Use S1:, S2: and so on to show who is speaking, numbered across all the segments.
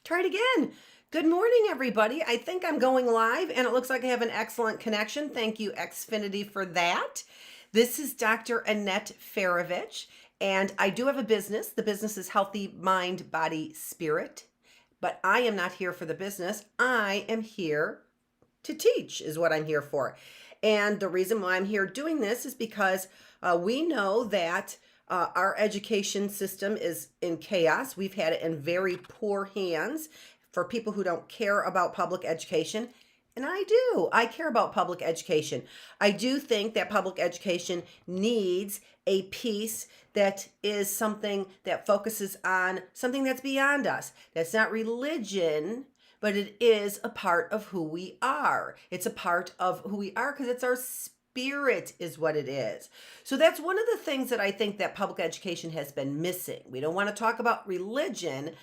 S1: Try it again. Good morning, everybody. I think I'm going live and it looks like I have an excellent connection. Thank you, Xfinity, for that. This is Dr. Annette Feravich, and I do have a business. The business is Healthy Mind, Body, Spirit, but I am not here for the business. I am here to teach, is what I'm here for. And the reason why I'm here doing this is because we know that our education system is in chaos. We've had it in very poor hands for people who don't care about public education. And I do. I care about public education. I do think that public education needs a piece that is something that focuses on something that's beyond us. That's not religion, but it is a part of who we are. It's a part of who we are because it's our spirit is what it is. So that's one of the things that I think that public education has been missing. We don't want to talk about religion,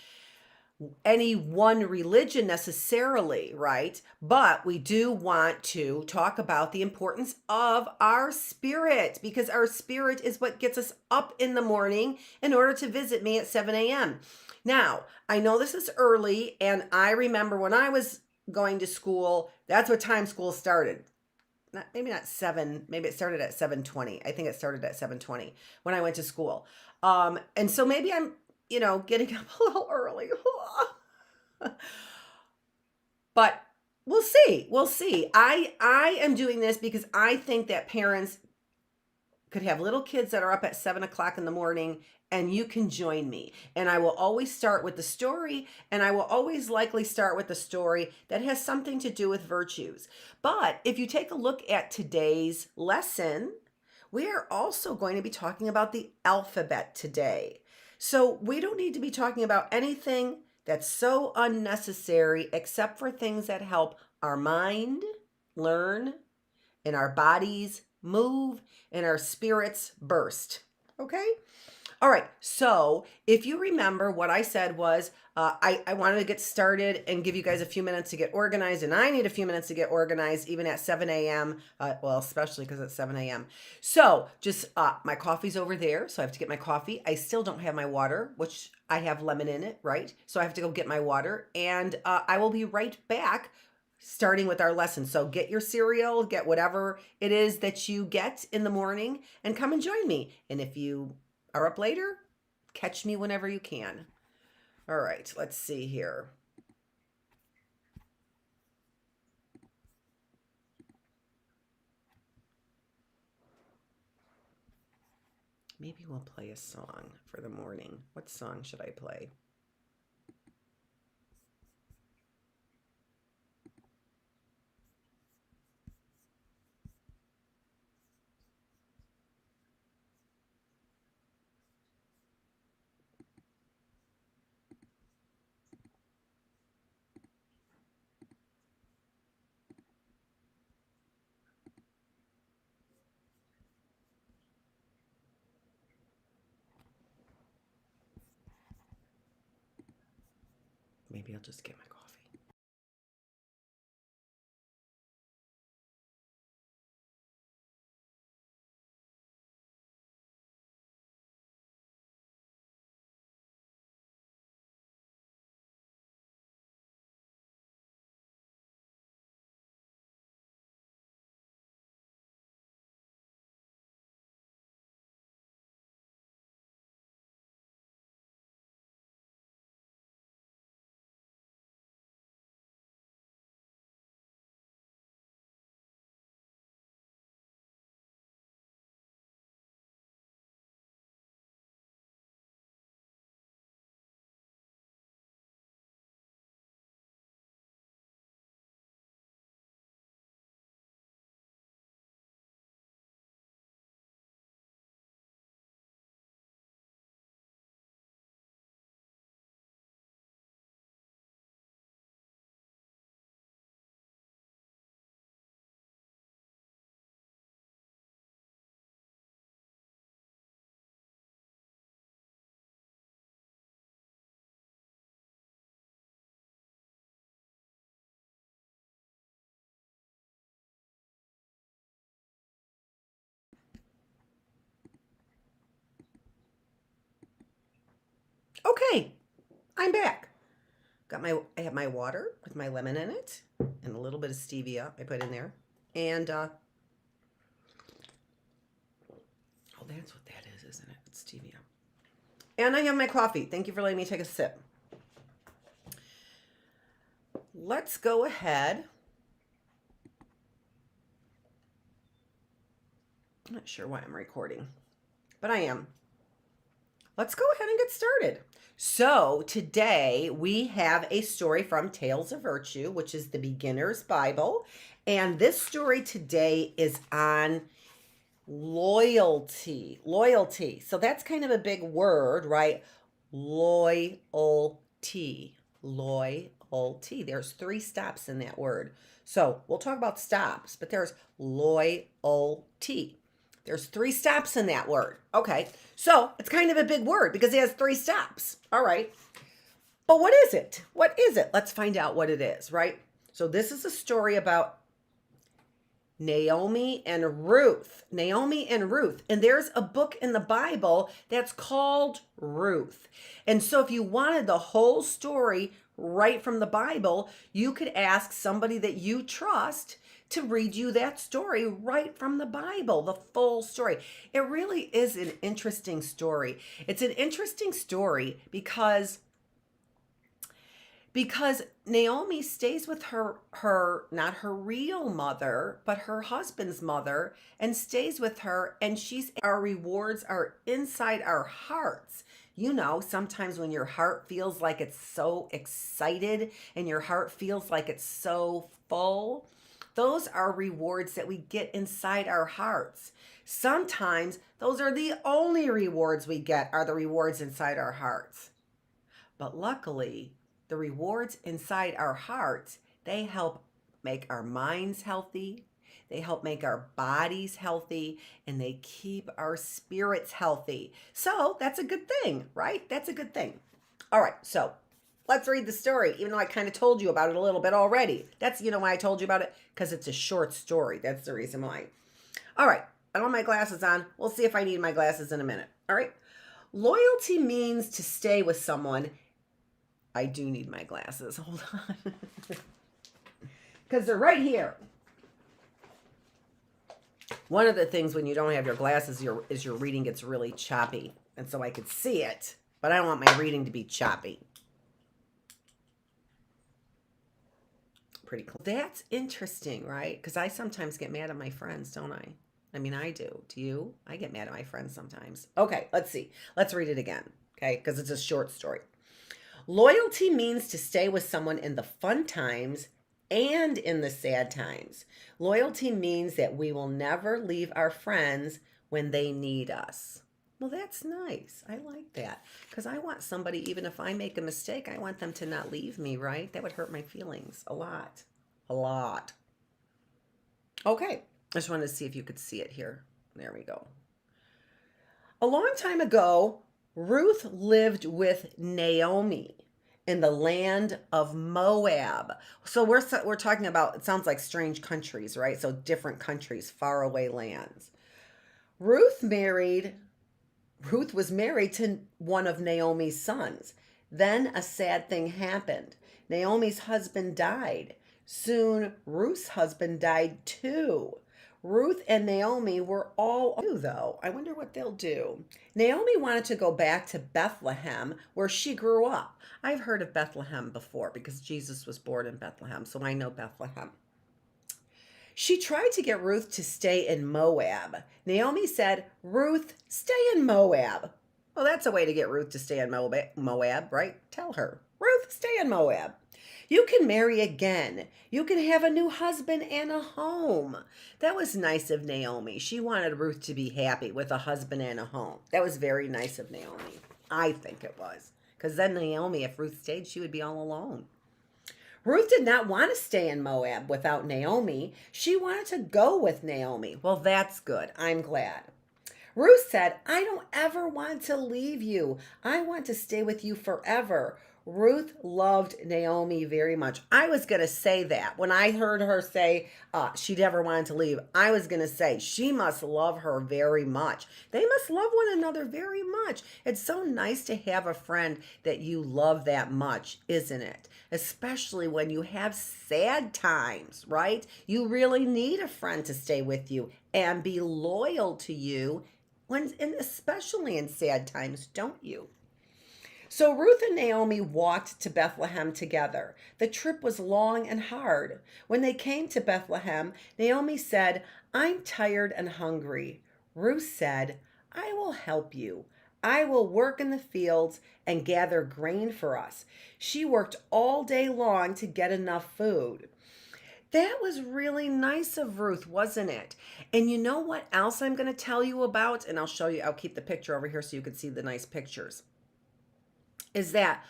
S1: any one religion necessarily, right? But we do want to talk about the importance of our spirit, because our spirit is what gets us up in the morning in order to visit me at 7 a.m. Now, I know this is early, and I remember when I was going to school, that's what time school started. Maybe not 7, maybe it started at 7:20. I think it started at 7:20 when I went to school. And so maybe I'm, getting up a little early. But we'll see. We'll see. I am doing this because I think that parents could have little kids that are up at 7 o'clock in the morning, and you can join me. And I will always start with the story, and I will always likely start with the story that has something to do with virtues. But if you take a look at today's lesson, we are also going to be talking about the alphabet today. So we don't need to be talking about anything that's so unnecessary except for things that help our mind learn and our bodies move and our spirits burst. Okay? All right. So if you remember, what I said was I wanted to get started and give you guys a few minutes to get organized. And I need a few minutes to get organized, even at 7 a.m. Well, especially because it's 7 a.m. So just my coffee's over there. So I have to get my coffee. I still don't have my water, which I have lemon in it, right? So I have to go get my water. And I will be right back starting with our lesson. So get your cereal, get whatever it is that you get in the morning, and come and join me. And if you are up later, catch me whenever you can. All right, let's see here. Maybe we'll play a song for the morning. What song should I play? Maybe I'll just get my coffee. Okay, I'm back. I have my water with my lemon in it and a little bit of stevia I put in there. And, oh, that's what that is, isn't it? It's stevia. And I have my coffee. Thank you for letting me take a sip. Let's go ahead. I'm not sure why I'm recording, but I am. Let's go ahead and get started. So today we have a story from Tales of Virtue, which is the Beginner's Bible. And this story today is on loyalty. Loyalty. So that's kind of a big word, right? Loyalty. Loyalty. There's 3 stops in that word. So we'll talk about stops, but there's loyalty. There's 3 stops in that word. Okay, so it's kind of a big word because it has 3 stops. All right, but what is it? What is it? Let's find out what it is, right? So this is a story about Naomi and Ruth. Naomi and Ruth. And there's a book in the Bible that's called Ruth. And so if you wanted the whole story right from the Bible, you could ask somebody that you trust to read you that story right from the Bible, the full story. It really is an interesting story. It's an interesting story because Naomi stays with her not her real mother, but her husband's mother, and stays with her, and our rewards are inside our hearts. You know, sometimes when your heart feels like it's so excited and your heart feels like it's so full, those are rewards that we get inside our hearts. Sometimes those are the only rewards we get, are the rewards inside our hearts. But luckily, the rewards inside our hearts, they help make our minds healthy, they help make our bodies healthy, and they keep our spirits healthy. So that's a good thing, right? That's a good thing. All right, so let's read the story, even though I kind of told you about it a little bit already. That's, why I told you about it, because it's a short story. That's the reason why. All right, I don't have my glasses on. We'll see if I need my glasses in a minute. All right. Loyalty means to stay with someone. I do need my glasses. Hold on. Because they're right here. One of the things when you don't have your glasses is your reading gets really choppy. And so I could see it, but I don't want my reading to be choppy. Pretty cool. That's interesting, right? Because I sometimes get mad at my friends, don't I? I mean, I do. Do you? I get mad at my friends sometimes. Okay, let's see. Let's read it again, okay? Because it's a short story. Loyalty means to stay with someone in the fun times and in the sad times. Loyalty means that we will never leave our friends when they need us. Well, that's nice. I like that. Because I want somebody, even if I make a mistake, I want them to not leave me, right? That would hurt my feelings a lot. A lot. Okay. I just wanted to see if you could see it here. There we go. A long time ago, Ruth lived with Naomi in the land of Moab. So we're talking about, it sounds like strange countries, right? So different countries, faraway lands. Ruth was married to one of Naomi's sons. Then a sad thing happened. Naomi's husband died. Soon Ruth's husband died too. Ruth and Naomi were all new, though. I wonder what they'll do. Naomi wanted to go back to Bethlehem, where she grew up. I've heard of Bethlehem before because Jesus was born in Bethlehem, so I know Bethlehem. She tried to get Ruth to stay in Moab. Naomi said, "Ruth, stay in Moab." Well, that's a way to get Ruth to stay in Moab, right? Tell her, "Ruth, stay in Moab. You can marry again. You can have a new husband and a home." That was nice of Naomi. She wanted Ruth to be happy with a husband and a home. That was very nice of Naomi. I think it was. Because then Naomi, if Ruth stayed, she would be all alone. Ruth did not want to stay in Moab without Naomi. She wanted to go with Naomi. Well, that's good. I'm glad. Ruth said, "I don't ever want to leave you. I want to stay with you forever." Ruth loved Naomi very much. I was going to say that. When I heard her say she never wanted to leave, I was going to say she must love her very much. They must love one another very much. It's so nice to have a friend that you love that much, isn't it? especially when you have sad times, right? You really need a friend to stay with you and be loyal to you when, and especially in sad times, don't you? So Ruth and Naomi walked to Bethlehem together. The trip was long and hard. When they came to Bethlehem, Naomi said, "I'm tired and hungry." Ruth said, "I will help you. I will work in the fields and gather grain for us." She worked all day long to get enough food. That was really nice of Ruth, wasn't it? And you know what else I'm going to tell you about? And I'll show you, I'll keep the picture over here so you can see the nice pictures. Is that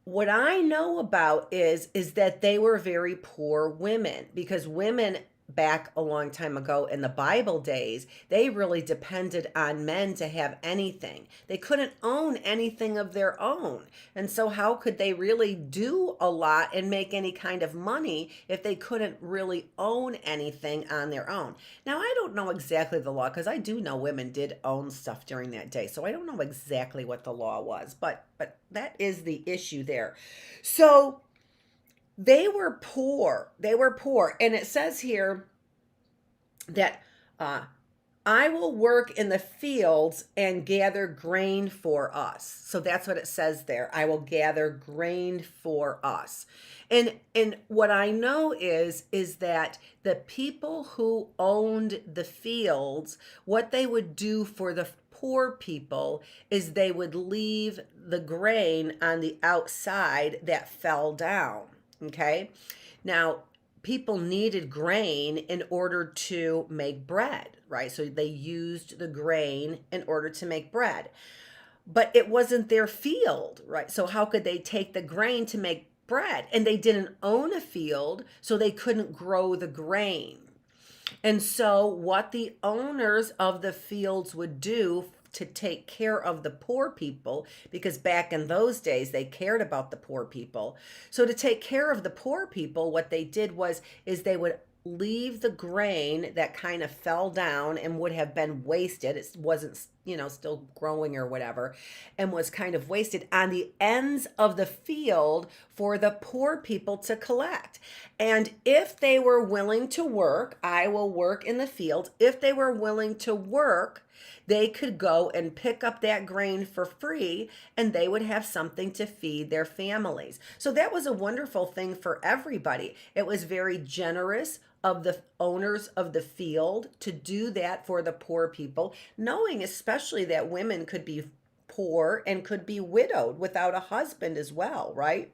S1: what I know about is that they were very poor women, because women back a long time ago in the Bible days, they really depended on men to have anything. They couldn't own anything of their own. And so how could they really do a lot and make any kind of money if they couldn't really own anything on their own? Now, I don't know exactly the law, because I do know women did own stuff during that day. So I don't know exactly what the law was, but that is the issue there. So they were poor. They were poor. And it says here that I will work in the fields and gather grain for us. So that's what it says there. I will gather grain for us. And what I know is that the people who owned the fields, what they would do for the poor people is they would leave the grain on the outside that fell down. Okay. Now, people needed grain in order to make bread, right? So they used the grain in order to make bread. But it wasn't their field, right? So how could they take the grain to make bread? And they didn't own a field, so they couldn't grow the grain. And so what the owners of the fields would do to take care of the poor people, because back in those days they cared about the poor people. So to take care of the poor people, what they did is they would leave the grain that kind of fell down and would have been wasted. It wasn't, still growing or whatever, and was kind of wasted on the ends of the field for the poor people to collect. And if they were willing to work, I will work in the field. If they were willing to work, they could go and pick up that grain for free, and they would have something to feed their families. So that was a wonderful thing for everybody. It was very generous of the owners of the field to do that for the poor people, knowing especially that women could be poor and could be widowed without a husband as well, right?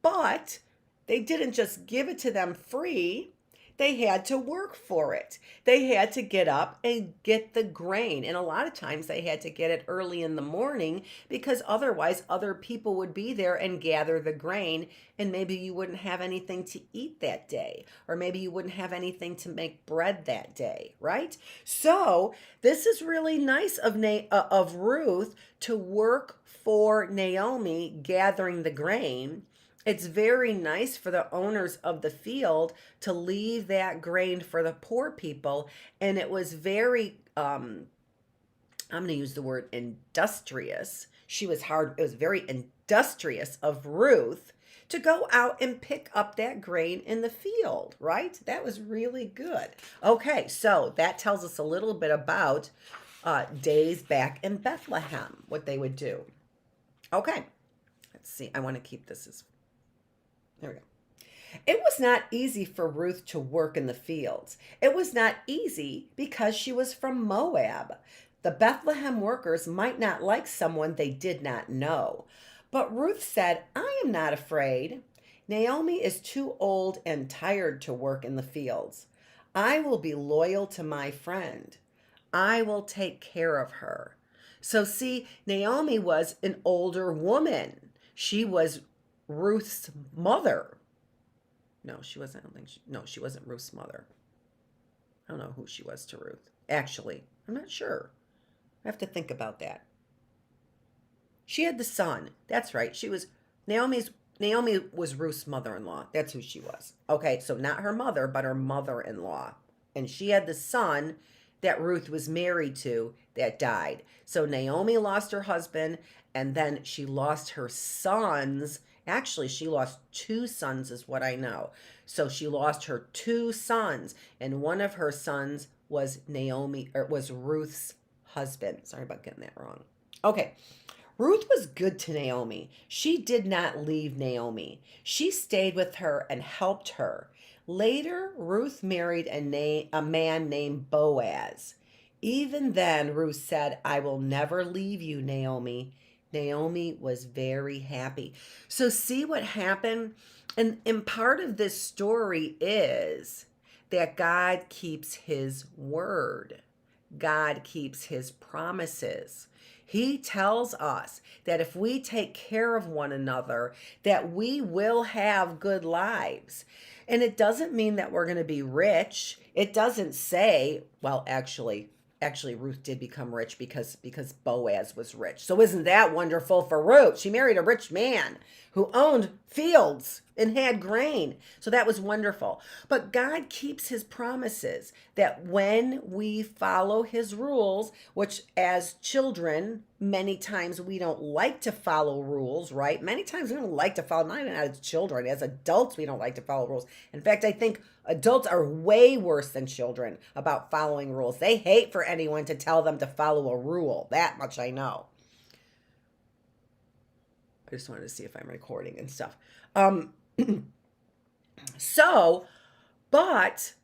S1: But they didn't just give it to them free. They had to work for it. They had to get up and get the grain. And a lot of times they had to get it early in the morning, because otherwise other people would be there and gather the grain, and maybe you wouldn't have anything to eat that day, or maybe you wouldn't have anything to make bread that day, right? So this is really nice of Ruth to work for Naomi gathering the grain. It's very nice for the owners of the field to leave that grain for the poor people. And it was very, I'm going to use the word industrious. It was very industrious of Ruth to go out and pick up that grain in the field, right? That was really good. Okay, so that tells us a little bit about days back in Bethlehem, what they would do. Okay, let's see. I want to keep this as... There we go. It was not easy for Ruth to work in the fields. It was not easy because she was from Moab. The Bethlehem workers might not like someone they did not know. But Ruth said, "I am not afraid. Naomi is too old and tired to work in the fields. I will be loyal to my friend. I will take care of her." So see, Naomi was an older woman. She was Ruth's mother. No, she wasn't. She wasn't Ruth's mother. I don't know who she was to Ruth. Actually, I'm not sure. I have to think about that. She had the son. That's right. Naomi was Ruth's mother-in-law. That's who she was. Okay, so not her mother, but her mother-in-law. And she had the son that Ruth was married to that died. So Naomi lost her husband, and then she lost her sons Actually, she lost two sons, is what I know. So she lost her two sons, and one of her sons was Naomi, or was Ruth's husband. Sorry about getting that wrong. Okay. Ruth was good to Naomi. She did not leave Naomi. She stayed with her and helped her. Later, Ruth married a man named Boaz. Even then, Ruth said, I will never leave you, Naomi. Naomi was very happy. So, see what happened? And part of this story is that God keeps his word, God keeps his promises. He tells us that if we take care of one another, that we will have good lives. And it doesn't mean that we're going to be rich. It doesn't say, well, actually Ruth did become rich because Boaz was rich. So isn't that wonderful for Ruth? She married a rich man who owned fields and had grain. So that was wonderful. But God keeps his promises that when we follow his rules, which as children, many times we don't like to follow rules, right? Many times we don't like to follow, not even as children, as adults, we don't like to follow rules. In fact, I think adults are way worse than children about following rules. They hate for anyone to tell them to follow a rule. That much I know. I just wanted to see if I'm recording and stuff. So, but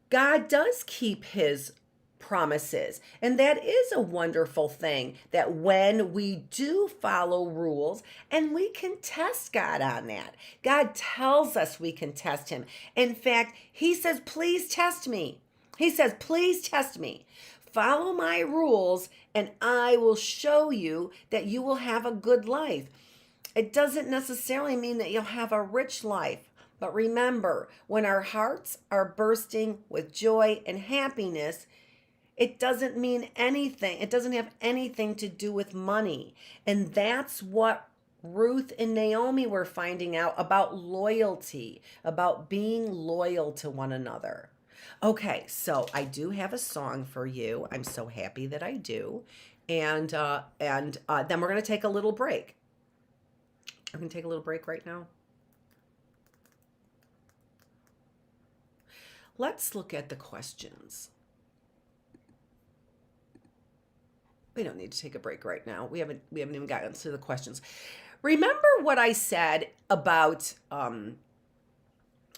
S1: God does keep his promises. And that is a wonderful thing, that when we do follow rules, and we can test God on that. God tells us we can test him. In fact, he says, please test me. He says, please test me. Follow my rules, and I will show you that you will have a good life. It doesn't necessarily mean that you'll have a rich life. But remember, when our hearts are bursting with joy and happiness, it doesn't mean anything. It doesn't have anything to do with money. And that's what Ruth and Naomi were finding out about loyalty, about being loyal to one another. Okay, so I do have a song for you. I'm so happy that I do. And then we're going to take a little break. I'm going to take a little break right now. Let's look at the questions. We don't need to take a break right now. We haven't even gotten to the questions. Remember what I said about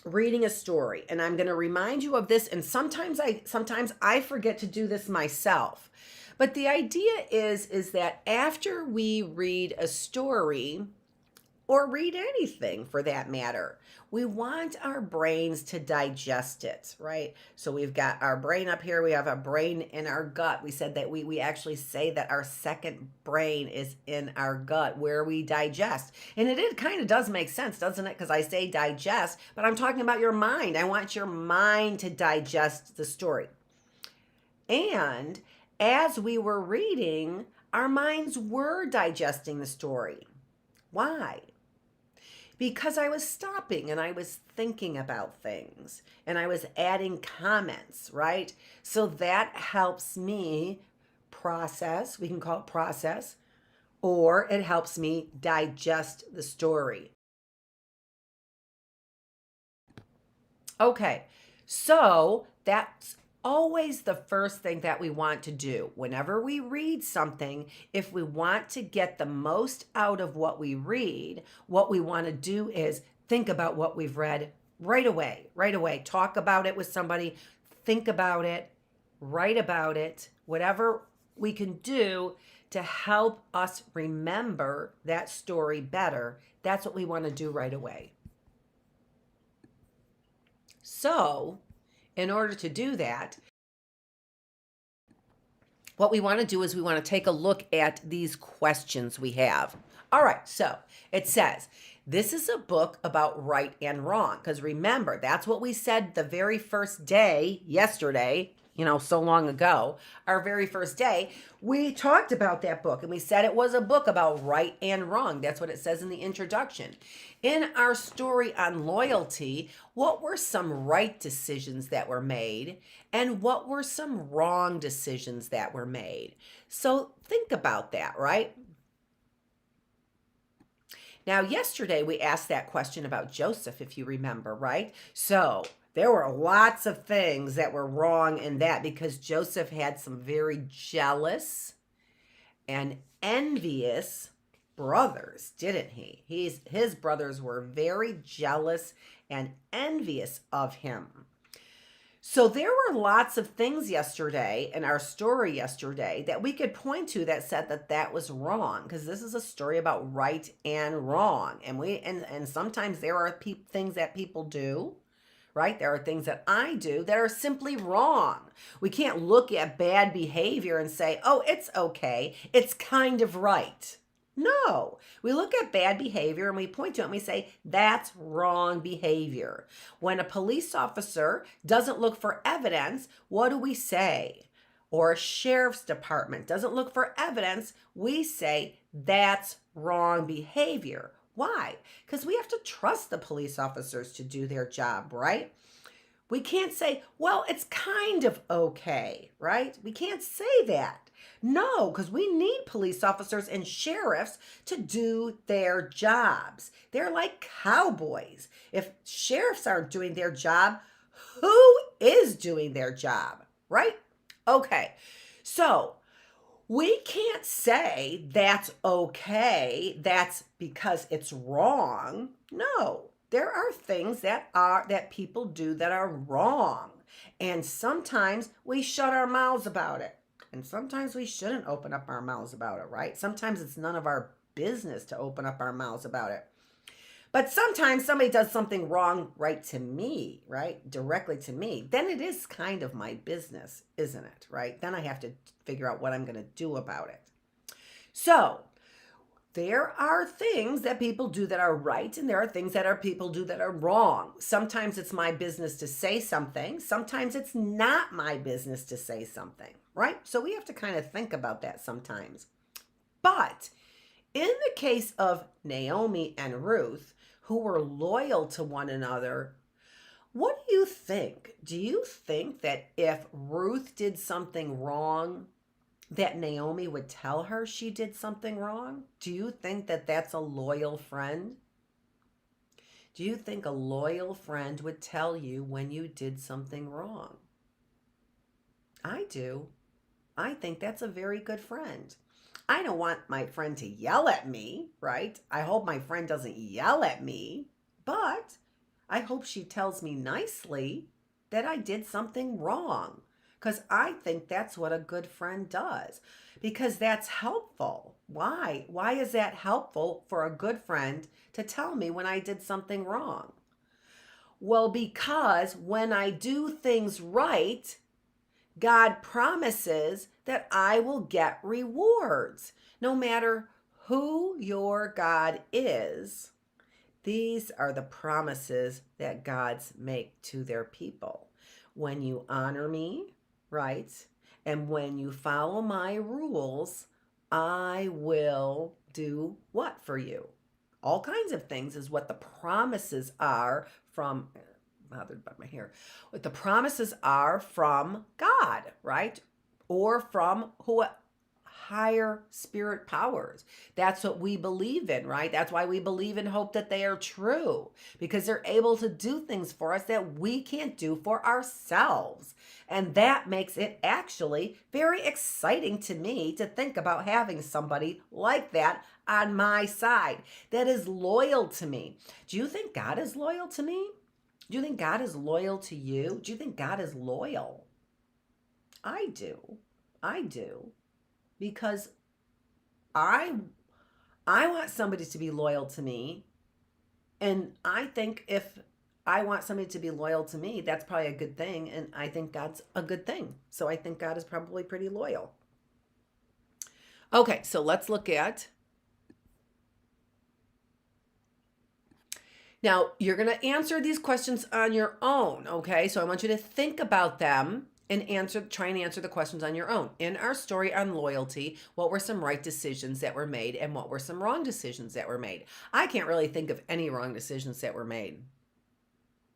S1: reading a story, and I'm going to remind you of this. And sometimes I forget to do this myself. But the idea is that after we read a story, or read anything for that matter, we want our brains to digest it, right? So we've got our brain up here, we have a brain in our gut. We said that we actually say that our second brain is in our gut, where we digest. And it kind of does make sense, doesn't it? Because I say digest, but I'm talking about your mind. I want your mind to digest the story. And as we were reading, our minds were digesting the story. Why? Because I was stopping and I was thinking about things and I was adding comments, right? So that helps me process, we can call it process, or it helps me digest the story. Okay, so that's always the first thing that we want to do. Whenever we read something, if we want to get the most out of what we read, what we want to do is think about what we've read right away. Talk about it with somebody, think about it, write about it, whatever we can do to help us remember that story better. That's what we want to do right away. So, in order to do that, what we want to do is we want to take a look at these questions we have. All right, so it says, this is a book about right and wrong. Because remember, that's what we said the very first day, yesterday, so long ago, our very first day, we talked about that book and we said it was a book about right and wrong. That's what it says in the introduction. In our story on loyalty, what were some right decisions that were made and what were some wrong decisions that were made? So think about that, right? Now, yesterday we asked that question about Joseph, if you remember, right? So there were lots of things that were wrong in that because Joseph had some very jealous and envious brothers, didn't he? His brothers were very jealous and envious of him. So there were lots of things yesterday in our story yesterday that we could point to that said that that was wrong, because this is a story about right and wrong, and sometimes there are things that people do, right? There are things that I do that are simply wrong. We can't look at bad behavior and say, oh, it's okay, it's kind of right. No, we look at bad behavior and we point to it and we say, that's wrong behavior. When a police officer doesn't look for evidence, what do we say? Or a sheriff's department doesn't look for evidence, we say, that's wrong behavior. Why? Because we have to trust the police officers to do their job, right? We can't say, well, it's kind of okay, right? We can't say that. No, because we need police officers and sheriffs to do their jobs. They're like cowboys. If sheriffs aren't doing their job, who is doing their job, right? Okay, so we can't say that's okay, that's because it's wrong. No, there are things that people do that are wrong. And sometimes we shut our mouths about it. And sometimes we shouldn't open up our mouths about it, right? Sometimes it's none of our business to open up our mouths about it. But sometimes somebody does something wrong right to me, right? Directly to me. Then it is kind of my business, isn't it? Right? Then I have to figure out what I'm going to do about it. So there are things that people do that are right, and there are things that people do that are wrong. Sometimes it's my business to say something. Sometimes it's not my business to say something, right? So we have to kind of think about that sometimes. But in the case of Naomi and Ruth, who were loyal to one another, what do you think? Do you think that if Ruth did something wrong, that Naomi would tell her she did something wrong? Do you think that that's a loyal friend? Do you think a loyal friend would tell you when you did something wrong? I do. I think that's a very good friend. I don't want my friend to yell at me, right? I hope my friend doesn't yell at me, but I hope she tells me nicely that I did something wrong, because I think that's what a good friend does, because that's helpful. Why? Why is that helpful for a good friend to tell me when I did something wrong? Well, because when I do things right, God promises that I will get rewards. No matter who your God is, these are the promises that God's make to their people. When you honor me, right, and when you follow my rules, I will do what for you? All kinds of things is what the promises are from, bothered by my hair, what the promises are from God, right? Or from higher spirit powers. That's what we believe in, right? That's why we believe and hope that they are true, because they're able to do things for us that we can't do for ourselves. And that makes it actually very exciting to me to think about having somebody like that on my side that is loyal to me. Do you think God is loyal to me? Do you think God is loyal to you? Do you think God is loyal? I do. I do. Because I want somebody to be loyal to me. And I think if I want somebody to be loyal to me, that's probably a good thing. And I think God's a good thing. So I think God is probably pretty loyal. Okay, so let's look at. Now, you're going to answer these questions on your own, okay? So I want you to think about them and try and answer the questions on your own. In our story on loyalty, what were some right decisions that were made and what were some wrong decisions that were made? I can't really think of any wrong decisions that were made.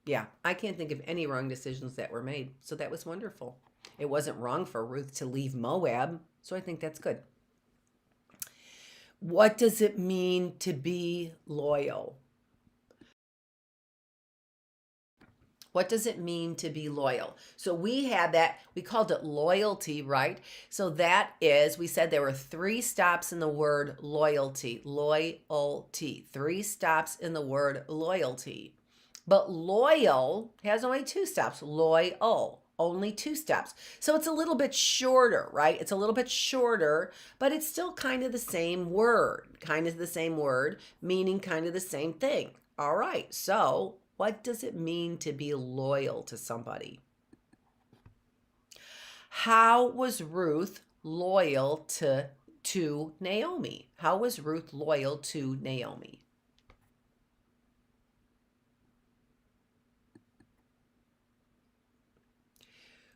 S1: Yeah, I can't think of any wrong decisions that were made. So that was wonderful. It wasn't wrong for Ruth to leave Moab, so I think that's good. What does it mean to be loyal? What does it mean to be loyal? So we had that, we called it loyalty, right? So that is, we said there were 3 stops in the word loyalty. Loyalty. 3 stops in the word loyalty. But loyal has only 2 stops. Loyal, only 2 stops. So it's a little bit shorter, right? It's a little bit shorter, but it's still kind of the same word. Kind of the same word, meaning kind of the same thing. All right, so what does it mean to be loyal to somebody? How was Ruth loyal to Naomi? How was Ruth loyal to Naomi?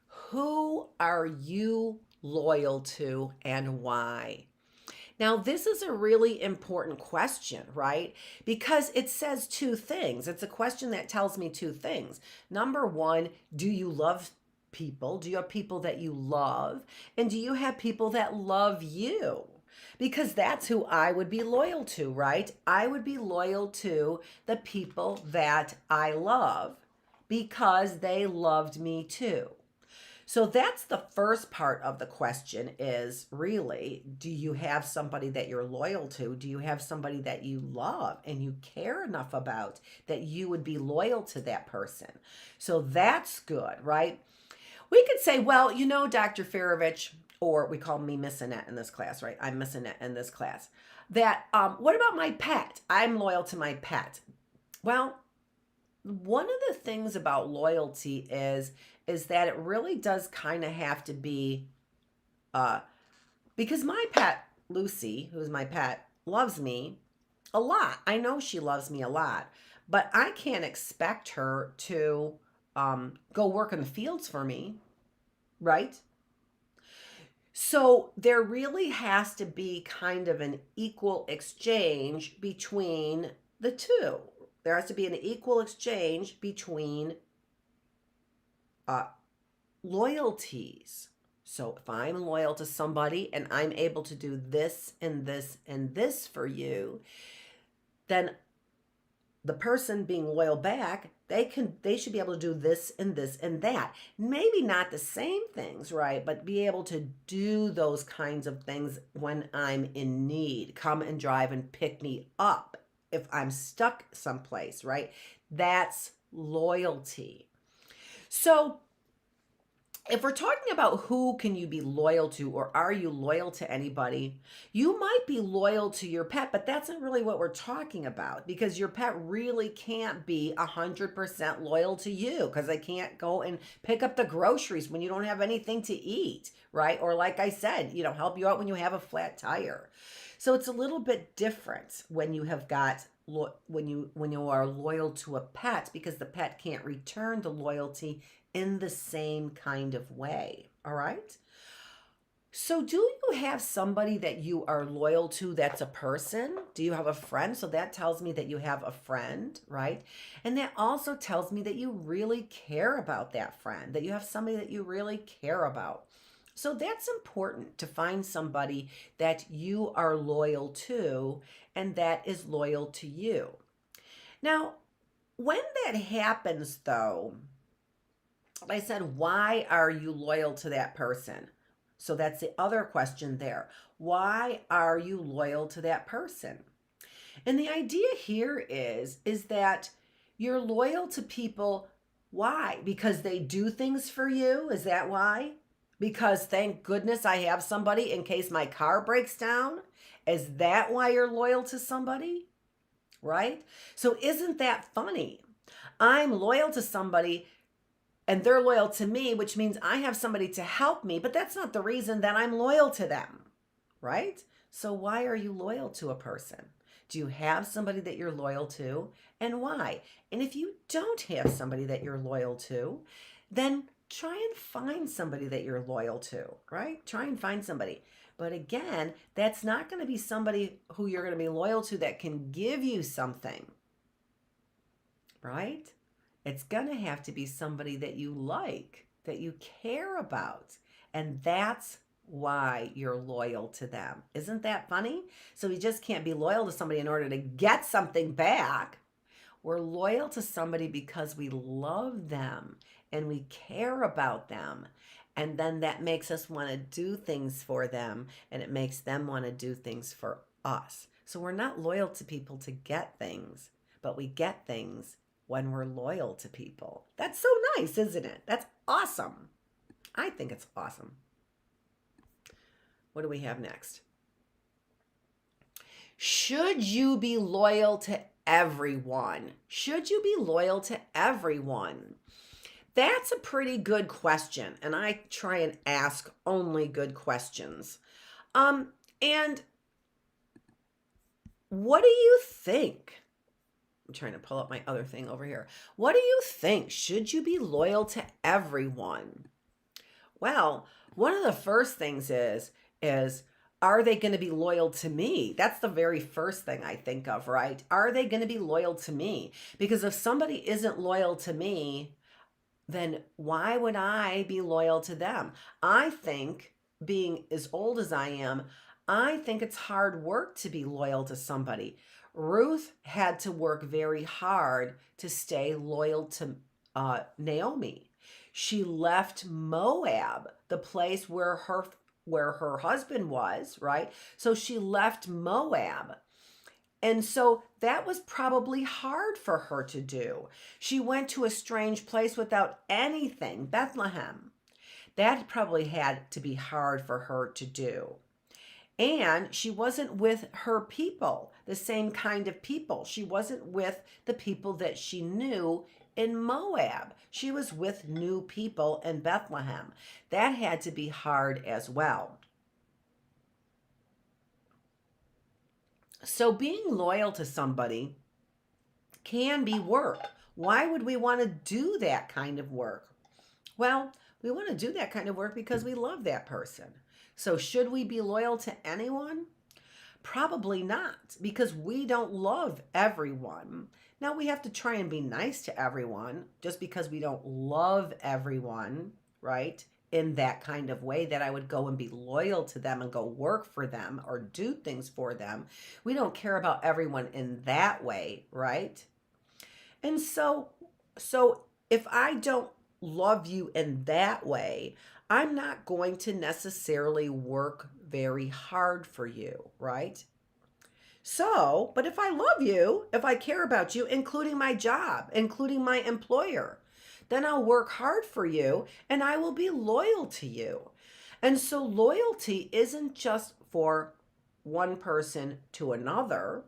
S1: Who are you loyal to and why? Now, this is a really important question, right? Because it says 2 things. It's a question that tells me 2 things. Number one, do you love people? Do you have people that you love? And do you have people that love you? Because that's who I would be loyal to, right? I would be loyal to the people that I love because they loved me too. So that's the first part of the question is really, do you have somebody that you're loyal to? Do you have somebody that you love and you care enough about that you would be loyal to that person? So that's good, right? We could say, well, Dr. Feravich, or we call me Miss Annette in this class, right? I'm Miss Annette in this class. That, what about my pet? I'm loyal to my pet. Well, one of the things about loyalty is that it really does kind of have to be because my pet Lucy, who's my pet, loves me a lot. I know she loves me a lot, but I can't expect her to go work in the fields for me, right? So there really has to be kind of an equal exchange between the two. There has to be an equal exchange between uh, loyalties. So if I'm loyal to somebody and I'm able to do this and this and this for you, then the person being loyal back, they should be able to do this and this and that. Maybe not the same things, right? But be able to do those kinds of things when I'm in need. Come and drive and pick me up if I'm stuck someplace, right? That's loyalty. So if we're talking about who can you be loyal to or are you loyal to anybody, you might be loyal to your pet, but that's not really what we're talking about because your pet really can't be 100% loyal to you because they can't go and pick up the groceries when you don't have anything to eat, right? Or like I said, help you out when you have a flat tire. So it's a little bit different when you have got when you are loyal to a pet because the pet can't return the loyalty in the same kind of way. All right. So, do you have somebody that you are loyal to that's a person? Do you have a friend? So, that tells me that you have a friend, right? And that also tells me that you really care about that friend, that you have somebody that you really care about. So, that's important to find somebody that you are loyal to and that is loyal to you. Now, when that happens, though, I said, why are you loyal to that person? So that's the other question there. Why are you loyal to that person? And the idea here is that you're loyal to people. Why? Because they do things for you? Is that why? Because thank goodness I have somebody in case my car breaks down? Is that why you're loyal to somebody? Right? So isn't that funny? I'm loyal to somebody and they're loyal to me, which means I have somebody to help me, but that's not the reason that I'm loyal to them, right? So why are you loyal to a person? Do you have somebody that you're loyal to and why? And if you don't have somebody that you're loyal to, then try and find somebody that you're loyal to, right? Try and find somebody. But again, that's not going to be somebody who you're going to be loyal to that can give you something, right? It's going to have to be somebody that you like, that you care about. And that's why you're loyal to them. Isn't that funny? So we just can't be loyal to somebody in order to get something back. We're loyal to somebody because we love them and we care about them. And then that makes us want to do things for them, and it makes them want to do things for us. So we're not loyal to people to get things, but we get things when we're loyal to people. That's so nice, isn't it? That's awesome. I think it's awesome. What do we have next? Should you be loyal to everyone? Should you be loyal to everyone? That's a pretty good question, and I try and ask only good questions. And what do you think? I'm trying to pull up my other thing over here. What do you think? Should you be loyal to everyone? Well, one of the first things is are they going to be loyal to me? That's the very first thing I think of, right? Are they going to be loyal to me? Because if somebody isn't loyal to me, then why would I be loyal to them? I think, being as old as I am, I think it's hard work to be loyal to somebody. Ruth had to work very hard to stay loyal to Naomi. She left Moab, the place where her husband was, right? So she left Moab. And so that was probably hard for her to do. She went to a strange place without anything, Bethlehem. That probably had to be hard for her to do. And she wasn't with her people, the same kind of people. She wasn't with the people that she knew in Moab. She was with new people in Bethlehem. That had to be hard as well. So being loyal to somebody can be work. Why would we want to do that kind of work? Well, we want to do that kind of work because we love that person. So should we be loyal to anyone? Probably not, because we don't love everyone. Now we have to try and be nice to everyone. Just because we don't love everyone, right? In that kind of way that I would go and be loyal to them and go work for them or do things for them. We don't care about everyone in that way, right? And so if I don't love you in that way, I'm not going to necessarily work very hard for you, right? So, but if I love you, if I care about you, including my job, including my employer, then I'll work hard for you and I will be loyal to you. And so loyalty isn't just for one person to another.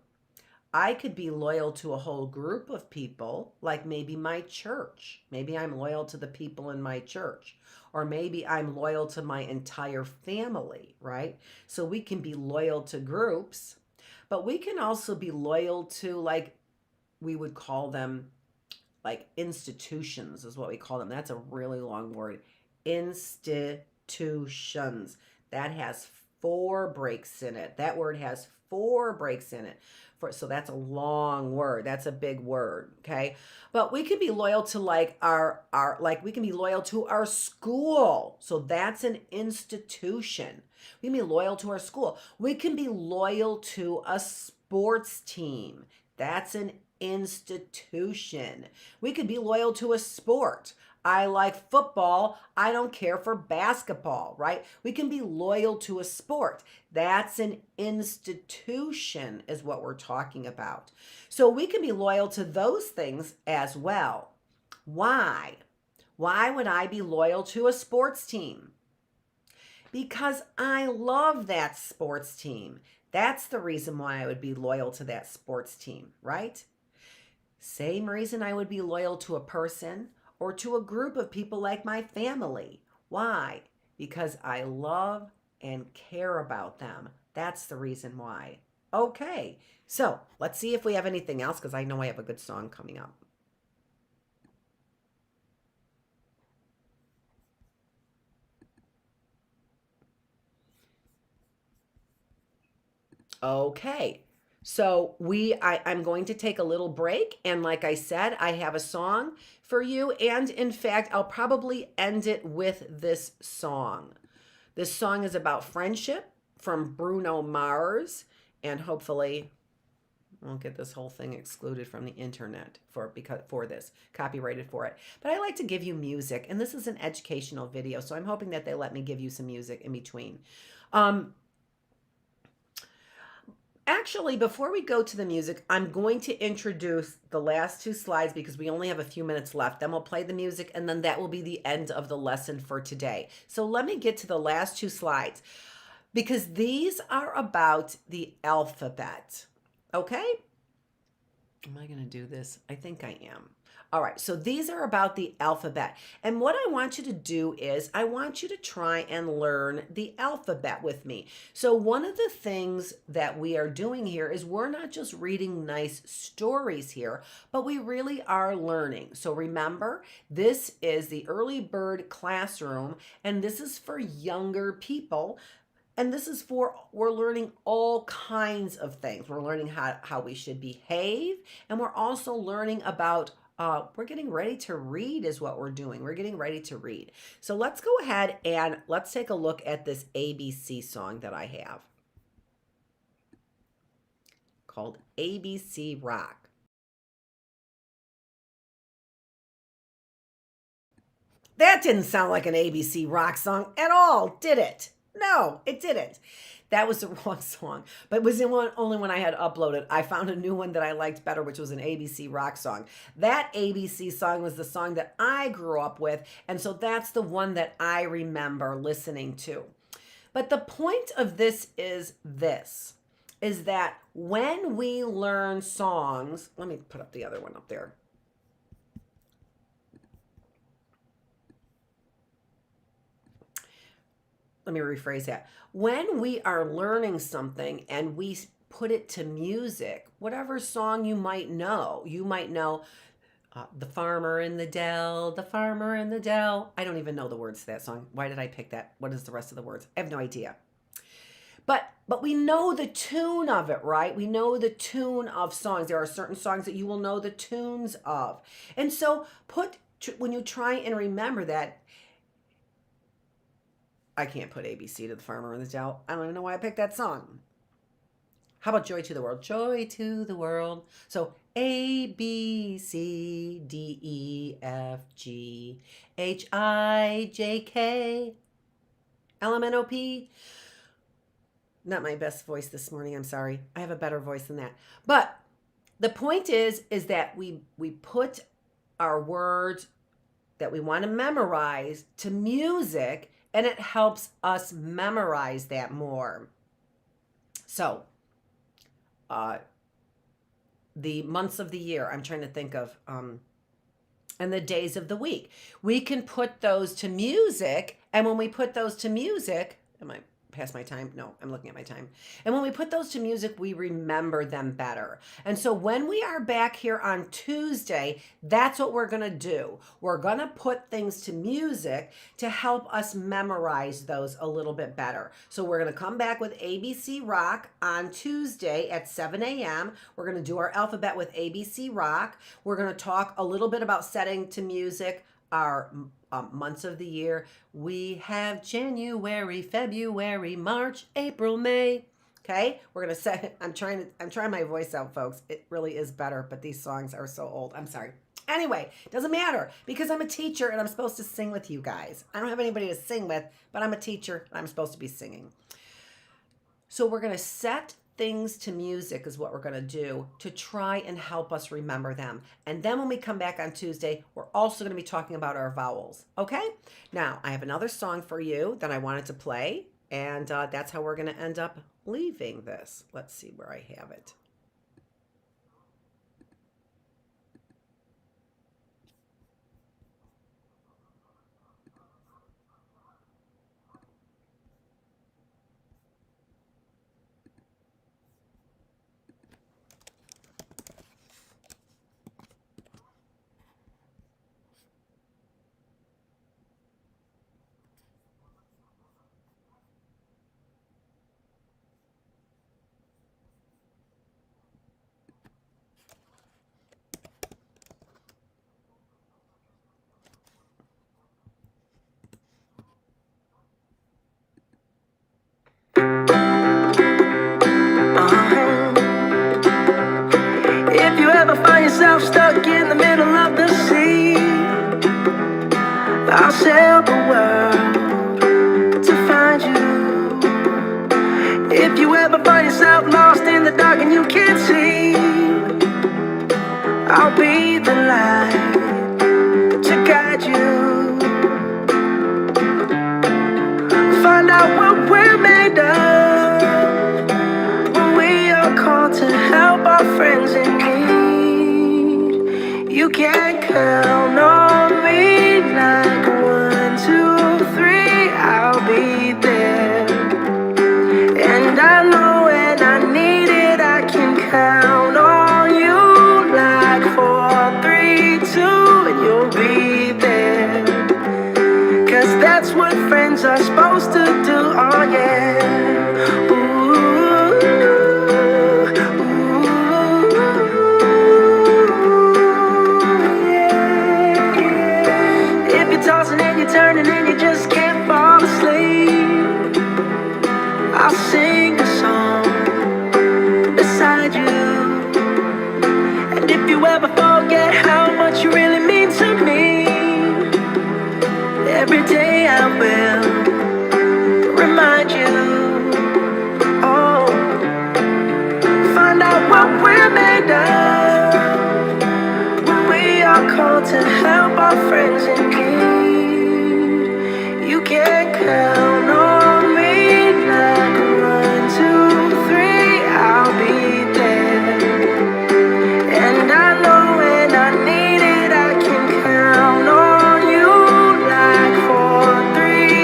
S1: I could be loyal to a whole group of people, like maybe my church. Maybe I'm loyal to the people in my church. Or maybe I'm loyal to my entire family, right? So we can be loyal to groups, but we can also be loyal to, like, we would call them like institutions is what we call them. That's a really long word. Institutions. That has 4 breaks in it. That word has 4 breaks in it. So that's a long word. That's a big word, okay? But we can be loyal to like our we can be loyal to our school. So that's an institution. We can be loyal to our school. We can be loyal to a sports team. That's an institution. We could be loyal to a sport. I like football. I don't care for basketball, right? We can be loyal to a sport. That's an institution is what we're talking about. So we can be loyal to those things as well. Why? Why would I be loyal to a sports team? Because I love that sports team. That's the reason why I would be loyal to that sports team, right? Same reason I would be loyal to a person or to a group of people like my family. Why? Because I love and care about them. That's the reason why. Okay, so let's see if we have anything else, because I know I have a good song coming up. Okay. So I'm going to take a little break, and like I said, I have a song for you, and in fact, I'll probably end it with this song. This song is about friendship from Bruno Mars, and hopefully I won't get this whole thing excluded from the internet for this, copyrighted for it. But I like to give you music, and this is an educational video, so I'm hoping that they let me give you some music in between. Actually, before we go to the music, I'm going to introduce the last two slides because we only have a few minutes left. Then we'll play the music, and then that will be the end of the lesson for today. So let me get to the last two slides because these are about the alphabet. Okay? Am I going to do this? I think I am. All right, so these are about the alphabet. And what I want you to do is I want you to try and learn the alphabet with me. So one of the things that we are doing here is we're not just reading nice stories here, but we really are learning. So remember, this is the Early Bird Classroom, and this is for younger people. And this is we're learning all kinds of things. We're learning how we should behave, and we're also learning about we're getting ready to read is what we're doing. We're getting ready to read. So let's go ahead and let's take a look at this ABC song that I have called ABC Rock. That didn't sound like an ABC Rock song at all, did it? No, it didn't. That was the wrong song, but it was only when I had uploaded. I found a new one that I liked better, which was an ABC Rock song. That ABC song was the song that I grew up with, and so that's the one that I remember listening to. But the point of this is that when we learn songs, let me put up the other one up there. Let me rephrase that. When we are learning something and we put it to music, whatever song you might know The Farmer in the Dell, The Farmer in the Dell. I don't even know the words to that song. Why did I pick that? What is the rest of the words? I have no idea. But we know the tune of it, right? We know the tune of songs. There are certain songs that you will know the tunes of. And so when you try and remember that, I can't put ABC to The Farmer in the Dell. I don't even know why I picked that song. How about Joy to the World? Joy to the World. So A, B, C, D, E, F, G, H, I, J, K, L, M, N, O, P. Not my best voice this morning. I'm sorry. I have a better voice than that. But the point is that we put our words that we want to memorize to music, and it helps us memorize that more. So, the months of the year, I'm trying to think of, and the days of the week. We can put those to music, and when we put those to music, am I past my time? No, I'm looking at my time. And when we put those to music, we remember them better. And so when we are back here on Tuesday, that's what we're going to do. We're going to put things to music to help us memorize those a little bit better. So we're going to come back with ABC Rock on Tuesday at 7 a.m. We're going to do our alphabet with ABC Rock. We're going to talk a little bit about setting to music our months of the year. We have January, February, March, April, May. Okay, we're gonna set. I'm trying my voice out, folks. It really is better, but these songs are so old. I'm sorry. Anyway, doesn't matter because I'm a teacher and I'm supposed to sing with you guys. I don't have anybody to sing with, but I'm a teacher and I'm supposed to be singing. So we're gonna set things to music is what we're going to do to try and help us remember them. And then when we come back on Tuesday, we're also going to be talking about our vowels. Okay? Now, I have another song for you that I wanted to play, and that's how we're going to end up leaving this. Let's see where I have it.
S2: I'll sail the world to find you. If you ever find yourself lost in the dark and you can't see, I'll be the light to guide you. Find out what we're made of when we are called to help our friends in need. You can count on me like 1, 2, 3, I'll be there. And I know when I need it, I can count on you like 4, 3, 2, and you'll be there. 'Cause that's what friends are supposed to do, oh yeah. Ooh, yeah. If you're tossing and you're turning and you just can't fall asleep, I'll sing a song beside you. And if you ever forget how much you really mean to me, every day I will remind you. Oh, find out what we're made of when we are called to help our friends in need. You can count on me like 1, 2, 3, I'll be there. And I know when I need it, I can count on you like 4, 3,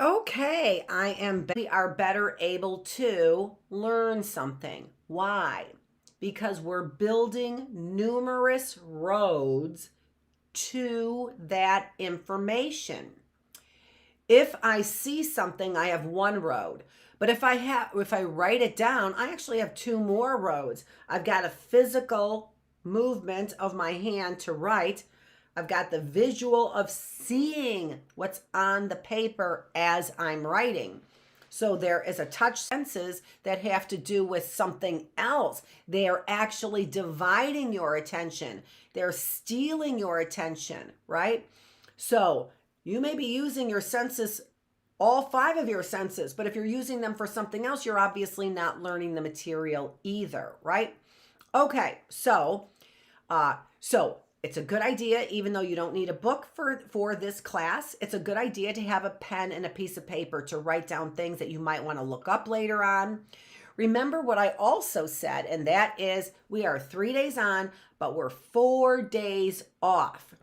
S1: Okay, we are better able to learn something. Why? Because we're building numerous roads to that information. If I see something, I have one road. But if I write it down, I actually have two more roads. I've got a physical movement of my hand to write. I've got the visual of seeing what's on the paper as I'm writing. So there is a touch senses that have to do with something else. They are actually dividing your attention. They're stealing your attention, right? So you may be using your senses, all five of your senses, but if you're using them for something else, you're obviously not learning the material either, right? Okay, so it's a good idea, even though you don't need a book for this class, it's a good idea to have a pen and a piece of paper to write down things that you might want to look up later on. Remember what I also said, and that is we are 3 days on, but we're 4 days off.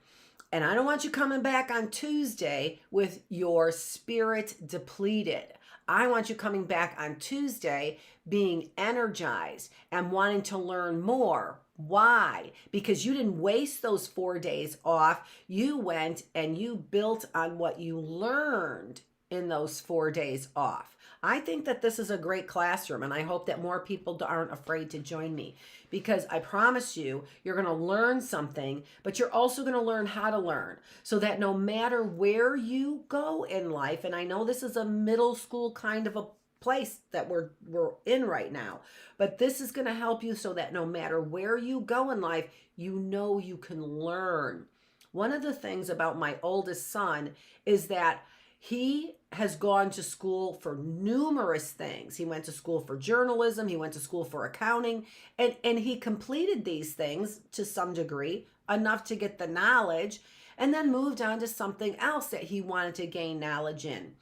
S1: And I don't want you coming back on Tuesday with your spirit depleted. I want you coming back on Tuesday being energized and wanting to learn more. Why? Because you didn't waste those 4 days off. You went and you built on what you learned in those 4 days off. I think that this is a great classroom, and I hope that more people aren't afraid to join me, because I promise you, you're going to learn something, but you're also going to learn how to learn, so that no matter where you go in life, and I know this is a middle school kind of a place that we're in right now, but this is going to help you so that no matter where you go in life, you know you can learn. One of the things about my oldest son is that he has gone to school for numerous things. He went to school for journalism, he went to school for accounting, and he completed these things to some degree, enough to get the knowledge, and then moved on to something else that he wanted to gain knowledge in.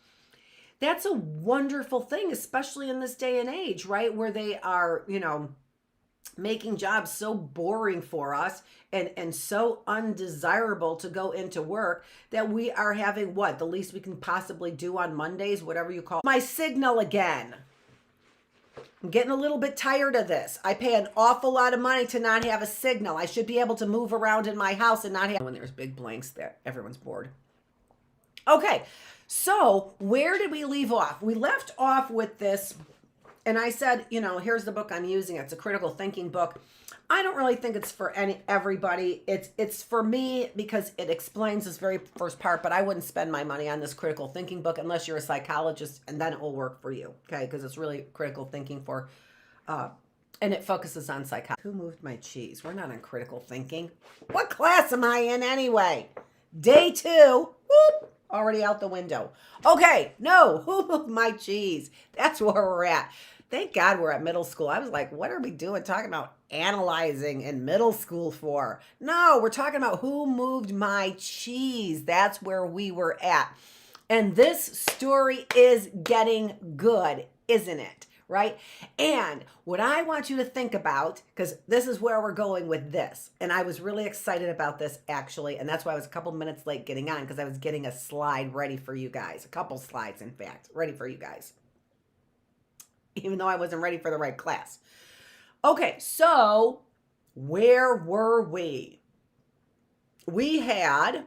S1: That's a wonderful thing, especially in this day and age, right? Where they are, making jobs so boring for us and so undesirable to go into work that we are having the least we can possibly do on Mondays, whatever you call my signal again. I'm getting a little bit tired of this. I pay an awful lot of money to not have a signal. I should be able to move around in my house and not have when there's big blanks there. Everyone's bored. Okay, so where did we leave off? We left off with this. And I said, here's the book I'm using. It's a critical thinking book. I don't really think it's for everybody. It's for me because it explains this very first part, but I wouldn't spend my money on this critical thinking book unless you're a psychologist, and then it will work for you, okay? Because it's really critical thinking and it focuses on psychology. Who moved my cheese? We're not on critical thinking. What class am I in anyway? Day 2. Whoop. Already out the window. Okay, no, who moved my cheese? That's where we're at. Thank God we're at middle school. I was like, what are we doing talking about analyzing in middle school for? No, we're talking about who moved my cheese. That's where we were at. And this story is getting good, isn't it? Right? And what I want you to think about, because this is where we're going with this, and I was really excited about this actually, and that's why I was a couple minutes late getting on, because I was getting a slide ready for you guys, a couple slides in fact, ready for you guys, even though I wasn't ready for the right class. Okay, so where were we? We had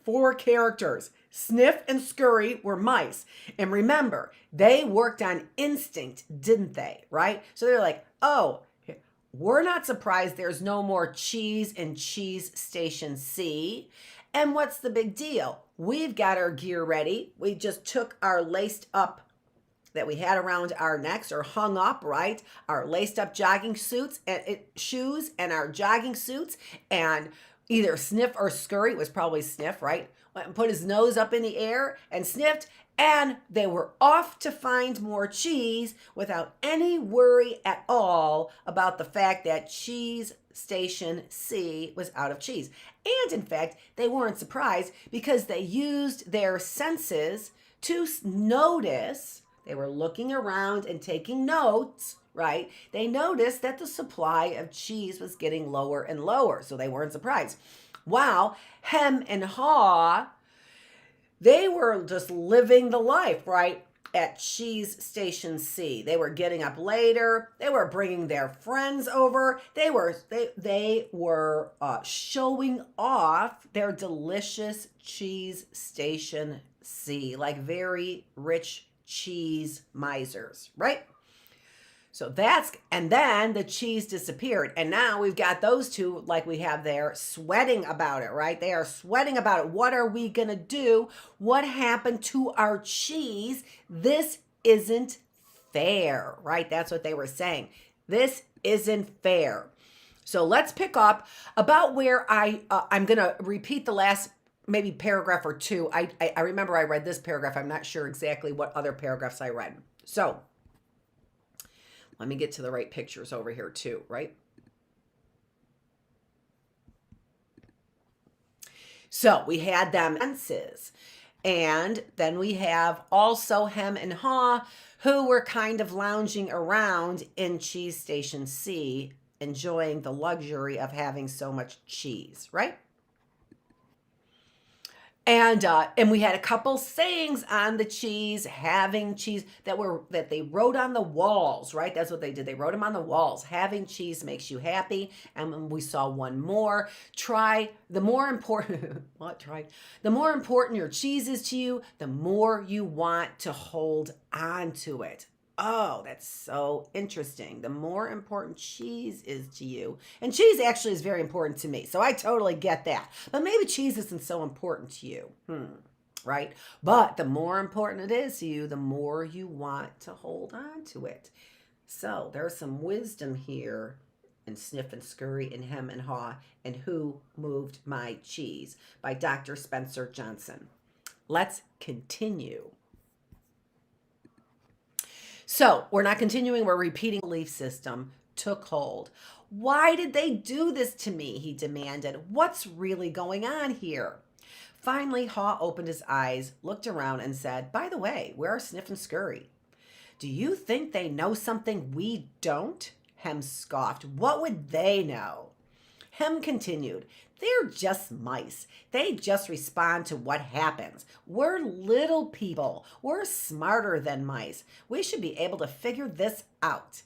S1: 4 characters. Sniff and Scurry were mice. And remember, they worked on instinct, didn't they? Right? So they're like, oh, we're not surprised there's no more cheese in Cheese Station C. And what's the big deal? We've got our gear ready. We just took our laced up that we had around our necks or hung up, right? Our laced up jogging suits and shoes and our jogging suits, and either Sniff or Scurry, it was probably Sniff, right? Went and put his nose up in the air and sniffed, and they were off to find more cheese without any worry at all about the fact that Cheese Station C was out of cheese. And in fact, they weren't surprised because they used their senses to notice. They were looking around and taking notes, right? They noticed that the supply of cheese was getting lower and lower, so they weren't surprised. Wow, hem and haw, They were just living the life, right? At Cheese Station C. They were getting up later. They were bringing their friends over. They were showing off their delicious Cheese Station C, like very rich cheese misers, right? So and then the cheese disappeared. And now we've got those two, like we have there, sweating about it, right? They are sweating about it. What are we going to do? What happened to our cheese? This isn't fair, right? That's what they were saying. This isn't fair. So let's pick up about where I'm going to repeat the last maybe paragraph or two. I remember I read this paragraph. I'm not sure exactly what other paragraphs I read. So let me get to the right pictures over here too, right? So we had them fences. And then we have also Hem and Haw, who were kind of lounging around in Cheese Station C, enjoying the luxury of having so much cheese, right? And we had a couple sayings on the cheese, having cheese that they wrote on the walls, right? That's what they did. They wrote them on the walls. Having cheese makes you happy. And we saw one more. The more important your cheese is to you, the more you want to hold on to it. Oh, that's so interesting. The more important cheese is to you, and cheese actually is very important to me, so I totally get that. But maybe cheese isn't so important to you, right? But the more important it is to you, the more you want to hold on to it. So there's some wisdom here in Sniff and Scurry and Hem and Haw and Who Moved My Cheese by Dr. Spencer Johnson. Let's continue. So we're not continuing, we're repeating. The belief system took hold. Why did they do this to me? He demanded. What's really going on here? Finally, Haw opened his eyes, looked around, and said, by the way, where are Sniff and Scurry? Do you think they know something we don't? Hem scoffed. What would they know? Hem continued, they're just mice. They just respond to what happens. We're little people. We're smarter than mice. We should be able to figure this out.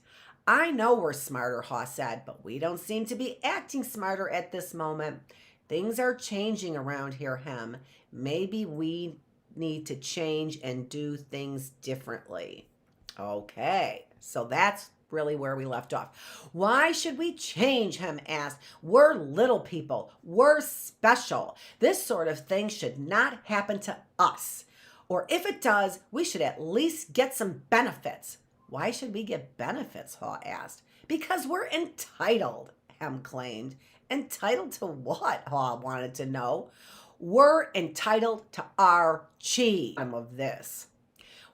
S1: I know we're smarter, Haw said, but we don't seem to be acting smarter at this moment. Things are changing around here, Hem. Maybe we need to change and do things differently. Okay, so that's really where we left off. Why should we change? Hem asked. We're little people. We're special. This sort of thing should not happen to us. Or if it does, we should at least get some benefits. Why should we get benefits? Haw asked. Because we're entitled, Hem claimed. Entitled to what? Haw wanted to know. We're entitled to our cheese. Of this.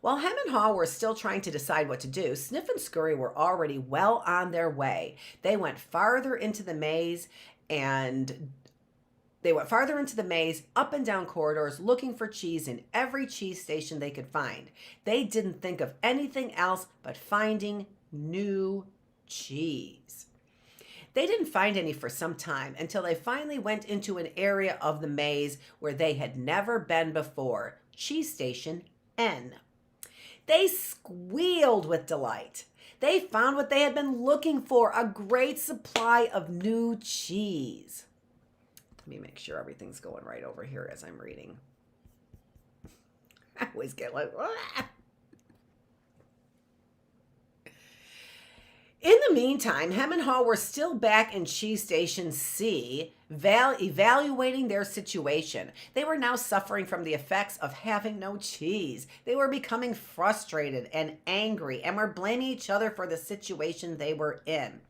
S1: While Hem and Haw were still trying to decide what to do, Sniff and Scurry were already well on their way. They went farther into the maze up and down corridors, looking for cheese in every cheese station they could find. They didn't think of anything else but finding new cheese. They didn't find any for some time until they finally went into an area of the maze where they had never been before, Cheese Station N. They squealed with delight. They found what they had been looking for, a great supply of new cheese. Let me make sure everything's going right over here as I'm reading. I always get like, ah. In the meantime, Hem and Haw were still back in Cheese Station C, evaluating their situation. They were now suffering from the effects of having no cheese. They were becoming frustrated and angry and were blaming each other for the situation they were in.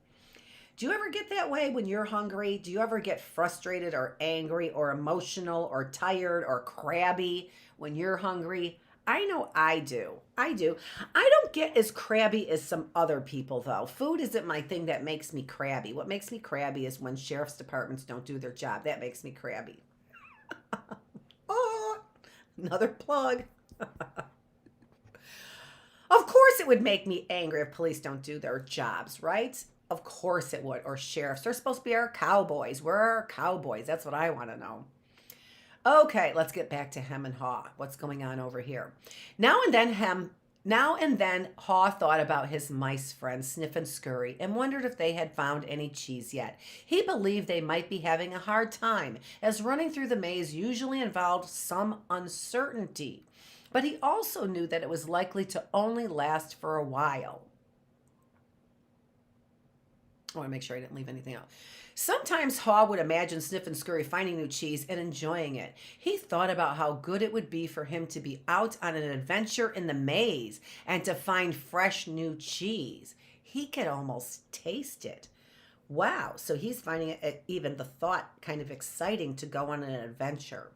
S1: Do you ever get that way when you're hungry? Do you ever get frustrated or angry or emotional or tired or crabby when you're hungry? I know I do. I don't get as crabby as some other people, though. Food isn't my thing that makes me crabby. What makes me crabby is when sheriff's departments don't do their job. That makes me crabby. Oh, another plug. Of course it would make me angry if police don't do their jobs, right? Of course it would. Or sheriffs. They're supposed to be our cowboys. Where are our cowboys? That's what I want to know. Okay, let's get back to Hem and Haw. What's going on over here? Now and then Haw thought about his mice friends Sniff and Scurry and wondered if they had found any cheese yet. He believed they might be having a hard time, as running through the maze usually involved some uncertainty. But he also knew that it was likely to only last for a while. I want to make sure I didn't leave anything out. Sometimes Haw would imagine Sniff and Scurry finding new cheese and enjoying it. He thought about how good it would be for him to be out on an adventure in the maze and to find fresh new cheese. He could almost taste it. Wow, so he's finding it, even the thought, kind of exciting to go on an adventure.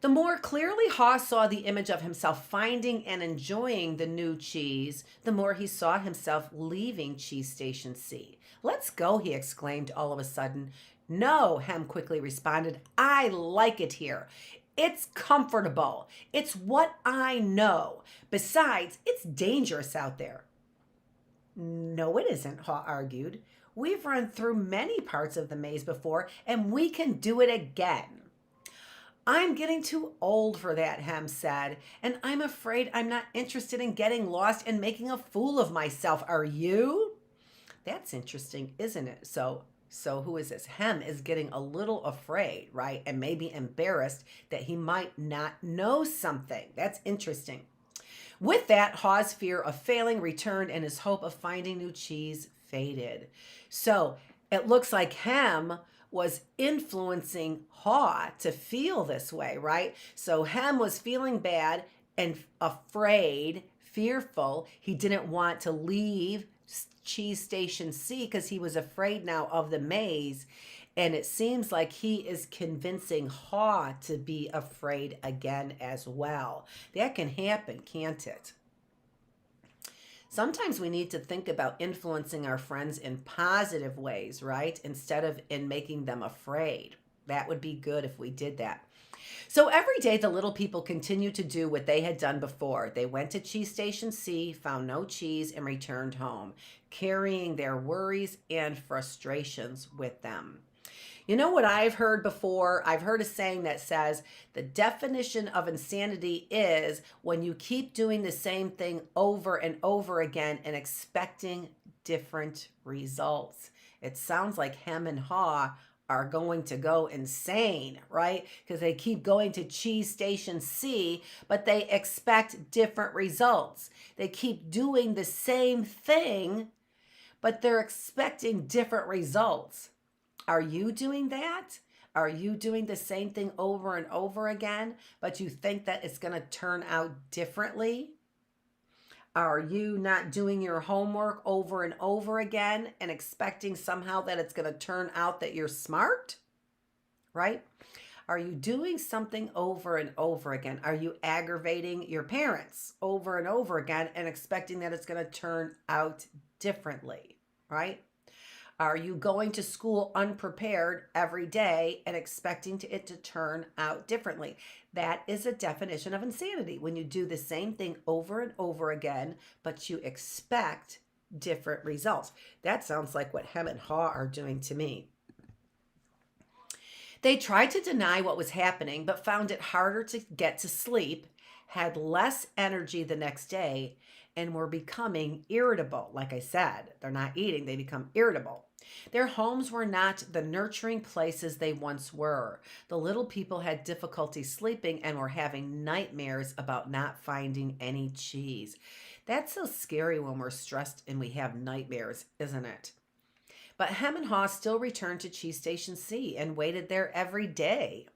S1: The more clearly Haw saw the image of himself finding and enjoying the new cheese, the more he saw himself leaving Cheese Station C. "Let's go," he exclaimed all of a sudden. "No," Hem quickly responded. "I like it here. It's comfortable. It's what I know. Besides, it's dangerous out there." "No, it isn't," Haw argued. "We've run through many parts of the maze before, and we can do it again." "I'm getting too old for that," Hem said, "and I'm afraid I'm not interested in getting lost and making a fool of myself. Are you?" That's interesting, isn't it? So who is this? Hem is getting a little afraid, right? And maybe embarrassed that he might not know something. That's interesting. With that, Haw's fear of failing returned and his hope of finding new cheese faded. So it looks like Hem was influencing Haw to feel this way, right? So Hem was feeling bad and afraid, fearful. He didn't want to leave Cheese Station C because he was afraid now of the maze. And it seems like he is convincing Haw to be afraid again as well. That can happen, can't it? Sometimes we need to think about influencing our friends in positive ways, right? Instead of in making them afraid. That would be good if we did that. So every day the little people continued to do what they had done before. They went to Cheese Station C, found no cheese, and returned home, carrying their worries and frustrations with them. You know what I've heard before? I've heard a saying that says the definition of insanity is when you keep doing the same thing over and over again and expecting different results. It sounds like Hem and Haw are going to go insane, right? Because they keep going to Cheese Station C, but they expect different results. They keep doing the same thing, but they're expecting different results. Are you doing that? Are you doing the same thing over and over again, but you think that it's going to turn out differently? Are you not doing your homework over and over again and expecting somehow that it's going to turn out that you're smart? Right? Are you doing something over and over again? Are you aggravating your parents over and over again and expecting that it's going to turn out differently? Right? Are you going to school unprepared every day and expecting it to turn out differently? That is a definition of insanity, when you do the same thing over and over again, but you expect different results. That sounds like what Hem and Haw are doing to me. They tried to deny what was happening, but found it harder to get to sleep, had less energy the next day, and were becoming irritable. Like I said, they're not eating, they become irritable. Their homes were not the nurturing places they once were. The little people had difficulty sleeping and were having nightmares about not finding any cheese. That's so scary when we're stressed and we have nightmares, isn't it? But Hem and Haw still returned to Cheese Station C and waited there every day.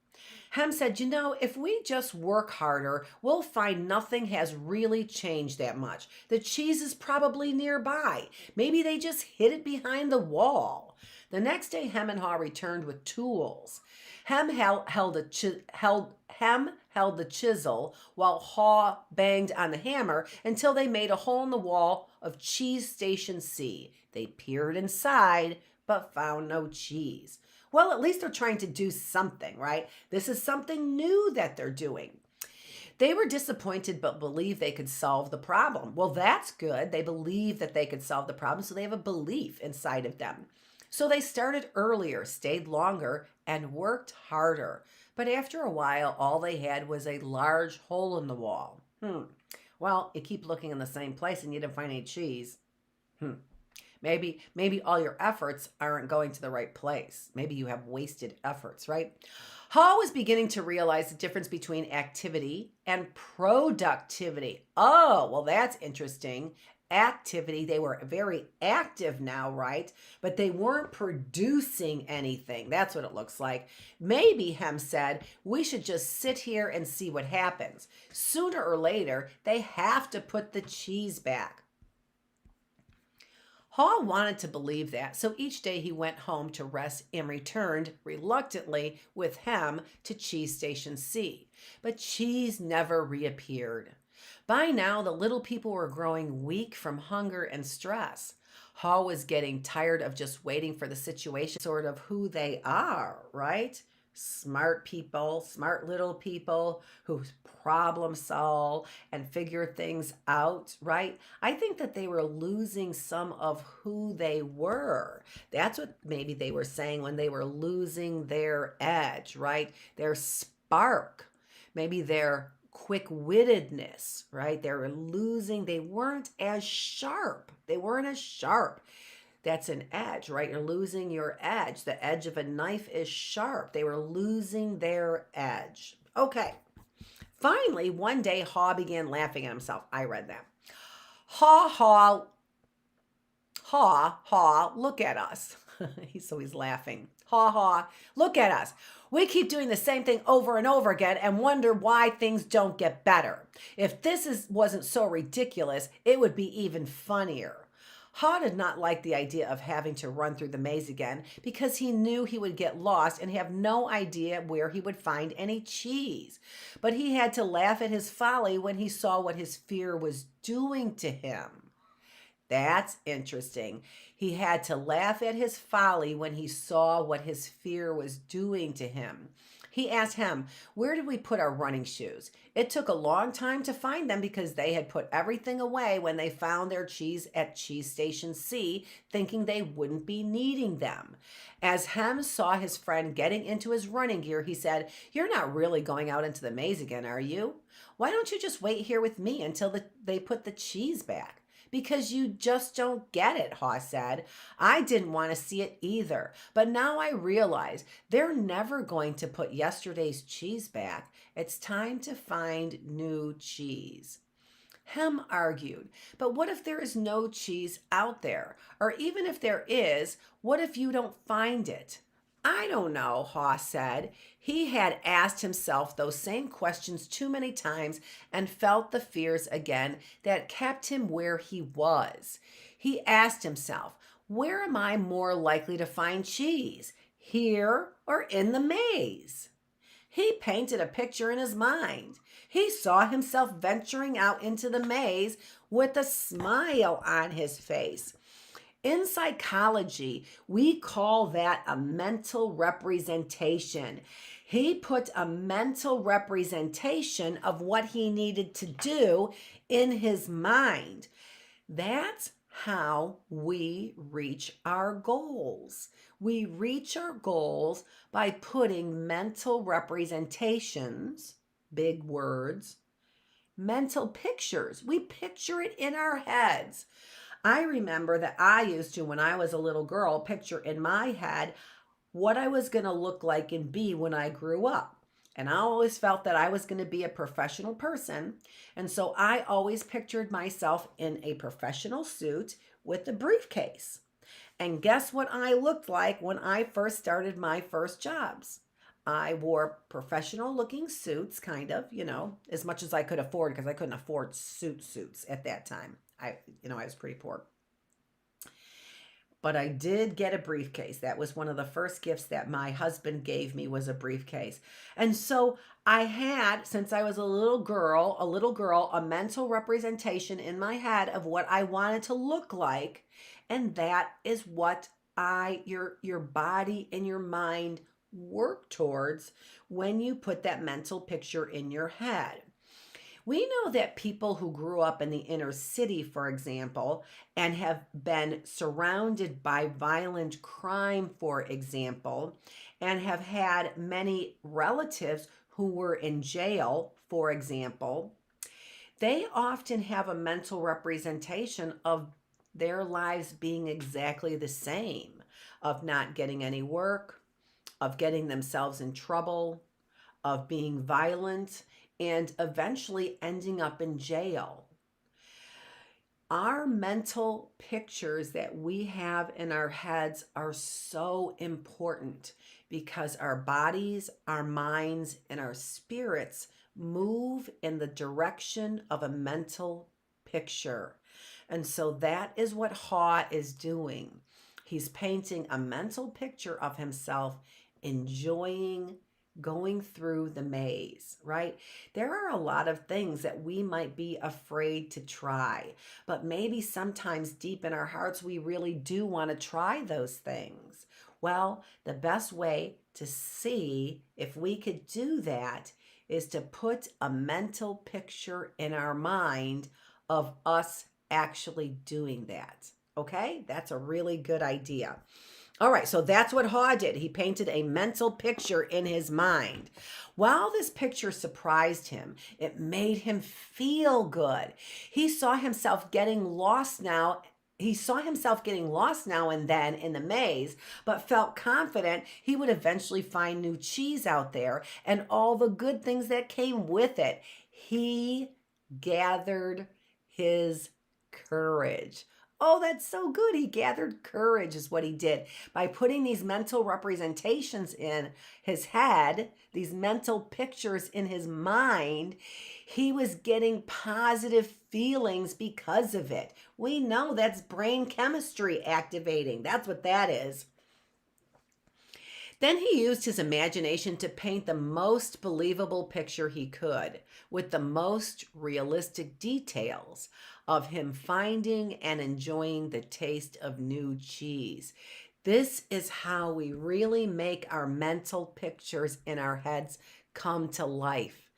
S1: Hem said, if we just work harder, we'll find nothing has really changed that much. The cheese is probably nearby. Maybe they just hid it behind the wall. The next day, Hem and Haw returned with tools. Hem held the chisel while Haw banged on the hammer until they made a hole in the wall of Cheese Station C. They peered inside, but found no cheese. Well, at least they're trying to do something, right? This is something new that they're doing. They were disappointed but believed they could solve the problem. Well, that's good. They believe that they could solve the problem, so they have a belief inside of them. So they started earlier, stayed longer, and worked harder. But after a while, all they had was a large hole in the wall. Well, you keep looking in the same place and you didn't find any cheese. Maybe all your efforts aren't going to the right place. Maybe you have wasted efforts, right? Hall was beginning to realize the difference between activity and productivity. Oh, well, that's interesting. Activity, they were very active now, right? But they weren't producing anything. That's what it looks like. Maybe, Hem said, we should just sit here and see what happens. Sooner or later, they have to put the cheese back. Hall wanted to believe that, so each day he went home to rest and returned reluctantly with Hem to Cheese Station C. But cheese never reappeared. By now, the little people were growing weak from hunger and stress. Hall was getting tired of just waiting for the situation, sort of who they are, right? Smart people, smart little people who problem solve and figure things out, right? I think that they were losing some of who they were. That's what maybe they were saying when they were losing their edge, right? Their spark, maybe their quick-wittedness, right? They weren't as sharp. That's an edge, right? You're losing your edge. The edge of a knife is sharp. They were losing their edge. Okay. Finally, one day, Haw began laughing at himself. I read that. Haw, haw, haw, haw, look at us. So he's laughing. Haw, haw, look at us. We keep doing the same thing over and over again and wonder why things don't get better. If wasn't so ridiculous, it would be even funnier. Haw did not like the idea of having to run through the maze again because he knew he would get lost and have no idea where he would find any cheese. But he had to laugh at his folly when he saw what his fear was doing to him. That's interesting. He had to laugh at his folly when he saw what his fear was doing to him. He asked him, where did we put our running shoes? It took a long time to find them because they had put everything away when they found their cheese at Cheese Station C, thinking they wouldn't be needing them. As Hem saw his friend getting into his running gear, he said, you're not really going out into the maze again, are you? Why don't you just wait here with me until they put the cheese back? Because you just don't get it, Haw said. I didn't want to see it either, but now I realize they're never going to put yesterday's cheese back. It's time to find new cheese. Hem argued, but what if there is no cheese out there? Or even if there is, what if you don't find it? I don't know, Haw said. He had asked himself those same questions too many times and felt the fears again that kept him where he was. He asked himself, where am I more likely to find cheese? Here or in the maze? He painted a picture in his mind. He saw himself venturing out into the maze with a smile on his face. In psychology, we call that a mental representation. He put a mental representation of what he needed to do in his mind. That's how we reach our goals. We reach our goals by putting mental representations, big words, mental pictures. We picture it in our heads. I remember that I used to, when I was a little girl, picture in my head what I was going to look like and be when I grew up. And I always felt that I was going to be a professional person. And so I always pictured myself in a professional suit with a briefcase. And guess what I looked like when I first started my first jobs? I wore professional looking suits, kind of, as much as I could afford, because I couldn't afford suits at that time. I was pretty poor. But I did get a briefcase. That was one of the first gifts that my husband gave me, was a briefcase. And so I had, since I was a little girl, a mental representation in my head of what I wanted to look like. And that is what your body and your mind work towards when you put that mental picture in your head. We know that people who grew up in the inner city, for example, and have been surrounded by violent crime, for example, and have had many relatives who were in jail, for example, they often have a mental representation of their lives being exactly the same, of not getting any work, of getting themselves in trouble, of being violent, and eventually ending up in jail. Our mental pictures that we have in our heads are so important because our bodies, our minds, and our spirits move in the direction of a mental picture. And so that is what Haw is doing. He's painting a mental picture of himself enjoying going through the maze, right? There are a lot of things that we might be afraid to try, but maybe sometimes deep in our hearts, we really do want to try those things. Well, the best way to see if we could do that is to put a mental picture in our mind of us actually doing that. Okay? That's a really good idea. All right, so that's what Haw did. He painted a mental picture in his mind. While this picture surprised him, it made him feel good. He saw himself getting lost now. He saw himself getting lost now and then in the maze, but felt confident he would eventually find new cheese out there and all the good things that came with it. He gathered his courage. Oh, that's so good. He gathered courage, is what he did. By putting these mental representations in his head, these mental pictures in his mind, he was getting positive feelings because of it. We know that's brain chemistry activating. That's what that is. Then he used his imagination to paint the most believable picture he could, with the most realistic details of him finding and enjoying the taste of new cheese. This is how we really make our mental pictures in our heads come to life.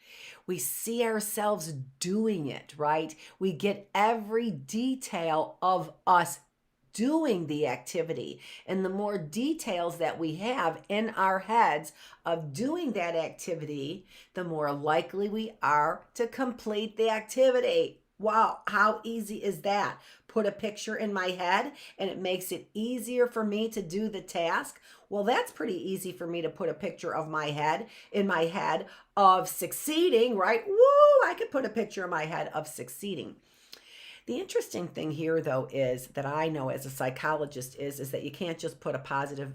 S1: We see ourselves doing it, right? We get every detail of us doing the activity. And the more details that we have in our heads of doing that activity, the more likely we are to complete the activity. Wow, how easy is that? Put a picture in my head and it makes it easier for me to do the task. Well, that's pretty easy for me to put a picture of my head in my head of succeeding, right? Woo, I could put a picture in my head of succeeding. The interesting thing here, though, is that I know as a psychologist is that you can't just put a positive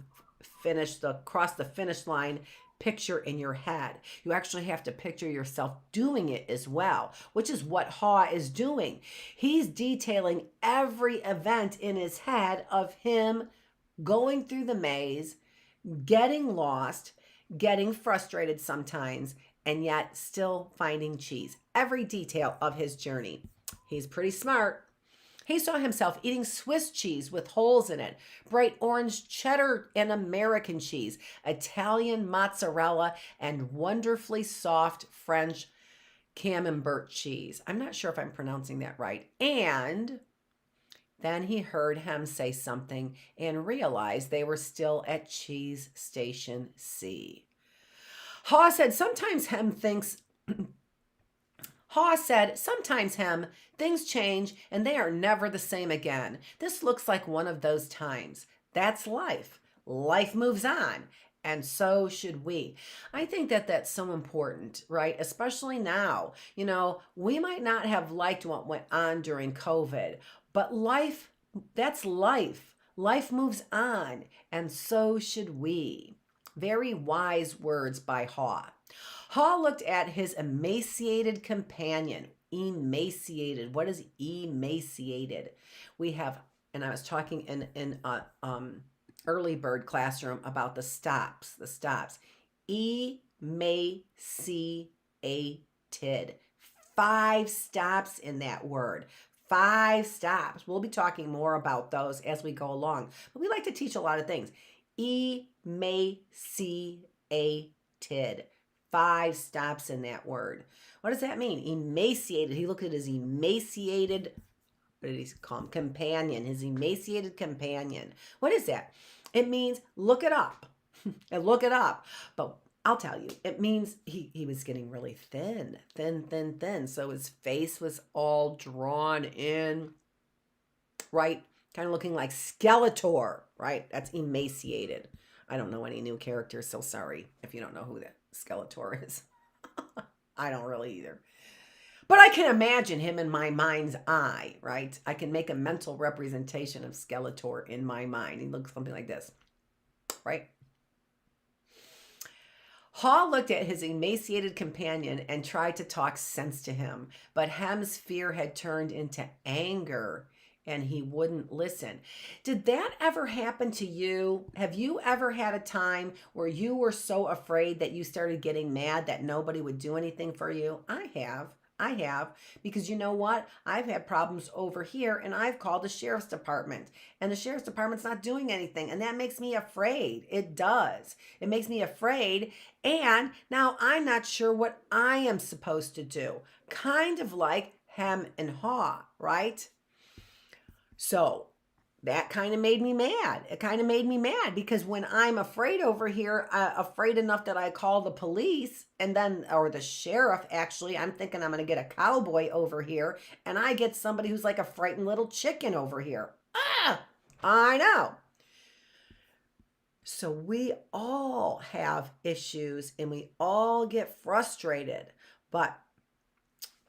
S1: cross the finish line picture in your head. You actually have to picture yourself doing it as well, which is what Haw is doing. He's detailing every event in his head of him going through the maze, getting lost, getting frustrated sometimes, and yet still finding cheese. Every detail of his journey. He's pretty smart. He saw himself eating Swiss cheese with holes in it, bright orange cheddar and American cheese, Italian mozzarella, and wonderfully soft French camembert cheese. I'm not sure if I'm pronouncing that right. And then he heard him say something and realized they were still at Cheese Station C. Haw said sometimes things change and they are never the same again. This looks like one of those times. That's life. Life moves on. And so should we. I think that that's so important, right? Especially now. You know, we might not have liked what went on during COVID, but that's life. Life moves on. And so should we. Very wise words by Haw. Haw looked at his emaciated companion. Emaciated. What is emaciated? We have, and I was talking in early bird classroom about the stops. The stops. Emaciated. 5 stops in that word. 5 stops. We'll be talking more about those as we go along. But we like to teach a lot of things. Emaciated. 5 stops in that word. What does that mean? Emaciated. He looked at his emaciated, what did he call him? Companion, his emaciated companion. What is that? It means look it up. And look it up. But I'll tell you, it means he was getting really thin. So his face was all drawn in, right? Kind of looking like Skeletor, right? That's emaciated. I don't know any new characters, so sorry if you don't know who that Skeletor is. I don't really either. But I can imagine him in my mind's eye, right? I can make a mental representation of Skeletor in my mind. He looks something like this, right? Haw looked at his emaciated companion and tried to talk sense to him, but Hem's fear had turned into anger and he wouldn't listen. Did that ever happen to you? Have you ever had a time where you were so afraid that you started getting mad that nobody would do anything for you? I have, because you know what? I've had problems over here and I've called the sheriff's department and the sheriff's department's not doing anything. And that makes me afraid. It does. It makes me afraid. And now I'm not sure what I am supposed to do. Kind of like Hem and Haw, right? So that kind of made me mad. It kind of made me mad because when I'm afraid over here, afraid enough that I call the police and then, or the sheriff, actually, I'm thinking I'm going to get a cowboy over here and I get somebody who's like a frightened little chicken over here. I know. So we all have issues and we all get frustrated, but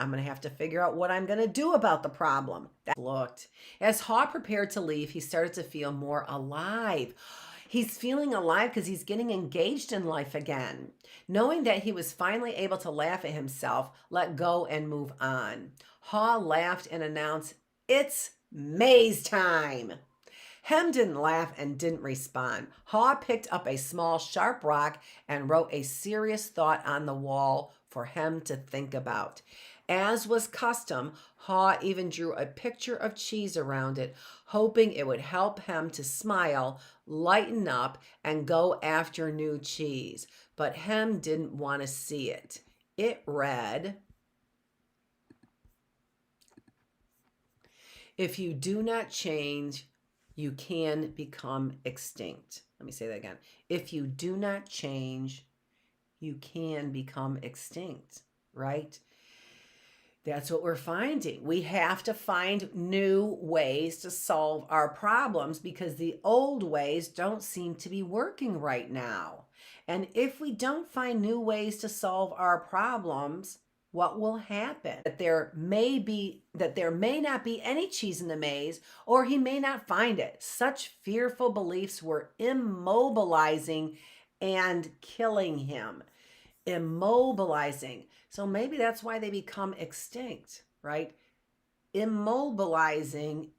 S1: I'm going to have to figure out what I'm going to do about the problem. That looked. As Haw prepared to leave, he started to feel more alive. He's feeling alive because he's getting engaged in life again. Knowing that he was finally able to laugh at himself, let go and move on. Haw laughed and announced, "It's maze time." Hem didn't laugh and didn't respond. Haw picked up a small sharp rock and wrote a serious thought on the wall for Hem to think about. As was custom, Haw even drew a picture of cheese around it, hoping it would help Hem to smile, lighten up, and go after new cheese. But Hem didn't want to see it. It read, "If you do not change, you can become extinct." Let me say that again. If you do not change, you can become extinct, right? That's what we're finding. We have to find new ways to solve our problems because the old ways don't seem to be working right now. And if we don't find new ways to solve our problems, what will happen? That there may not be any cheese in the maze, or he may not find it. Such fearful beliefs were immobilizing and killing him. Immobilizing. So maybe that's why they become extinct, right? Immobilizing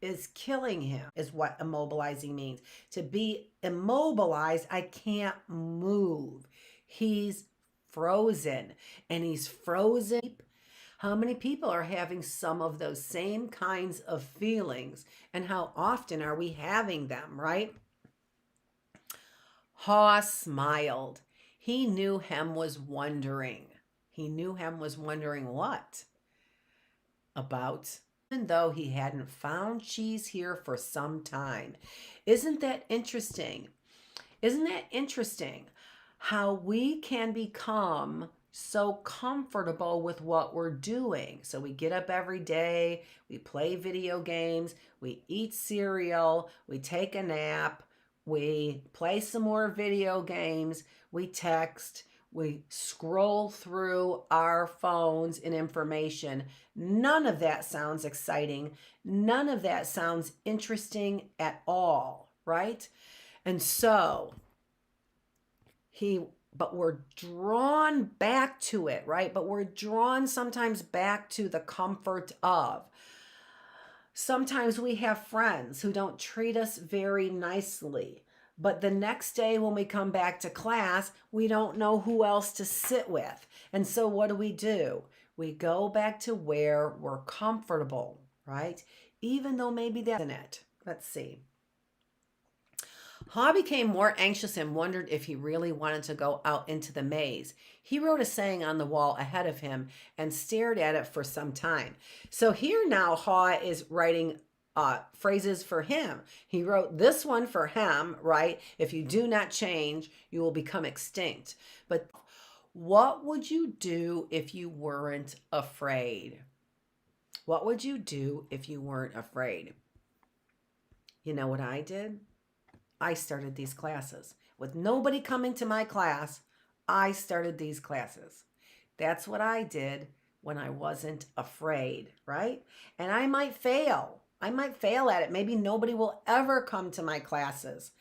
S1: is killing him, is what immobilizing means. To be immobilized, I can't move. He's frozen, and he's frozen. How many people are having some of those same kinds of feelings, and how often are we having them, right? Haw smiled. He knew Hem was wondering. He knew Hem was wondering what? About, even though he hadn't found cheese here for some time. Isn't that interesting? Isn't that interesting how we can become so comfortable with what we're doing? So we get up every day, we play video games, we eat cereal, we take a nap, we play some more video games, we text, we scroll through our phones and information. None of that sounds exciting. None of that sounds interesting at all, right? And so but we're drawn back to it, right? But we're drawn sometimes back to the comfort of. Sometimes we have friends who don't treat us very nicely. But the next day when we come back to class, we don't know who else to sit with. And so what do? We go back to where we're comfortable, right? Even though maybe that's in it. Let's see. Haw became more anxious and wondered if he really wanted to go out into the maze. He wrote a saying on the wall ahead of him and stared at it for some time. So here now, Haw is writing phrases for him. He wrote this one for him, right? If you do not change, you will become extinct. But what would you do if you weren't afraid? What would you do if you weren't afraid? You know what I did? I started these classes. With nobody coming to my class, I started these classes. That's what I did when I wasn't afraid, right? And I might fail. I might fail at it. Maybe nobody will ever come to my classes.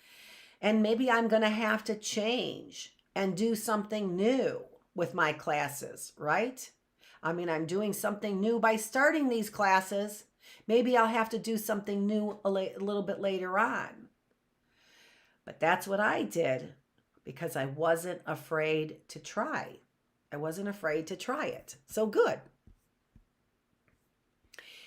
S1: And maybe I'm going to have to change and do something new with my classes, right? I mean, I'm doing something new by starting these classes. Maybe I'll have to do something new a little bit later on. But that's what I did because I wasn't afraid to try. I wasn't afraid to try it. So good.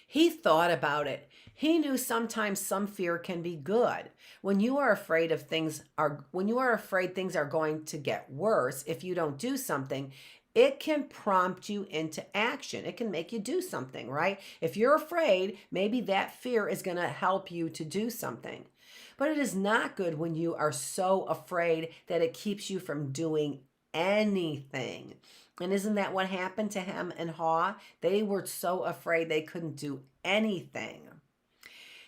S1: He thought about it. He knew sometimes some fear can be good. When you are afraid things are going to get worse if you don't do something, it can prompt you into action. It can make you do something, right? If you're afraid, maybe that fear is going to help you to do something. But it is not good when you are so afraid that it keeps you from doing anything. And isn't that what happened to him and Haw? They were so afraid they couldn't do anything.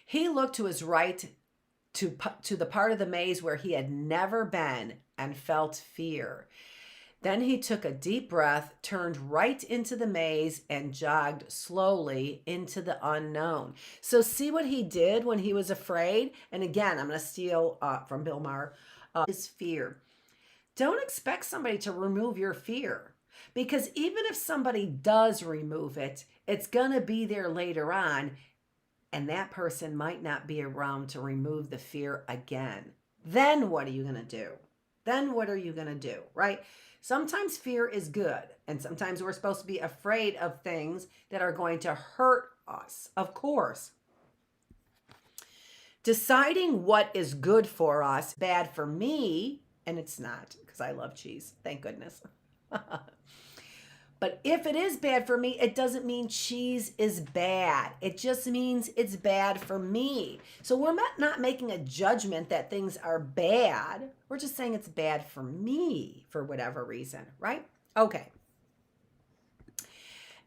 S1: He looked to his right to the part of the maze where he had never been and felt fear. Then he took a deep breath, turned right into the maze, and jogged slowly into the unknown. So see what he did when he was afraid? And again, I'm going to steal from Bill Maher, his fear. Don't expect somebody to remove your fear. Because even if somebody does remove it, it's going to be there later on. And that person might not be around to remove the fear again. Then what are you going to do? Then what are you going to do, right? Sometimes fear is good, and sometimes we're supposed to be afraid of things that are going to hurt us, of course. Deciding what is good for us, bad for me, and it's not, because I love cheese, thank goodness. But if it is bad for me, it doesn't mean cheese is bad. It just means it's bad for me. So we're not making a judgment that things are bad. We're just saying it's bad for me for whatever reason, right? Okay.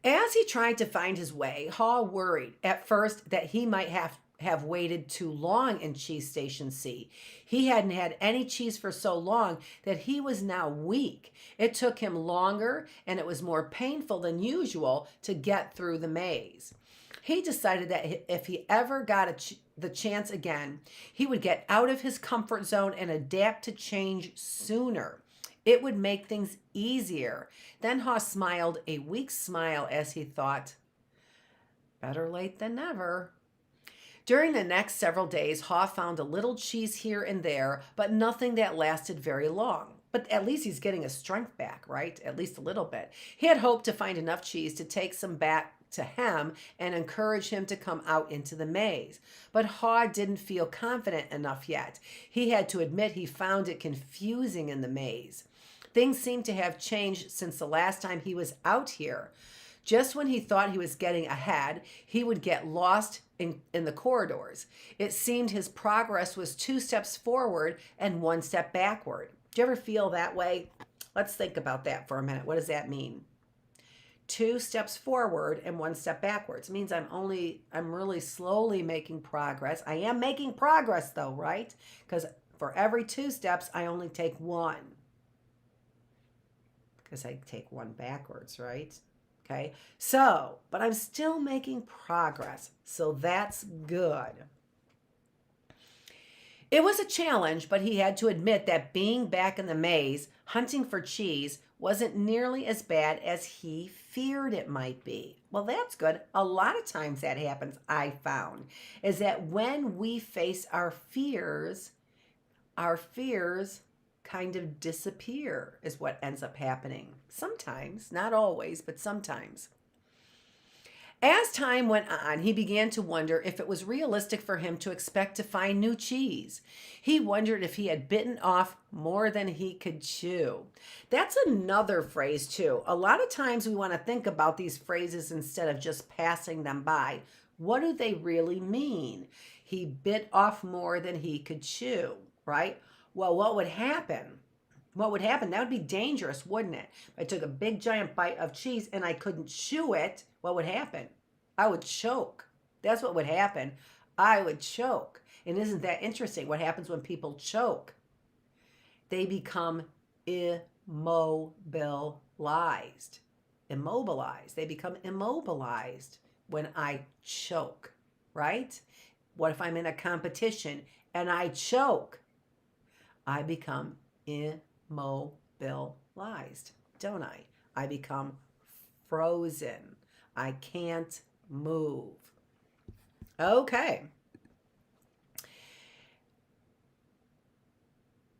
S1: As he tried to find his way, Haw worried at first that he might have waited too long in Cheese Station C. He hadn't had any cheese for so long that he was now weak. It took him longer and it was more painful than usual to get through the maze. He decided that if he ever got the chance again, he would get out of his comfort zone and adapt to change sooner. It would make things easier. Then Haw smiled a weak smile as he thought, better late than never. During the next several days, Haw found a little cheese here and there, but nothing that lasted very long. But at least he's getting his strength back, right? At least a little bit. He had hoped to find enough cheese to take some back to him and encourage him to come out into the maze. But Haw didn't feel confident enough yet. He had to admit he found it confusing in the maze. Things seemed to have changed since the last time he was out here. Just when he thought he was getting ahead, he would get lost in the corridors. It seemed his progress was 2 steps forward and 1 step backward. Do you ever feel that way? Let's think about that for a minute. What does that mean? 2 steps forward and 1 step backwards. It means I'm really slowly making progress. I am making progress though, right? Because for every 2 steps, I only take 1. Because I take 1 backwards, right? Okay, so, but I'm still making progress, so that's good. It was a challenge, but he had to admit that being back in the maze, hunting for cheese, wasn't nearly as bad as he feared it might be. Well, that's good. A lot of times that happens, I found, is that when we face our fears kind of disappear is what ends up happening. Sometimes, not always, but sometimes. As time went on, he began to wonder if it was realistic for him to expect to find new cheese. He wondered if he had bitten off more than he could chew. That's another phrase, too. A lot of times we want to think about these phrases instead of just passing them by. What do they really mean? He bit off more than he could chew, right? Well, what would happen? What would happen? That would be dangerous, wouldn't it? If I took a big giant bite of cheese and I couldn't chew it, what would happen? I would choke. That's what would happen. I would choke. And isn't that interesting? What happens when people choke? They become immobilized. Immobilized. They become immobilized when I choke, right? What if I'm in a competition and I choke? I become immobilized, don't I? I become frozen. I can't move. Okay.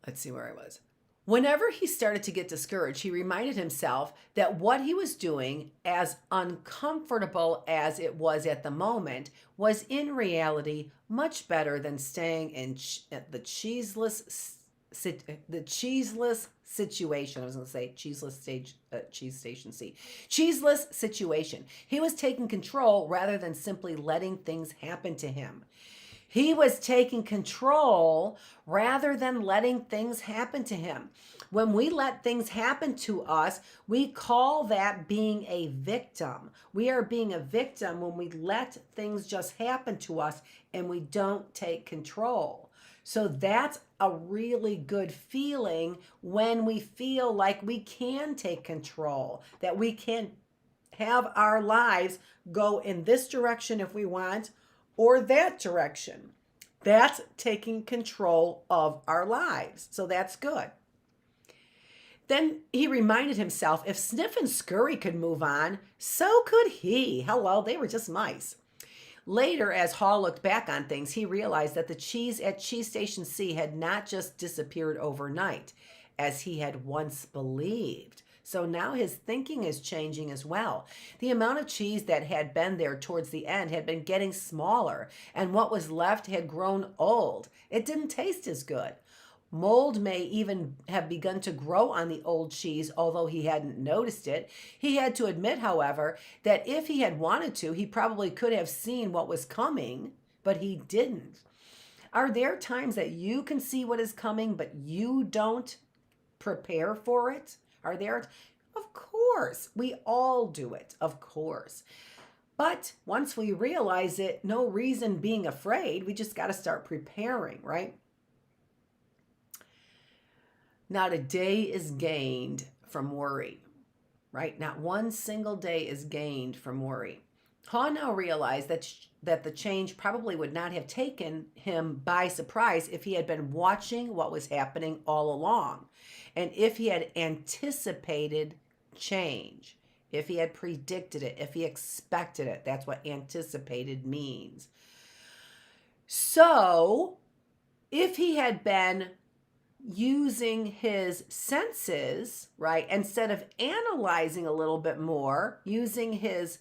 S1: Let's see where I was. Whenever he started to get discouraged, he reminded himself that what he was doing, as uncomfortable as it was at the moment, was in reality much better than staying in the cheeseless situation. I was going to say cheese station C. Cheeseless situation. He was taking control rather than simply letting things happen to him. He was taking control rather than letting things happen to him. When we let things happen to us, we call that being a victim. We are being a victim when we let things just happen to us and we don't take control. So that's a really good feeling when we feel like we can take control, that we can have our lives go in this direction if we want, or that direction. That's taking control of our lives. So that's good. Then he reminded himself, if Sniff and Scurry could move on, so could he. Hello, they were just mice. Later, as Hall looked back on things, he realized that the cheese at Cheese Station C had not just disappeared overnight, as he had once believed. So now his thinking is changing as well. The amount of cheese that had been there towards the end had been getting smaller, and what was left had grown old. It didn't taste as good. Mold may even have begun to grow on the old cheese, although he hadn't noticed it. He had to admit, however, that if he had wanted to, he probably could have seen what was coming, but he didn't. Are there times that you can see what is coming, but you don't prepare for it? Are there? Of course. We all do it, of course. But once we realize it, no reason being afraid. We just got to start preparing, right? Not a day is gained from worry, right? Not one single day is gained from worry. Haw now realized that the change probably would not have taken him by surprise if he had been watching what was happening all along, and if he had anticipated change, if he had predicted it, if he expected it. That's what anticipated means. So, if he had been using his senses, right, instead of analyzing a little bit more, using his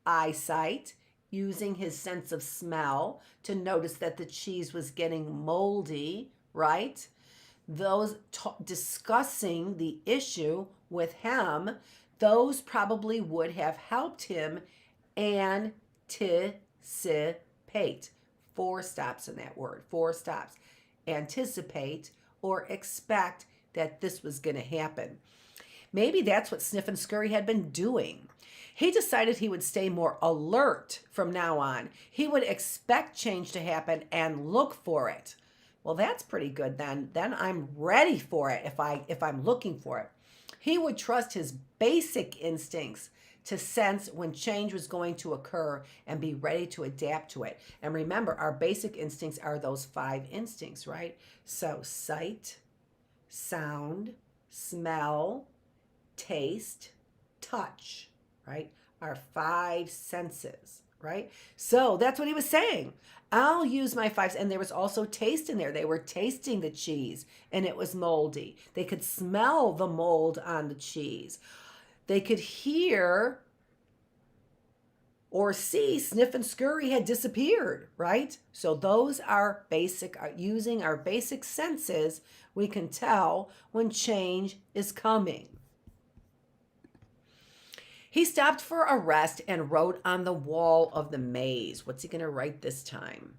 S1: eyesight, using his sense of smell to notice that the cheese was getting moldy, right? Discussing the issue with him, those probably would have helped him anticipate. 4 stops in that word, 4 stops. Anticipate or expect that this was going to happen. Maybe that's what Sniff and Scurry had been doing. He decided he would stay more alert from now on. He would expect change to happen and look for it. Well, that's pretty good then. Then I'm ready for it if I'm looking for it. He would trust his basic instincts to sense when change was going to occur and be ready to adapt to it. And remember, our basic instincts are those 5 instincts, right? So sight, sound, smell, taste, touch, right? Our 5 senses, right? So that's what he was saying. I'll use my 5, and there was also taste in there. They were tasting the cheese and it was moldy. They could smell the mold on the cheese. They could hear Or C, Sniff and Scurry had disappeared, right? So those are basic, using our basic senses, we can tell when change is coming. He stopped for a rest and wrote on the wall of the maze. What's he going to write this time?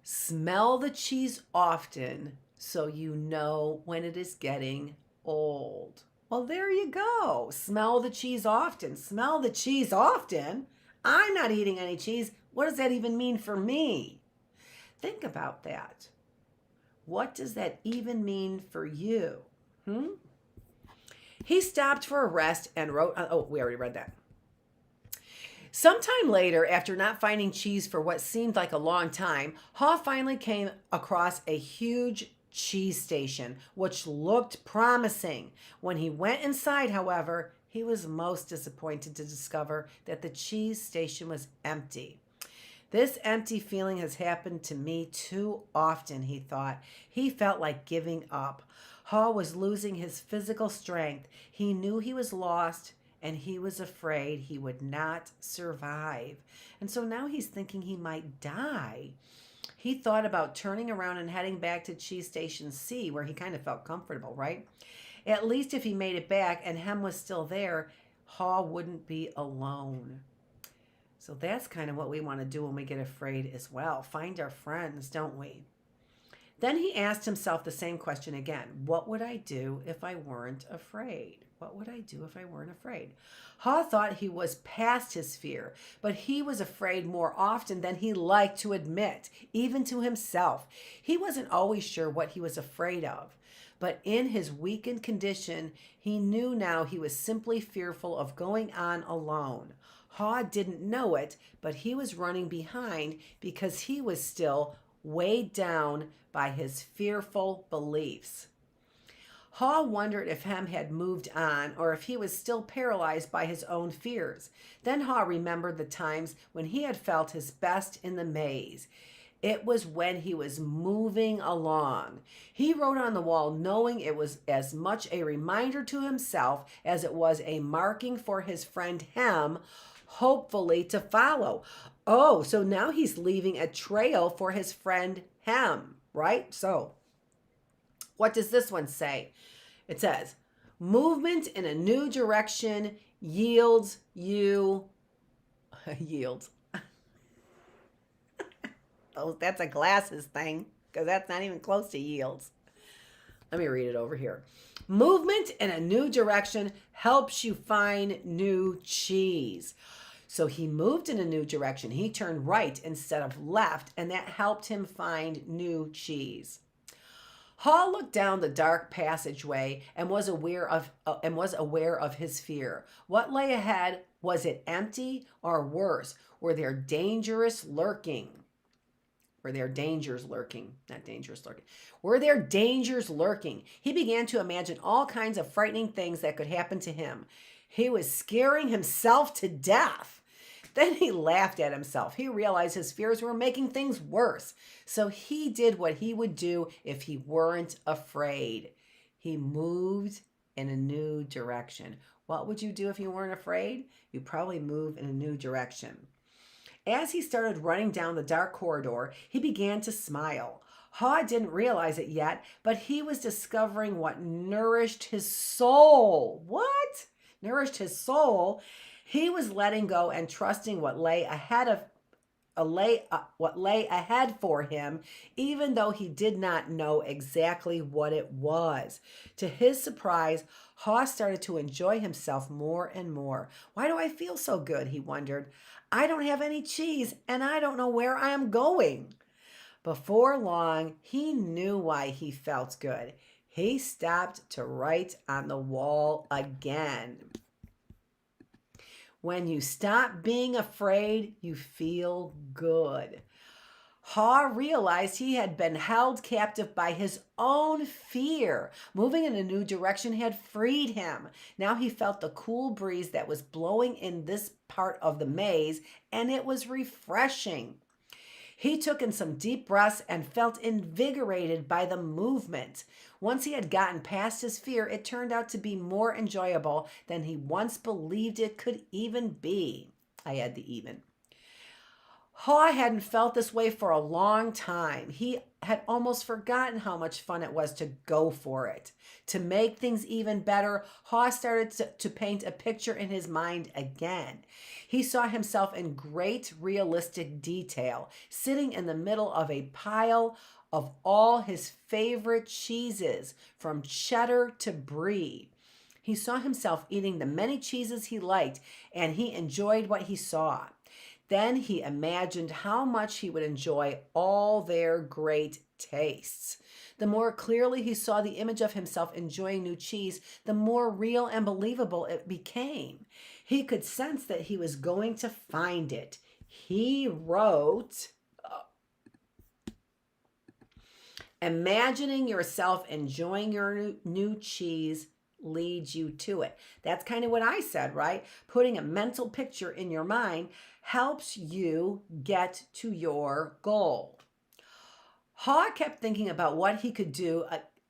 S1: Smell the cheese often so you know when it is getting old. Well, there you go. Smell the cheese often. Smell the cheese often. I'm not eating any cheese. What does that even mean for me? Think about that. What does that even mean for you? He stopped for a rest and wrote, we already read that. Sometime later, after not finding cheese for what seemed like a long time, Haw finally came across a huge cheese station, which looked promising. When he went inside, however, he was most disappointed to discover that the cheese station was empty. This empty feeling has happened to me too often, he thought. He felt like giving up. Haw was losing his physical strength. He knew he was lost, and he was afraid he would not survive. And so now he's thinking he might die. He thought about turning around and heading back to Cheese Station C, where he kind of felt comfortable, right? At least if he made it back and Hem was still there, Haw wouldn't be alone. So that's kind of what we want to do when we get afraid as well. Find our friends, don't we? Then he asked himself the same question again. What would I do if I weren't afraid? What would I do if I weren't afraid? Haw thought he was past his fear, but he was afraid more often than he liked to admit, even to himself. He wasn't always sure what he was afraid of, but in his weakened condition, he knew now he was simply fearful of going on alone. Haw didn't know it, but he was running behind because he was still weighed down by his fearful beliefs. Haw wondered if Hem had moved on or if he was still paralyzed by his own fears. Then Haw remembered the times when he had felt his best in the maze. It was when he was moving along. He wrote on the wall knowing it was as much a reminder to himself as it was a marking for his friend Hem, hopefully to follow. Oh, so now he's leaving a trail for his friend Hem, right? So what does this one say? It says, movement in a new direction yields you, yields. Oh, that's a glasses thing, because that's not even close to yields. Let me read it over here. Movement in a new direction helps you find new cheese. So he moved in a new direction. He turned right instead of left, and that helped him find new cheese. Haw looked down the dark passageway and was aware of his fear. What lay ahead? Was it empty or worse? Were there dangers lurking? Were there dangers lurking? Not dangerous lurking. Were there dangers lurking? He began to imagine all kinds of frightening things that could happen to him. He was scaring himself to death. Then he laughed at himself. He realized his fears were making things worse. So he did what he would do if he weren't afraid. He moved in a new direction. What would you do if you weren't afraid? You'd probably move in a new direction. As he started running down the dark corridor, he began to smile. Haw didn't realize it yet, but he was discovering what nourished his soul. What? Nourished his soul. He was letting go and trusting what lay ahead for him, even though he did not know exactly what it was. To his surprise, Haw started to enjoy himself more and more. Why do I feel so good? He wondered. I don't have any cheese, and I don't know where I am going. Before long, he knew why he felt good. He stopped to write on the wall again. When you stop being afraid, you feel good. Haw realized he had been held captive by his own fear. Moving in a new direction had freed him. Now he felt the cool breeze that was blowing in this part of the maze, and it was refreshing. He took in some deep breaths and felt invigorated by the movement. Once he had gotten past his fear, it turned out to be more enjoyable than he once believed it could even be. I had the even. Haw hadn't felt this way for a long time. He had almost forgotten how much fun it was to go for it. To make things even better, Haw started to paint a picture in his mind again. He saw himself in great realistic detail, sitting in the middle of a pile of all his favorite cheeses, from cheddar to brie. He saw himself eating the many cheeses he liked, and he enjoyed what he saw. Then he imagined how much he would enjoy all their great tastes. The more clearly he saw the image of himself enjoying new cheese, the more real and believable it became. He could sense that he was going to find it. He wrote, imagining yourself enjoying your new cheese leads you to it. That's kind of what I said, right? Putting a mental picture in your mind helps you get to your goal. Haw kept thinking about what he could do,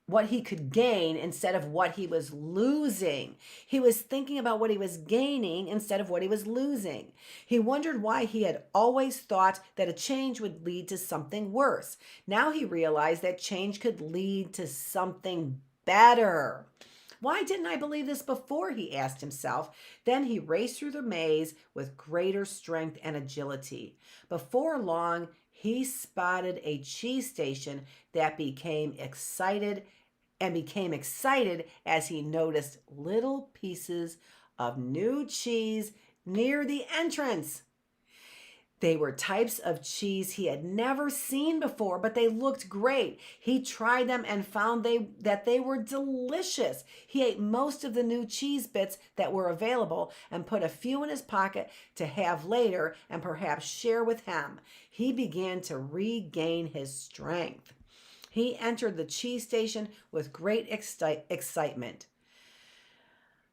S1: what he could gain instead of what he was losing. He was thinking about what he was gaining instead of what he was losing. He wondered why he had always thought that a change would lead to something worse. Now he realized that change could lead to something better. Why didn't I believe this before? He asked himself. Then he raced through the maze with greater strength and agility. Before long, he spotted a cheese station that became excited as he noticed little pieces of new cheese near the entrance. They were types of cheese he had never seen before, but they looked great. He tried them and found that they were delicious. He ate most of the new cheese bits that were available and put a few in his pocket to have later and perhaps share with him. He began to regain his strength. He entered the cheese station with great excitement.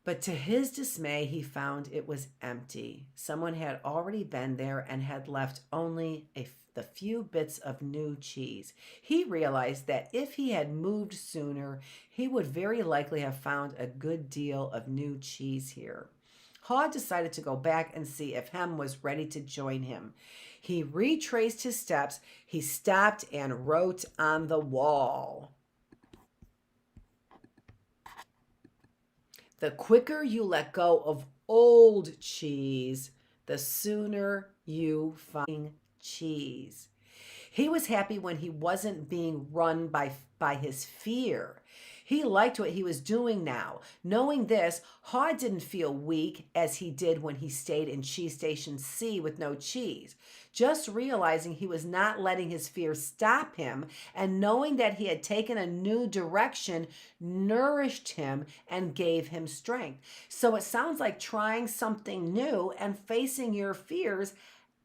S1: But to his dismay, he found it was empty. Someone had already been there and had left only the few bits of new cheese. He realized that if he had moved sooner, he would very likely have found a good deal of new cheese here. Haw decided to go back and see if Hem was ready to join him. He retraced his steps. He stopped and wrote on the wall, "The quicker you let go of old cheese, the sooner you find cheese." He was happy when he wasn't being run by his fear. He liked what he was doing now. Knowing this, Haw didn't feel weak as he did when he stayed in Cheese Station C with no cheese. Just realizing he was not letting his fear stop him and knowing that he had taken a new direction nourished him and gave him strength. So it sounds like trying something new and facing your fears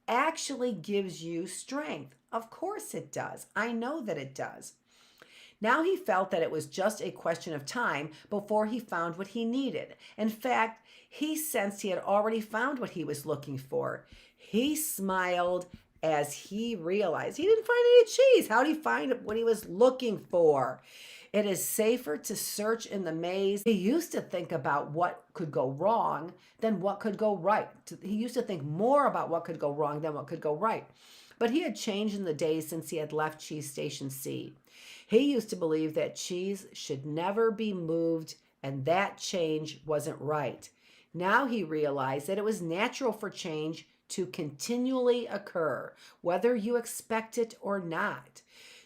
S1: actually gives you strength. Of course it does. I know that it does. Now he felt that it was just a question of time before he found what he needed. In fact, he sensed he had already found what he was looking for. He smiled as he realized he didn't find any cheese. How did he find what he was looking for? It is safer to search in the maze. He used to think about what could go wrong than what could go right. He used to think more about what could go wrong than what could go right. But he had changed in the days since he had left Cheese Station C. He used to believe that cheese should never be moved, and that change wasn't right. Now he realized that it was natural for change to continually occur, whether you expect it or not.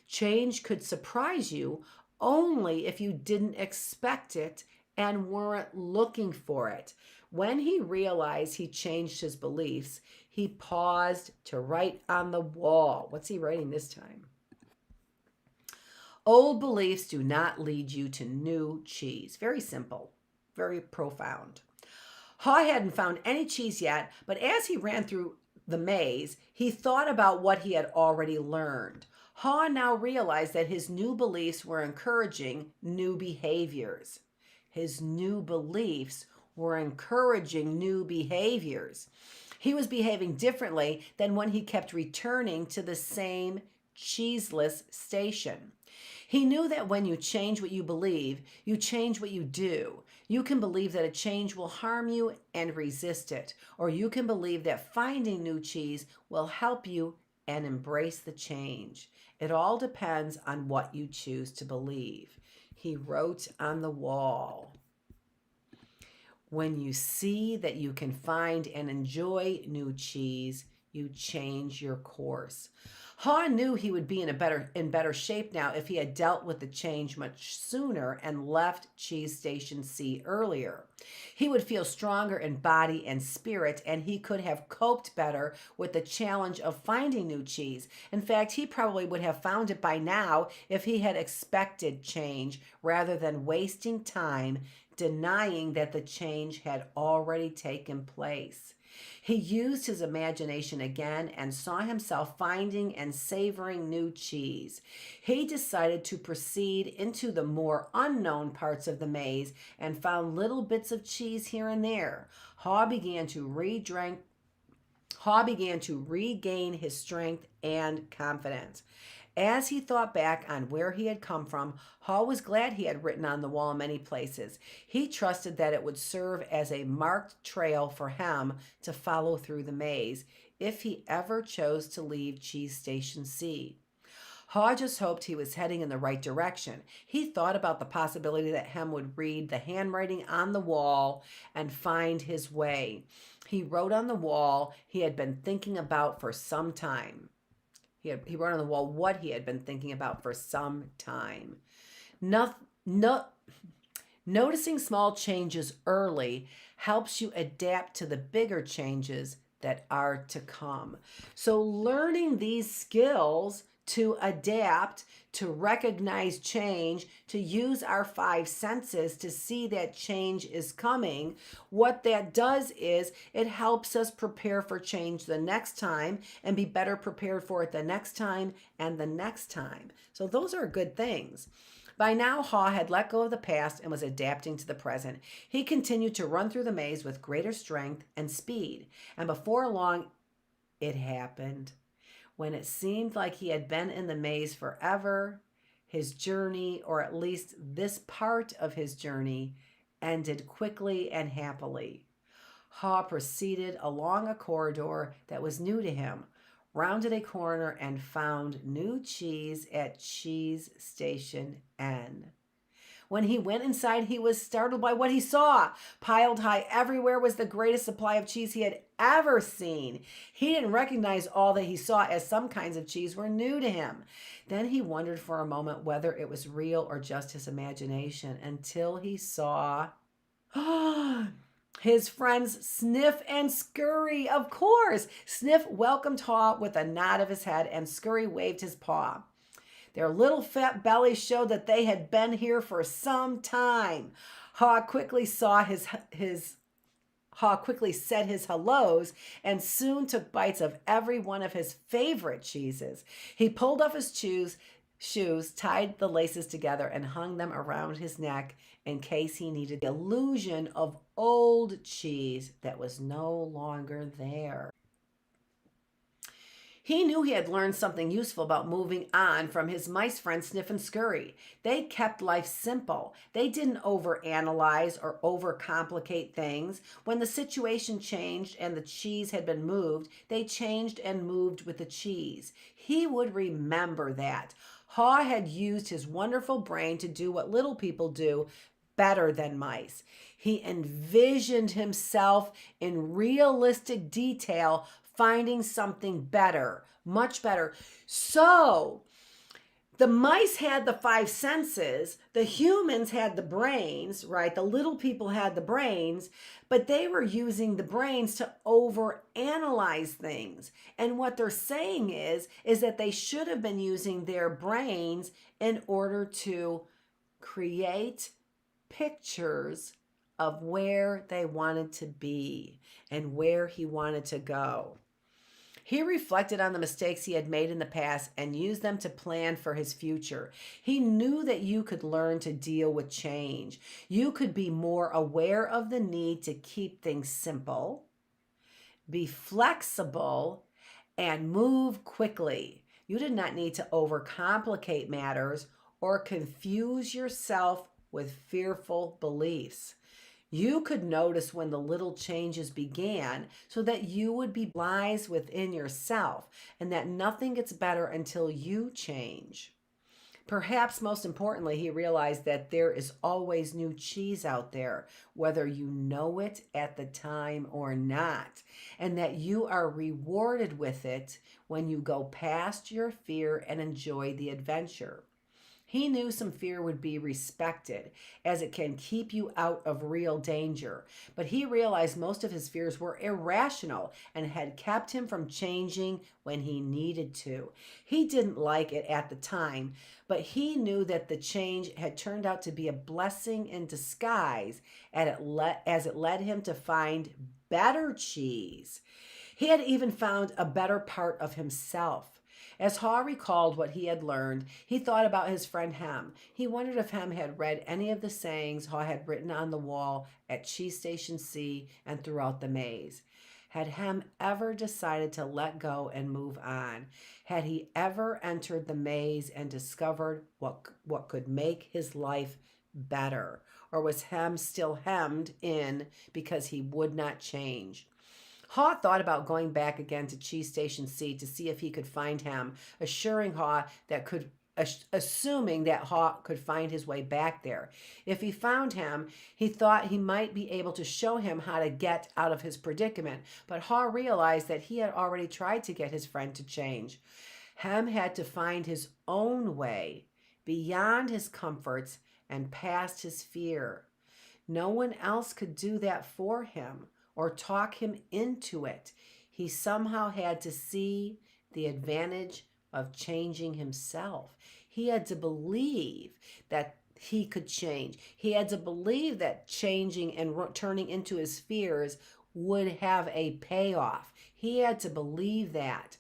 S1: Change could surprise you only if you didn't expect it and weren't looking for it. When he realized he changed his beliefs, he paused to write on the wall. What's he writing this time? Old beliefs do not lead you to new cheese. Very simple, very profound. Haw hadn't found any cheese yet, but as he ran through the maze, he thought about what he had already learned. Haw now realized that his new beliefs were encouraging new behaviors. His new beliefs were encouraging new behaviors. He was behaving differently than when he kept returning to the same cheeseless station. He knew that when you change what you believe, you change what you do. You can believe that a change will harm you and resist it, or you can believe that finding new cheese will help you and embrace the change. It all depends on what you choose to believe. He wrote on the wall. When you see that you can find and enjoy new cheese, you change your course. Haw knew he would be in better shape now if he had dealt with the change much sooner and left Cheese Station C earlier. He would feel stronger in body and spirit, and he could have coped better with the challenge of finding new cheese. In fact, he probably would have found it by now if he had expected change rather than wasting time denying that the change had already taken place. He used his imagination again and saw himself finding and savoring new cheese. He decided to proceed into the more unknown parts of the maze and found little bits of cheese here and there. Haw began to regain his strength and confidence. As he thought back on where he had come from, Haw was glad he had written on the wall in many places. He trusted that it would serve as a marked trail for him to follow through the maze if he ever chose to leave Cheese Station C. Haw just hoped he was heading in the right direction. He thought about the possibility that Hem would read the handwriting on the wall and find his way. He wrote on the wall he had been thinking about for some time. He wrote on the wall what he had been thinking about for some time. Noticing small changes early helps you adapt to the bigger changes that are to come. So learning these skills to adapt, to recognize change, to use our five senses to see that change is coming, what that does is it helps us prepare for change the next time and be better prepared for it the next time and the next time. So those are good things. By now, Haw had let go of the past and was adapting to the present. He continued to run through the maze with greater strength and speed, and before long, it happened. When it seemed like he had been in the maze forever, his journey, or at least this part of his journey, ended quickly and happily. Haw proceeded along a corridor that was new to him, rounded a corner, and found new cheese at Cheese Station N. When he went inside, he was startled by what he saw. Piled high everywhere was the greatest supply of cheese he had ever seen. He didn't recognize all that he saw, as some kinds of cheese were new to him. Then he wondered for a moment whether it was real or just his imagination, until he saw his friends Sniff and Scurry. Of course! Sniff welcomed Haw with a nod of his head, and Scurry waved his paw. Their little fat bellies showed that they had been here for some time. Haw quickly said his hellos and soon took bites of every one of his favorite cheeses. He pulled off his shoes, tied the laces together, and hung them around his neck in case he needed the illusion of old cheese that was no longer there. He knew he had learned something useful about moving on from his mice friends Sniff and Scurry. They kept life simple. They didn't overanalyze or overcomplicate things. When the situation changed and the cheese had been moved, they changed and moved with the cheese. He would remember that. Haw had used his wonderful brain to do what little people do better than mice. He envisioned himself in realistic detail finding something better, much better. So the mice had the five senses, the humans had the brains, right? The little people had the brains, but they were using the brains to overanalyze things. And what they're saying is that they should have been using their brains in order to create pictures of where they wanted to be and where he wanted to go. He reflected on the mistakes he had made in the past and used them to plan for his future. He knew that you could learn to deal with change. You could be more aware of the need to keep things simple, be flexible, and move quickly. You did not need to overcomplicate matters or confuse yourself with fearful beliefs. You could notice when the little changes began so that you would be lies within yourself and that nothing gets better until you change. Perhaps most importantly, he realized that there is always new cheese out there, whether you know it at the time or not, and that you are rewarded with it when you go past your fear and enjoy the adventure. He knew some fear would be respected, as it can keep you out of real danger. But he realized most of his fears were irrational and had kept him from changing when he needed to. He didn't like it at the time, but he knew that the change had turned out to be a blessing in disguise as it led him to find better cheese. He had even found a better part of himself. As Haw recalled what he had learned, he thought about his friend Hem. He wondered if Hem had read any of the sayings Haw had written on the wall at Cheese Station C and throughout the maze. Had Hem ever decided to let go and move on? Had he ever entered the maze and discovered what could make his life better? Or was Hem still hemmed in because he would not change? Haw thought about going back again to Cheese Station C to see if he could find him, assuming that Haw could find his way back there. If he found him, he thought he might be able to show him how to get out of his predicament, but Haw realized that he had already tried to get his friend to change. Hem had to find his own way, beyond his comforts and past his fear. No one else could do that for him or talk him into it. He somehow had to see the advantage of changing himself. He had to believe that he could change. He had to believe that changing and turning into his fears would have a payoff. He had to believe that.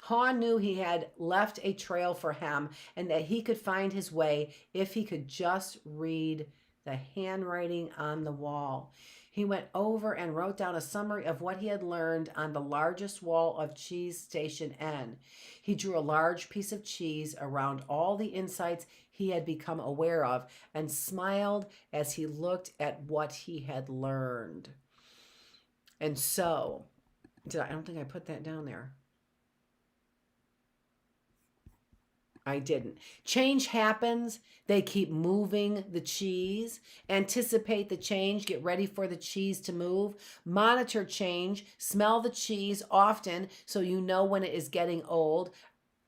S1: Haw knew he had left a trail for him and that he could find his way if he could just read the handwriting on the wall. He went over and wrote down a summary of what he had learned on the largest wall of Cheese Station N. He drew a large piece of cheese around all the insights he had become aware of and smiled as he looked at what he had learned. And so, I don't think I put that down there. I didn't. Change happens. They keep moving the cheese. Anticipate the change. Get ready for the cheese to move. Monitor change. Smell the cheese often so you know when it is getting old.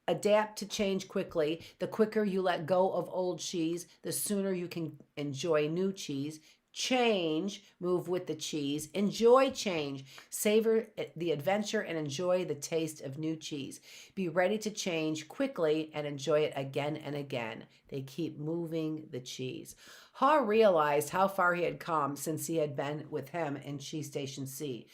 S1: Adapt to change quickly. The quicker you let go of old cheese, the sooner you can enjoy new cheese. Change, move with the cheese, enjoy change, savor the adventure and enjoy the taste of new cheese. Be ready to change quickly and enjoy it again and again. They keep moving the cheese. Haw realized how far he had come since he had been with him in Cheese Station C,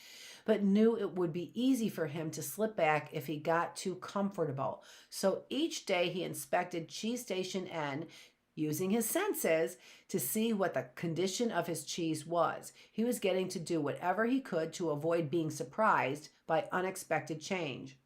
S1: but knew it would be easy for him to slip back if he got too comfortable. So each day he inspected Cheese Station N, using his senses to see what the condition of his cheese was. He was getting to do whatever he could to avoid being surprised by unexpected change.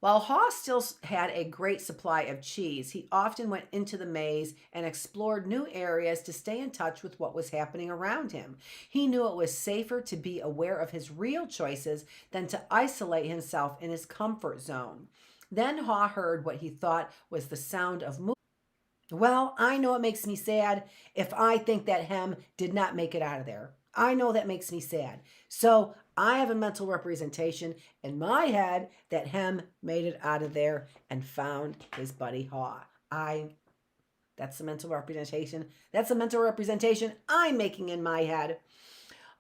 S1: While Haw still had a great supply of cheese, he often went into the maze and explored new areas to stay in touch with what was happening around him. He knew it was safer to be aware of his real choices than to isolate himself in his comfort zone. Then Haw heard what he thought was the sound of movement. Well, I know it makes me sad if I think that Hem did not make it out of there. I know that makes me sad. So I have a mental representation in my head that Hem made it out of there and found his buddy Haw. That's the mental representation. That's the mental representation I'm making in my head.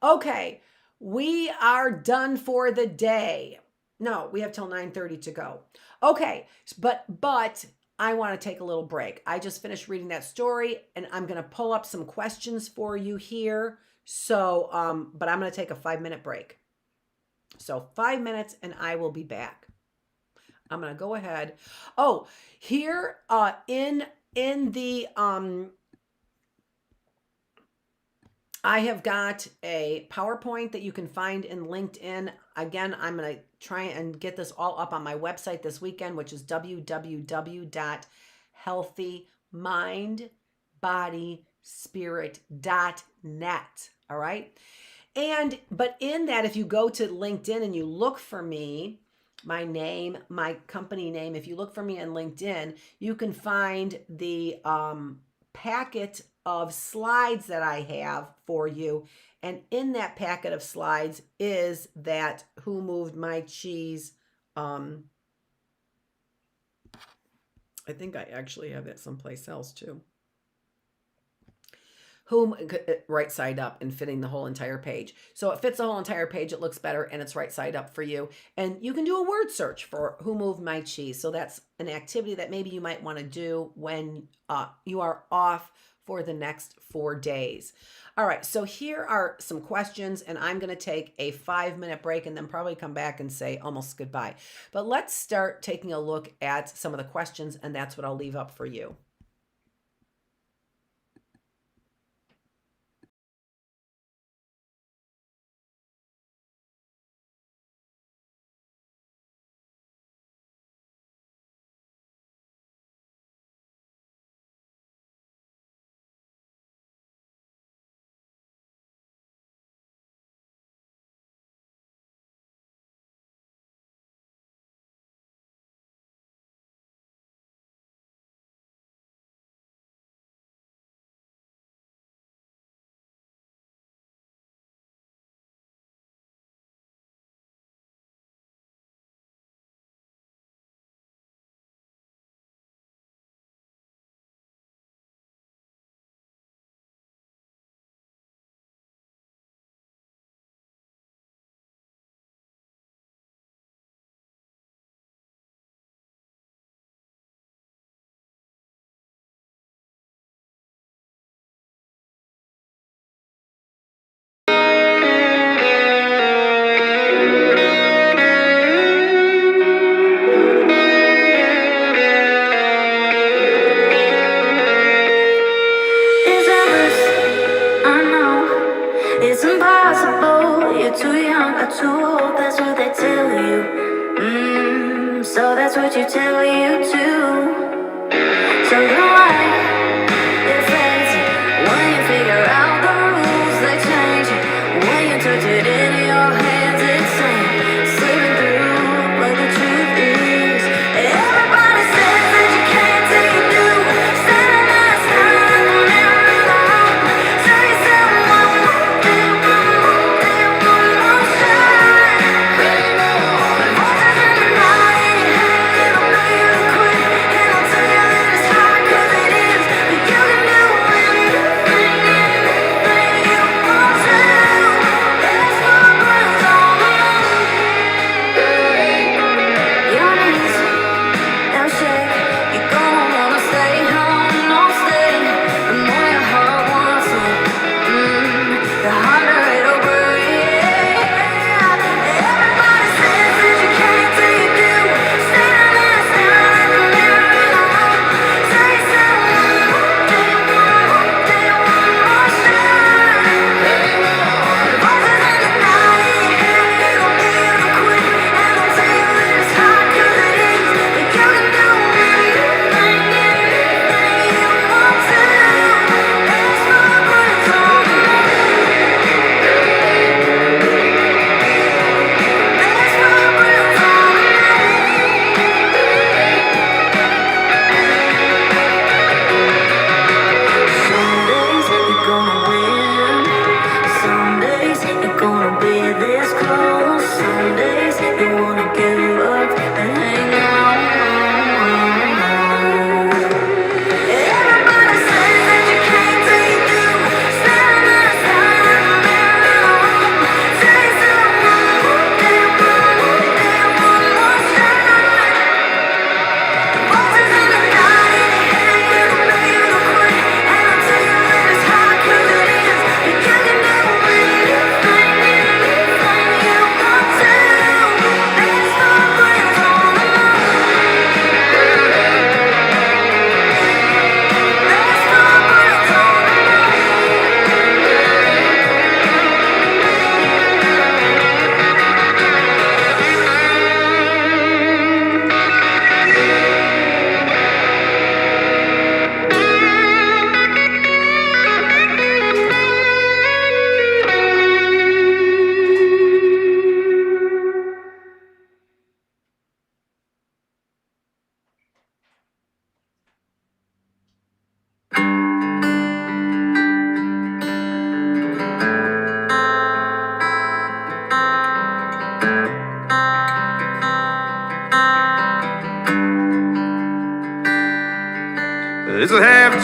S1: Okay, we are done for the day. No, we have till 9:30 to go. Okay, but I want to take a little break. I just finished reading that story and I'm going to pull up some questions for you here. So, but I'm going to take a 5-minute break. So 5 minutes and I will be back. I'm going to go ahead. Oh, here in the I have got a PowerPoint that you can find in LinkedIn. Again, I'm going to try and get this all up on my website this weekend, which is www.helpmykids.com. healthyMindBodySpirit.net. All right. But in that, if you go to LinkedIn and you look for me, my name, my company name, if you look for me on LinkedIn, you can find the packet of slides that I have for you. And in that packet of slides is that Who Moved My Cheese. I think I actually have that someplace else too. Whom right side up and fitting the whole entire page. So it fits the whole entire page. It looks better and it's right side up for you. And you can do a word search for Who Moved My Cheese. So that's an activity that maybe you might want to do when you are off for the next 4 days. All right, so here are some questions, and I'm going to take a 5-minute break and then probably come back and say almost goodbye. But let's start taking a look at some of the questions, and that's what I'll leave up for you.
S2: It's impossible, you're too young or too old, that's what they tell you. So that's what you tell you too. So you like it fades when you figure out the rules they change. When you touch it in your hands, it's slipping through. But the truth is, everybody says that you can't take it through. Standing last night in the mirror alone. Tell yourself one more day, one more shine. Voices in the night in your head, I'll make you quit. And I'll tell you that it's hard 'cause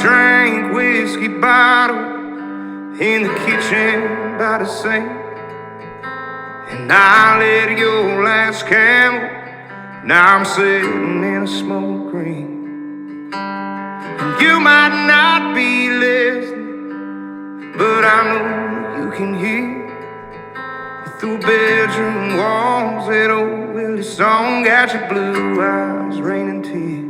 S2: drank whiskey bottle in the kitchen by the sink, and I lit your last candle. Now I'm sitting in a smoke ring, and you might not be listening, but I know you can hear through bedroom walls that old Willie song got your blue eyes raining tears.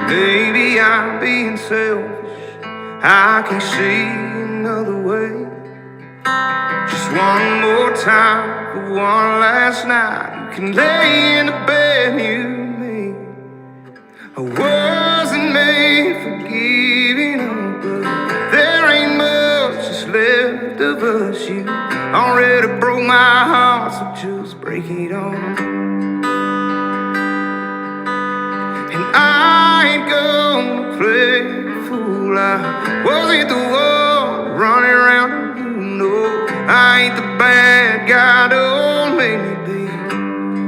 S2: Baby, I'm being selfish, I can see another way. Just one more time, for one last night, you can lay in the bed you made. I wasn't made for giving up, but there ain't much that's left of us. You already broke my heart, so just break it on. And I ain't gonna play the fool. I wasn't the one running around you. No, I ain't the bad guy, don't make me be.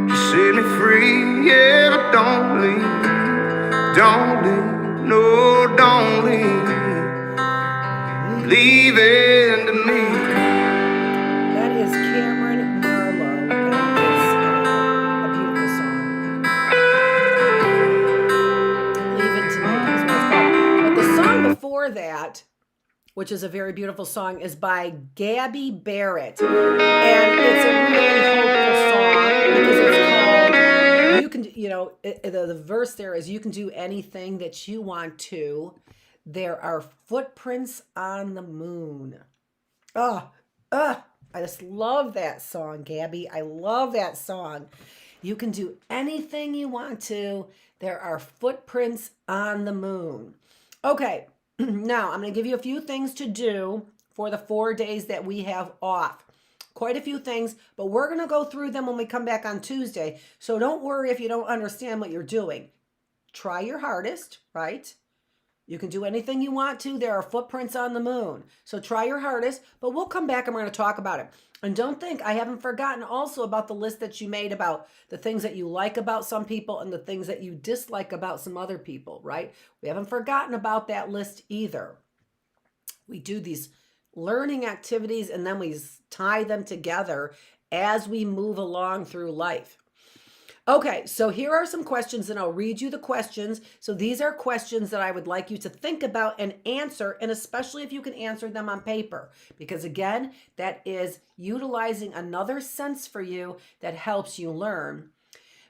S2: Just set me free, yeah, but don't leave. Don't leave, no, don't leave. Leave it to me.
S1: That is Cameron Marlowe, and it's a beautiful song. Leave It To Me is what it's called. But the song before that, which is a very beautiful song, is by Gabby Barrett. And it's a really hopeful song because it's called, you can, the verse there is, you can do anything that you want to. There are footprints on the moon. I just love that song, Gabby. I love that song. You can do anything you want to. There are footprints on the moon. Okay, now I'm going to give you a few things to do for the 4 days that we have off. Quite a few things, but we're going to go through them when we come back on Tuesday. So don't worry if you don't understand what you're doing. Try your hardest, right? You can do anything you want to. There are footprints on the moon. So try your hardest, but we'll come back and we're going to talk about it. And don't think I haven't forgotten also about the list that you made about the things that you like about some people and the things that you dislike about some other people, right? We haven't forgotten about that list either. We do these learning activities and then we tie them together as we move along through life. Okay, so here are some questions and I'll read you the questions. So these are questions that I would like you to think about and answer, and especially if you can answer them on paper, because again, that is utilizing another sense for you that helps you learn.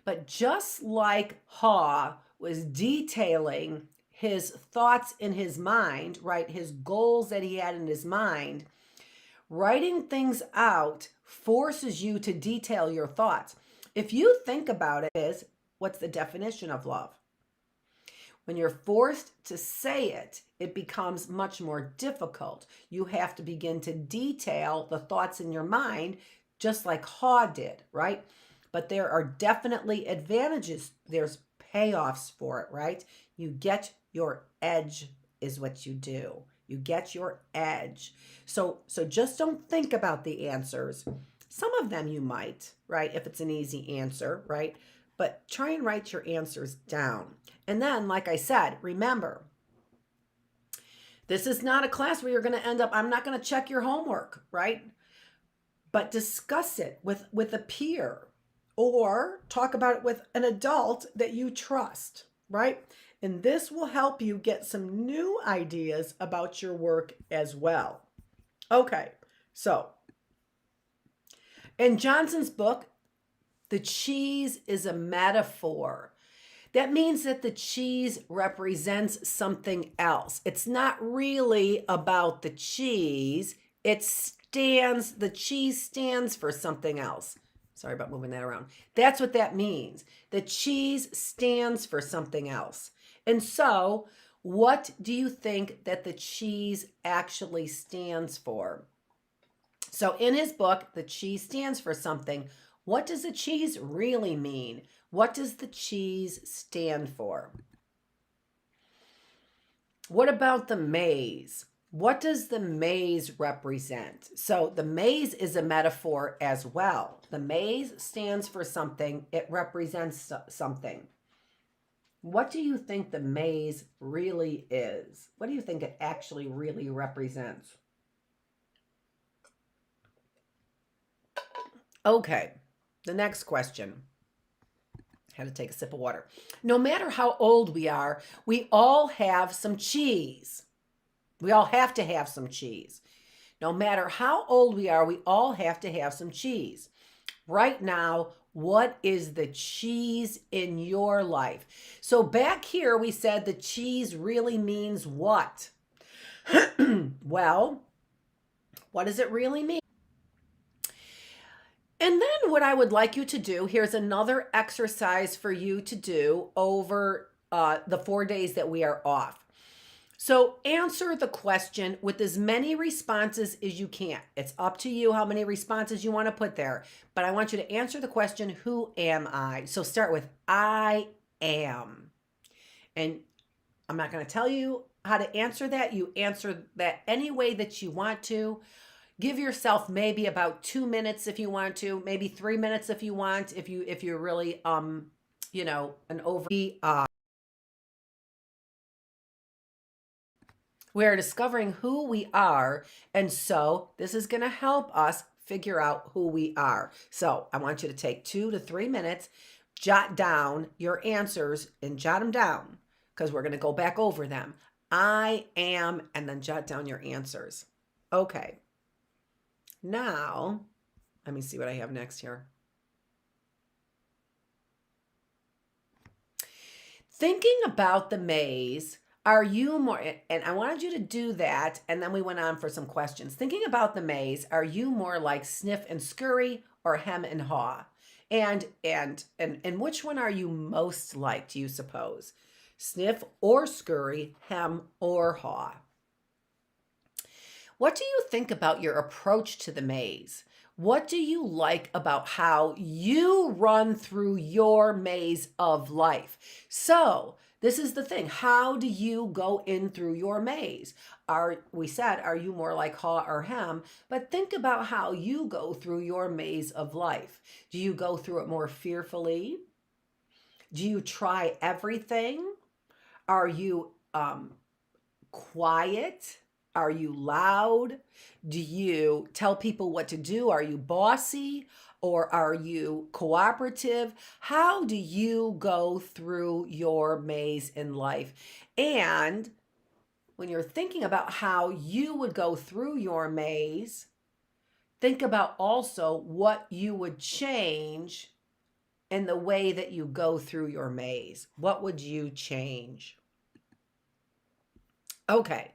S1: But just like Haw was detailing his thoughts in his mind, right, his goals that he had in his mind, writing things out forces you to detail your thoughts. If you think about it, what's the definition of love? When you're forced to say it, it becomes much more difficult. You have to begin to detail the thoughts in your mind, just like Haw did, right? But there are definitely advantages. There's payoffs for it, right? You get your edge is what you do. You get your edge. So just don't think about the answers. Some of them you might, right, if it's an easy answer, right? But try and write your answers down. And then, like I said, remember, this is not a class where you're going to end up, I'm not going to check your homework, right? But discuss it with a peer or talk about it with an adult that you trust, right? And this will help you get some new ideas about your work as well. Okay, so in Johnson's book, the cheese is a metaphor. That means that the cheese represents something else. It's not really about the cheese. The cheese stands for something else. Sorry about moving that around. That's what that means. The cheese stands for something else. And so, what do you think that the cheese actually stands for? So in his book, the cheese stands for something. What does the cheese really mean? What does the cheese stand for? What about the maze? What does the maze represent? So the maze is a metaphor as well. The maze stands for something. It represents something. What do you think the maze really is? What do you think it actually really represents? Okay, the next question. Had to take a sip of water. No matter how old we are, we all have some cheese. We all have to have some cheese. No matter how old we are, we all have to have some cheese. Right now, what is the cheese in your life? So back here, we said the cheese really means what? Well, what does it really mean? And then what I would like you to do, here's another exercise for you to do over the 4 days that we are off. So answer the question with as many responses as you can. It's up to you how many responses you want to put there. But I want you to answer the question, who am I? So start with I am. And I'm not going to tell you how to answer that. You answer that any way that you want to. Give yourself maybe about 2 minutes if you want to, maybe 3 minutes if you want, if you're really an over we're discovering who we are, and so this is going to help us figure out who we are. So I want you to take 2 to 3 minutes, jot down your answers and jot them down because we're going to go back over them. I am, and then jot down your answers. Okay. Now, let me see what I have next here. Thinking about the maze, are you more, and I wanted you to do that, and then we went on for some questions. Thinking about the maze, are you more like sniff and scurry or hem and haw? And which one are you most like, do you suppose? Sniff or scurry, hem or haw? What do you think about your approach to the maze? What do you like about how you run through your maze of life? So, this is the thing. How do you go in through your maze? We said, are you more like haw or hem? But think about how you go through your maze of life. Do you go through it more fearfully? Do you try everything? Are you quiet? Are you loud? Do you tell people what to do? Are you bossy or are you cooperative? How do you go through your maze in life? And when you're thinking about how you would go through your maze, think about also what you would change in the way that you go through your maze. What would you change? Okay.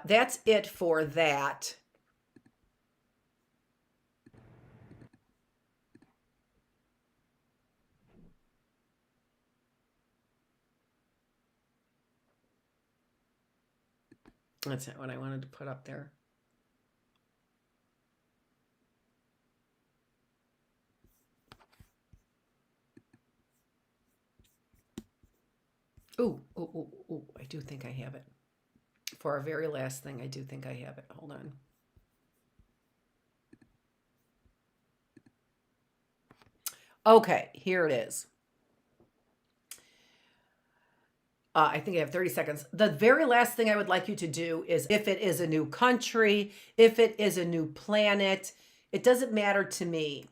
S1: That's it for that. That's not what I wanted to put up there. Ooh, I do think I have it. For our very last thing, I do think I have it. Hold on. Okay, here it is. I think I have 30 seconds. The very last thing I would like you to do is if it is a new country, if it is a new planet, it doesn't matter to me.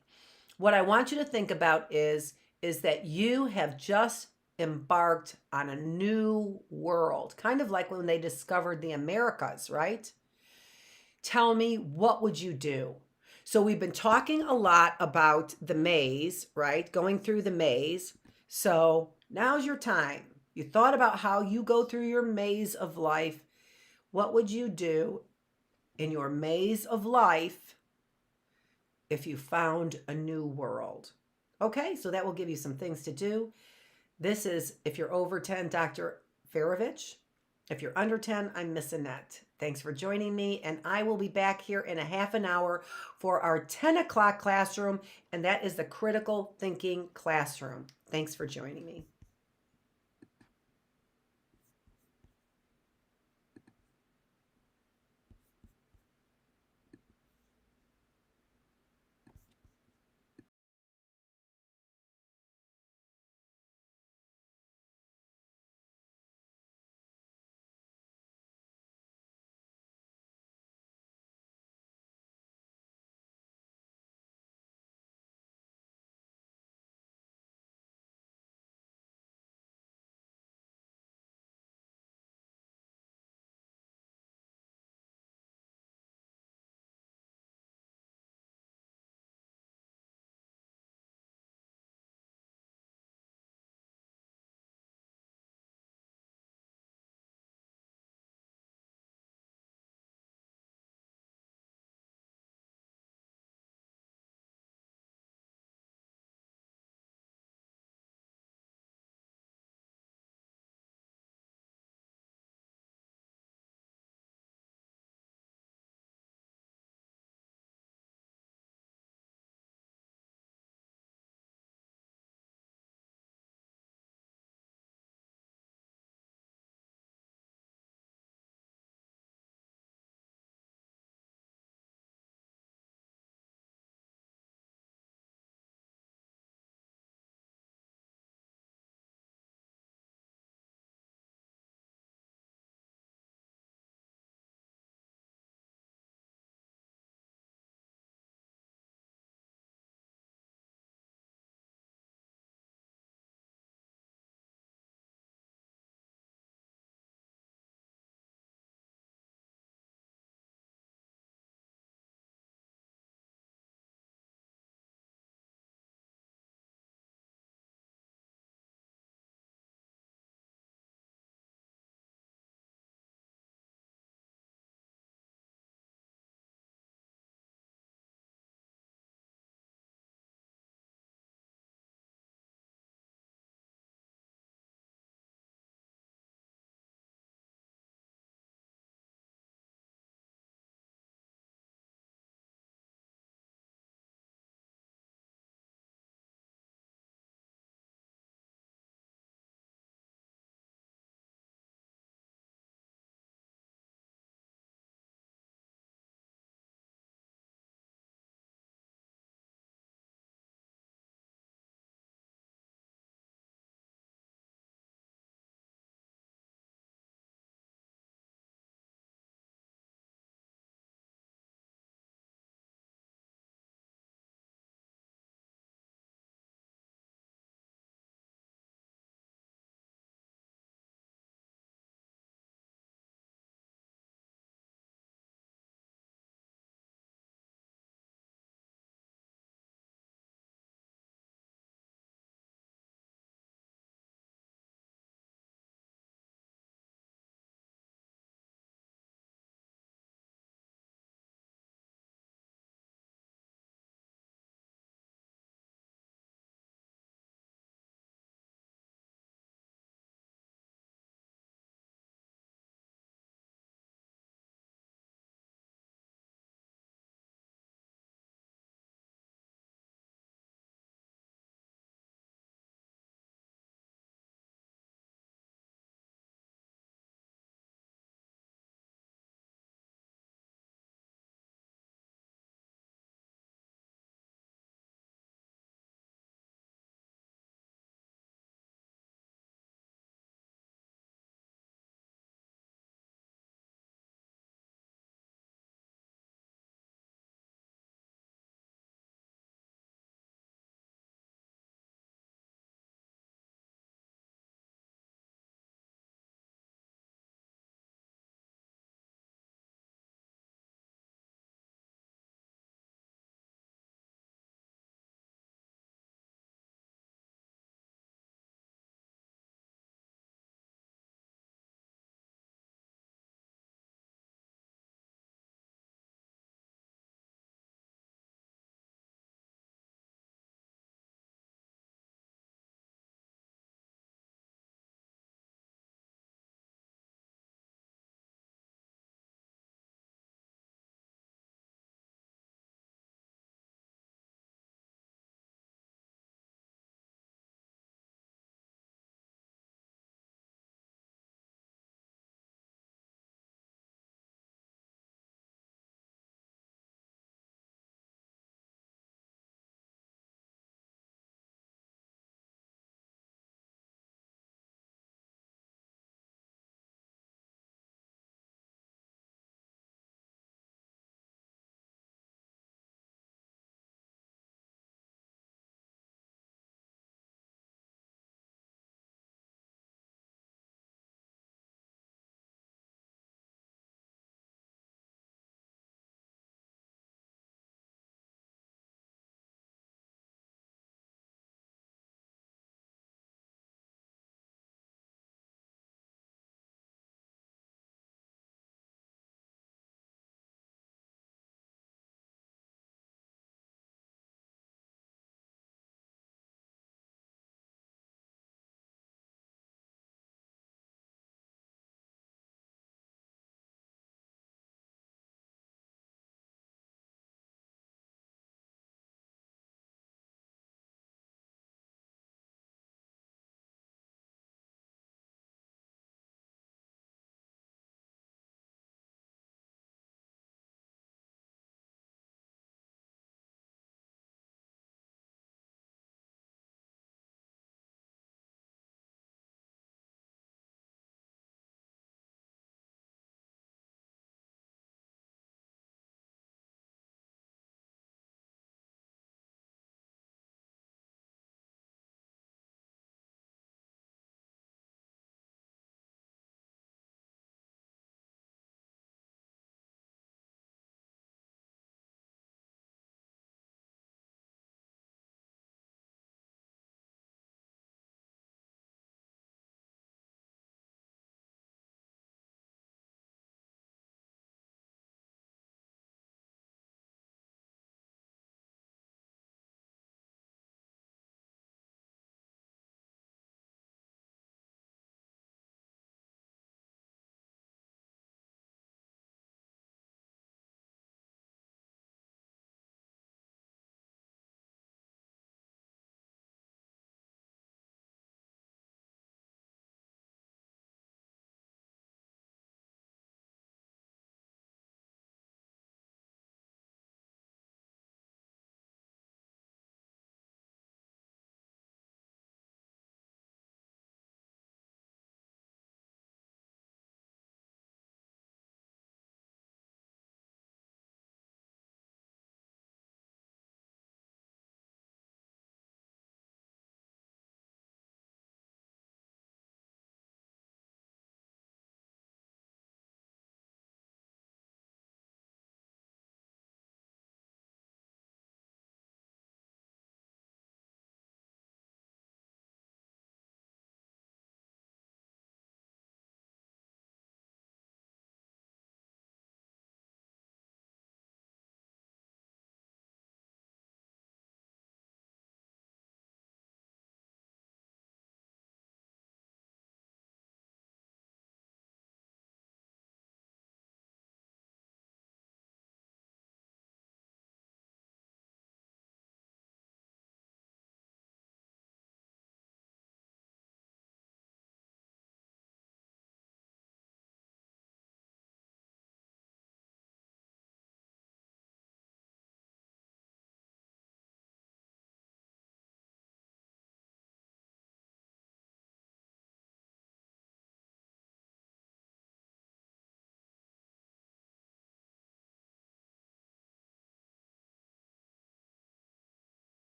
S1: What I want you to think about is that you have just embarked on a new world, kind of like when they discovered the Americas, right? Tell me, what would you do? So we've been talking a lot about the maze, right? Going through the maze. So now's your time. You thought about how you go through your maze of life. What would you do in your maze of life if you found a new world? Okay, so that will give you some things to do. This is, if you're over 10, Dr. Feravich. If you're under 10, I'm Miss Annette. Thanks for joining me, and I will be back here in a half an hour for our 10 o'clock classroom, and that is the critical thinking classroom. Thanks for joining me.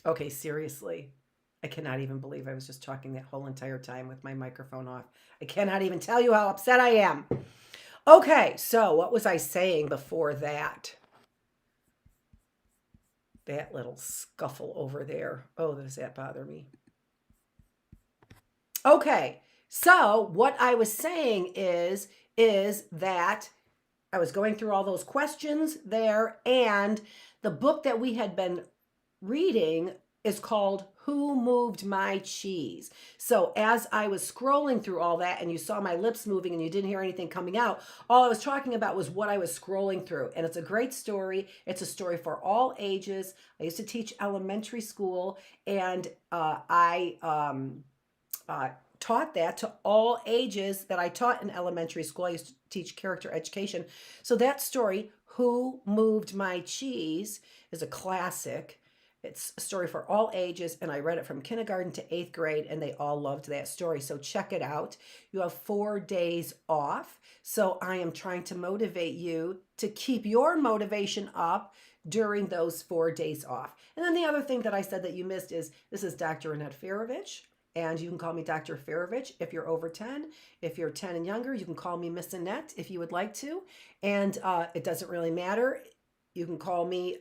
S1: Okay, seriously. I cannot even believe I was just talking that whole entire time with my microphone off. I cannot even tell you how upset I am. Okay, so what was I saying before that? That little scuffle over there. Oh, does that bother me? Okay, so what I was saying is that I was going through all those questions there, and the book that we had been reading is called Who Moved My Cheese? So as I was scrolling through all that and you saw my lips moving and you didn't hear anything coming out, all I was talking about was what I was scrolling through. And it's a great story. It's a story for all ages. I used to teach elementary school, and I taught that to all ages that I taught in elementary school. I used to teach character education. So that story, Who Moved My Cheese, is a classic. It's a story for all ages, and I read it from kindergarten to 8th grade, and they all loved that story. So check it out. You have 4 days off. So I am trying to motivate you to keep your motivation up during those 4 days off. And then the other thing that I said that you missed is this is Dr. Annette Feravich. And you can call me Dr. Feravich if you're over 10. If you're 10 and younger, you can call me Miss Annette if you would like to. And it doesn't really matter. You can call me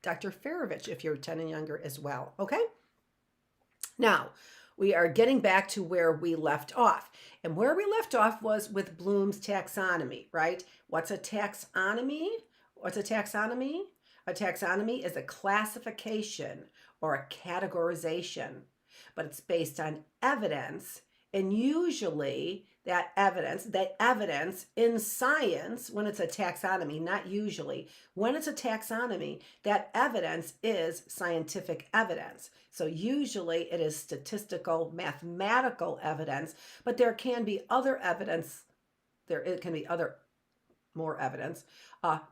S1: Dr. Feravich if you're 10 and younger as well. Okay? Now, we are getting back to where we left off. And where we left off was with Bloom's taxonomy, right? What's a taxonomy? What's a taxonomy? A taxonomy is a classification or a categorization, but it's based on evidence. And usually that evidence in science, when it's a taxonomy, not usually, when it's a taxonomy, that evidence is scientific evidence. So usually it is statistical, mathematical evidence, but there can be other evidence, it can be other more evidence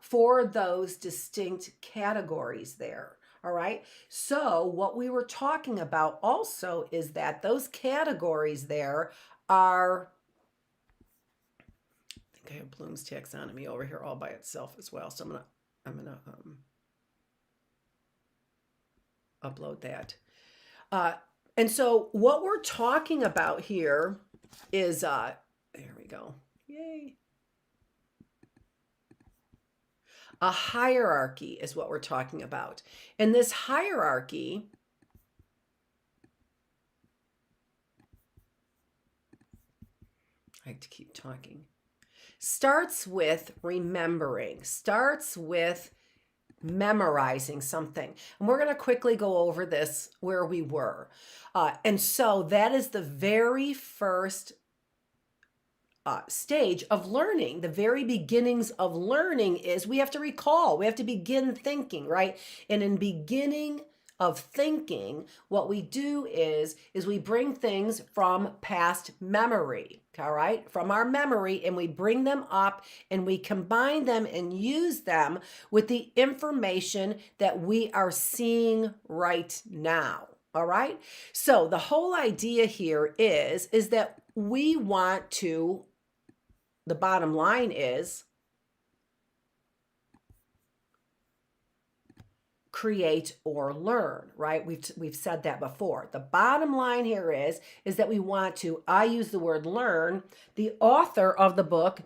S1: for those distinct categories there. All right. So what we were talking about also is that those categories there are, I think I have Bloom's taxonomy over here all by itself as well. So I'm gonna upload that. And so what we're talking about here is there we go. Yay. A hierarchy is what we're talking about. And this hierarchy I like to keep talking. Starts with remembering, starts with memorizing something. And we're going to quickly go over this where we were. And so that is the very first stage of learning. The very beginnings of learning is we have to recall, we have to begin thinking, right? And in beginning of thinking, what we do is we bring things from past memory, all right, from our memory, and we bring them up and we combine them and use them with the information that we are seeing right now. All right. So the whole idea here is that we want to, the bottom line is create or learn, right? We've said that before. The bottom line here is that we want to, I use the word learn. The author of the book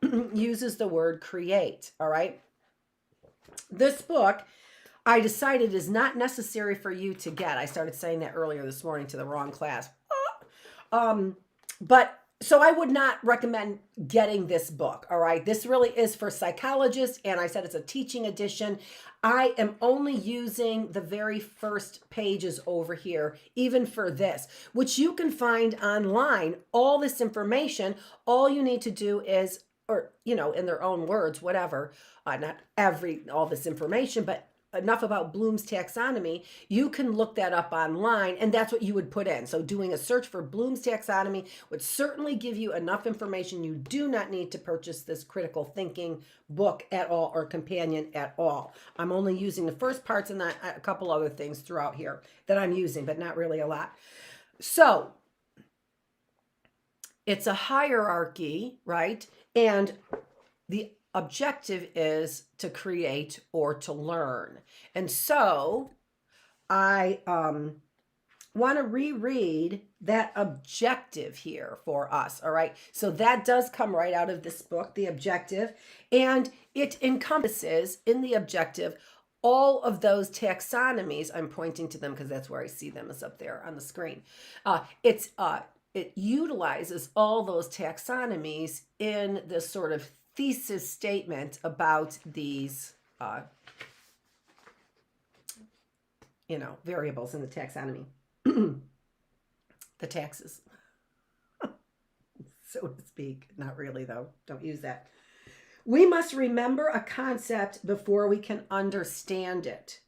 S1: uses the word create, all right? This book, I decided, is not necessary for you to get. I started saying that earlier this morning to the wrong class. But so I would not recommend getting this book, all right? This really is for psychologists, and I said it's a teaching edition. I am only using the very first pages over here, even for this, which you can find online. All this information, all you need to do is, or, you know, in their own words, whatever, not all this information, but enough about Bloom's taxonomy, you can look that up online, and that's what you would put in. So doing a search for Bloom's taxonomy would certainly give you enough information. You do not need to purchase this critical thinking book at all, or companion at all. I'm only using the first parts and a couple other things throughout here that I'm using, but not really a lot. So it's a hierarchy, right? And the objective is to create or to learn. And so I want to reread that objective here for us. All right. So that does come right out of this book, The Objective, and it encompasses in the objective all of those taxonomies. I'm pointing to them because that's where I see them, is up there on the screen. It utilizes all those taxonomies in this sort of thesis statement about these variables in the taxonomy. The taxes, so to speak. Not really, though. Don't use that. We must remember a concept before we can understand it.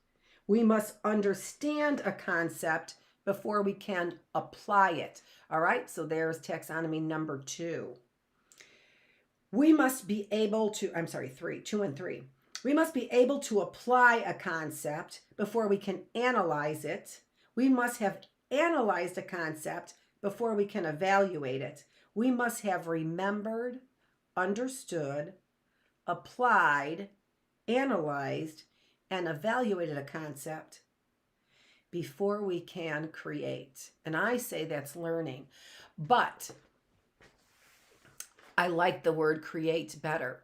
S1: We must understand a concept before we can apply it. All right, so there's taxonomy number 2. We must be able to, 2 and 3. We must be able to apply a concept before we can analyze it. We must have analyzed a concept before we can evaluate it. We must have remembered, understood, applied, analyzed, and evaluated a concept before we can create. And I say that's learning. But I like the word create better.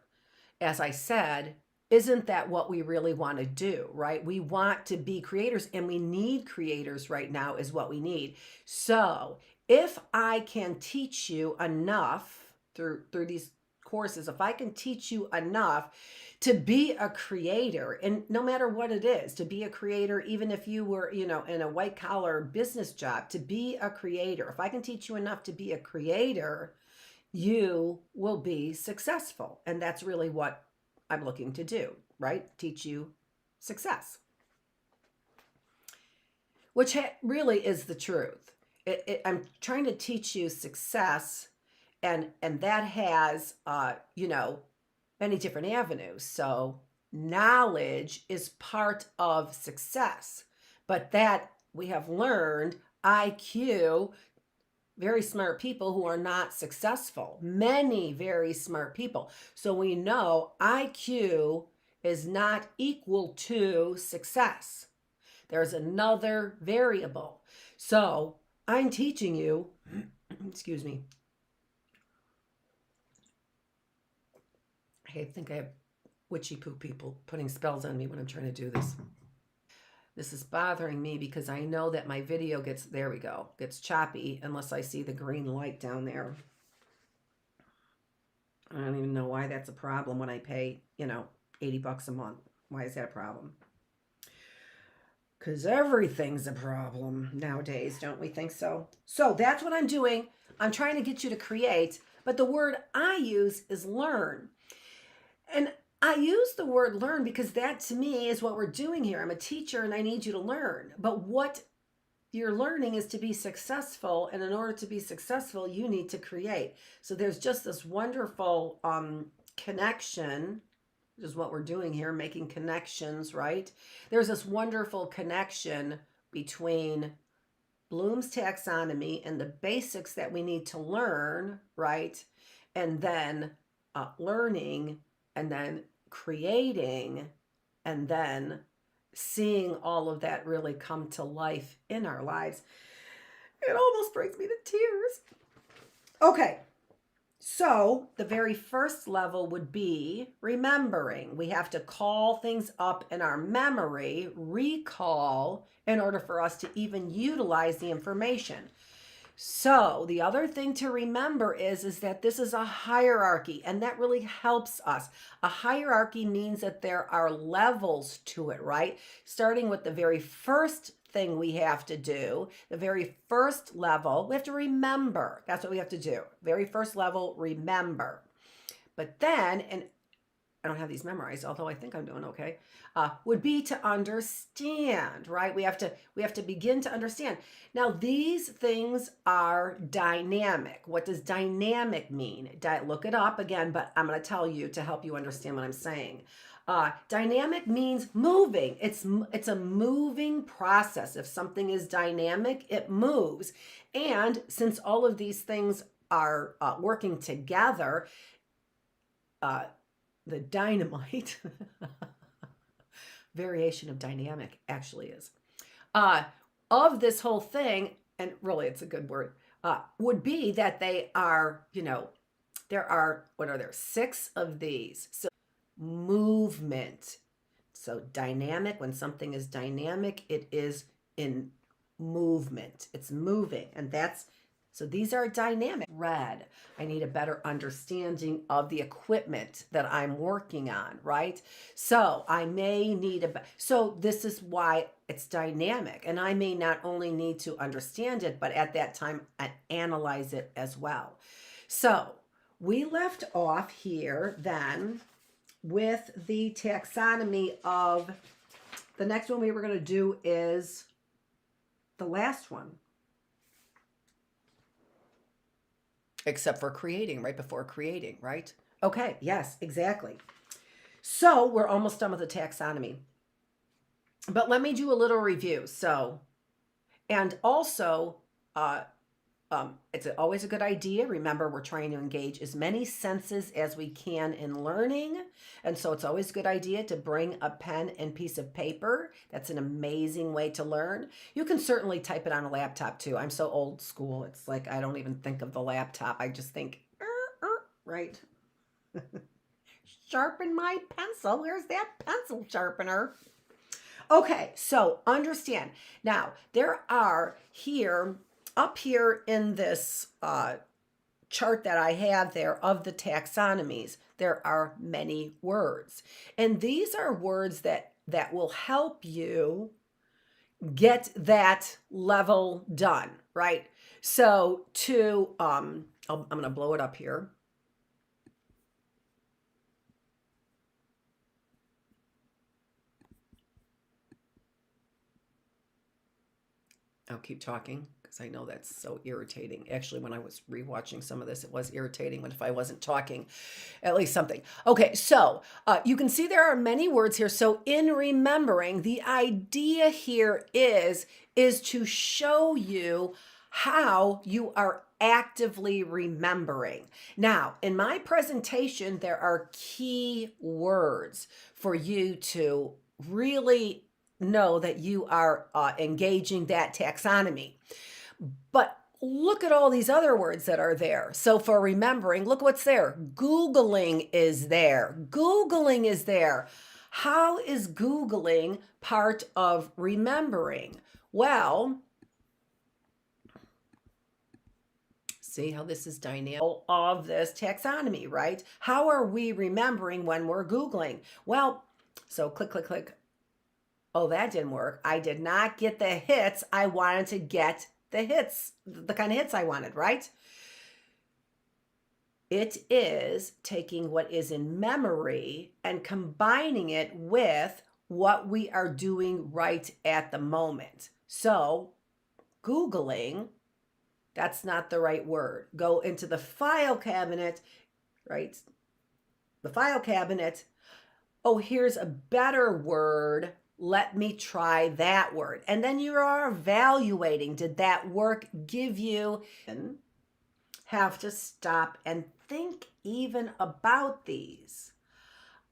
S1: As I said, isn't that what we really want to do, right? We want to be creators, and we need creators right now is what we need. So if I can teach you enough through these courses, if I can teach you enough to be a creator, and no matter what it is, to be a creator, even if you were, in a white collar business job, to be a creator, if I can teach you enough to be a creator, you will be successful. And that's really what I'm looking to do, right? Teach you success, which really is the truth. I'm trying to teach you success, and that has, many different avenues. So knowledge is part of success, but that we have learned IQ, very smart people who are not successful, many very smart people. So we know IQ is not equal to success. There's another variable. So I'm teaching you, excuse me. I think I have witchy poo people putting spells on me when I'm trying to do this. This is bothering me because I know that my video gets choppy unless I see the green light down there. I don't even know why that's a problem when I pay, $80 a month. Why is that a problem? Because everything's a problem nowadays, don't we think so? So that's what I'm doing. I'm trying to get you to create, but the word I use is learn. And I use the word learn because that to me is what we're doing here. I'm a teacher and I need you to learn. But what you're learning is to be successful. And in order to be successful, you need to create. So there's just this wonderful connection, which is what we're doing here, making connections, right? There's this wonderful connection between Bloom's taxonomy and the basics that we need to learn, right? And then learning, and then creating, and then seeing all of that really come to life in our lives. It almost brings me to tears. Okay, so the very first level would be remembering. We have to call things up in our memory, recall, in order for us to even utilize the information. So the other thing to remember is that this is a hierarchy, and that really helps us. A hierarchy means that there are levels to it, right? Starting with the very first thing we have to do, the very first level, we have to remember. That's what we have to do. Very first level, remember. But then, and I don't have these memorized, although I think I'm doing okay, would be to understand, right? We have to begin to understand. Now, these things are dynamic. What does dynamic mean? Look it up again, but I'm going to tell you to help you understand what I'm saying. Dynamic means moving. It's a moving process. If something is dynamic, it moves. And since all of these things are working together, the dynamite variation of dynamic actually is. uh, of this whole thing, and really it's a good word, would be that they are, there are, what are there, 6 of these. So movement. So dynamic, when something is dynamic, it is in movement. It's moving. And so these are dynamic. Red. I need a better understanding of the equipment that I'm working on, right? So I may need so this is why it's dynamic. And I may not only need to understand it, but at that time, analyze it as well. So we left off here then with the taxonomy of, the next one we were going to do is the last one. Except for creating, right before creating, right? Okay, yes, exactly. So we're almost done with the taxonomy. But let me do a little review. So, and also, it's always a good idea. Remember, we're trying to engage as many senses as we can in learning. And so it's always a good idea to bring a pen and piece of paper. That's an amazing way to learn. You can certainly type it on a laptop too. I'm so old school. It's like, I don't even think of the laptop. I just think, right? Sharpen my pencil. Where's that pencil sharpener? Okay, so understand. Now, there are here, up here in this chart that I have there of the taxonomies, there are many words. And these are words that will help you get that level done, right? So I'm going to blow it up here. I'll keep talking because I know that's so irritating. Actually, when I was rewatching some of this, it was irritating when if I wasn't talking, at least something. Okay, so you can see there are many words here. So in remembering, the idea here is to show you how you are actively remembering. Now, in my presentation, there are key words for you to really know that you are engaging that taxonomy. But look at all these other words that are there. So for remembering, look what's there. Googling is there. Googling is there. How is Googling part of remembering? Well, see how this is dynamic of this taxonomy, right? How are we remembering when we're Googling? Well, so click, click, click. Oh, that didn't work. I did not get the hits. I wanted to get the hits, the kind of hits I wanted, right? It is taking what is in memory and combining it with what we are doing right at the moment. So, Googling, that's not the right word. Go into the file cabinet, right? The file cabinet. Oh, here's a better word. Let me try that word. And then you are evaluating, did that work give you, have to stop and think even about these,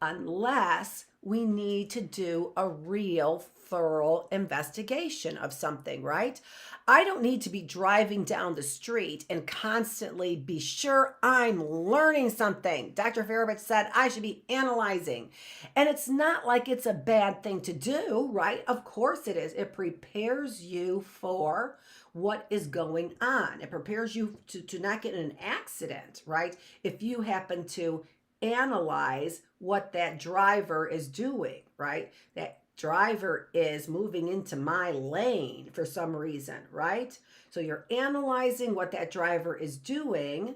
S1: unless we need to do a real thorough investigation of something, right? I don't need to be driving down the street and constantly be sure I'm learning something. Dr. Feravich said I should be analyzing. And it's not like it's a bad thing to do, right? Of course it is. It prepares you for what is going on. It prepares you to not get in an accident, right? If you happen to analyze what that driver is doing, right? That driver is moving into my lane for some reason, right? So you're analyzing what that driver is doing,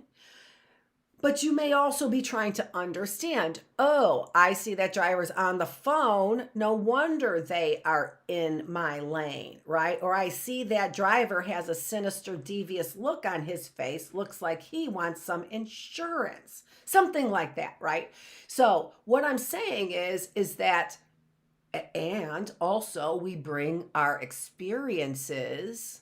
S1: but you may also be trying to understand, oh, I see that driver's on the phone. No wonder they are in my lane, right? Or I see that driver has a sinister, devious look on his face. Looks like he wants some insurance, something like that, right? So what I'm saying is that, and also we bring our experiences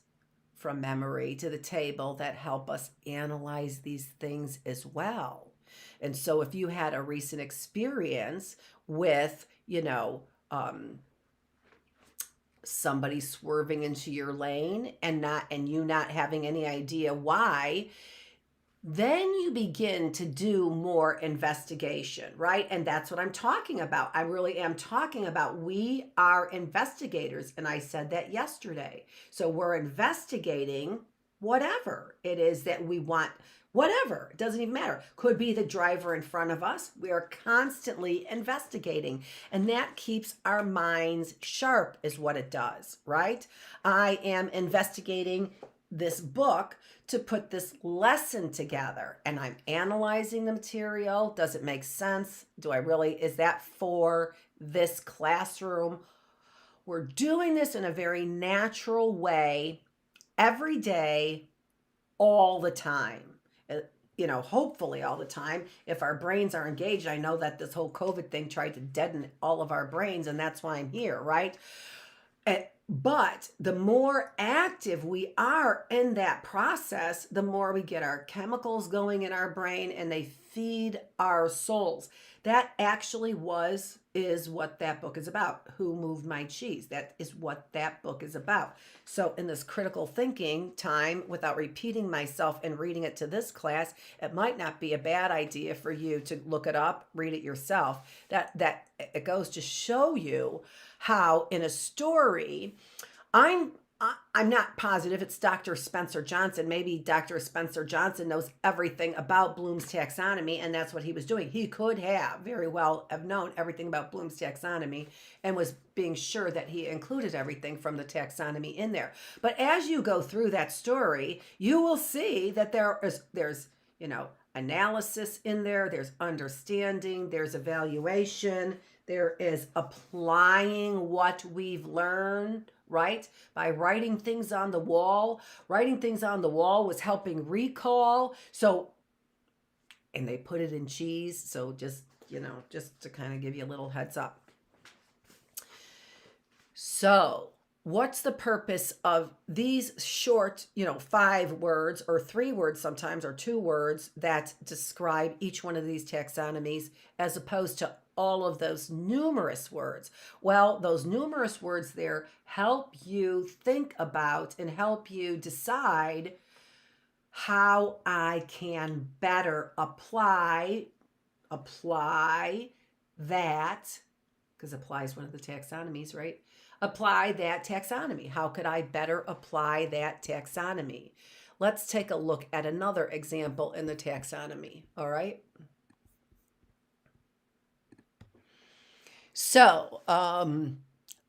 S1: from memory to the table that help us analyze these things as well. And so if you had a recent experience with, somebody swerving into your lane and you not having any idea why, then you begin to do more investigation, right? And that's what I'm talking about. I really am talking about we are investigators. And I said that yesterday. So we're investigating whatever it is that we want, whatever, it doesn't even matter. Could be the driver in front of us. We are constantly investigating, and that keeps our minds sharp, is what it does, right? I am investigating this book to put this lesson together, and I'm analyzing the material. Does it make sense? Is that for this classroom? We're doing this in a very natural way every day, all the time. Hopefully all the time. If our brains are engaged, I know that this whole COVID thing tried to deaden all of our brains, and that's why I'm here, right? But the more active we are in that process, the more we get our chemicals going in our brain, and they feed our souls. That actually is what that book is about. Who Moved My Cheese? That is what that book is about. So in this critical thinking time, without repeating myself and reading it to this class, it might not be a bad idea for you to look it up, read it yourself. That it goes to show you how in a story, I'm not positive it's Dr. Spencer Johnson. Maybe Dr. Spencer Johnson knows everything about Bloom's taxonomy, and that's what he was doing. He could have very well have known everything about Bloom's taxonomy and was being sure that he included everything from the taxonomy in there. But as you go through that story, you will see that there's analysis in there, there's understanding, there's evaluation, there is applying what we've learned, right? By writing things on the wall. Writing things on the wall was helping recall. And they put it in cheese. So just to kind of give you a little heads up. So what's the purpose of these short, 5 words or 3 words sometimes, or 2 words that describe each one of these taxonomies, as opposed to all of those numerous words? Well, those numerous words there help you think about and help you decide how I can better apply that, because apply is one of the taxonomies, right? Apply that taxonomy. How could I better apply that taxonomy? Let's take a look at another example in the taxonomy, all right? So,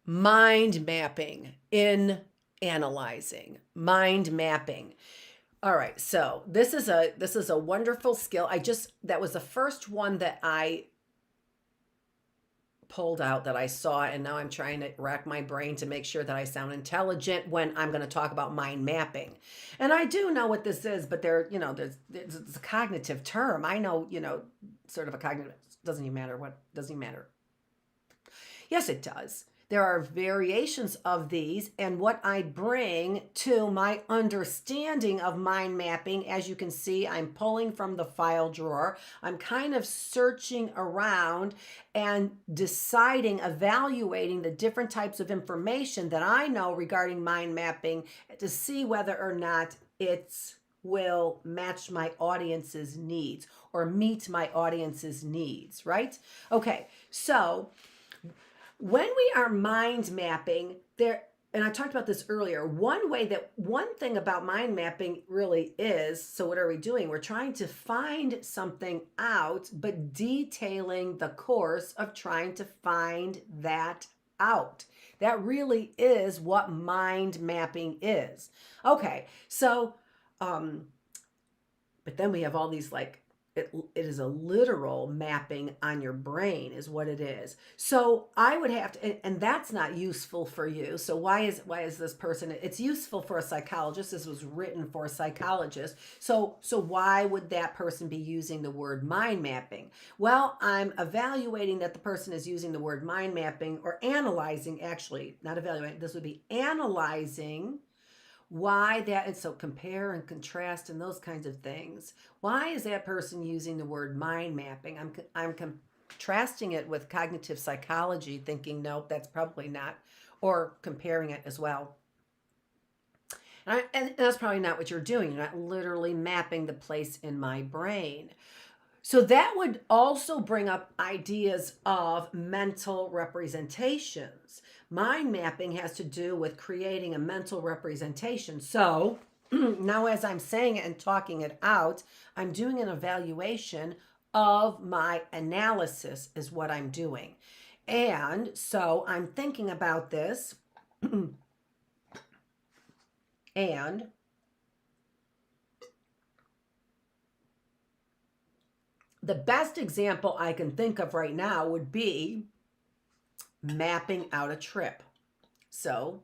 S1: mind mapping in analyzing. Mind mapping. All right, so this is a wonderful skill. That was the first one that I pulled out that I saw, and now I'm trying to rack my brain to make sure that I sound intelligent when I'm going to talk about mind mapping. And I do know what this is, but it's a cognitive term. I know, sort of a cognitive, doesn't even matter. Yes, it does. There are variations of these, and what I bring to my understanding of mind mapping, as you can see, I'm pulling from the file drawer. I'm kind of searching around and evaluating the different types of information that I know regarding mind mapping to see whether or not it will match my audience's needs or meet my audience's needs, right? Okay, so when we are mind mapping, and I talked about this earlier, one thing about mind mapping really is, so what are we doing? We're trying to find something out, but detailing the course of trying to find that out. That really is what mind mapping is. Okay, so, but then we have all these it is a literal mapping on your brain is what it is. So I would have to, and that's not useful for you. So why is this person, it's useful for a psychologist. This was written for a psychologist. So why would that person be using the word mind mapping? Well, I'm evaluating that the person is using the word mind mapping, or analyzing, actually, not evaluating, this would be analyzing why that, and so compare and contrast and those kinds of things. Why is that person using the word mind mapping? I'm contrasting it with cognitive psychology, thinking, nope, that's probably not, or comparing it as well. And that's probably not what you're doing. You're not literally mapping the place in my brain. So that would also bring up ideas of mental representations. Mind mapping has to do with creating a mental representation. So now, as I'm saying it and talking it out, I'm doing an evaluation of my analysis, is what I'm doing. And so I'm thinking about this. And the best example I can think of right now would be mapping out a trip. So,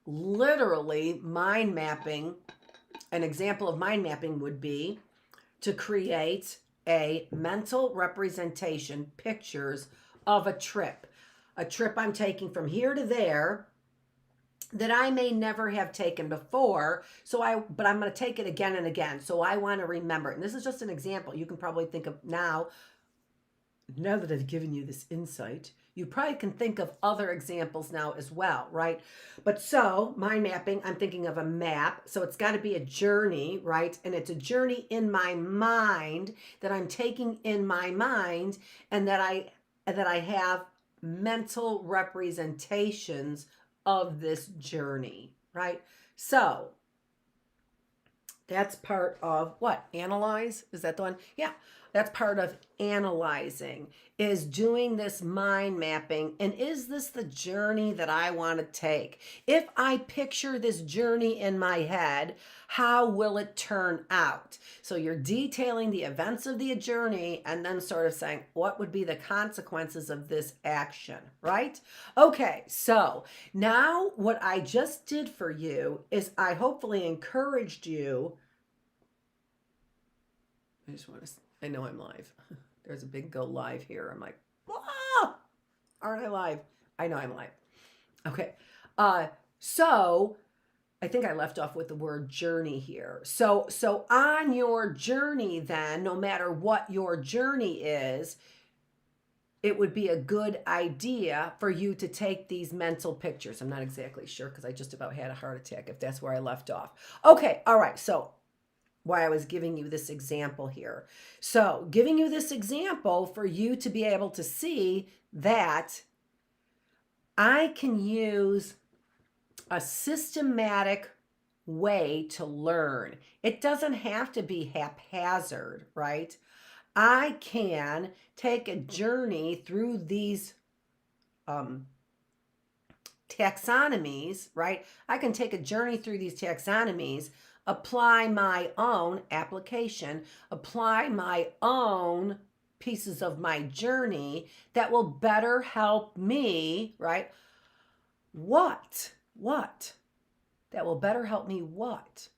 S1: literally, mind mapping, an example of mind mapping would be to create a mental representation, pictures of a trip I'm taking from here to there that I may never have taken before. But I'm going to take it again and again. So I want to remember it. And this is just an example. You can probably think of now that I've given you this insight, you probably can think of other examples now as well, right? But so mind mapping, I'm thinking of a map. So it's got to be a journey, right? And it's a journey in my mind that I'm taking in my mind, and that I have mental representations of this journey, right? So that's part of what? Analyze? Is that the one? Yeah. That's part of analyzing, is doing this mind mapping. And is this the journey that I want to take? If I picture this journey in my head, how will it turn out? So you're detailing the events of the journey and then sort of saying, what would be the consequences of this action, right? Okay, so now what I just did for you is I hopefully encouraged you. I know I'm live. There's a big go live here. I'm like, aren't I live? I know I'm live. Okay. So I think I left off with the word journey here. So on your journey then, no matter what your journey is, it would be a good idea for you to take these mental pictures. I'm not exactly sure because I just about had a heart attack, if that's where I left off. Okay. All right. So why I was giving you this example here. So giving you this example for you to be able to see that I can use a systematic way to learn. It doesn't have to be haphazard, right? I can take a journey through these taxonomies, right? I can take a journey through these taxonomies, apply my own application, apply my own pieces of my journey that will better help me, right? What? That will better help me what?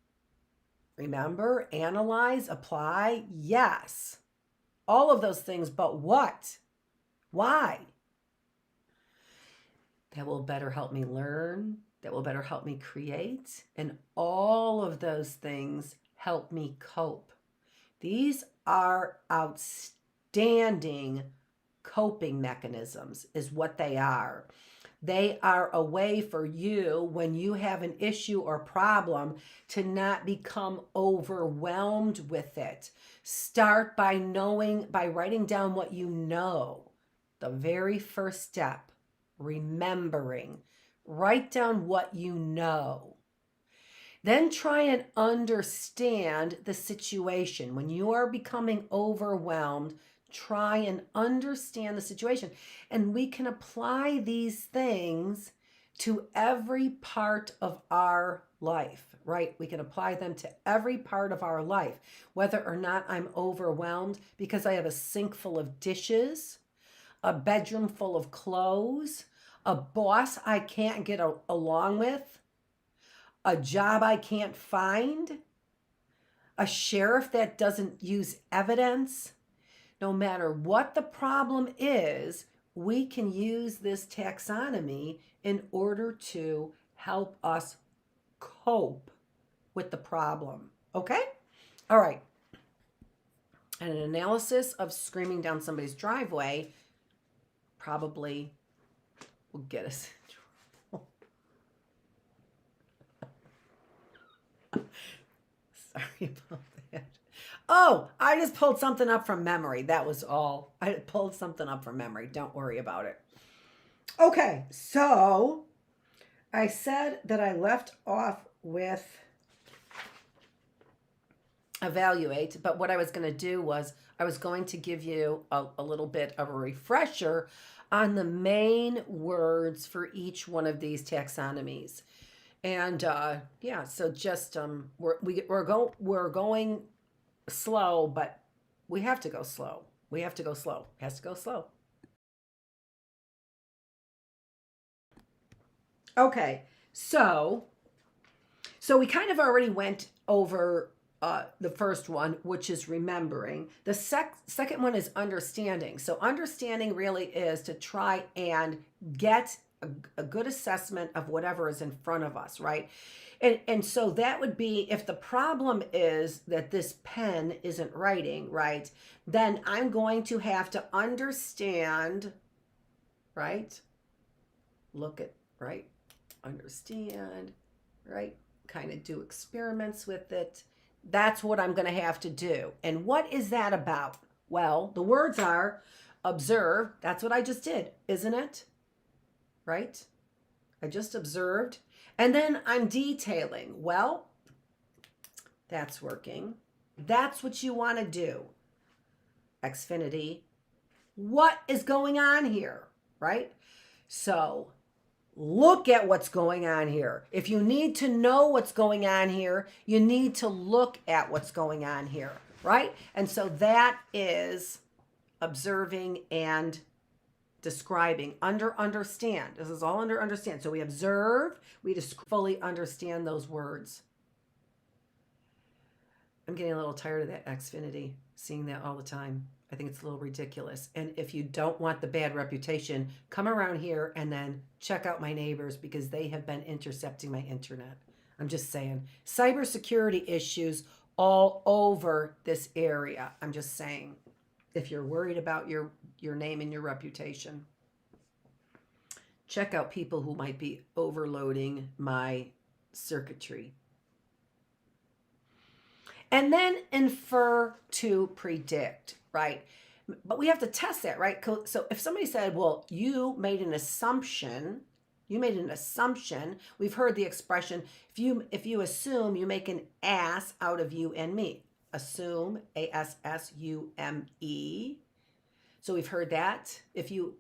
S1: Remember, analyze, apply, yes. All of those things, but what? Why? That will better help me learn, that will better help me create, and all of those things help me cope. These are outstanding coping mechanisms, is what they are. They are a way for you, when you have an issue or problem, to not become overwhelmed with it. Start by writing down what you know. The very first step, remembering. Write down what you know. Then try and understand the situation. When you are becoming overwhelmed, try and understand the situation. And we can apply these things to every part of our life, right? We can apply them to every part of our life, whether or not I'm overwhelmed because I have a sink full of dishes, a bedroom full of clothes, a boss I can't get along with, a job I can't find, a sheriff that doesn't use evidence. No matter what the problem is, we can use this taxonomy in order to help us cope with the problem. Okay? All right. And an analysis of screaming down somebody's driveway probably will get us in sorry about that. Oh, I just pulled something up from memory. That was all. I pulled something up from memory. Don't worry about it. Okay, so I said that I left off with evaluate, but what I was going to do was I was going to give you a little bit of a refresher on the main words for each one of these taxonomies. And yeah, so just we're going slow, but we have to go slow. We have to go slow. It has to go slow. Okay, so we kind of already went over the first one, which is remembering. The second one is understanding. So understanding really is to try and get a good assessment of whatever is in front of us, right? And so that would be if the problem is that this pen isn't writing, right? Then I'm going to have to understand, right? Look at, right? Understand, right? Kind of do experiments with it. That's what I'm going to have to do. And what is that about? Well, the words are observe. That's what I just did, isn't it? Right? I just observed. And then I'm detailing. Well, that's working. That's what you want to do. Xfinity. What is going on here? Right? So look at what's going on here. If you need to know what's going on here, you need to look at what's going on here, right? And so that is observing and describing. Understand. This is all under understand. So we observe, we just fully understand those words. I'm getting a little tired of that Xfinity, seeing that all the time. I think it's a little ridiculous. And if you don't want the bad reputation, come around here and then check out my neighbors because they have been intercepting my internet. I'm just saying. Cybersecurity issues all over this area. I'm just saying. If you're worried about your name and your reputation, check out people who might be overloading my circuitry. And then infer to predict, right? But we have to test that, right? So if somebody said, well, you made an assumption, we've heard the expression, if you assume, you make an ass out of you and me. Assume, ASSUME. So we've heard that. If you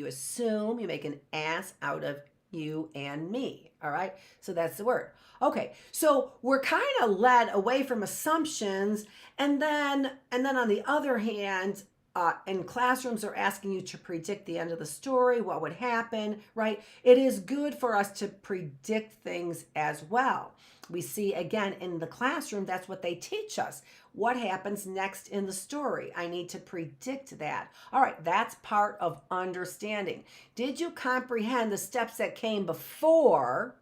S1: assume, you make an ass out of you and me. All right. So that's the word. Okay. So we're kind of led away from assumptions. And then on the other hand, in classrooms are asking you to predict the end of the story, what would happen, right? It is good for us to predict things as well. We see again in the classroom, that's what they teach us. What happens next in the story? I need to predict that. All right, that's part of understanding. Did you comprehend the steps that came before?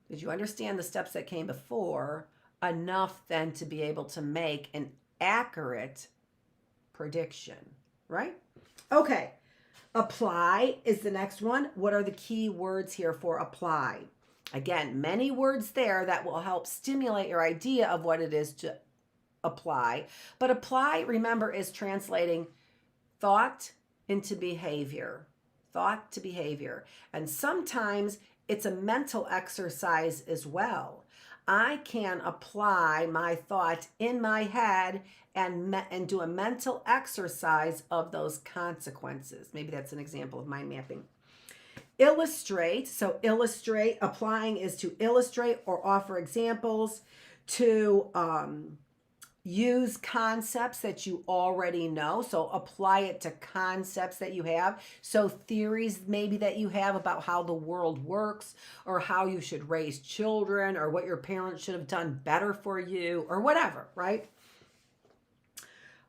S1: Did you understand the steps that came before enough then to be able to make an accurate prediction, right? Okay, apply is the next one. What are the key words here for apply? Again, many words there that will help stimulate your idea of what it is to apply. But apply, remember, is translating thought into behavior. Thought to behavior. And sometimes it's a mental exercise as well. I can apply my thought in my head and do a mental exercise of those consequences. Maybe that's an example of mind mapping. Illustrate. So illustrate, applying is to illustrate or offer examples, to use concepts that you already know. So apply it to concepts that you have. So theories maybe that you have about how the world works or how you should raise children or what your parents should have done better for you or whatever, right?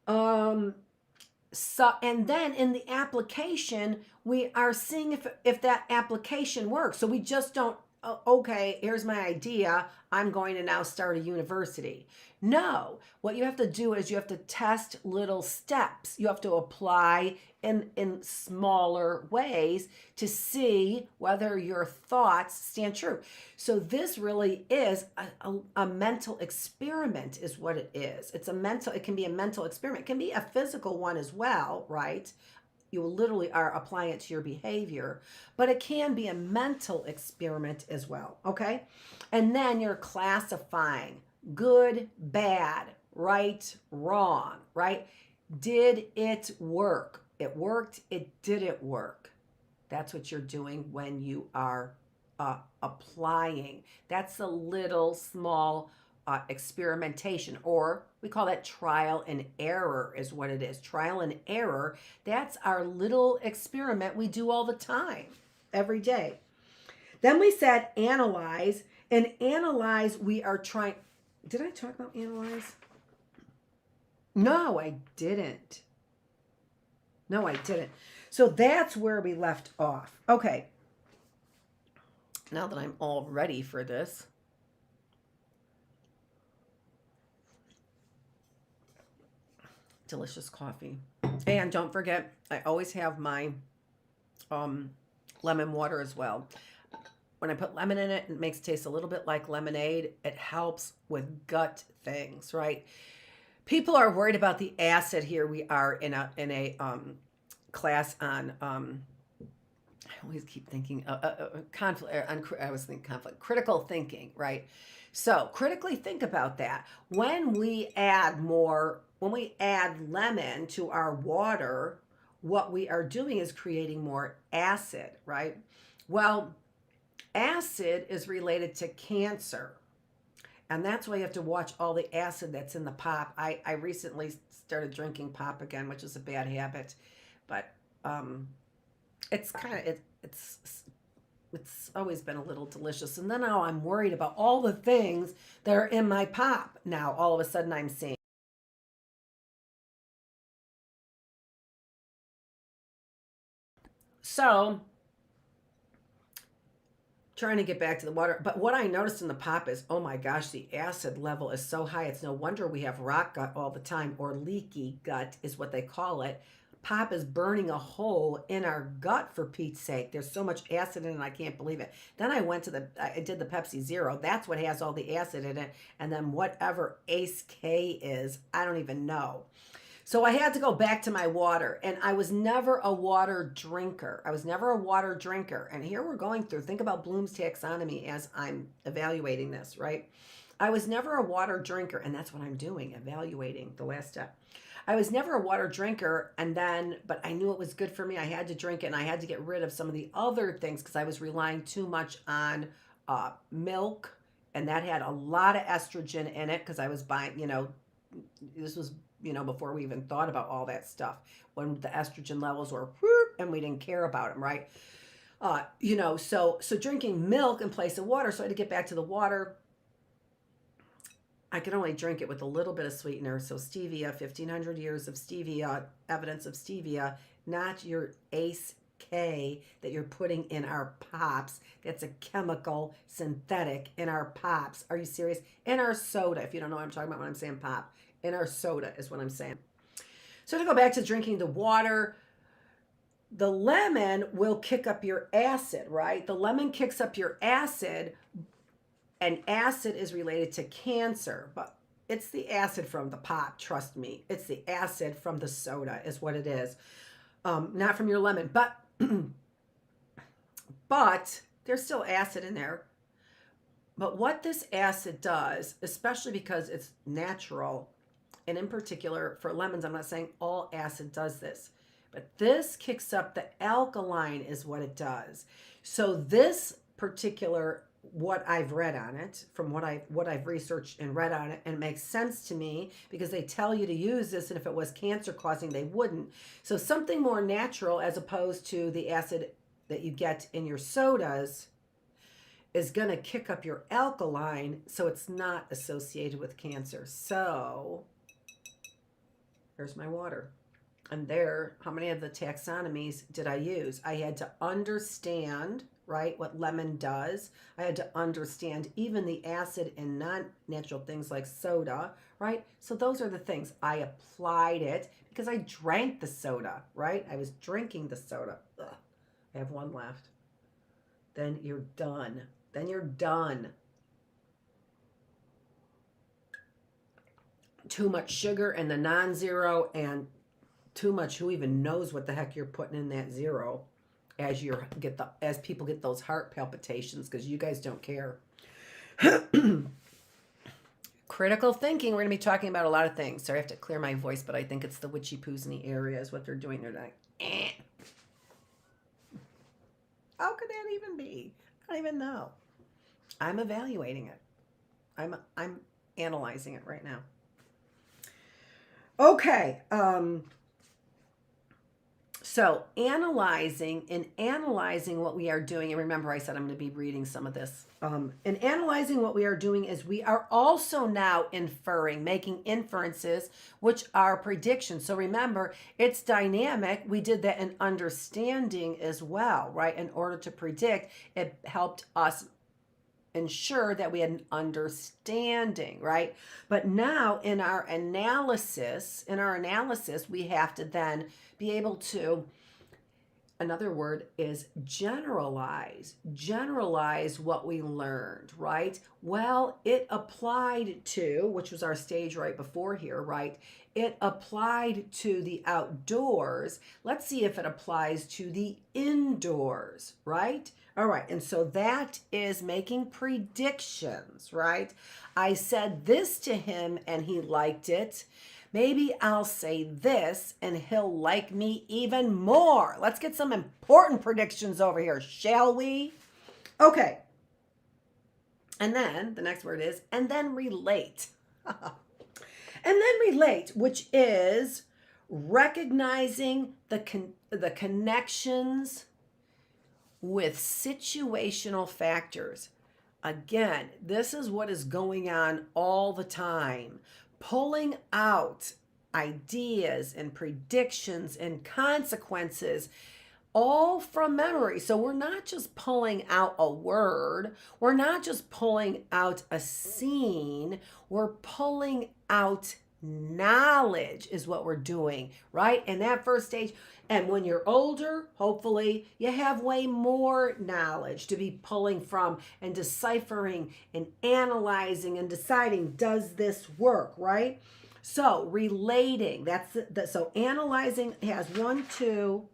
S1: So, and then in the application, we are seeing if that application works. So we just don't oh, okay, here's my idea. I'm going to now start a university. No, what you have to do is you have to test little steps. You have to apply in smaller ways to see whether your thoughts stand true. So this really is a mental experiment is what it is. It can be a mental experiment. It can be a physical one as well, right? You literally are applying it to your behavior, but it can be a mental experiment as well, okay? And then you're classifying good, bad, right, wrong, right? Did it work? It worked, it didn't work. That's what you're doing when you are applying. That's a little small experimentation, or we call that trial and error, is what it is. Trial and error. That's our little experiment we do all the time, every day. Then we said analyze, and analyze, we are trying. Did I talk about analyze? No, I didn't. No, I didn't. So that's where we left off. Okay. Now that I'm all ready for this, delicious coffee. And don't forget, I always have my lemon water as well. When I put lemon in it, it makes it taste a little bit like lemonade. It helps with gut things, right? People are worried about the acid here. We are in a class on I always keep thinking conflict. I was thinking conflict, critical thinking, right? So critically think about that. When we add lemon to our water, what we are doing is creating more acid, right? Well, acid is related to cancer. And that's why you have to watch all the acid that's in the pop. I recently started drinking pop again, which is a bad habit, but it's kind of it's always been a little delicious. And then now I'm worried about all the things that are in my pop. Now all of a sudden I'm seeing. So trying to get back to the water. But what I noticed in the pop is, oh my gosh, the acid level is so high. It's no wonder we have rock gut all the time, or leaky gut is what they call it. Pop is burning a hole in our gut, for Pete's sake. There's so much acid in it, I can't believe it. Then I did the Pepsi Zero. That's what has all the acid in it. And then whatever Ace K is, I don't even know. So I had to go back to my water, and I was never a water drinker. And here we're going through, think about Bloom's taxonomy as I'm evaluating this, right? I was never a water drinker, and that's what I'm doing, evaluating the last step. I was never a water drinker, but I knew it was good for me. I had to drink it, and I had to get rid of some of the other things because I was relying too much on milk, and that had a lot of estrogen in it because I was buying, this was before we even thought about all that stuff, when the estrogen levels were whoop, and we didn't care about them, right? So drinking milk in place of water. So I had to get back to the water. I could only drink it with a little bit of sweetener. So stevia, 1,500 years of stevia, evidence of stevia, not your Ace K that you're putting in our pops. That's a chemical synthetic in our pops. Are you serious? In our soda, if you don't know what I'm talking about when I'm saying pop. In our soda is what I'm saying. So to go back to drinking the water, the lemon will kick up your acid, right? The lemon kicks up your acid, and acid is related to cancer, but it's the acid from the pop, trust me. It's the acid from the soda is what it is. Not from your lemon, but there's still acid in there. But what this acid does, especially because it's natural, and in particular for lemons, I'm not saying all acid does this, but this kicks up the alkaline is what it does. So this particular, what I've read on it, from what I've researched and read on it, and it makes sense to me because they tell you to use this, and if it was cancer causing, they wouldn't. So something more natural as opposed to the acid that you get in your sodas is going to kick up your alkaline, so it's not associated with cancer. So there's my water. And there, how many of the taxonomies did I use? I had to understand right? What lemon does. I had to understand even the acid in non-natural things like soda, right? So those are the things. I applied it because I drank the soda, right? I was drinking the soda. Ugh. I have one left. Then you're done. Then you're done. Too much sugar in the non-zero and too much, who even knows what the heck you're putting in that zero as as people get those heart palpitations, because you guys don't care. Critical thinking, we're going to be talking about a lot of things. Sorry, I have to clear my voice, but I think it's the witchy poos in the area is what they're doing. They're like, eh. How could that even be? I don't even know. I'm evaluating it. I'm analyzing it right now. Okay. So analyzing what we are doing, and remember I said I'm going to be reading some of this. In analyzing what we are doing is we are also now inferring, making inferences, which are predictions. So remember, it's dynamic. We did that in understanding as well, right? In order to predict, it helped us ensure that we had an understanding, right? But now in our analysis, we have to then be able to, another word is generalize what we learned, right? Well, it applied to, which was our stage right before here, right? It applied to the outdoors. Let's see if it applies to the indoors, right? All right, and so that is making predictions, right? I said this to him and he liked it. Maybe I'll say this and he'll like me even more. Let's get some important predictions over here, shall we? Okay. And then the next word is, and then relate. And then relate, which is recognizing the connections with situational factors. Again, this is what is going on all the time. Pulling out ideas and predictions and consequences all from memory. So we're not just pulling out a word. We're not just pulling out a scene. We're pulling out knowledge is what we're doing, right? In that first stage. And when you're older, hopefully you have way more knowledge to be pulling from and deciphering and analyzing and deciding, does this work, right? So relating, so analyzing has 1, 2,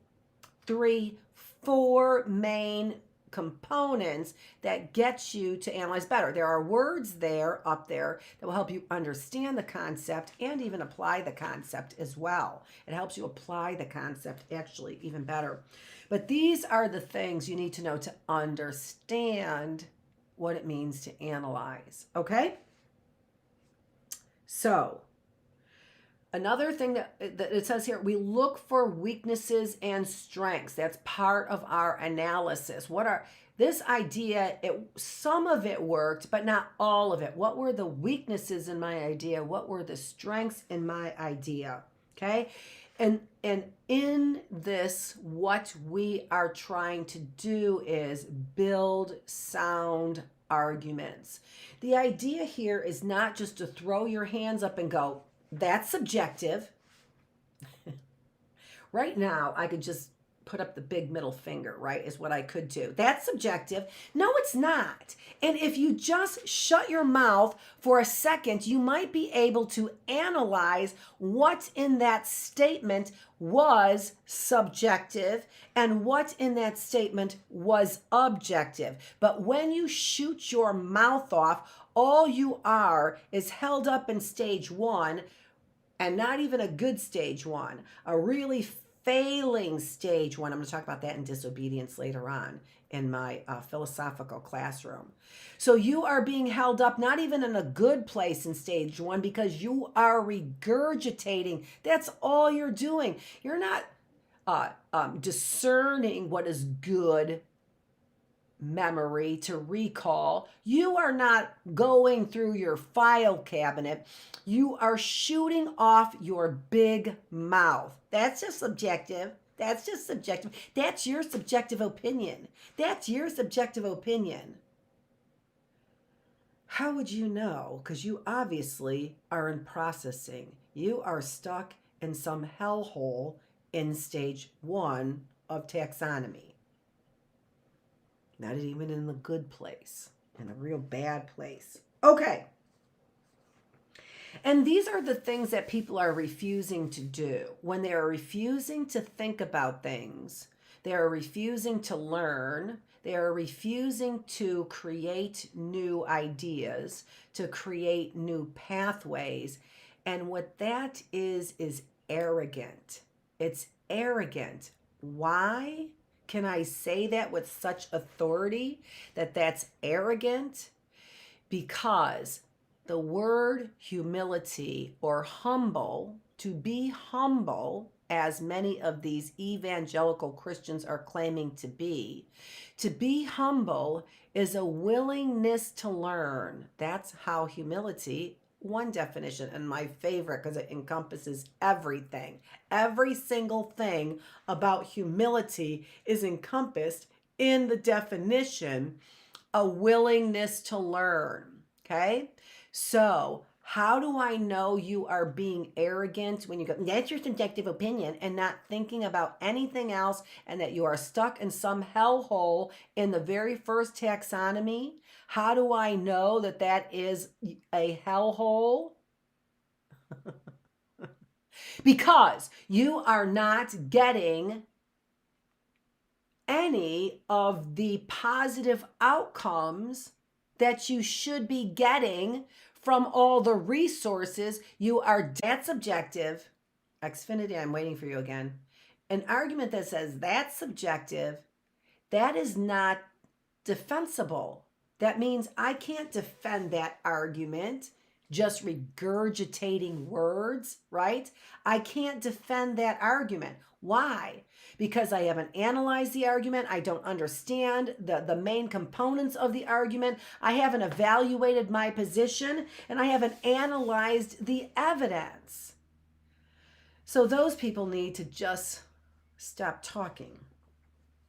S1: 3, 4 main components that gets you to analyze better. There are words up there that will help you understand the concept and even apply the concept as well. It helps you apply the concept actually even better. But these are the things you need to know to understand what it means to analyze. Okay? So, another thing that it says here, we look for weaknesses and strengths. That's part of our analysis. This idea, some of it worked, but not all of it. What were the weaknesses in my idea? What were the strengths in my idea? Okay? And in this, what we are trying to do is build sound arguments. The idea here is not just to throw your hands up and go, that's subjective. Right now, I could just put up the big middle finger, right, is what I could do. That's subjective. No, it's not. And if you just shut your mouth for a second, you might be able to analyze what in that statement was subjective and what in that statement was objective. But when you shoot your mouth off, all you are is held up in stage 1, and not even a good stage 1, a really failing stage 1. I'm going to talk about that in Disobedience later on in my philosophical classroom. So you are being held up not even in a good place in stage 1 because you are regurgitating. That's all you're doing. You're not discerning what is good memory to recall. You are not going through your file cabinet. You are shooting off your big mouth. That's just subjective. That's just subjective. That's your subjective opinion. That's your subjective opinion. How would you know? Because you obviously are in processing. You are stuck in some hellhole in stage 1 of taxonomy. Not even in the good place, in a real bad place. Okay. And these are the things that people are refusing to do. When they are refusing to think about things, they are refusing to learn, they are refusing to create new ideas, to create new pathways. And what that is arrogant. It's arrogant. Why can I say that with such authority, that that's arrogant? Because the word humility or humble, to be humble, as many of these evangelical Christians are claiming to be humble is a willingness to learn. That's how humility, one definition, and my favorite because it encompasses everything. Every single thing about humility is encompassed in the definition, a willingness to learn. Okay? So, how do I know you are being arrogant when you go, that's your subjective opinion, and not thinking about anything else, and that you are stuck in some hellhole in the very first taxonomy? How do I know that that is a hellhole? Because you are not getting any of the positive outcomes that you should be getting from all the resources. You are that subjective. Xfinity, I'm waiting for you again. An argument that says that's subjective, that is not defensible. That means I can't defend that argument just regurgitating words, right? I can't defend that argument. Why? Because I haven't analyzed the argument. I don't understand the main components of the argument. I haven't evaluated my position, and I haven't analyzed the evidence. So those people need to just stop talking,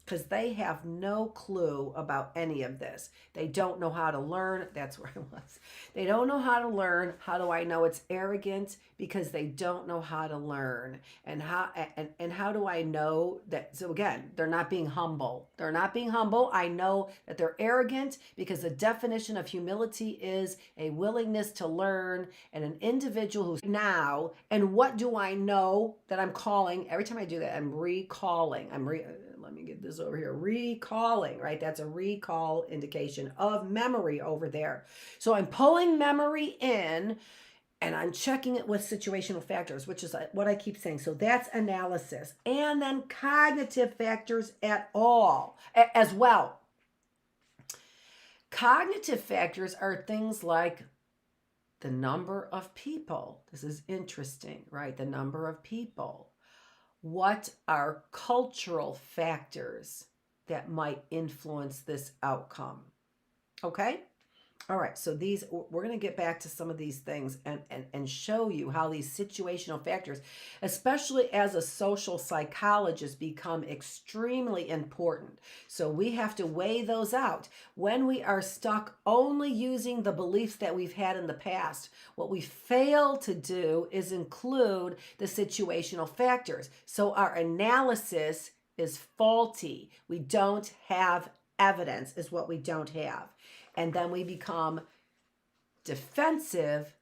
S1: because they have no clue about any of this. They don't know how to learn. That's where I was. They don't know how to learn. How do I know it's arrogant? Because they don't know how to learn. And how do I know that? So again, they're not being humble. They're not being humble. I know that they're arrogant because the definition of humility is a willingness to learn, and an individual who's now. And what do I know that I'm calling? Every time I do that, I'm recalling. Let me get this over here. Recalling, right? That's a recall indication of memory over there. So I'm pulling memory in, and I'm checking it with situational factors, which is what I keep saying. So that's analysis. And then cognitive factors as well. Cognitive factors are things like the number of people. This is interesting, right? The number of people. What are cultural factors that might influence this outcome? Okay? All right, so we're going to get back to some of these things and show you how these situational factors, especially as a social psychologist, become extremely important. So we have to weigh those out. When we are stuck only using the beliefs that we've had in the past, what we fail to do is include the situational factors. So our analysis is faulty. We don't have evidence, is what we don't have. And then we become defensive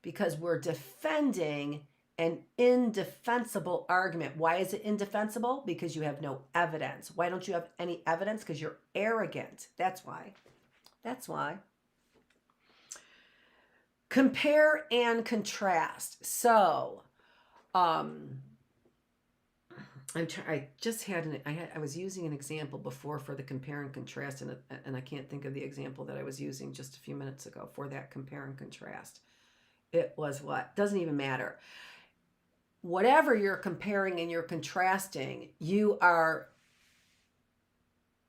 S1: because we're defending an indefensible argument. Why is it indefensible? Because you have no evidence. Why don't you have any evidence? Because you're arrogant. That's why. That's why. Compare and contrast. So, I was using an example before for the compare and contrast, and I can't think of the example that I was using just a few minutes ago for that compare and contrast. It was what? Doesn't even matter. Whatever you're comparing and you're contrasting, you are,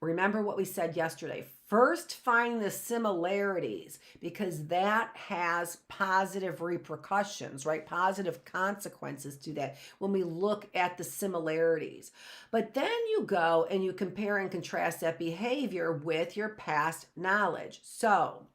S1: remember what we said yesterday, First, find the similarities, because that has positive repercussions, right? Positive consequences to that when we look at the similarities. But then you go and you compare and contrast that behavior with your past knowledge. So,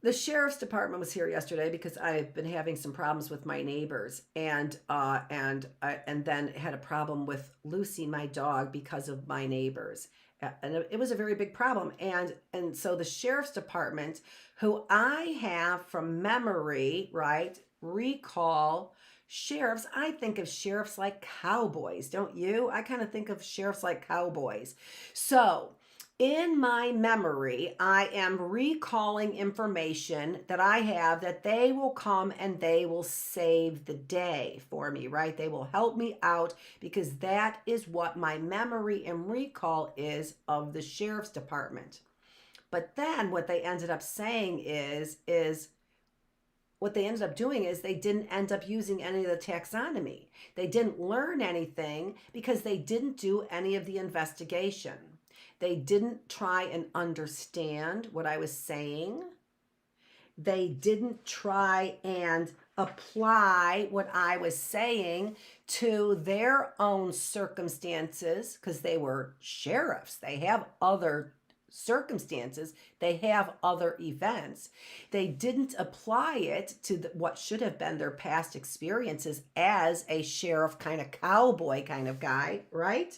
S1: the sheriff's department was here yesterday because I've been having some problems with my neighbors, and then had a problem with Lucy, my dog, because of my neighbors, and it was a very big problem. And so the sheriff's department, who I have from memory, right, recall sheriffs. I think of sheriffs like cowboys, don't you? I kind of think of sheriffs like cowboys. So in my memory, I am recalling information that I have that they will come and they will save the day for me, right? They will help me out, because that is what my memory and recall is of the sheriff's department. But then what they ended up saying is what they ended up doing is they didn't end up using any of the taxonomy. They didn't learn anything because they didn't do any of the investigation. They didn't try and understand what I was saying. They didn't try and apply what I was saying to their own circumstances, because they were sheriffs. They have other circumstances, they have other events. They didn't apply it to what should have been their past experiences as a sheriff kind of cowboy kind of guy, right?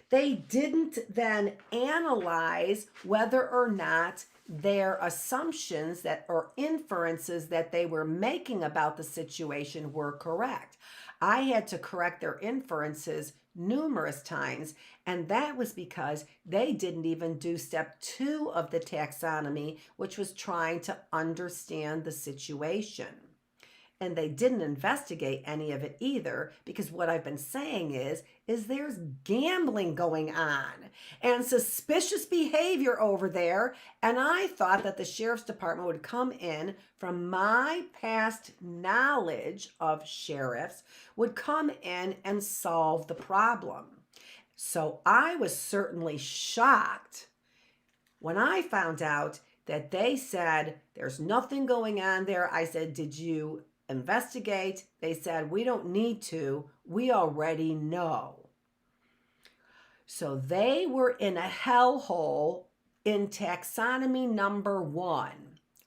S1: They didn't then analyze whether or not their assumptions that or inferences that they were making about the situation were correct. I had to correct their inferences numerous times, and that was because they didn't even do step 2 of the taxonomy, which was trying to understand the situation. And they didn't investigate any of it either, because what I've been saying is there's gambling going on and suspicious behavior over there. And I thought that the sheriff's department would come in, from my past knowledge of sheriffs, would come in and solve the problem. So I was certainly shocked when I found out that they said there's nothing going on there. I said, did you investigate? They said, we don't need to. We already know. So they were in a hellhole in taxonomy number 1.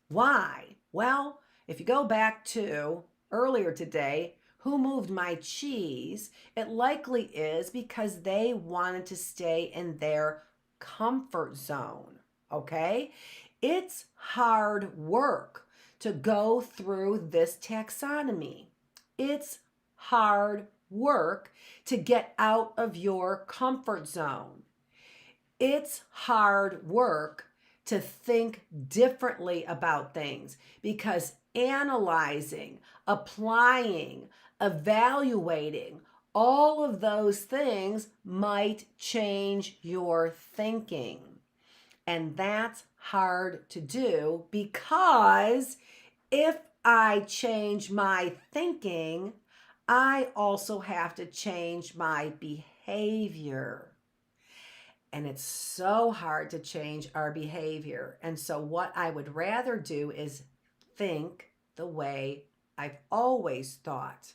S1: Why? Well, if you go back to earlier today, who moved my cheese? It likely is because they wanted to stay in their comfort zone. Okay? It's hard work to go through this taxonomy. It's hard work to get out of your comfort zone. It's hard work to think differently about things, because analyzing, applying, evaluating, all of those things might change your thinking. And that's hard to do, because if I change my thinking, I also have to change my behavior. And it's so hard to change our behavior. And so what I would rather do is think the way I've always thought.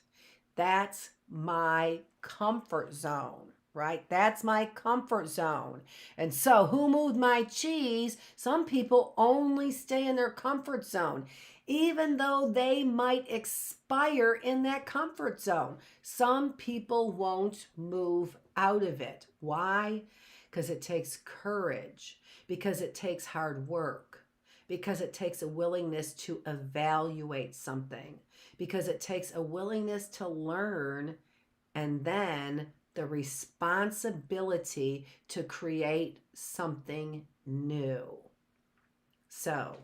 S1: That's my comfort zone, right? That's my comfort zone. And so who moved my cheese? Some people only stay in their comfort zone, even though they might expire in that comfort zone. Some people won't move out of it. Why? Because it takes courage, because it takes hard work, because it takes a willingness to evaluate something, because it takes a willingness to learn, and then the responsibility to create something new. So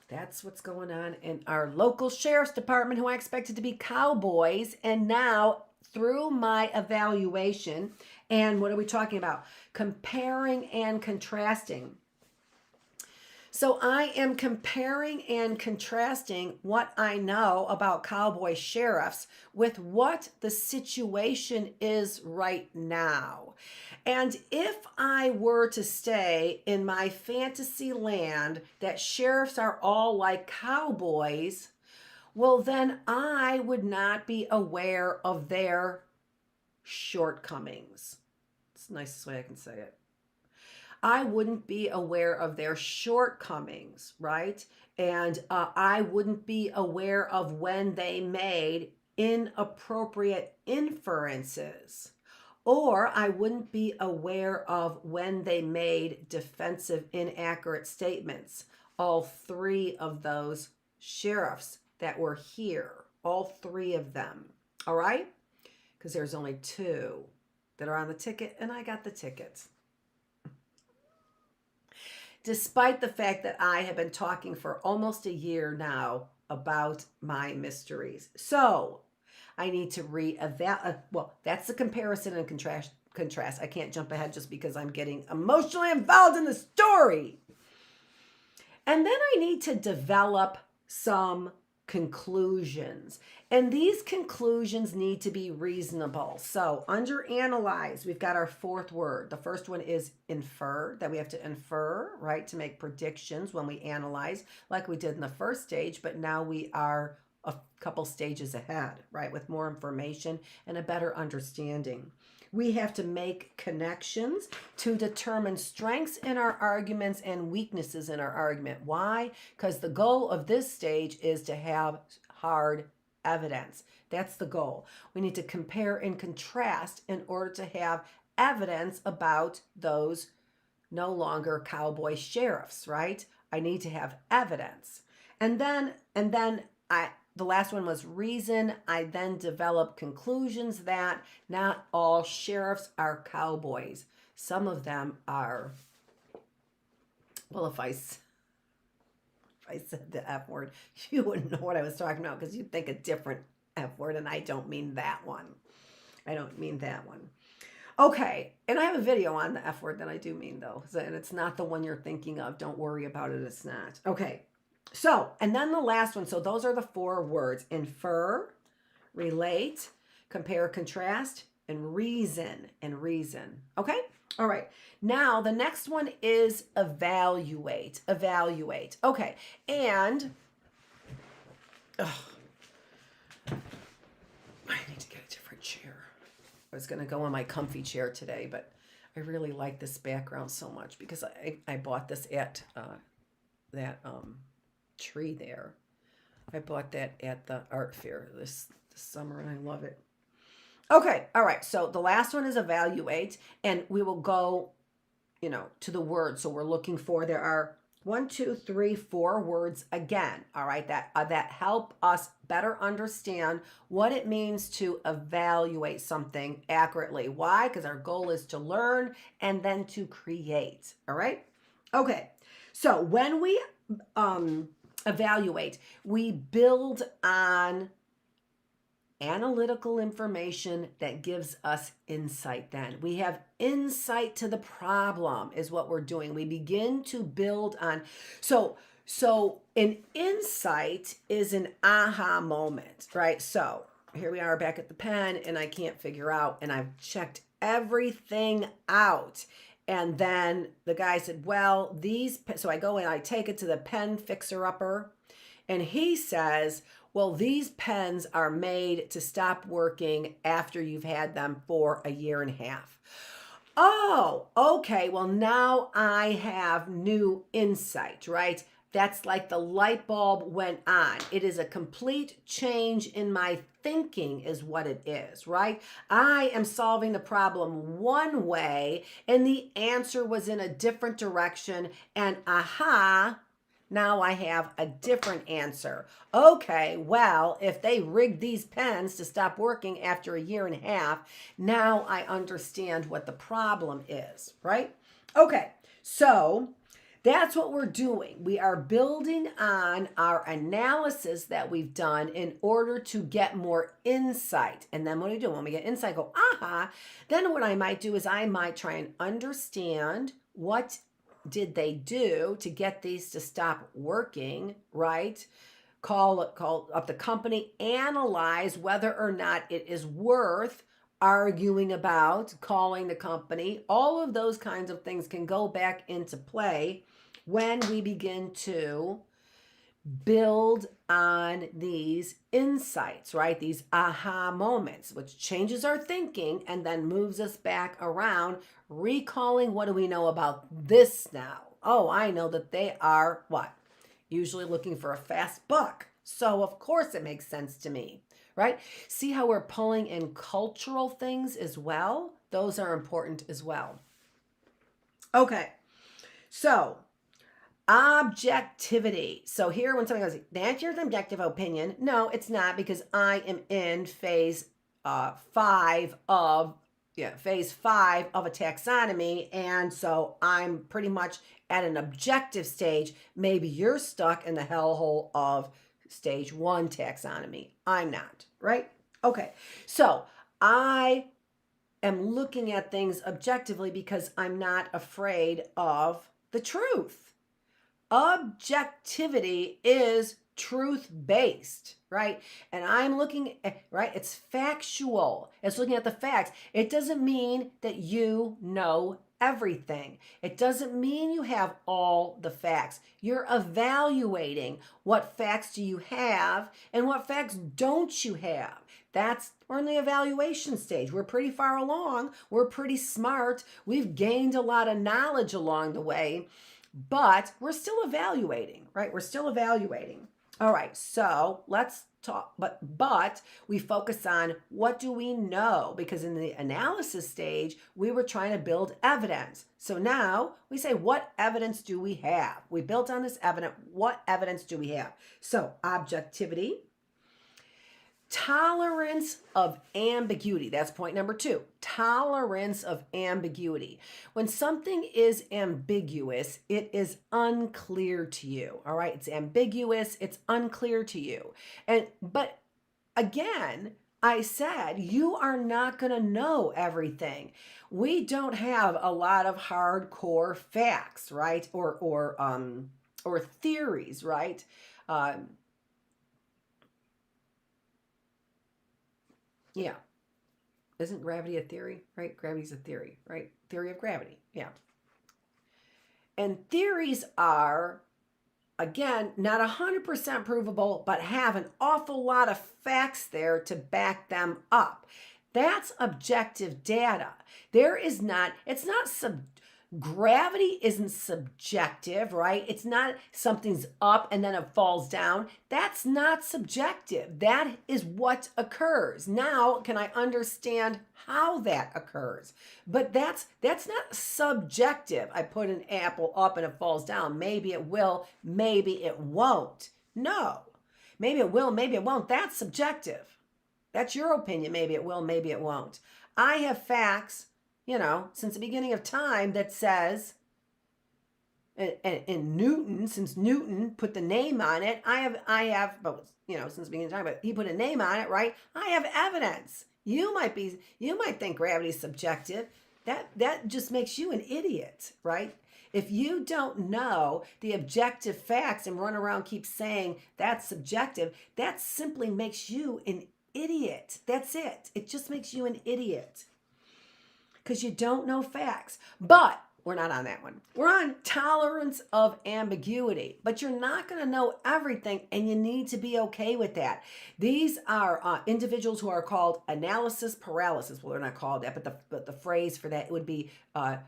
S1: that's what's going on in our local sheriff's department, who I expected to be cowboys. And now, through my evaluation, and what are we talking about? Comparing and contrasting. So I am comparing and contrasting what I know about cowboy sheriffs with what the situation is right now. And if I were to stay in my fantasy land that sheriffs are all like cowboys, well, then I would not be aware of their shortcomings. It's the nicest way I can say it. I wouldn't be aware of their shortcomings, right? And I wouldn't be aware of when they made inappropriate inferences. Or I wouldn't be aware of when they made defensive, inaccurate statements. All three of those sheriffs that were here, all three of them. All right? Because there's only two that are on the ticket, and I got the tickets. Despite the fact that I have been talking for almost a year now about my mysteries. So I need to reevaluate. Well, that's the comparison and contrast. I can't jump ahead just because I'm getting emotionally involved in the story. And then I need to develop some conclusions. And these conclusions need to be reasonable. So under analyze, we've got our fourth word. The first one is infer, that we have to infer, right, to make predictions when we analyze, like we did in the first stage, but now we are a couple stages ahead, right, with more information and a better understanding. We have to make connections to determine strengths in our arguments and weaknesses in our argument. Why? Because the goal of this stage is to have hard evidence. That's the goal. We need to compare and contrast in order to have evidence about those no longer cowboy sheriffs, right? I need to have evidence. And then the last one was reason. I then developed conclusions that not all sheriffs are cowboys. Some of them are. Well, if I said the F word, you wouldn't know what I was talking about because you'd think a different F word, and I don't mean that one. I don't mean that one. Okay, and I have a video on the F word that I do mean, though, and it's not the one you're thinking of. Don't worry about it, it's not. Okay, so, and then the last one. So those are the four words: infer, relate, compare, contrast, and reason. Okay? All right. Now, the next one is evaluate. Okay. And I need to get a different chair. I was going to go on my comfy chair today, but I really like this background so much because I bought this at that tree there. I bought that at the art fair this summer, and I love it. Okay, all right. So the last one is evaluate, and we will go, to the word. So we're looking for, there are 1, 2, 3, 4 words again. All right, that help us better understand what it means to evaluate something accurately. Why? Because our goal is to learn and then to create. All right. Okay. So when we evaluate, we build on analytical information that gives us insight. Then we have insight to the problem is what we're doing. We begin to build on. So an insight is an aha moment, right? So here we are back at the pen, and I can't figure out, and I've checked everything out. And then the guy said, well, so I go and I take it to the pen fixer-upper, and he says, well, these pens are made to stop working after you've had them for a year and a half. Oh, okay. Well, now I have new insight, right? That's like the light bulb went on. It is a complete change in my thinking is what it is, right? I am solving the problem one way, and the answer was in a different direction, and aha, now I have a different answer. Okay, well, if they rigged these pens to stop working after a year and a half, now I understand what the problem is, right? Okay, so that's what we're doing. We are building on our analysis that we've done in order to get more insight. And then what do we do? When we get insight, go, aha, then what I might do is I might try and understand what did they do to get these to stop working, right? Call up the company, analyze whether or not it is worth arguing about, calling the company. All of those kinds of things can go back into play when we begin to build on these insights, right? These aha moments, which changes our thinking and then moves us back around, recalling, what do we know about this now? Oh, I know that they are what? Usually looking for a fast buck. So of course it makes sense to me, right? See how we're pulling in cultural things as well? Those are important as well. Okay, so objectivity. So here when somebody goes, that's your subjective opinion. No, it's not, because I am in phase 5 of phase 5 of a taxonomy, and so I'm pretty much at an objective stage. Maybe you're stuck in the hellhole of stage 1 taxonomy. I'm not, right? Okay, so I am looking at things objectively because I'm not afraid of the truth. Objectivity is truth-based, right? And I'm looking at, right? It's factual. It's looking at the facts. It doesn't mean that you know everything. It doesn't mean you have all the facts. You're evaluating what facts do you have and what facts don't you have. We're in the evaluation stage. We're pretty far along. We're pretty smart. We've gained a lot of knowledge along the way, but we're still evaluating, right? We're still evaluating. All right, so let's talk, but we focus on what do we know, because in the analysis stage, we were trying to build evidence. So now we say, what evidence do we have? We built on this evidence. What evidence do we have? So objectivity, tolerance of ambiguity. That's point number 2. Tolerance of ambiguity. When something is ambiguous, it is unclear to you. All right, it's ambiguous, it's unclear to you. But again, I said you are not going to know everything. We don't have a lot of hardcore facts, right? Or theories, right? Yeah. Isn't gravity a theory, right? Gravity's a theory, right? Theory of gravity. Yeah. And theories are, again, not 100% provable, but have an awful lot of facts there to back them up. That's objective data. Gravity isn't subjective, right? It's not something's up and then it falls down. That's not subjective. That is what occurs. Now, can I understand how that occurs? But that's not subjective. I put an apple up and it falls down. Maybe it will, maybe it won't. No. Maybe it will, maybe it won't. That's subjective. That's your opinion. Maybe it will, maybe it won't. I have facts, since the beginning of time that says, and Newton, since Newton put the name on it, I have, but since the beginning of time, but he put a name on it, right? I have evidence. You might think gravity is subjective. That just makes you an idiot, right? If you don't know the objective facts and run around keep saying that's subjective, that simply makes you an idiot. That's it. It just makes you an idiot, because you don't know facts. But we're not on that one. We're on tolerance of ambiguity. But you're not going to know everything, and you need to be okay with that. These are individuals who are called analysis paralysis. Well, they're not called that, but the phrase for that would be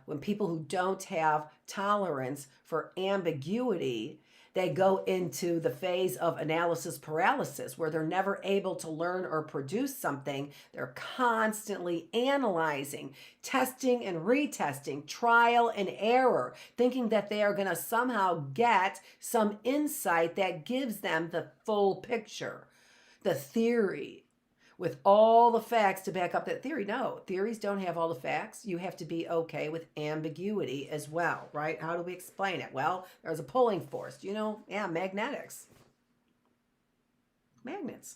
S1: when people who don't have tolerance for ambiguity, they go into the phase of analysis paralysis, where they're never able to learn or produce something. They're constantly analyzing, testing and retesting, trial and error, thinking that they are going to somehow get some insight that gives them the full picture, the theory, with all the facts to back up that theory. No, theories don't have all the facts. You have to be okay with ambiguity as well, right? How do we explain it? Well, there's a pulling force. Magnetics. Magnets.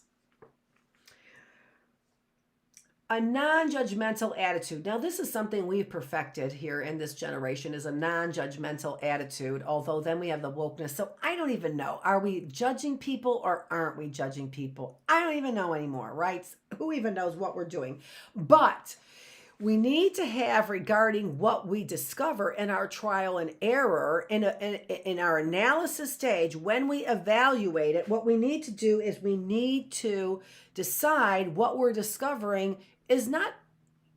S1: A non-judgmental attitude. Now, this is something we've perfected here in this generation, is a non-judgmental attitude, although then we have the wokeness. So I don't even know. Are we judging people or aren't we judging people? I don't even know anymore, right? Who even knows what we're doing? But we need to have, regarding what we discover in our trial and error, in our analysis stage, when we evaluate it, what we need to do is we need to decide what we're discovering is not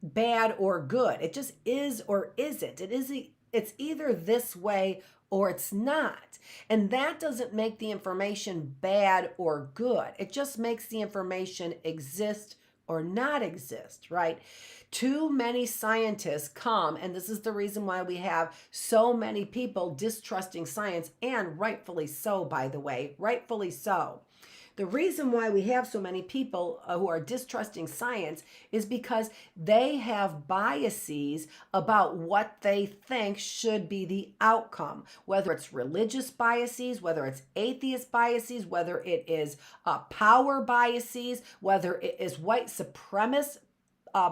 S1: bad or good. It just is or isn't. It's either this way or it's not. And that doesn't make the information bad or good. It just makes the information exist or not exist, right? Too many scientists come, and this is the reason why we have so many people distrusting science, and rightfully so, by the way, rightfully so. The reason why we have so many people who are distrusting science is because they have biases about what they think should be the outcome, whether it's religious biases, whether it's atheist biases, whether it is power biases, whether it is white supremacist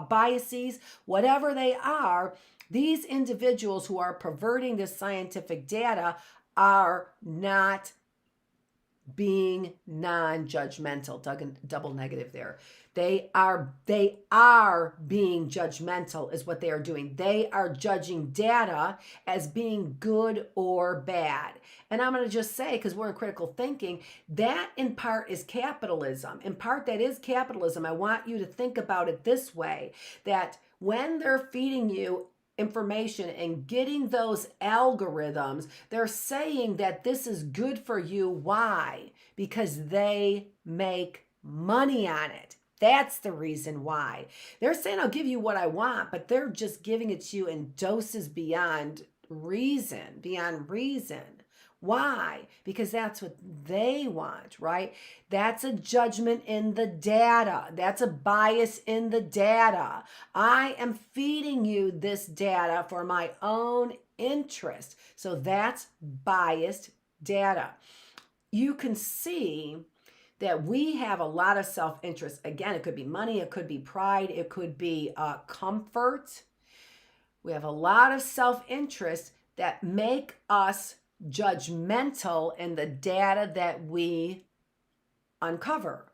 S1: biases, whatever they are. These individuals who are perverting this scientific data are not being non-judgmental. Double negative there. They are being judgmental is what they are doing. They are judging data as being good or bad. And I'm going to just say, because we're in critical thinking, that in part is capitalism. In part, that is capitalism. I want you to think about it this way, that when they're feeding you information and getting those algorithms, they're saying that this is good for you. Why? Because they make money on it. That's the reason why. They're saying, I'll give you what I want, but they're just giving it to you in doses beyond reason, Why? Because that's what they want, right? That's a judgment in the data. That's a bias in the data. I am feeding you this data for my own interest. So that's biased data. You can see that we have a lot of self-interest. Again, it could be money, it could be pride, it could be comfort. We have a lot of self-interest that make us judgmental in the data that we uncover.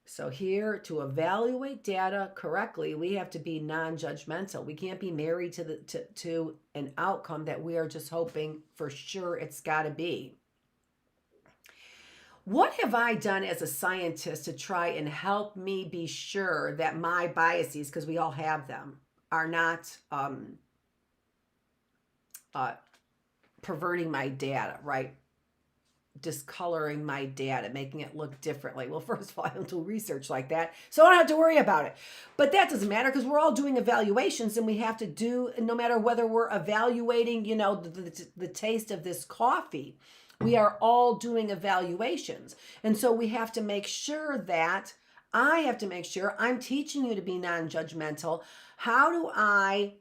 S1: So here, to evaluate data correctly, we have to be non-judgmental. We can't be married to an outcome that we are just hoping for sure it's got to be. What have I done as a scientist to try and help me be sure that my biases, because we all have them, are not perverting my data, right? Discoloring my data, making it look differently. Well, first of all, I don't do research like that, so I don't have to worry about it. But that doesn't matter, because we're all doing evaluations, and we have to do, no matter whether we're evaluating, the taste of this coffee, we are all doing evaluations. And so we have to make sure that I have to make sure I'm teaching you to be non-judgmental. How do I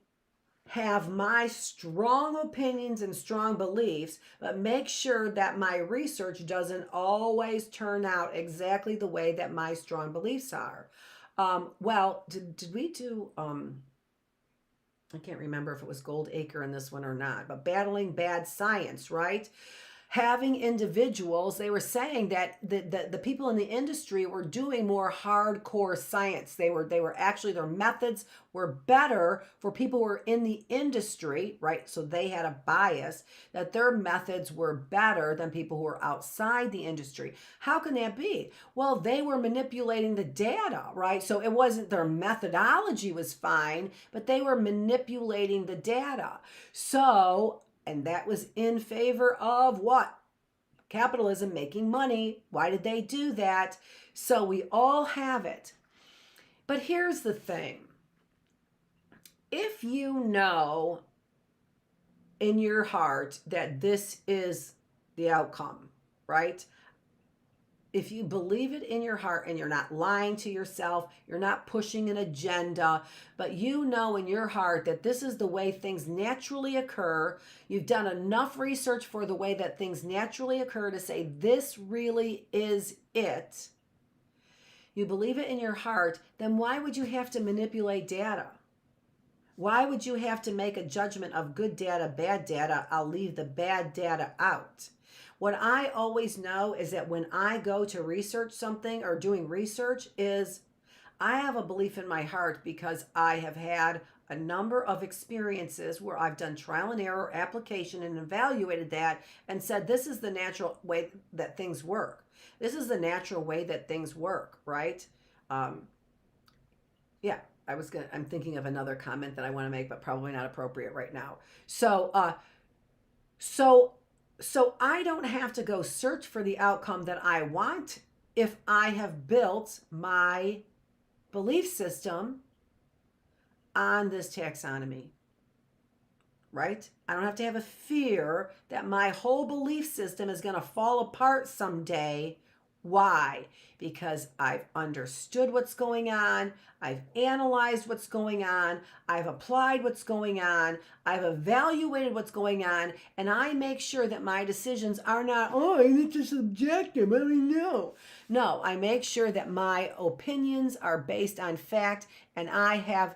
S1: have my strong opinions and strong beliefs, but make sure that my research doesn't always turn out exactly the way that my strong beliefs are? Did we do, I can't remember if it was Goldacre in this one or not, but battling bad science, right? Having individuals, they were saying that the people in the industry were doing more hardcore science. They were actually, their methods were better for people who were in the industry, right? So they had a bias that their methods were better than people who were outside the industry. How can that be? Well, they were manipulating the data, right? So it wasn't their methodology was fine, but they were manipulating the data. So, and that was in favor of what? Capitalism, making money. Why did they do that? So we all have it. But here's the thing. If you know in your heart that this is the outcome, right? If you believe it in your heart and you're not lying to yourself, you're not pushing an agenda, but you know in your heart that this is the way things naturally occur, you've done enough research for the way that things naturally occur to say this really is it. you believe it in your heart, then why would you have to manipulate data? Why would you have to make a judgment of good data, bad data? I'll leave the bad data out. What I always know is that when I go to research something or doing research is I have a belief in my heart because I have had a number of experiences where I've done trial and error application and evaluated that and said, this is the natural way that things work. This is the natural way that things work, right? Yeah, I'm thinking of another comment that I want to make, but probably not appropriate right now. So I don't have to go search for the outcome that I want if I have built my belief system on this taxonomy, right? I don't have to have a fear that my whole belief system is going to fall apart someday. Why? Because I've understood what's going on, I've analyzed what's going on, I've applied what's going on, I've evaluated what's going on, and I make sure that my decisions are not, oh, it's just subjective, I don't know. No, I make sure that my opinions are based on fact, and I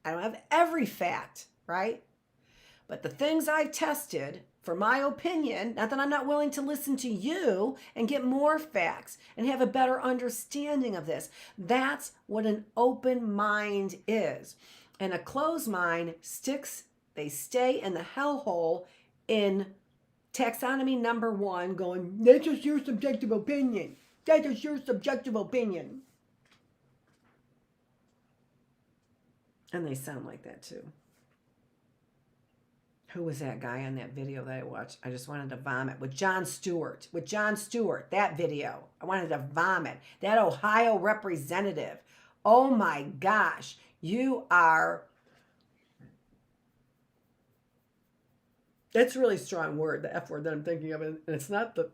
S1: don't have every fact, right? But the things I've tested, for my opinion, not that I'm not willing to listen to you and get more facts and have a better understanding of this. That's what an open mind is. And a closed mind they stay in the hellhole in taxonomy number 1 going, that's just your subjective opinion. That is your subjective opinion. And they sound like that too. Who was that guy on that video that I watched? I just wanted to vomit. With Jon Stewart, that video. I wanted to vomit. That Ohio representative. Oh my gosh. That's a really strong word, the F word that I'm thinking of. And it's not the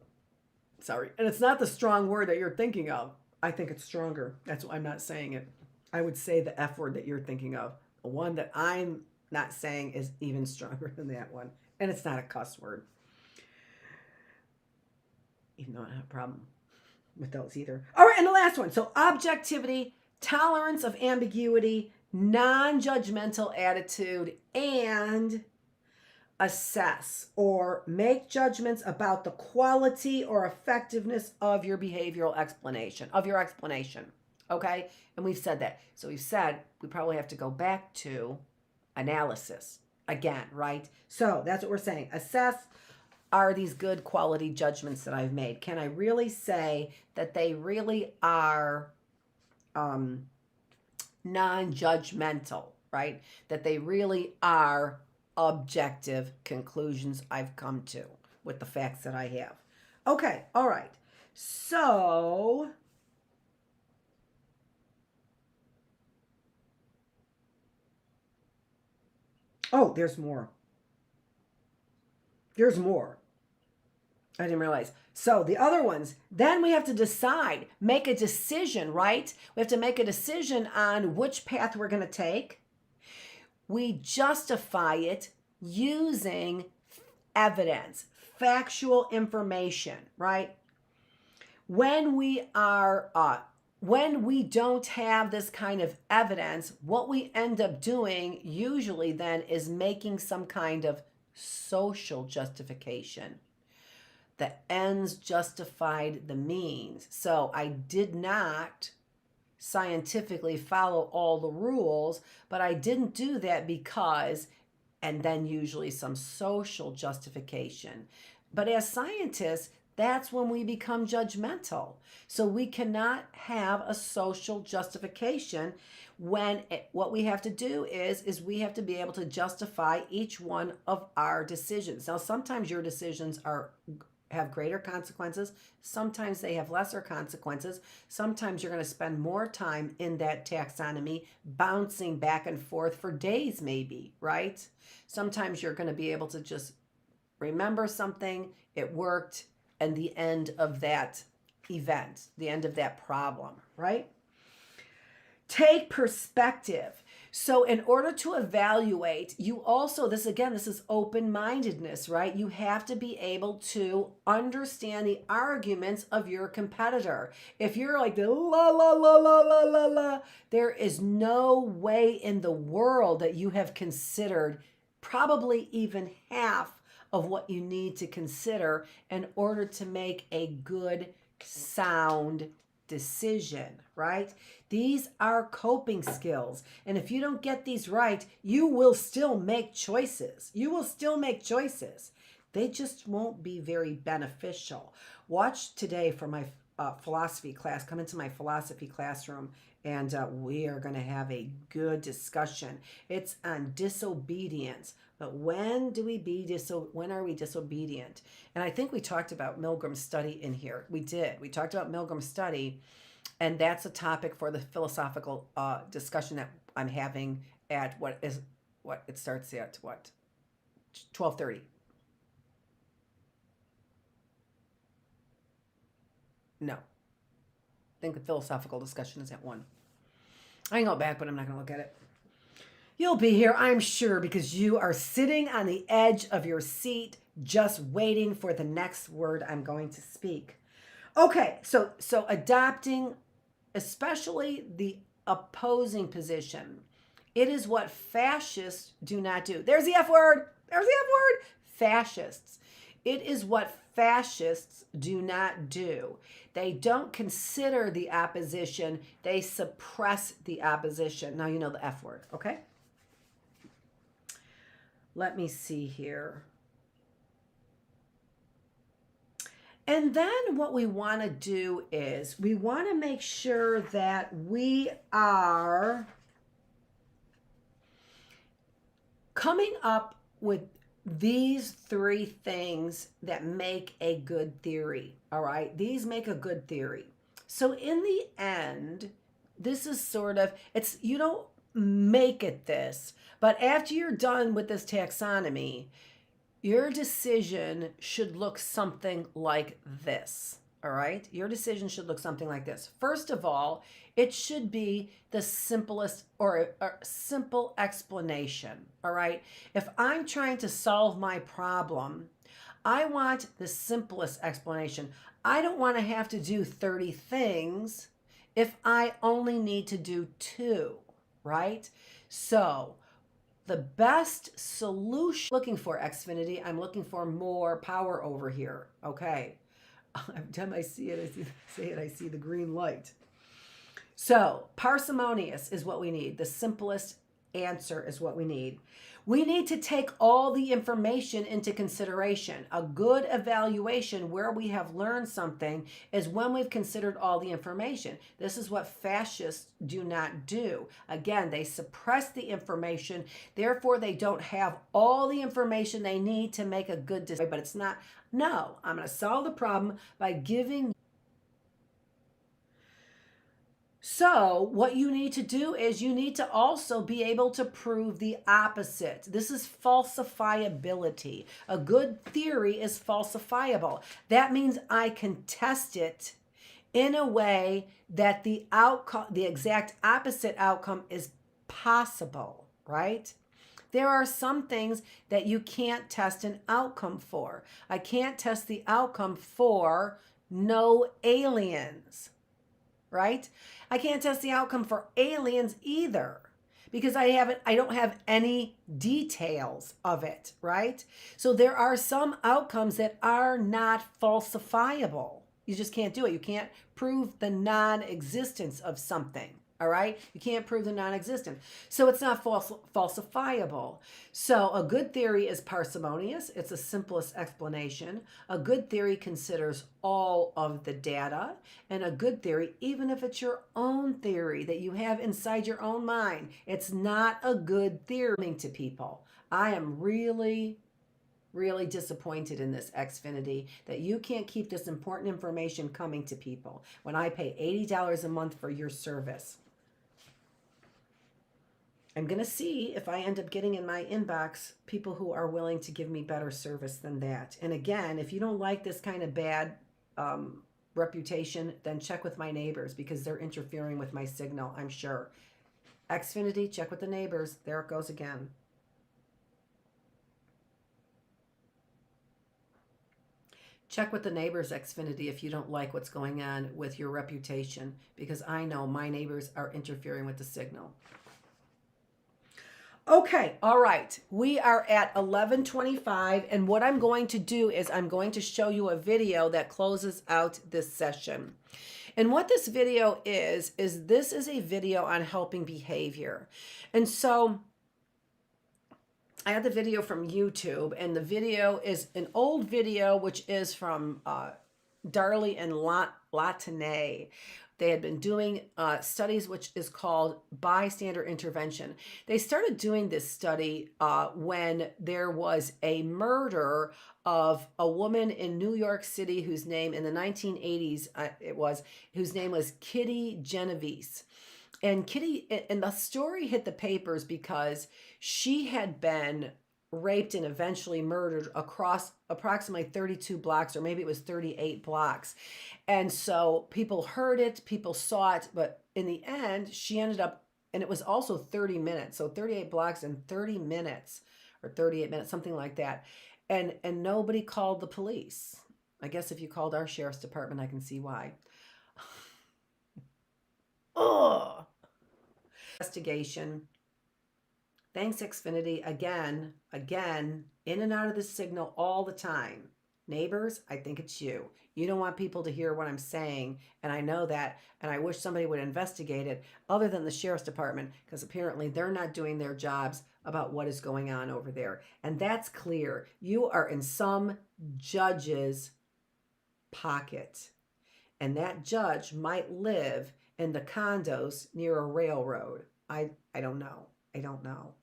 S1: strong word that you're thinking of. I think it's stronger. That's why I'm not saying it. I would say the F word that you're thinking of. The one that I'm not saying is even stronger than that one. And it's not a cuss word. Even though I don't have a problem with those either. All right, and the last one. So objectivity, tolerance of ambiguity, non-judgmental attitude, and assess or make judgments about the quality or effectiveness of your behavioral explanation, Okay? And we've said that. So we've said we probably have to go back to analysis again, right? So that's what we're saying. Assess, are these good quality judgments that I've made? Can I really say that they really are non-judgmental, right? That they really are objective conclusions I've come to with the facts that I have. Okay, all right. So there's more. I didn't realize. So the other ones, then we have to decide, make a decision, right? We have to make a decision on which path we're going to take. We justify it using evidence, factual information, right? When we don't have this kind of evidence, what we end up doing usually then is making some kind of social justification. The ends justified the means. So I did not scientifically follow all the rules, but I didn't do that because, and then usually some social justification. But as scientists, that's when we become judgmental. So we cannot have a social justification what we have to do is we have to be able to justify each one of our decisions. Now, sometimes your decisions have greater consequences. Sometimes they have lesser consequences. Sometimes you're going to spend more time in that taxonomy, bouncing back and forth for days maybe, right? Sometimes you're going to be able to just remember something, it worked, and the end of that event, the end of that problem, right? Take perspective. So in order to evaluate, you also, this again, this is open-mindedness, right? You have to be able to understand the arguments of your competitor. If you're like the la la la la la la la, there is no way in the world that you have considered probably even half of what you need to consider in order to make a good, sound decision, right? These are coping skills. And if you don't get these right, you will still make choices. You will still make choices. They just won't be very beneficial. Watch today for my philosophy class. Come into my philosophy classroom and we are going to have a good discussion. It's on disobedience. But when are we disobedient? And I think we talked about Milgram's study in here. We did. We talked about Milgram's study, and that's a topic for the philosophical discussion that I'm having at it starts at 12:30. No. I think the philosophical discussion is at 1. I can go back, but I'm not going to look at it. You'll be here, I'm sure, because you are sitting on the edge of your seat just waiting for the next word I'm going to speak. Okay, so adopting, especially the opposing position, it is what fascists do not do. There's the F word. There's the F word. Fascists. It is what fascists do not do. They don't consider the opposition. They suppress the opposition. Now you know the F word, okay? Let me see here. And then what we want to do is we want to make sure that we are coming up with these 3 things that make a good theory. All right. These make a good theory. So in the end, this is sort of, you don't make it this, but after you're done with this taxonomy, your decision should look something like this. All right. Your decision should look something like this. First of all, it should be the simplest or a simple explanation. All right. If I'm trying to solve my problem, I want the simplest explanation. I don't want to have to do 30 things if I only need to do 2, right? So the best solution, looking for Xfinity, I'm looking for more power over here. Okay. Every time I see it, I see the green light. So parsimonious is what we need. The simplest answer is what we need. We need to take all the information into consideration. A good evaluation where we have learned something is when we've considered all the information. This is what fascists do not do. Again, they suppress the information. Therefore, they don't have all the information they need to make a good decision. But it's not, no, I'm going to solve the problem by giving. So what you need to do is you need to also be able to prove the opposite. This is falsifiability. A good theory is falsifiable. That means I can test it in a way that the outcome, the exact opposite outcome is possible, right? There are some things that you can't test an outcome for. I can't test the outcome for no aliens, right? I can't test the outcome for aliens either because I don't have any details of it, right? So there are some outcomes that are not falsifiable. You just can't do it. You can't prove the non-existence of something. All right. You can't prove the non-existent. So it's not falsifiable. So a good theory is parsimonious. It's the simplest explanation. A good theory considers all of the data. And a good theory, even if it's your own theory that you have inside your own mind, it's not a good theory to people. I am really disappointed in this Xfinity that you can't keep this important information coming to people when I pay $80 a month for your service. I'm going to see if I end up getting in my inbox people who are willing to give me better service than that. And again, if you don't like this kind of bad reputation, then check with my neighbors because they're interfering with my signal, I'm sure. Xfinity, check with the neighbors. There it goes again. Check with the neighbors, Xfinity, if you don't like what's going on with your reputation, because I know my neighbors are interfering with the signal. Okay, all right. We are at 11:25, and what I'm going to do is I'm going to show you a video that closes out this session. And what this video is this is a video on helping behavior. And so I had the video from YouTube, and the video is an old video, which is from Darley and Latinay. They had been doing studies, which is called bystander intervention. They started doing this study when there was a murder of a woman in New York City whose name in the 1980s whose name was Kitty Genovese. And Kitty, and the story hit the papers because she had been raped and eventually murdered across approximately 32 blocks, or maybe it was 38 blocks. And so people heard it, people saw it, but in the end, she ended up, and it was also 30 minutes. So 38 blocks in 30 minutes, or 38 minutes, something like that. And nobody called the police. I guess if you called our sheriff's department, I can see why. Ugh. Investigation. Thanks, Xfinity. Again, in and out of the signal all the time. Neighbors, I think it's you. You don't want people to hear what I'm saying, and I know that, and I wish somebody would investigate it other than the sheriff's department, because apparently they're not doing their jobs about what is going on over there. And that's clear. You are in some judge's pocket, and that judge might live in the condos near a railroad. I don't know. I don't know.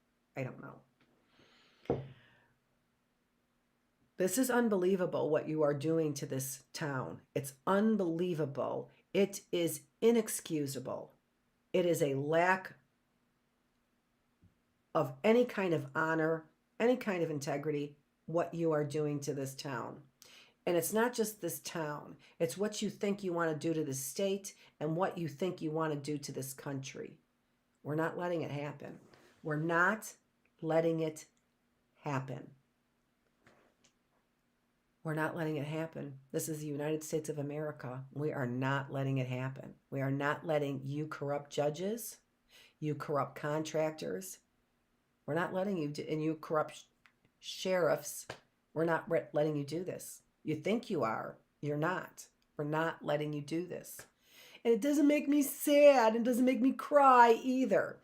S1: This is unbelievable what you are doing to this town. It's unbelievable. It is inexcusable. It is a lack of any kind of honor, any kind of integrity, what you are doing to this town. And it's not just this town. It's what you think you want to do to the state and what you think you want to do to this country. We're not letting it happen. We're not letting it happen. We're not letting it happen. This is the United States of America. We are not letting it happen. We are not letting you corrupt judges, you corrupt contractors. We're not letting you do, and you corrupt sheriffs. We're not letting you do this. You think you are. You're not. We're not letting you do this. And it doesn't make me sad. It doesn't make me cry either.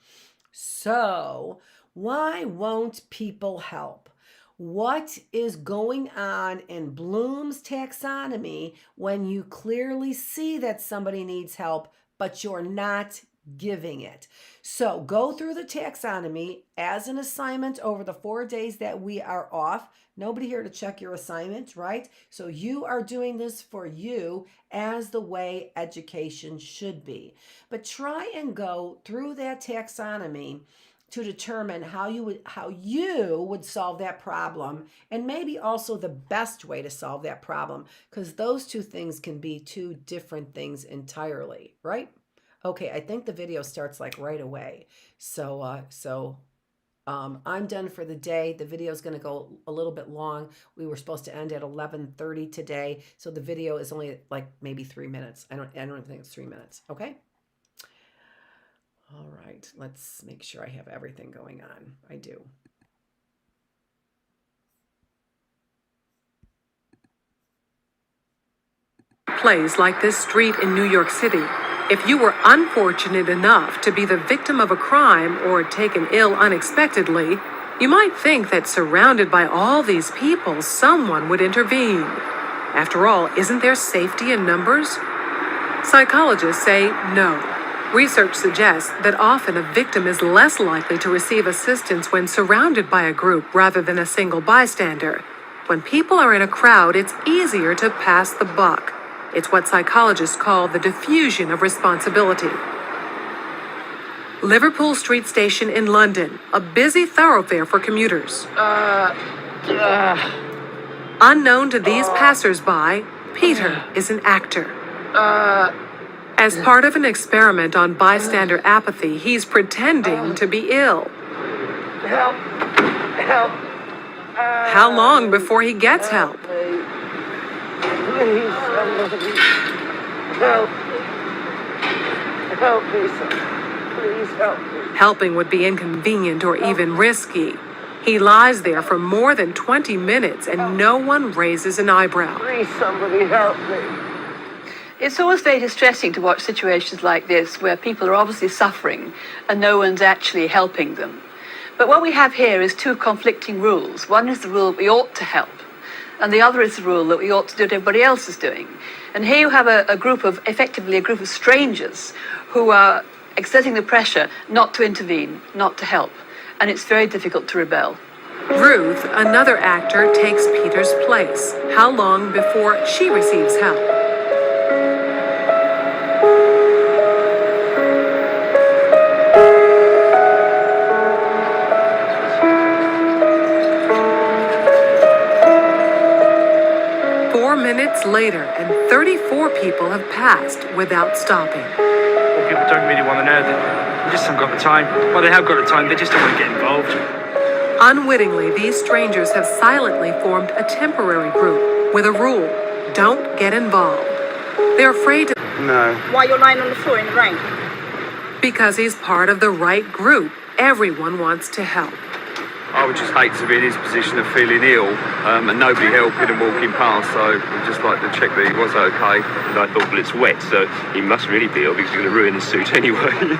S1: So why won't people help? What is going on in Bloom's taxonomy when you clearly see that somebody needs help, but you're not giving it? So go through the taxonomy as an assignment over the 4 days that we are off. Nobody here to check your assignment, right? So you are doing this for you as the way education should be. But try and go through that taxonomy to determine how you would solve that problem, and maybe also the best way to solve that problem, because those two things can be two different things entirely, right? Okay, I think the video starts like right away. So I'm done for the day. The video is going to go a little bit long. We were supposed to end at 11:30 today, so the video is only like maybe 3 minutes. I don't even think it's 3 minutes. Okay. All right, let's make sure I have everything going on. I do.
S3: Place like this street in New York City, if you were unfortunate enough to be the victim of a crime or taken ill unexpectedly, you might think that surrounded by all these people, someone would intervene. After all, isn't there safety in numbers? Psychologists say no. Research suggests that often a victim is less likely to receive assistance when surrounded by a group rather than a single bystander. When people are in a crowd, it's easier to pass the buck. It's what psychologists call the diffusion of responsibility. Liverpool Street Station in London, a busy thoroughfare for commuters. Unknown to these passers-by, Peter is an actor. As part of an experiment on bystander apathy, he's pretending to be ill.
S2: Help! Help!
S3: How long before he gets help?
S2: Please, somebody. Help! Help me, somebody. Please help me.
S3: Helping would be inconvenient or even risky. He lies there for more than 20 minutes and no one raises an eyebrow.
S2: Please, somebody help me.
S4: It's always very distressing to watch situations like this where people are obviously suffering and no one's actually helping them. But what we have here is two conflicting rules. One is the rule that we ought to help, and the other is the rule that we ought to do what everybody else is doing. And here you have effectively a group of strangers who are exerting the pressure not to intervene, not to help. And it's very difficult to rebel.
S3: Ruth, another actor, takes Peter's place. How long before she receives help? Minutes later, and 34 people have passed without stopping.
S5: Well, people don't really want to know. They just haven't got the time. Well, they have got the time, they just don't want to get involved.
S3: Unwittingly, these strangers have silently formed a temporary group with a rule: don't get involved. They're afraid to...
S5: No.
S6: Why you're lying on the floor in the rain?
S3: Because he's part of the right group. Everyone wants to help.
S5: I would just hate to be in his position of feeling ill and nobody helping and walking past, so I'd just like to check that he was okay.
S7: And I thought, well, it's wet, so he must really be ill because he's going to ruin the suit anyway.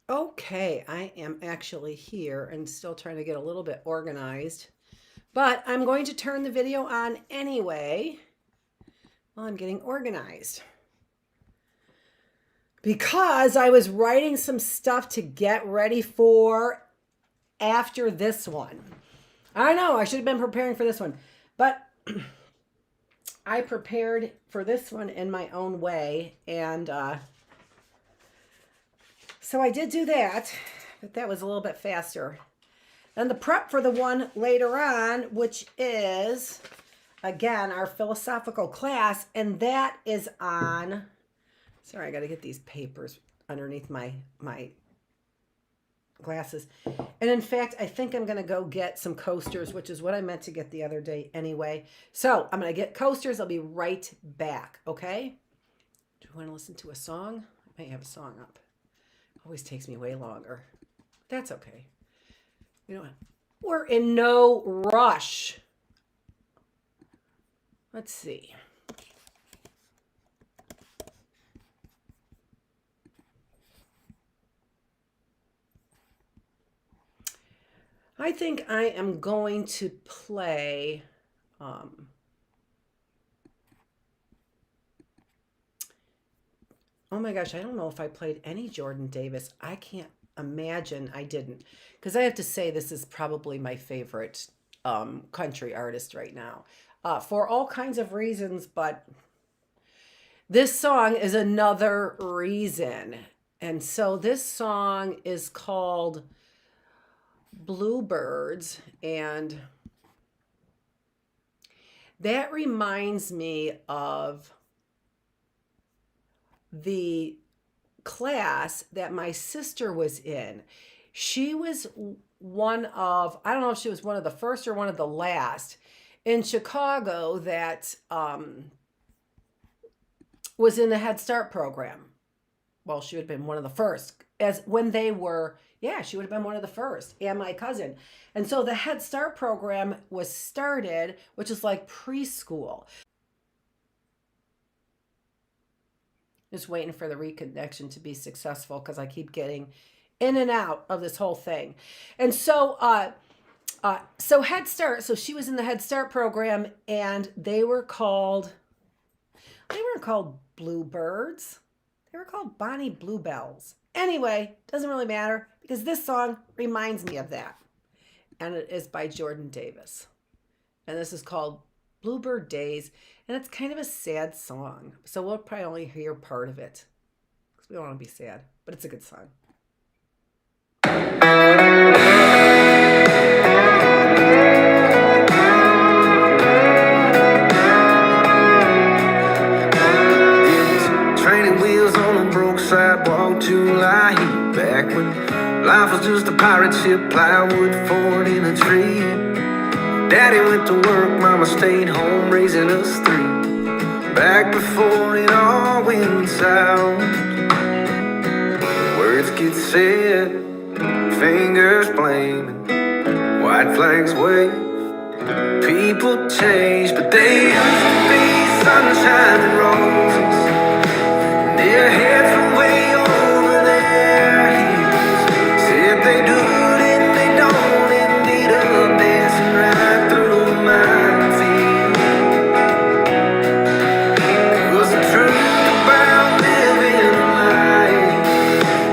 S1: Okay, I am actually here and still trying to get a little bit organized, but I'm going to turn the video on anyway while I'm getting organized. Because I was writing some stuff to get ready for after this one. I know, I should have been preparing for this one, but I prepared for this one in my own way, and so I did do that, but that was a little bit faster. Then the prep for the one later on, which is, again, our philosophical class, and that is on, sorry, I got to get these papers underneath my glasses. And in fact, I think I'm going to go get some coasters, which is what I meant to get the other day anyway. So I'm going to get coasters. I'll be right back, okay? Do you want to listen to a song? I may have a song up. Always takes me way longer. That's okay. You know what? We're in no rush. Let's see. I think I am going to play oh my gosh, I don't know if I played any Jordan Davis. I can't imagine I didn't. Because I have to say this is probably my favorite country artist right now. For all kinds of reasons, but this song is another reason. And so this song is called Bluebirds, and that reminds me of the class that my sister was in. She was one of, I don't know if she was one of the first or one of the last in Chicago that was in the Head Start program. Well, she would have been one of the first, as when they were, yeah, she would have been one of the first, and my cousin. And so the Head Start program was started, which is like preschool. Just waiting for the reconnection to be successful because I keep getting in and out of this whole thing. And so so Head Start, so she was in the Head Start program, and they weren't called Bluebirds. They were called Bonnie Bluebells. Anyway, doesn't really matter because this song reminds me of that. And it is by Jordan Davis. And this is called Bluebird Days. And it's kind of a sad song. So we'll probably only hear part of it because we don't want to be sad. But it's a good song.
S2: Training wheels on a broke sidewalk, July heat. Back when life was just a pirate ship, plywood fort in a tree. Daddy went to work, mama stayed home raising us three. Back before it all went south, words get said, fingers blaming, white flags wave. People change, but they used to be sunshine and roses. Their heads were way over their heels. Said they do it and they don't, and ended up dancing right through a minefield. It was the truth about living a life,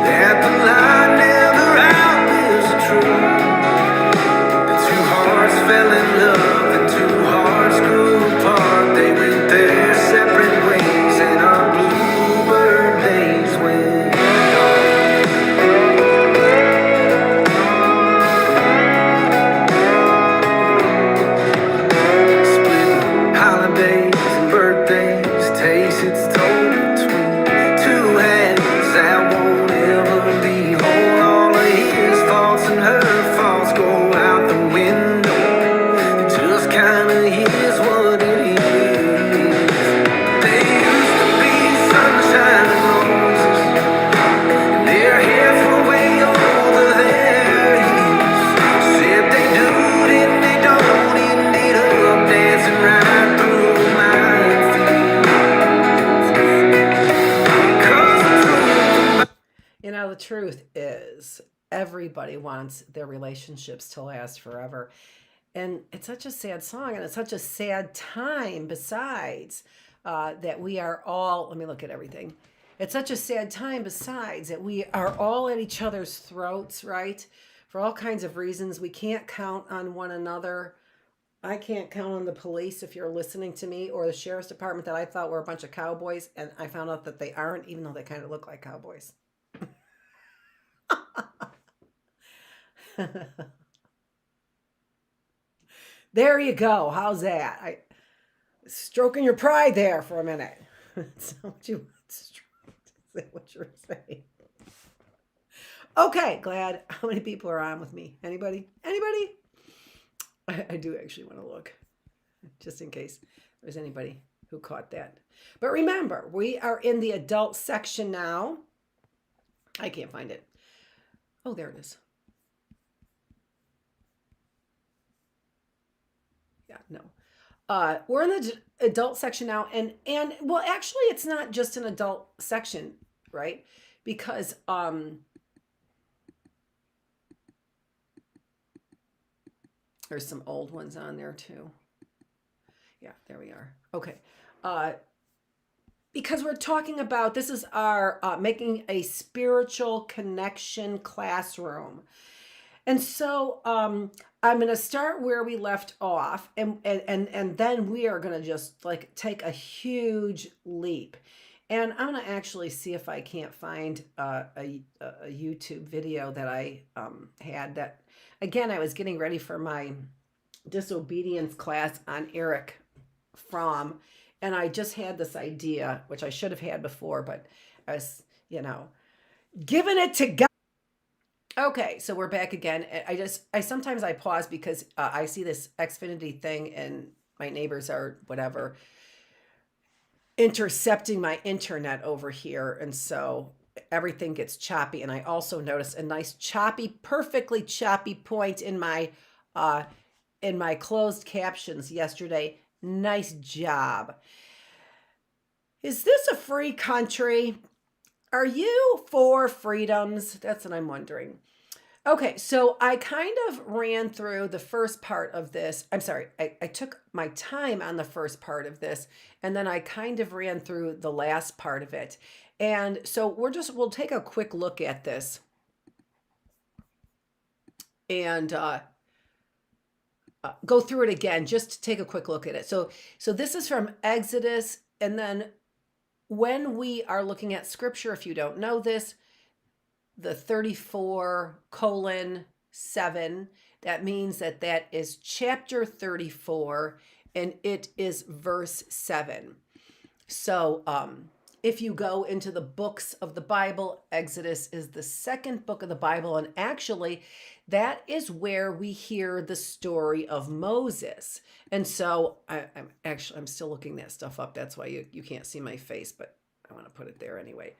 S2: that the lie never outlives the truth. The two hearts fell in love, the two hearts grew apart. They went their separate ways, and our bluebird
S1: Now, the truth is, everybody wants their relationships to last forever. And it's such a sad song, and it's such a sad time, besides, that we are all, let me look at everything. It's such a sad time, besides, that we are all at each other's throats, right? For all kinds of reasons. We can't count on one another. I can't count on the police, if you're listening to me, or the sheriff's department that I thought were a bunch of cowboys, and I found out that they aren't, even though they kind of look like cowboys. There you go. How's that? I stroking your pride there for a minute. That's not what you want. Is that what you're saying? Okay, glad. How many people are on with me? Anybody? Anybody? I do actually want to look, just in case there's anybody who caught that. But remember, we are in the adult section now. I can't find it. Oh, there it is. Yeah, no. We're in the adult section now, and well, actually, it's not just an adult section, right? Because there's some old ones on there too. Yeah, there we are. Okay. Because we're talking about, this is our making a spiritual connection classroom. And so I'm going to start where we left off, and then we are going to just like take a huge leap. And I'm going to actually see if I can't find a YouTube video that I had that, again, I was getting ready for my Disobedience class on Eric Fromm, and I just had this idea, which I should have had before, but I was, giving it to God. Okay, so we're back again. I sometimes I pause because I see this Xfinity thing, and my neighbors are whatever intercepting my internet over here, and so everything gets choppy. And I also noticed a nice choppy, perfectly choppy point in my closed captions yesterday. Nice job. Is this a free country? Are you for freedoms? That's what I'm wondering. Okay, so I kind of ran through the first part of this. I'm sorry, I took my time on the first part of this, and then I kind of ran through the last part of it. And so we'll take a quick look at this. And go through it again, just to take a quick look at it. So this is from Exodus, and then when we are looking at scripture, if you don't know this, the 34:7, that means that is chapter 34, and it is verse 7. So if you go into the books of the Bible, Exodus is the second book of the Bible, and actually that is where we hear the story of Moses. And so I'm still looking that stuff up. That's why you can't see my face, but I want to put it there anyway.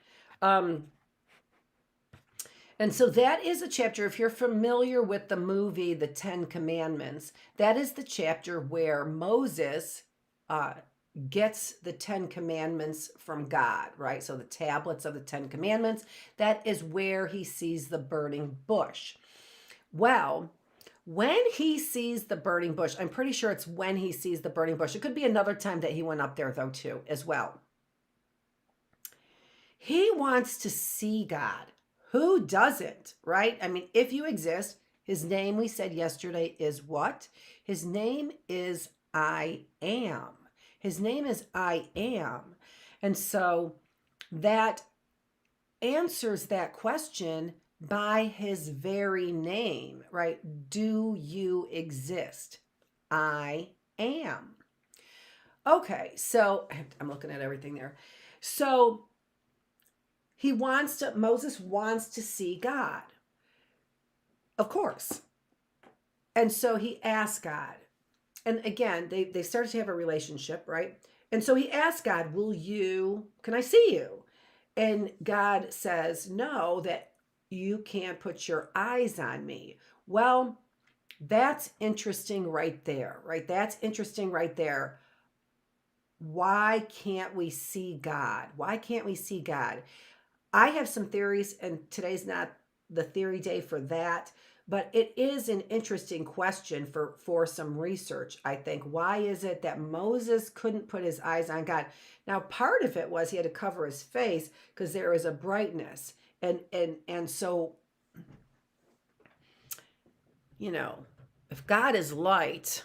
S1: And so that is a chapter, if you're familiar with the movie, The 10 Commandments, that is the chapter where Moses gets the 10 Commandments from God, right? So the tablets of the 10 Commandments, that is where he sees the burning bush. Well, when he sees the burning bush, I'm pretty sure it's when he sees the burning bush. It could be another time that he went up there, though, too, as well. He wants to see God. Who doesn't, right? I mean, if you exist, his name, we said yesterday, is what? His name is I Am. His name is I Am. And so that answers that question by his very name, right? Do you exist? I am. Okay, so I'm looking at everything there. So Moses wants to see God, of course. And so he asks God. And again, they started to have a relationship, right? And so he asked God, can I see you? And God says, no, that you can't put your eyes on me. Well, that's interesting right there, right? That's interesting right there. Why can't we see God? Why can't we see God? I have some theories, and today's not the theory day for that, but it is an interesting question for some research, I think. Why is it that Moses couldn't put his eyes on God? Now, part of it was he had to cover his face because there is a brightness. And so, you know, if God is light,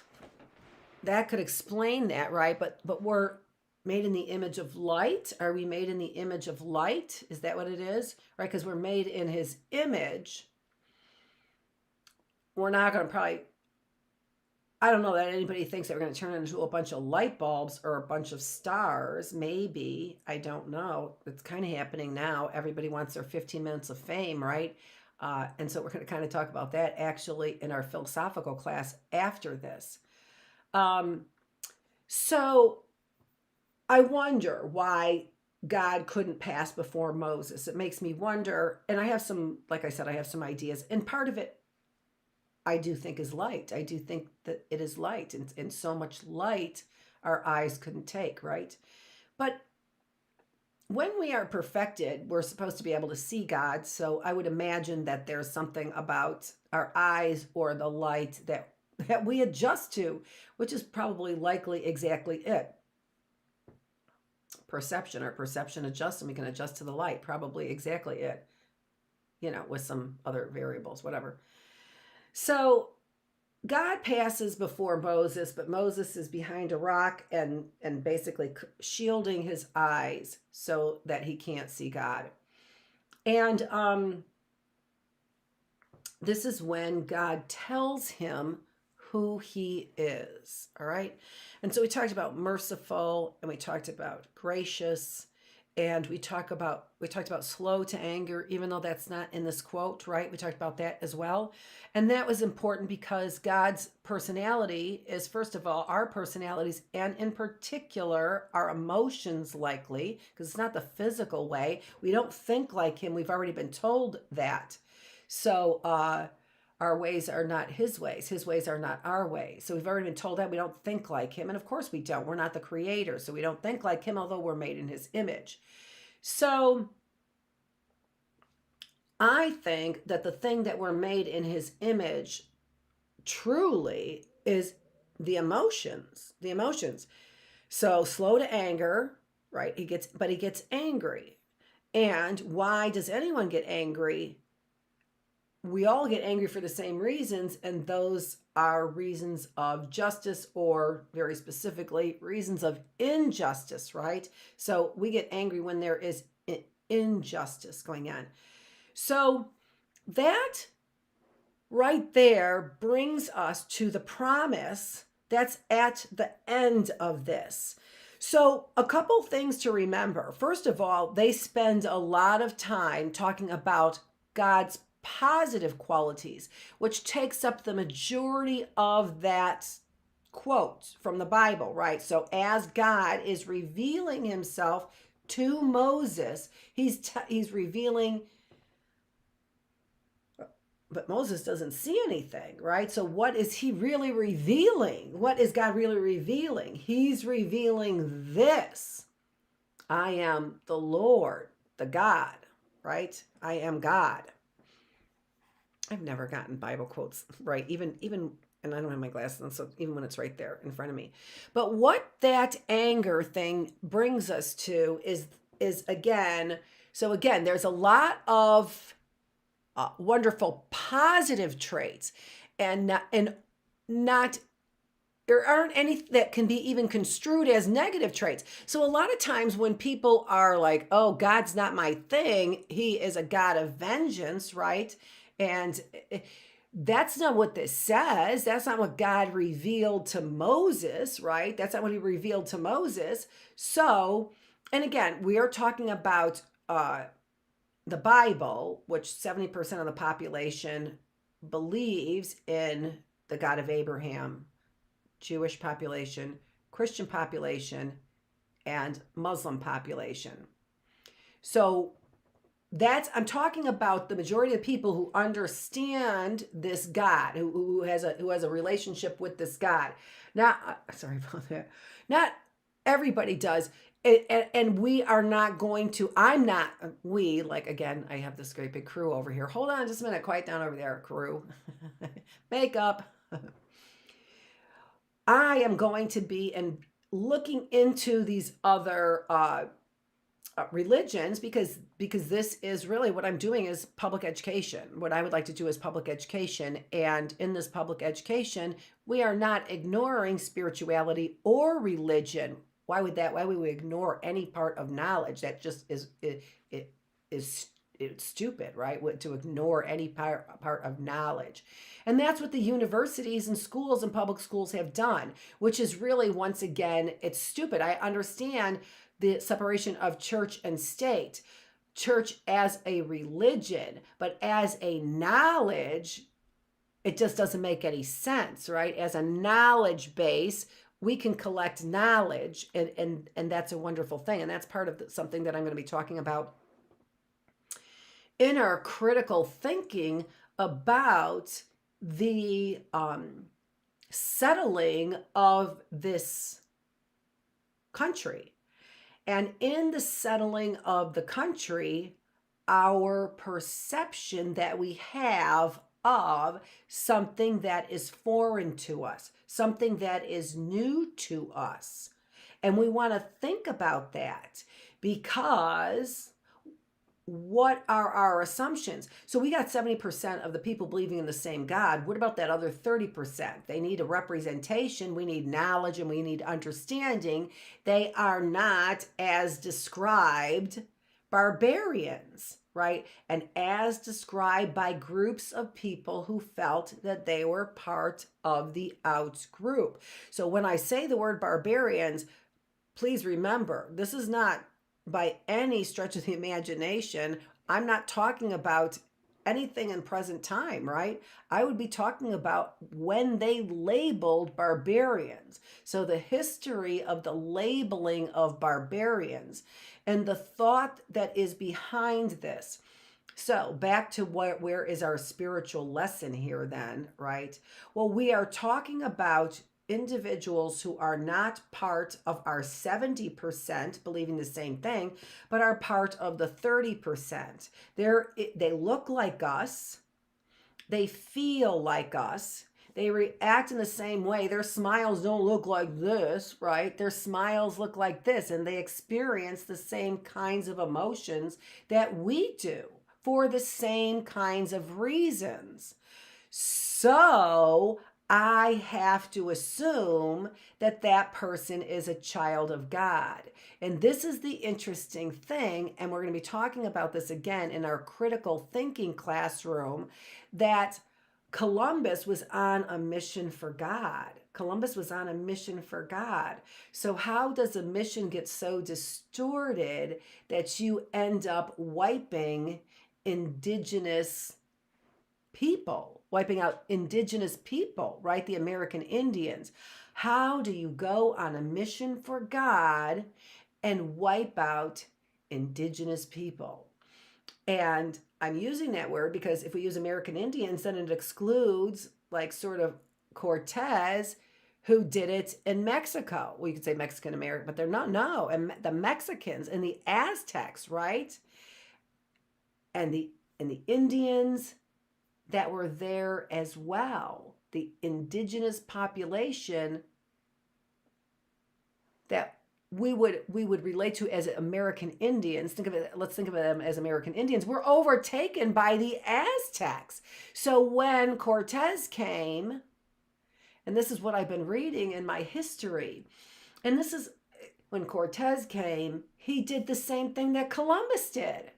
S1: that could explain that, right? But we're made in the image of light. Are we made in the image of light? Is that what it is? Right? Because we're made in his image. We're not going to probably, I don't know that anybody thinks that we're going to turn into a bunch of light bulbs or a bunch of stars. Maybe. I don't know. It's kind of happening now. Everybody wants their 15 minutes of fame, right? And so we're going to kind of talk about that actually in our philosophical class after this. So I wonder why God couldn't pass before Moses. It makes me wonder, and I have some, like I said, I have some ideas, and part of it I do think is light. I do think that it is light, and so much light our eyes couldn't take, right? But when we are perfected, we're supposed to be able to see God. So I would imagine that there's something about our eyes or the light that we adjust to, which is probably likely exactly it. Perception, our perception adjusts, and we can adjust to the light, probably exactly it, with some other variables, whatever. So God passes before Moses, but Moses is behind a rock and basically shielding his eyes so that he can't see God. And this is when God tells him who he is. All right. And so we talked about merciful, and we talked about gracious, and we talked about slow to anger, even though that's not in this quote, right? We talked about that as well. And that was important because God's personality is, first of all, our personalities, and in particular, our emotions, likely, because it's not the physical way. We don't think like him. We've already been told that. So, our ways are not his ways. His ways are not our ways. So we've already been told that we don't think like him. And of course we don't. We're not the creator. So we don't think like him, although we're made in his image. So I think that the thing that we're made in his image truly is the emotions. The emotions. So slow to anger, right? He gets angry. And why does anyone get angry? We all get angry for the same reasons, and those are reasons of justice, or very specifically, reasons of injustice, right? So we get angry when there is injustice going on. So that right there brings us to the promise that's at the end of this. So a couple things to remember. First of all, they spend a lot of time talking about God's positive qualities, which takes up the majority of that quote from the Bible, right? So as God is revealing himself to Moses, he's revealing, but Moses doesn't see anything, right? So what is he really revealing? What is God really revealing? He's revealing this. I am the Lord, the God, right? I am God. I've never gotten Bible quotes right, even, and I don't have my glasses on, so even when it's right there in front of me. But what that anger thing brings us to is again, there's a lot of wonderful positive traits, and not there aren't any that can be even construed as negative traits. So a lot of times when people are like, oh, God's not my thing, he is a God of vengeance, right? And that's not what this says. That's not what God revealed to Moses, right? That's not what he revealed to Moses. So, and again, we are talking about the Bible, which 70% of the population believes in the God of Abraham, Jewish population, Christian population, and Muslim population. So I'm talking about the majority of people who understand this God, who has a relationship with this God. Not, sorry about that. Not everybody does. And we are not going to, I'm not, we, like, again, I have this great big crew over here. Hold on just a minute. Quiet down over there, crew. Makeup. I am going to be looking into these other religions because this is really what I'm doing is public education. What I would like to do is public education, and in this public education, we are not ignoring spirituality or religion. Why would we ignore any part of knowledge? That just is it's stupid, right? To ignore any part of knowledge. And that's what the universities and schools and public schools have done, which is really, once again, it's stupid. I understand the separation of church and state, church as a religion, but as a knowledge, it just doesn't make any sense, right? As a knowledge base, we can collect knowledge, and that's a wonderful thing. And that's part of something that I'm going to be talking about in our critical thinking about the settling of this country. And in the settling of the country, our perception that we have of something that is foreign to us, something that is new to us. And we want to think about that because what are our assumptions? So we got 70% of the people believing in the same God. What about that other 30%? They need a representation. We need knowledge and we need understanding. They are not, as described, barbarians, right? And as described by groups of people who felt that they were part of the out group. So when I say the word barbarians, please remember, this is not by any stretch of the imagination. I'm not talking about anything in present time, right? I would be talking about when they labeled barbarians. So the history of the labeling of barbarians and the thought that is behind this. So back to where is our spiritual lesson here then, right? Well, we are talking about individuals who are not part of our 70% believing the same thing, but are part of the 30%. They look like us. They feel like us. They react in the same way. Their smiles don't look like this, right? Their smiles look like this, and they experience the same kinds of emotions that we do for the same kinds of reasons. So I have to assume that that person is a child of God. And this is the interesting thing, and we're going to be talking about this again in our critical thinking classroom, that Columbus was on a mission for God. Columbus was on a mission for God. So how does a mission get so distorted that you end up wiping indigenous people, wiping out indigenous people, right? The American Indians. How do you go on a mission for God and wipe out indigenous people? And I'm using that word because if we use American Indians, then it excludes, like, sort of Cortez, who did it in Mexico. Well, you could say Mexican American, but they're not. No, and the Mexicans and the Aztecs, right? And the Indians that were there as well, the indigenous population that we would relate to as American Indians. Let's think of them as American Indians. Were overtaken by the Aztecs. So when Cortez came, and this is what I've been reading in my history, and this is when Cortez came, he did the same thing that Columbus did.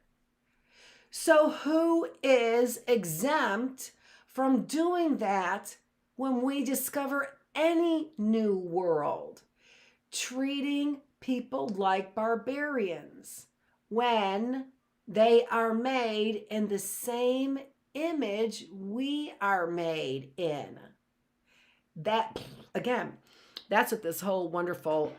S1: So who is exempt from doing that when we discover any new world? Treating people like barbarians when they are made in the same image we are made in. That, again, that's what this whole wonderful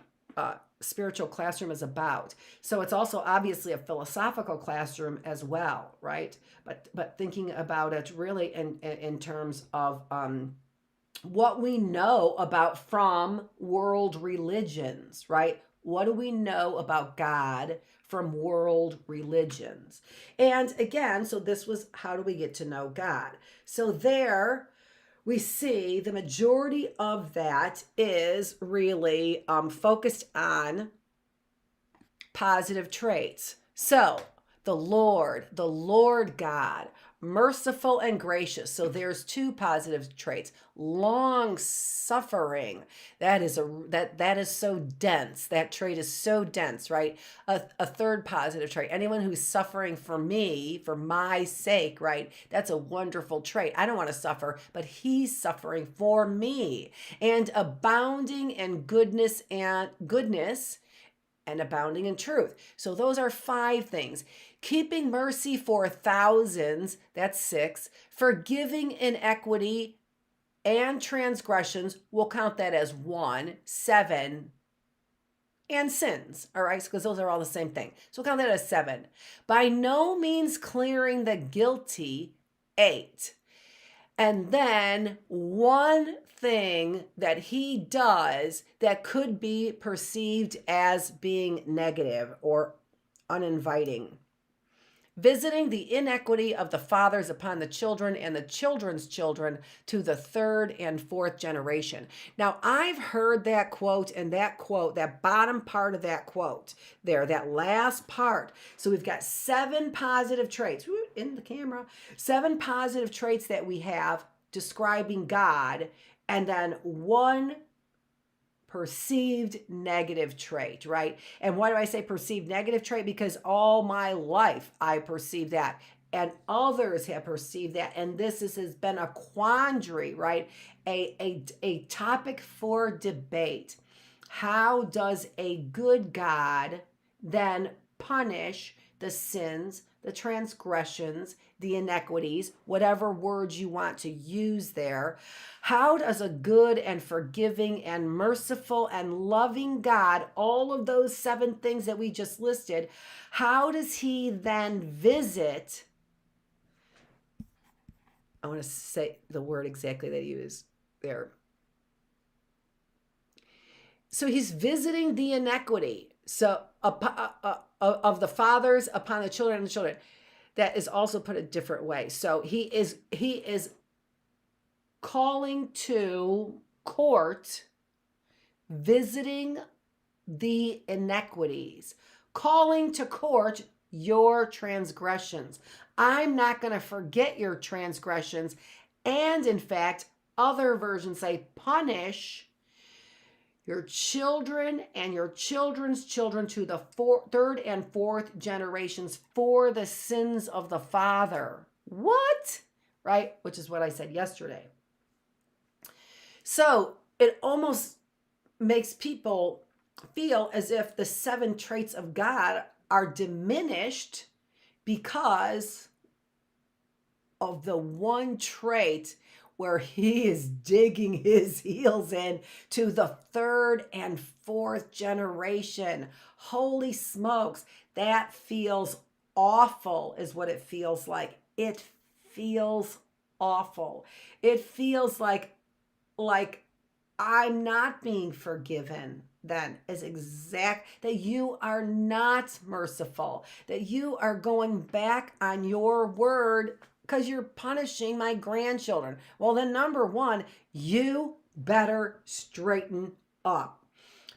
S1: spiritual classroom is about. So it's also obviously a philosophical classroom as well, right? But thinking about it really in terms of what we know about from world religions, right? What do we know about God from world religions? And again, so this was how do we get to know God? So there we see the majority of that is really focused on positive traits. So the Lord God, merciful and gracious. So there's two positive traits. Long suffering. That is so dense. That trait is so dense, right? A third positive trait. Anyone who's suffering for me, for my sake, right? That's a wonderful trait. I don't want to suffer, but he's suffering for me. And abounding in goodness and abounding in truth. So those are 5 things. Keeping mercy for thousands, that's 6. Forgiving inequity and transgressions, we'll count that as 1. 7. And sins, all right? Because those are all the same thing. So we'll count that as 7. By no means clearing the guilty, 8. And then one thing that he does that could be perceived as being negative or uninviting. Visiting the inequity of the fathers upon the children and the children's children to the 3rd and 4th generation. Now, I've heard that quote, that bottom part of that quote there, that last part. So we've got 7 positive traits in the camera, 7 positive traits that we have describing God, and then 1 perceived negative trait, right? And why do I say perceived negative trait? Because all my life I perceive that, and others have perceived that, and this has been a quandary, right? A topic for debate. How does a good God then punish the sins, the transgressions, the inequities, whatever words you want to use there? How does a good and forgiving and merciful and loving God, all of those 7 things that we just listed, how does he then visit? I want to say the word exactly that he used there. So he's visiting the inequity. So of the fathers upon the children and the children. That is also put a different way. So he is calling to court, visiting the inequities, calling to court your transgressions. I'm not going to forget your transgressions. And in fact, other versions say punish your children and your children's children to the 3rd and 4th generations for the sins of the father. What? Right? Which is what I said yesterday. So it almost makes people feel as if the 7 traits of God are diminished because of the one trait where he is digging his heels in to the 3rd and 4th generation. Holy smokes, that feels awful is what it feels like. It feels awful. It feels like I'm not being forgiven then, is exact, that you are not merciful, that you are going back on your word because you're punishing my grandchildren. Well, then number 1, you better straighten up,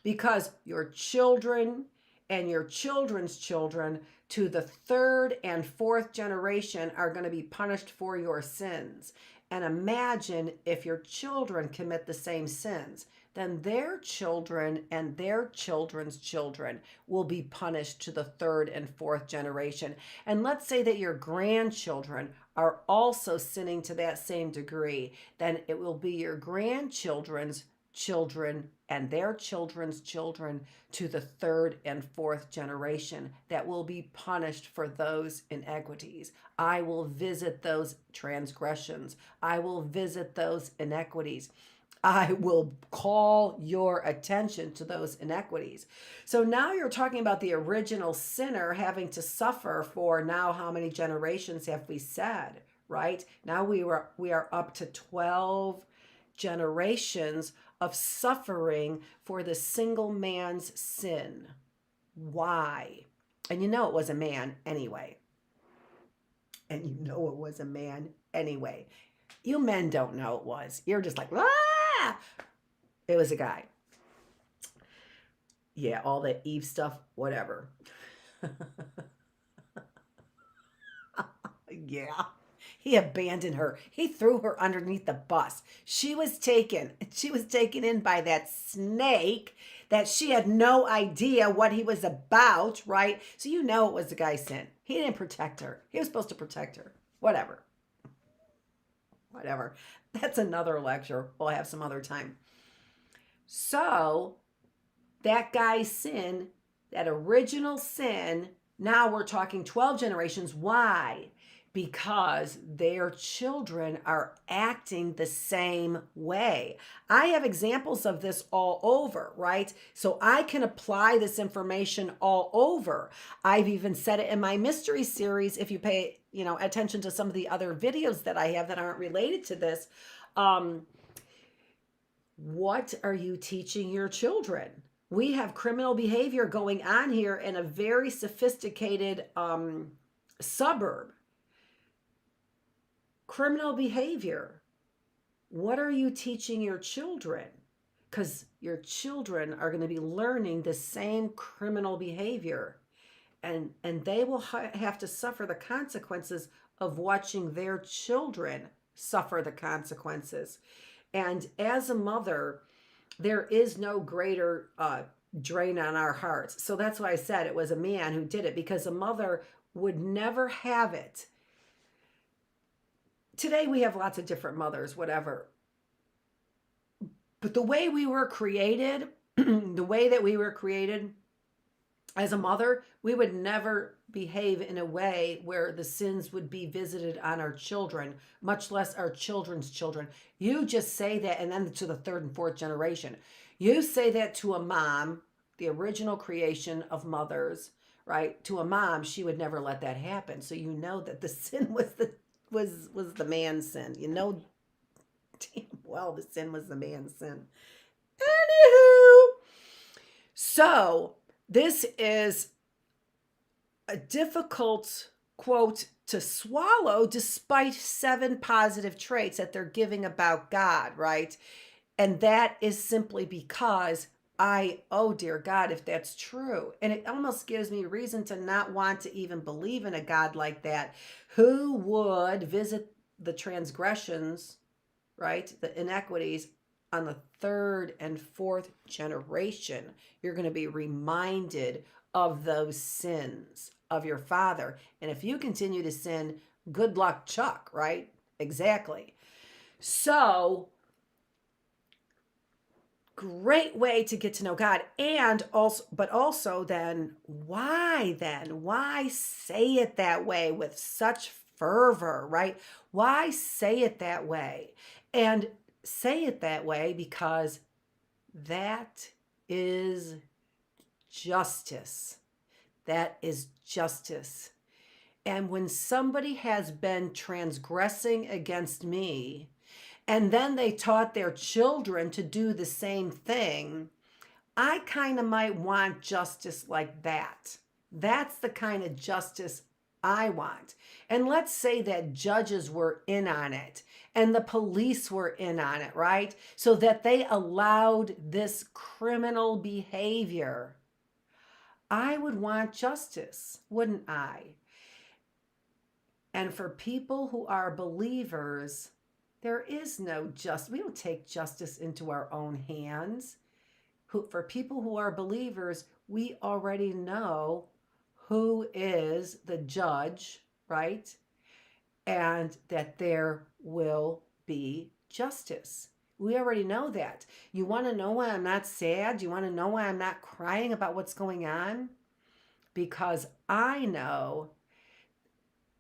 S1: because your children and your children's children to the 3rd and 4th generation are going to be punished for your sins. And imagine if your children commit the same sins, then their children and their children's children will be punished to the 3rd and 4th generation. And let's say that your grandchildren are also sinning to that same degree, then it will be your grandchildren's children and their children's children to the 3rd and 4th generation that will be punished for those inequities. I will visit those transgressions. I will visit those inequities. I will call your attention to those inequities. So now you're talking about the original sinner having to suffer for now how many generations have we said, right? Now we are up to 12 generations of suffering for the single man's sin. Why? And you know it was a man anyway. And you know it was a man anyway. You men don't know it was. You're just like, ah! It was a guy. Yeah, all that Eve stuff, whatever. Yeah. He abandoned her. He threw her underneath the bus. She was taken in by that snake that she had no idea what he was about, right? So you know it was the guy's sin. He didn't protect her. He was supposed to protect her. Whatever. That's another lecture. We'll have some other time. So that guy's sin, that original sin, now we're talking 12 generations. Why? Because their children are acting the same way. I have examples of this all over, right? So I can apply this information all over. I've even said it in my mystery series. If you pay, attention to some of the other videos that I have that aren't related to this, what are you teaching your children? We have criminal behavior going on here in a very sophisticated suburb. Criminal behavior. What are you teaching your children? Because your children are going to be learning the same criminal behavior. And they will have to suffer the consequences of watching their children suffer the consequences. And as a mother, there is no greater drain on our hearts. So that's why I said it was a man who did it, because a mother would never have it. Today we have lots of different mothers, whatever. But the way we were created, the way that we were created as a mother, we would never behave in a way where the sins would be visited on our children, much less our children's children. You just say that, and then to the third and fourth generation. You say that to a mom, the original creation of mothers, right? To a mom, she would never let that happen. So you know that the sin was the man's sin. You know damn well the sin was the man's sin. Anywho, so this is a difficult quote to swallow, despite 7 positive traits that they're giving about God, right? And that is simply because oh dear God, if that's true. And it almost gives me reason to not want to even believe in a God like that, who would visit the transgressions, right? The inequities on the 3rd and 4th generation. You're going to be reminded of those sins of your father. And if you continue to sin, good luck, Chuck, right? Exactly. So, great way to get to know God. And also then why say it that way with such fervor, right? Why say it that way? And say it that way because that is justice. That is justice. And when somebody has been transgressing against me, and then they taught their children to do the same thing, I kind of might want justice like that. That's the kind of justice I want. And let's say that judges were in on it and the police were in on it, right? So that they allowed this criminal behavior. I would want justice, wouldn't I? And for people who are believers, there is no justice. We don't take justice into our own hands. For people who are believers, we already know who is the judge, right? And that there will be justice. We already know that. You want to know why I'm not sad? You want to know why I'm not crying about what's going on? Because I know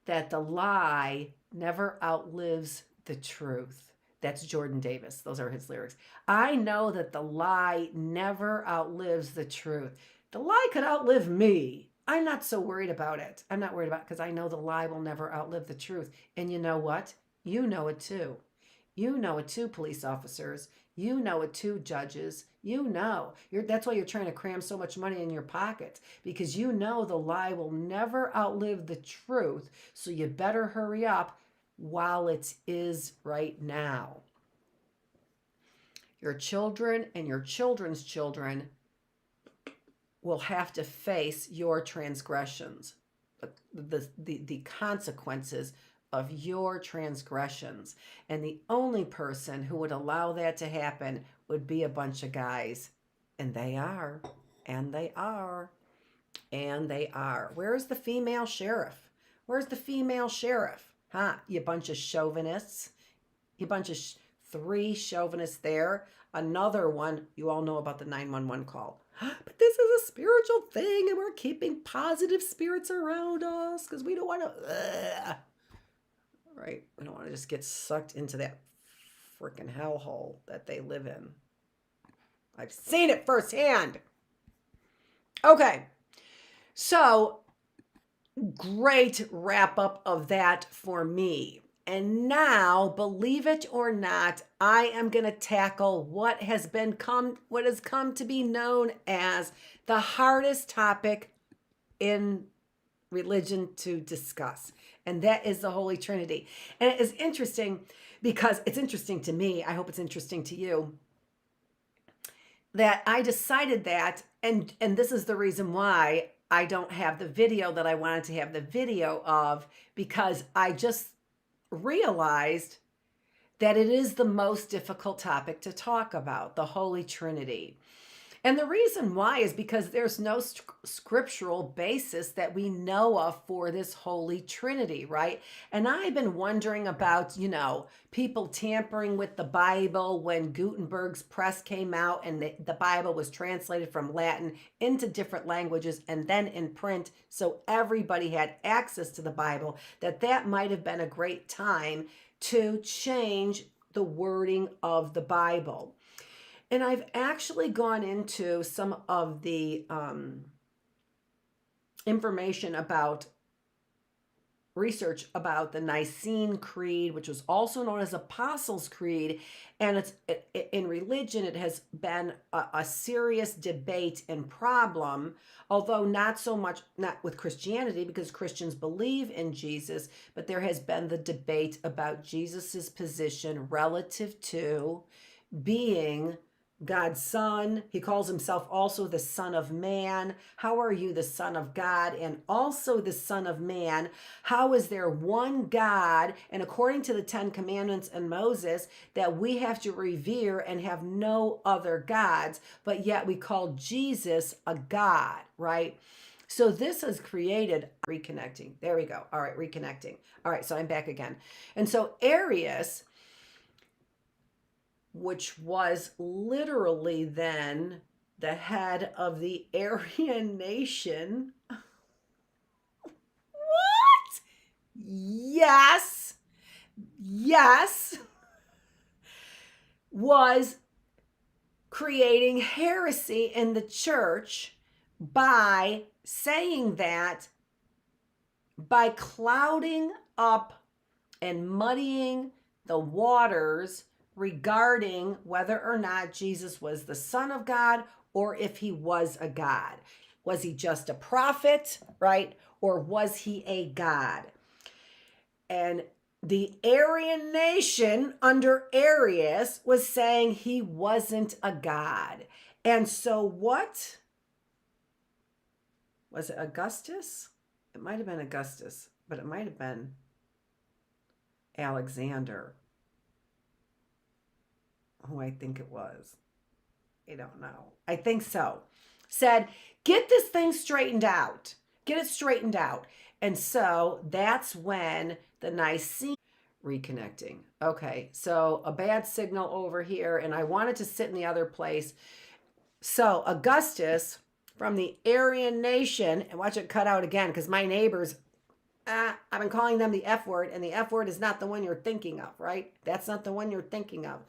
S1: that the lie never outlives the truth. That's Jordan Davis. Those are his lyrics. I know that the lie never outlives the truth. The lie could outlive me. I'm not so worried about it. I'm not worried about it because I know the lie will never outlive the truth. And you know what? You know it too. You know it too, police officers. You know it too, judges. You know. That's why you're trying to cram so much money in your pockets, because you know the lie will never outlive the truth. So you better hurry up while it is right now. Your children and your children's children will have to face your transgressions, the consequences of your transgressions. And the only person who would allow that to happen would be a bunch of guys. And they are. And they are. And they are. Where's the female sheriff? Where's the female sheriff? Huh? You bunch of chauvinists. You bunch of 3 chauvinists there. Another one, you all know about the 911 call. But this is a spiritual thing, and we're keeping positive spirits around us because we don't want to, right? We don't want to just get sucked into that freaking hellhole that they live in. I've seen it firsthand. Okay, so great wrap up of that for me. And now, believe it or not, I am going to tackle what has come to be known as the hardest topic in religion to discuss. And that is the Holy Trinity. And it is interesting because it's interesting to me. I hope it's interesting to you. That I decided that, and this is the reason why I don't have the video that I wanted to have the video of, because I just realized that it is the most difficult topic to talk about, the Holy Trinity. And the reason why is because there's no scriptural basis that we know of for this Holy Trinity, right? And I've been wondering about, people tampering with the Bible when Gutenberg's press came out and the Bible was translated from Latin into different languages and then in print, so everybody had access to the Bible, that might have been a great time to change the wording of the Bible. And I've actually gone into some of the information about research about the Nicene Creed, which was also known as Apostles' Creed. And in religion, it has been a serious debate and problem, although not with Christianity, because Christians believe in Jesus, but there has been the debate about Jesus's position relative to being God's son. He calls himself also the Son of Man. How are you the Son of God and also the Son of Man? How is there one God? And according to the 10 Commandments and Moses, that we have to revere and have no other gods, but yet we call Jesus a God, right? So this has created reconnecting. There we go. All right, reconnecting. All right, so I'm back again. And so Arius, which was literally then the head of the Aryan nation. What? Yes, was creating heresy in the church by saying that, by clouding up and muddying the waters regarding whether or not Jesus was the Son of God or if he was a God. Was he just a prophet, right? Or was he a God? And the Aryan nation under Arius was saying he wasn't a God. And so what? Was it Augustus? It might have been Augustus, but it might have been Alexander, who I think it was. I don't know. I think so. Said, get this thing straightened out. Get it straightened out. And so that's when the Nicene reconnecting. Okay, so a bad signal over here, and I wanted to sit in the other place. So Augustus from the Aryan nation, and watch it cut out again because my neighbors, I've been calling them the F word, and the F word is not the one you're thinking of, right? That's not the one you're thinking of.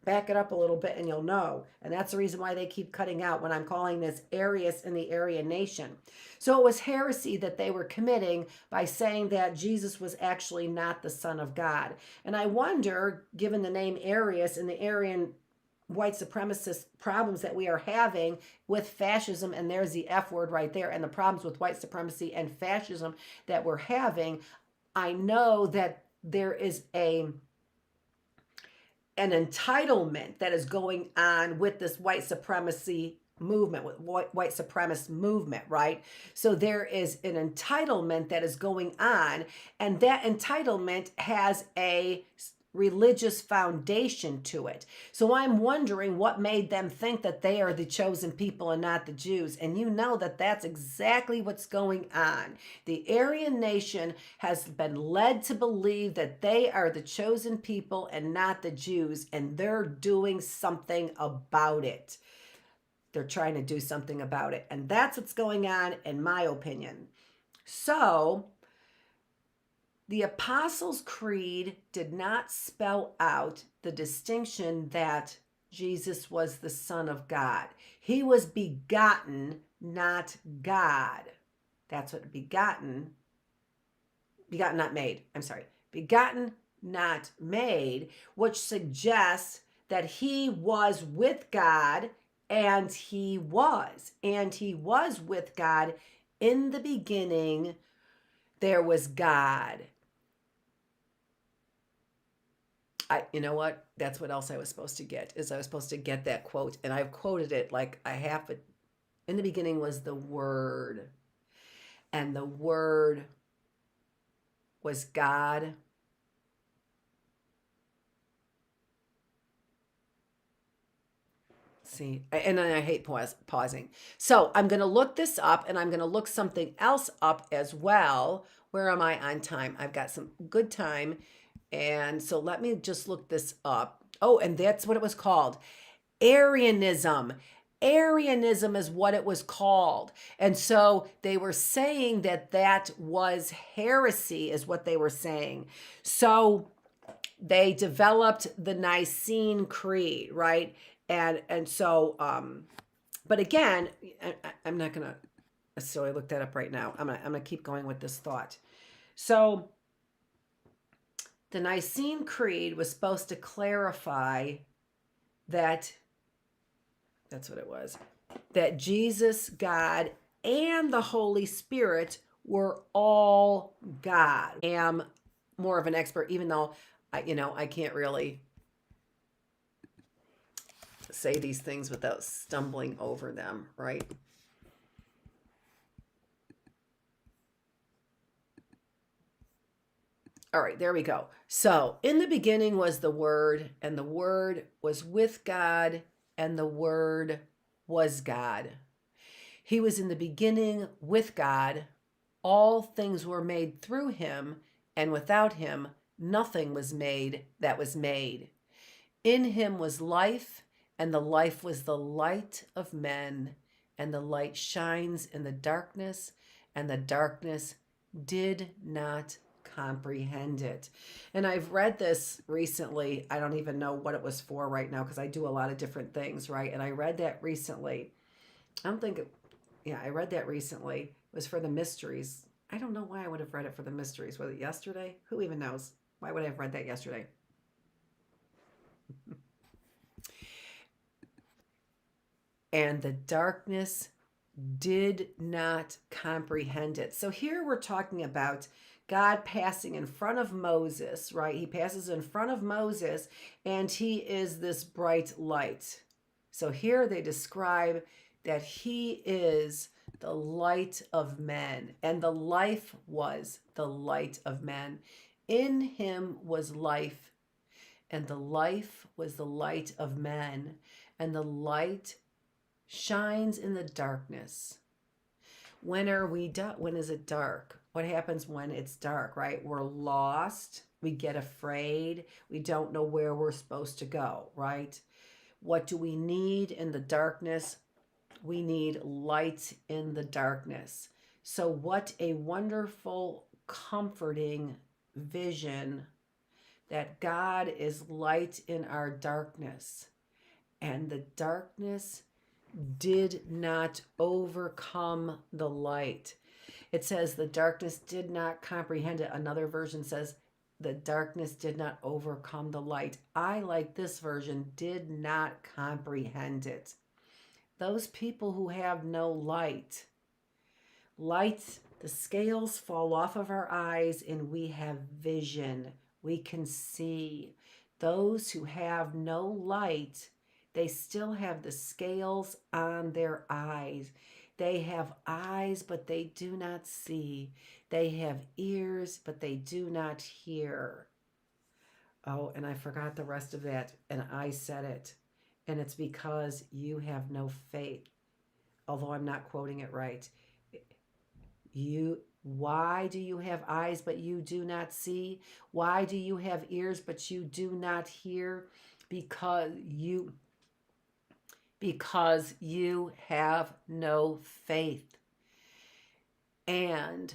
S1: Back it up a little bit and you'll know. And that's the reason why they keep cutting out when I'm calling this Arius and the Aryan nation. So it was heresy that they were committing by saying that Jesus was actually not the Son of God. And I wonder, given the name Arius and the Aryan white supremacist problems that we are having with fascism, and there's the F word right there, and the problems with white supremacy and fascism that we're having, I know that there is an entitlement that is going on with this white supremacy movement, with white supremacist movement, right? So there is an entitlement that is going on, and that entitlement has a religious foundation to it. So I'm wondering what made them think that they are the chosen people and not the Jews. And you know that that's exactly what's going on. The Aryan nation has been led to believe that they are the chosen people and not the Jews, and they're doing something about it. They're trying to do something about it. And that's what's going on, in my opinion. So the Apostles' Creed did not spell out the distinction that Jesus was the Son of God. He was begotten, not God. That's what begotten, not made. I'm sorry. Begotten, not made, which suggests that he was with God, and he was with God. In the beginning, there was God. You know what? That's what else I was supposed to get, is I was supposed to get that quote. And I've quoted it like I have it. In the beginning was the Word. And the Word was God. See, and I hate pausing. So I'm going to look this up, and I'm going to look something else up as well. Where am I on time? I've got some good time. And so let me just look this up. Oh, and that's what it was called. Arianism. Arianism is what it was called. And so they were saying that that was heresy, is what they were saying. So they developed the Nicene Creed, right? And so, but again, I'm not going to necessarily look that up right now. I'm gonna keep going with this thought. So the Nicene Creed was supposed to clarify that, that's what it was, that Jesus, God, and the Holy Spirit were all God. I am more of an expert, even though I can't really say these things without stumbling over them, right? All right, there we go. So in the beginning was the Word, and the Word was with God, and the Word was God. He was in the beginning with God. All things were made through him, and without him nothing was made that was made. In him was life, and the life was the light of men, and the light shines in the darkness, and the darkness did not comprehend it. And I've read this recently. I don't even know what it was for right now, because I do a lot of different things, right? And I read that recently. I read that recently. It was for the mysteries. I don't know why I would have read it for the mysteries. Was it yesterday? Who even knows? Why would I have read that yesterday? And the darkness did not comprehend it. So here we're talking about God passing in front of Moses, right? He passes in front of Moses, and he is this bright light. So here they describe that he is the light of men, and the life was the light of men. In him was life, and the life was the light of men, and the light shines in the darkness. When is it dark? What happens when it's dark, right? We're lost. We get afraid. We don't know where we're supposed to go, right? What do we need in the darkness? We need light in the darkness. So what a wonderful, comforting vision that God is light in our darkness. And the darkness did not overcome the light. It says the darkness did not comprehend it. Another version says the darkness did not overcome the light. I, like this version, did not comprehend it. Those people who have no light, the scales fall off of our eyes and we have vision. We can see. Those who have no light, they still have the scales on their eyes. They have eyes, but they do not see. They have ears, but they do not hear. Oh, and I forgot the rest of that, and I said it. And it's because you have no faith. Although I'm not quoting it right. Why do you have eyes but you do not see? Why do you have ears but you do not hear? Because you have no faith. And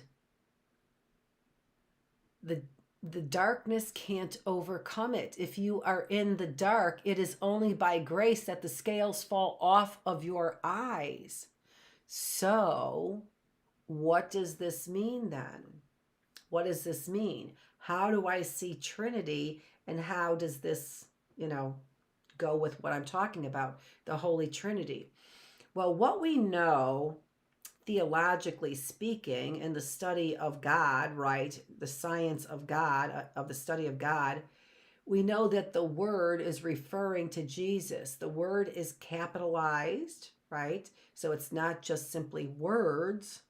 S1: the darkness can't overcome it. If you are in the dark, it is only by grace that the scales fall off of your eyes. So, what does this mean then? What does this mean? How do I see Trinity, and how does this, go with what I'm talking about, the Holy Trinity? Well, what we know, theologically speaking, in the study of God, right, the science of God, of the study of God, we know that the Word is referring to Jesus. The Word is capitalized, right? So it's not just simply words.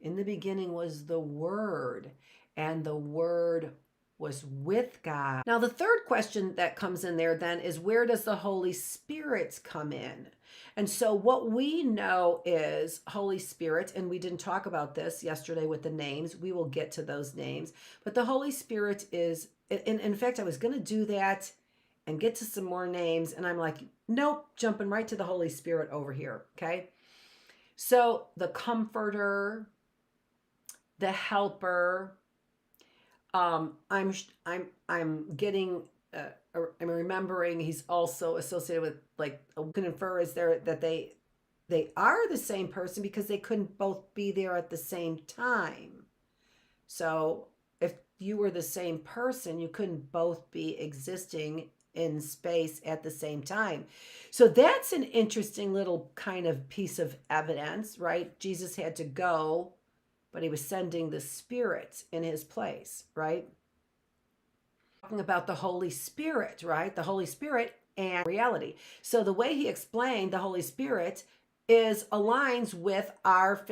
S1: In the beginning was the Word, and the Word was with God. Now, the third question that comes in there then is, where does the Holy Spirit come in? And so what we know is Holy Spirit, and we didn't talk about this yesterday with the names. We will get to those names. But the Holy Spirit is, in fact, I was going to do that and get to some more names, and I'm like, nope, jumping right to the Holy Spirit over here, okay? So the Comforter, the Helper, I'm getting, I'm remembering he's also associated with, like, we can infer is there that they are the same person because they couldn't both be there at the same time. So if you were the same person, you couldn't both be existing in space at the same time. So that's an interesting little kind of piece of evidence, right? Jesus had to go, but he was sending the Spirit in his place, right? Talking about the Holy Spirit, right? The Holy Spirit and reality. So the way he explained the Holy Spirit aligns with our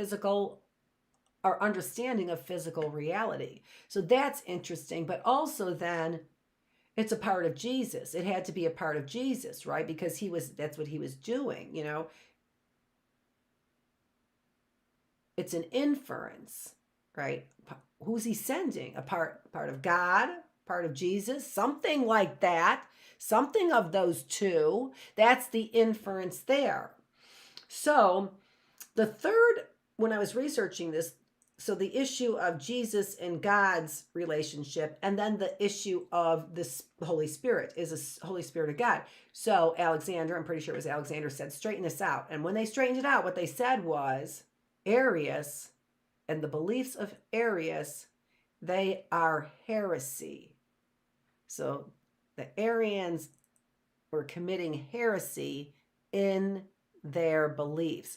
S1: understanding of physical reality. So that's interesting, but also then it's a part of Jesus. It had to be a part of Jesus, right? Because that's what he was doing, It's an inference, right? Who's he sending? A part of God, part of Jesus, something like that, something of those two. That's the inference there. So the third, when I was researching this, so the issue of Jesus and God's relationship, and then the issue of this Holy Spirit, is a Holy Spirit of God. So Alexander, I'm pretty sure it was Alexander, said, straighten this out. And when they straightened it out, what they said was, Arius and the beliefs of Arius, they are heresy. So the Arians were committing heresy in their beliefs.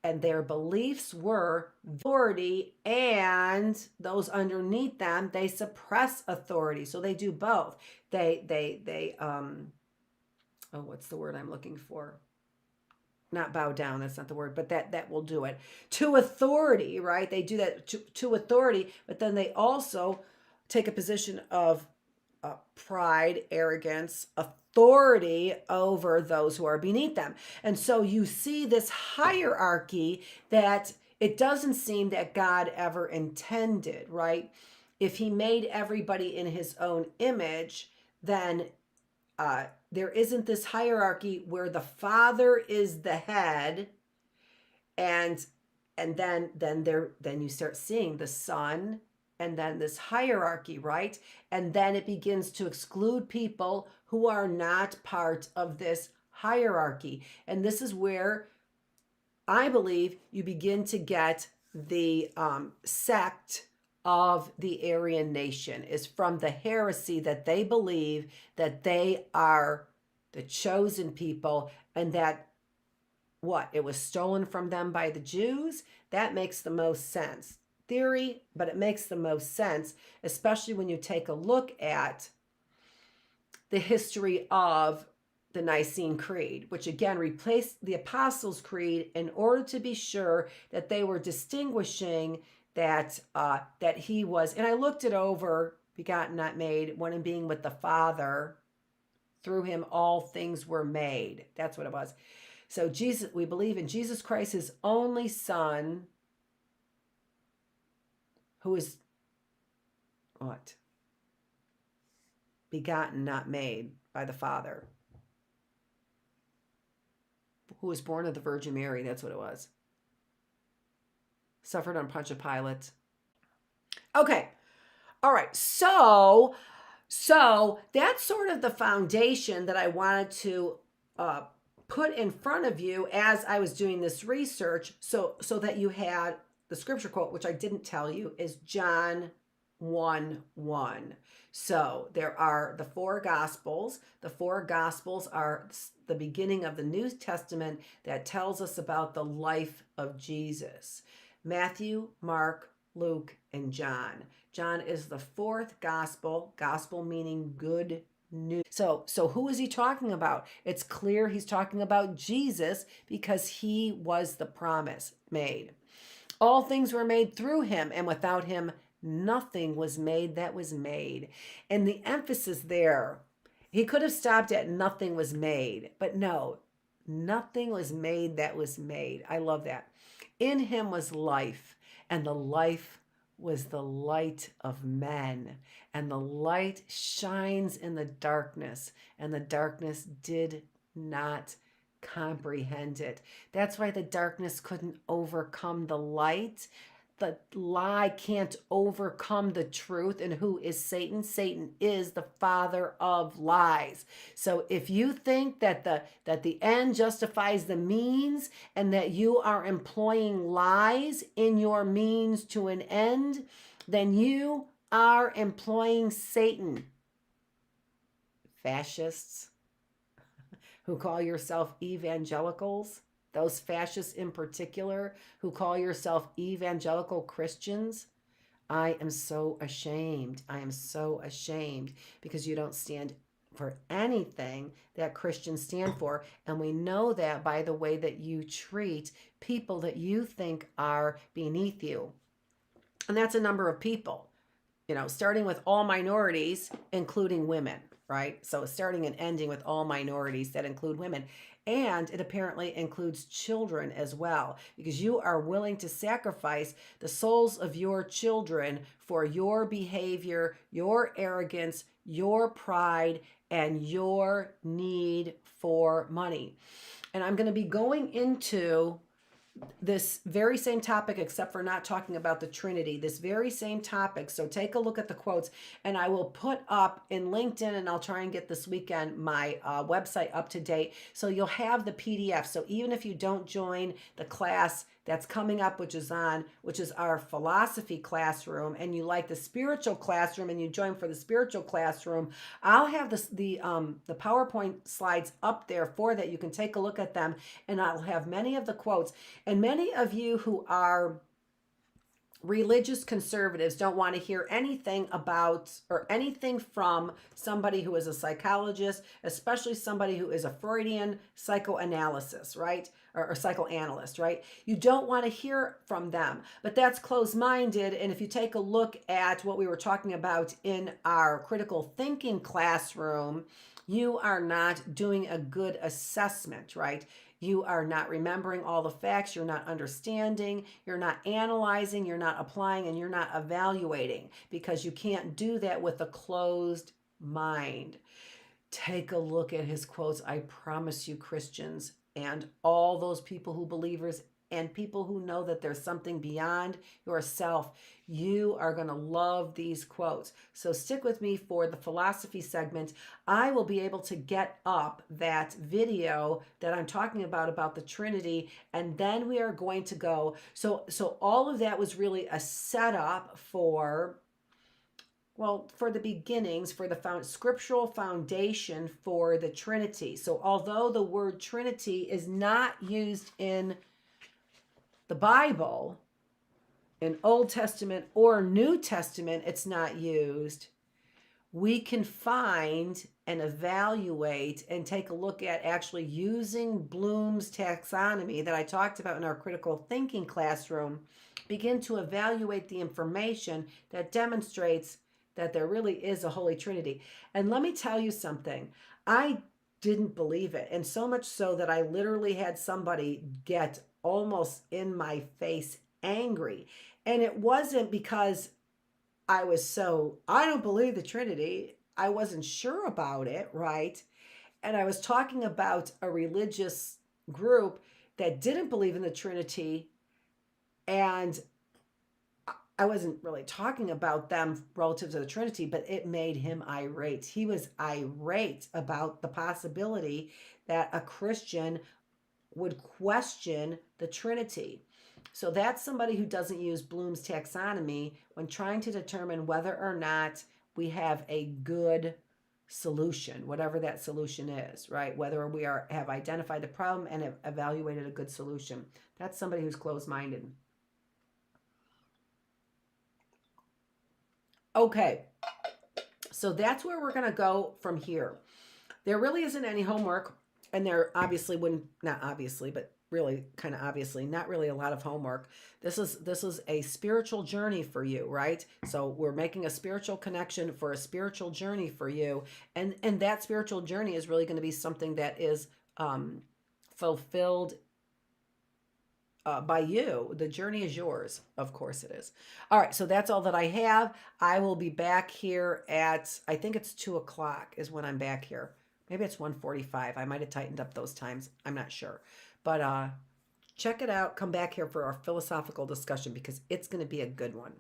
S1: And their beliefs were authority, and those underneath them, they suppress authority. So they do both. What's the word I'm looking for? Not bow down, that's not the word, but that will do it. To authority, right? They do that to authority, but then they also take a position of pride, arrogance, authority over those who are beneath them. And so you see this hierarchy that it doesn't seem that God ever intended, right? If he made everybody in his own image, then there isn't this hierarchy where the Father is the head, and then you start seeing the Son, and then this hierarchy, right? And then it begins to exclude people who are not part of this hierarchy. And this is where I believe you begin to get the sect of the Aryan nation, is from the heresy that they believe that they are the chosen people, and that what? It was stolen from them by the Jews? That makes the most sense. Theory, but it makes the most sense, especially when you take a look at the history of the Nicene Creed, which again replaced the Apostles' Creed in order to be sure that they were distinguishing that that he was. And I looked it over: begotten, not made, one in being with the Father. Through him all things were made. That's what it was. So Jesus, we believe in Jesus Christ, his only Son, who is what? Begotten, not made, by the Father, who was born of the Virgin Mary. That's what it was. Suffered on Pontius Pilate. Okay. All right. So that's sort of the foundation that I wanted to put in front of you as I was doing this research, so that you had the scripture quote, which I didn't tell you, is John 1:1. So there are the four Gospels. The four Gospels are the beginning of the New Testament that tells us about the life of Jesus. Matthew, Mark, Luke, and John. John is the fourth gospel, gospel meaning good news. So who is he talking about? It's clear he's talking about Jesus, because he was the promise made. All things were made through him, and without him nothing was made that was made. And the emphasis there, he could have stopped at nothing was made, but no, nothing was made that was made. I love that. In him was life, and the life was the light of men, and the light shines in the darkness, and the darkness did not comprehend it. That's why the darkness couldn't overcome the light. The lie can't overcome the truth. And who is Satan? Satan is the father of lies. So if you think that the end justifies the means, and that you are employing lies in your means to an end, then you are employing Satan. Fascists who call yourself evangelicals, those fascists in particular who call yourself evangelical Christians, I am so ashamed. I am so ashamed, because you don't stand for anything that Christians stand for. And we know that by the way that you treat people that you think are beneath you. And that's a number of people, starting with all minorities, including women, right? So starting and ending with all minorities that include women. And it apparently includes children as well, because you are willing to sacrifice the souls of your children for your behavior, your arrogance, your pride, and your need for money. And I'm going to be going into this very same topic, except for not talking about the Trinity, this very same topic. So take a look at the quotes, and I will put up in LinkedIn, and I'll try and get this weekend my website up to date, so you'll have the PDF. So even if you don't join the class that's coming up, which is our philosophy classroom, and you like the spiritual classroom and you join for the spiritual classroom, I'll have the PowerPoint slides up there for that. You can take a look at them, and I'll have many of the quotes. And many of you who are religious conservatives don't want to hear anything about or anything from somebody who is a psychologist, especially somebody who is a Freudian psychoanalysis, right? Or psychoanalyst, right? You don't want to hear from them, but that's closed-minded. And if you take a look at what we were talking about in our critical thinking classroom, you are not doing a good assessment, right? You are not remembering all the facts. You're not understanding. You're not analyzing. You're not applying, and you're not evaluating, because you can't do that with a closed mind. Take a look at his quotes. I promise you, Christians and all those people who believers and people who know that there's something beyond yourself, you are going to love these quotes. So stick with me for the philosophy segment. I will be able to get up that video that I'm talking about the Trinity, and then we are going to go. So all of that was really a setup for, well, for the beginnings, for the scriptural foundation for the Trinity. So although the word Trinity is not used in the Bible, in Old Testament or New Testament, it's not used, we can find and evaluate and take a look at actually using Bloom's taxonomy that I talked about in our critical thinking classroom, begin to evaluate the information that demonstrates that there really is a Holy Trinity. And let me tell you something. I didn't believe it. And so much so that I literally had somebody get almost in my face angry. And it wasn't because I don't believe the Trinity. I wasn't sure about it, right? And I was talking about a religious group that didn't believe in the Trinity, and I wasn't really talking about them relative to the Trinity, but it made him irate. He was irate about the possibility that a Christian would question the Trinity. So that's somebody who doesn't use Bloom's taxonomy when trying to determine whether or not we have a good solution, whatever that solution is, right? Whether we have identified the problem and have evaluated a good solution. That's somebody who's closed-minded. Okay, so that's where we're going to go from here. There really isn't any homework, and there obviously wouldn't, not obviously, but really kind of obviously, not really a lot of homework. This is a spiritual journey for you, right? So we're making a spiritual connection for a spiritual journey for you, and that spiritual journey is really going to be something that is fulfilled by you. The journey is yours. Of course it is. All right. So that's all that I have. I will be back here at, I think it's 2:00 is when I'm back here. Maybe it's 1:45. I might have tightened up those times. I'm not sure. But check it out. Come back here for our philosophical discussion because it's going to be a good one.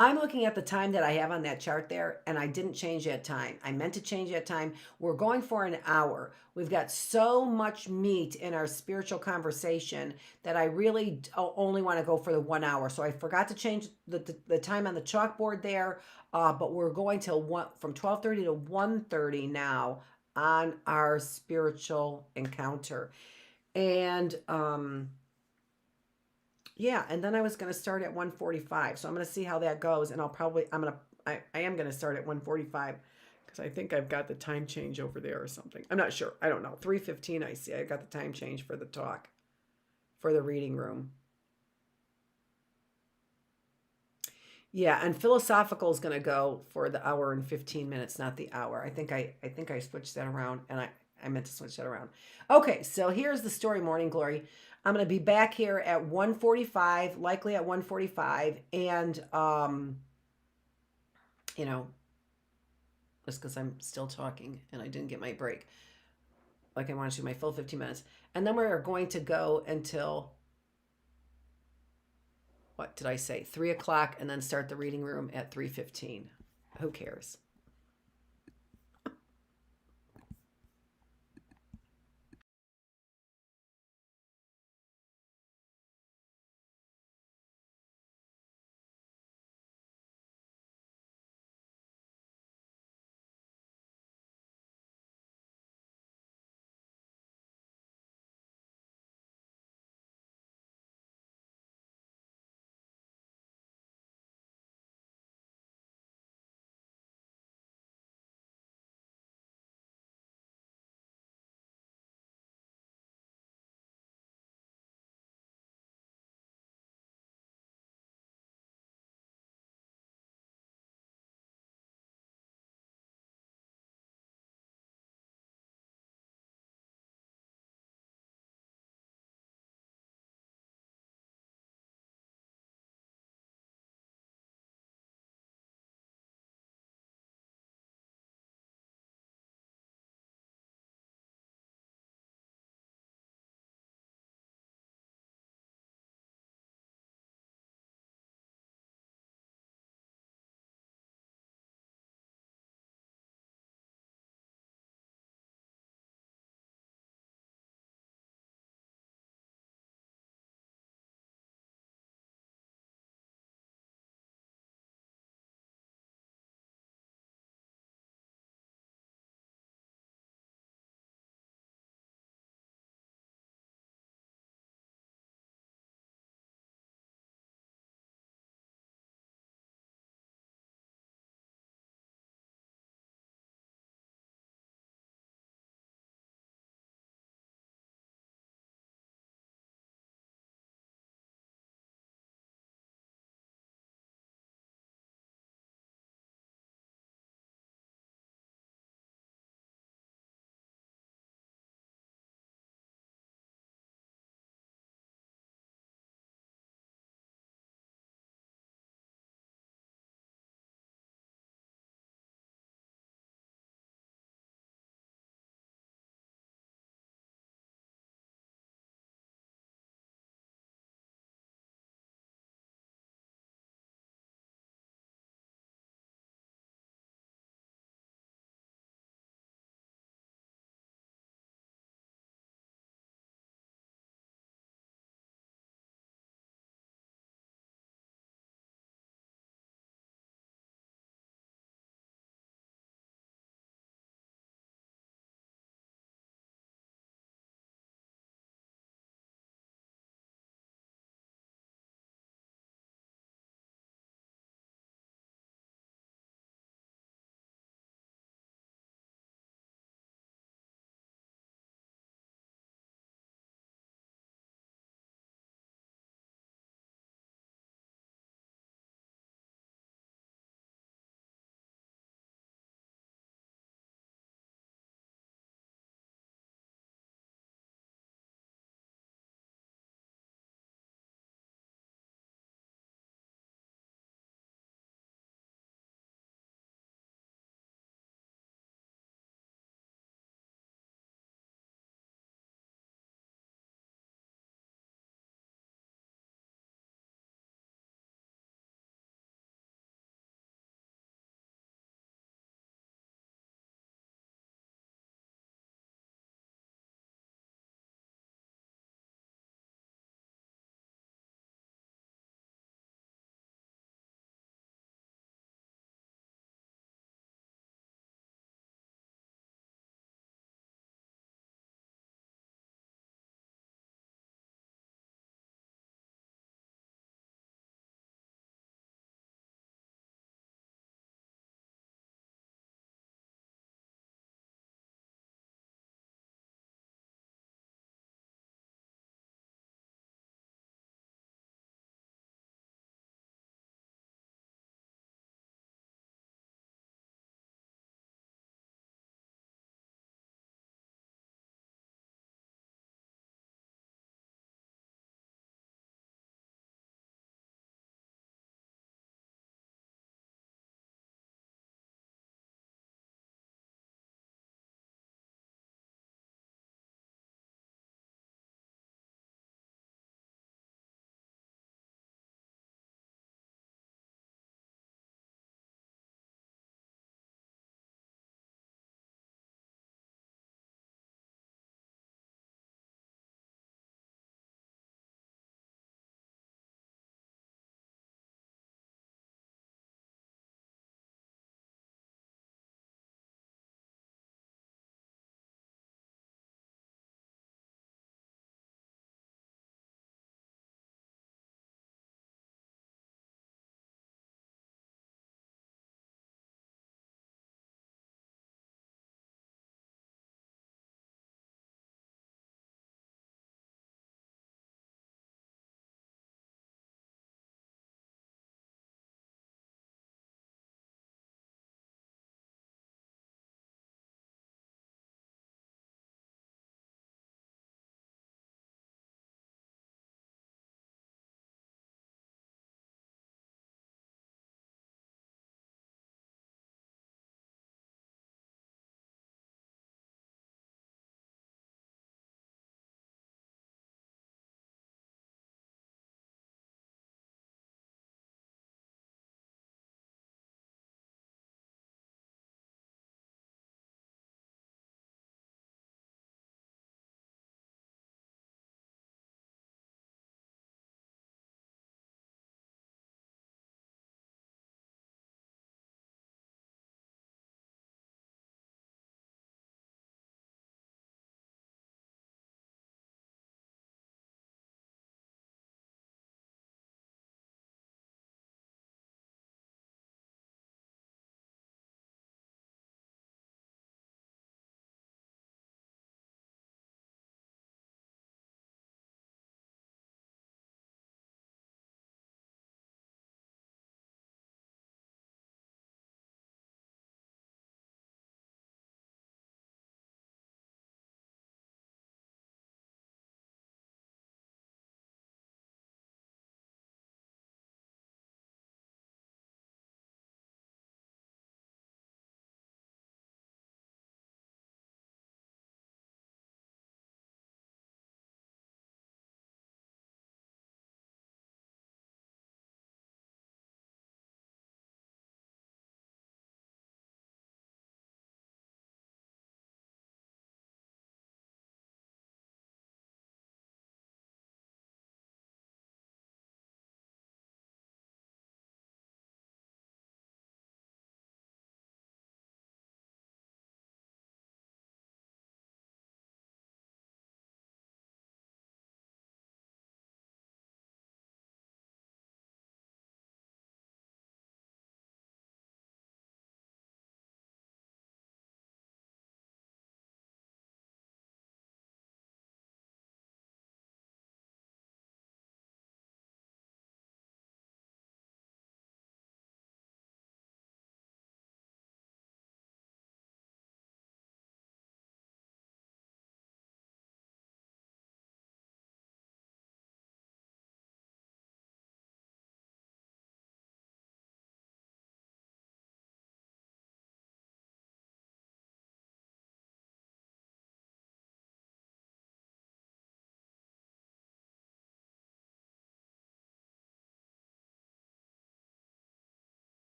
S1: I'm looking at the time that I have on that chart there, and I didn't change that time. I meant to change that time. We're going for an hour. We've got so much meat in our spiritual conversation that I really only want to go for the 1 hour. So I forgot to change the time on the chalkboard there, but we're going till from 12:30 to 1:30 now on our spiritual encounter. And yeah, and then I was going to start at 1:45. So I'm going to see how that goes, and I am going to start at 1:45 because I think I've got the time change over there or something. I'm not sure. I don't know. 3:15 I see. I got the time change for the talk, for the reading room. Yeah, and philosophical is going to go for the hour and 15 minutes, not the hour. I think I switched that around, and I meant to switch that around. Okay, so here's the story, Morning Glory. I'm going to be back here at 1:45, likely at 1:45, and you know, just because I'm still talking and I didn't get my break, like I wanted to do my full 15 minutes, and then we're going to go until, what did I say, 3:00, and then start the reading room at 3:15. Who cares?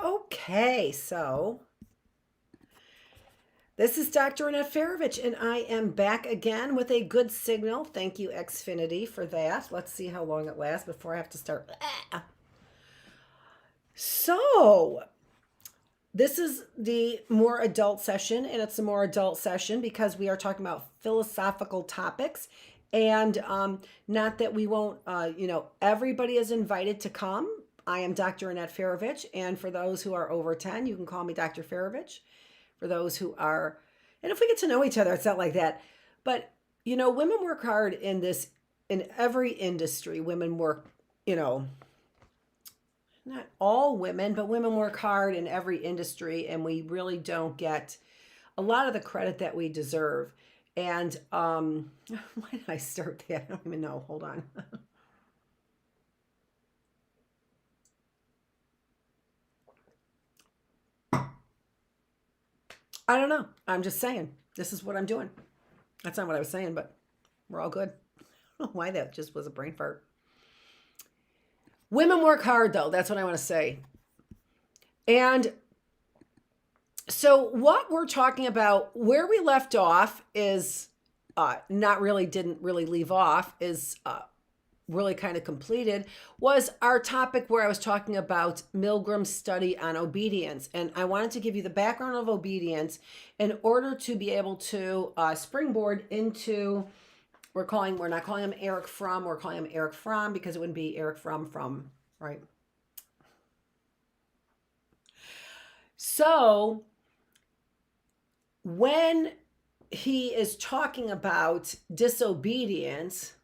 S1: Okay, so this is Dr. Annette Feravich, and I am back again with a good signal. Thank you, Xfinity, for that. Let's see how long it lasts before I have to start. So, this is the more adult session, and it's a more adult session because we are talking about philosophical topics. And not that we won't, everybody is invited to come. I am Dr. Annette Feravich, and for those who are over 10, you can call me Dr. Feravich. For those who are, and if we get to know each other, it's not like that. But, women work hard in every industry. Women work, not all women, but women work hard in every industry, and we really don't get a lot of the credit that we deserve. And why did I start that? I don't even know. Hold on. I don't know. I'm just saying. This is what I'm doing. That's not what I was saying, but we're all good. I don't know why that just was a brain fart. Women work hard, though. That's what I want to say. And so what we're talking about, where we left off is didn't really leave off, is really kind of completed, was our topic where I was talking about Milgram's study on obedience. And I wanted to give you the background of obedience in order to be able to springboard into, we're not calling him Eric Fromm, we're calling him Eric Fromm because it wouldn't be Eric Fromm, right? So when he is talking about disobedience,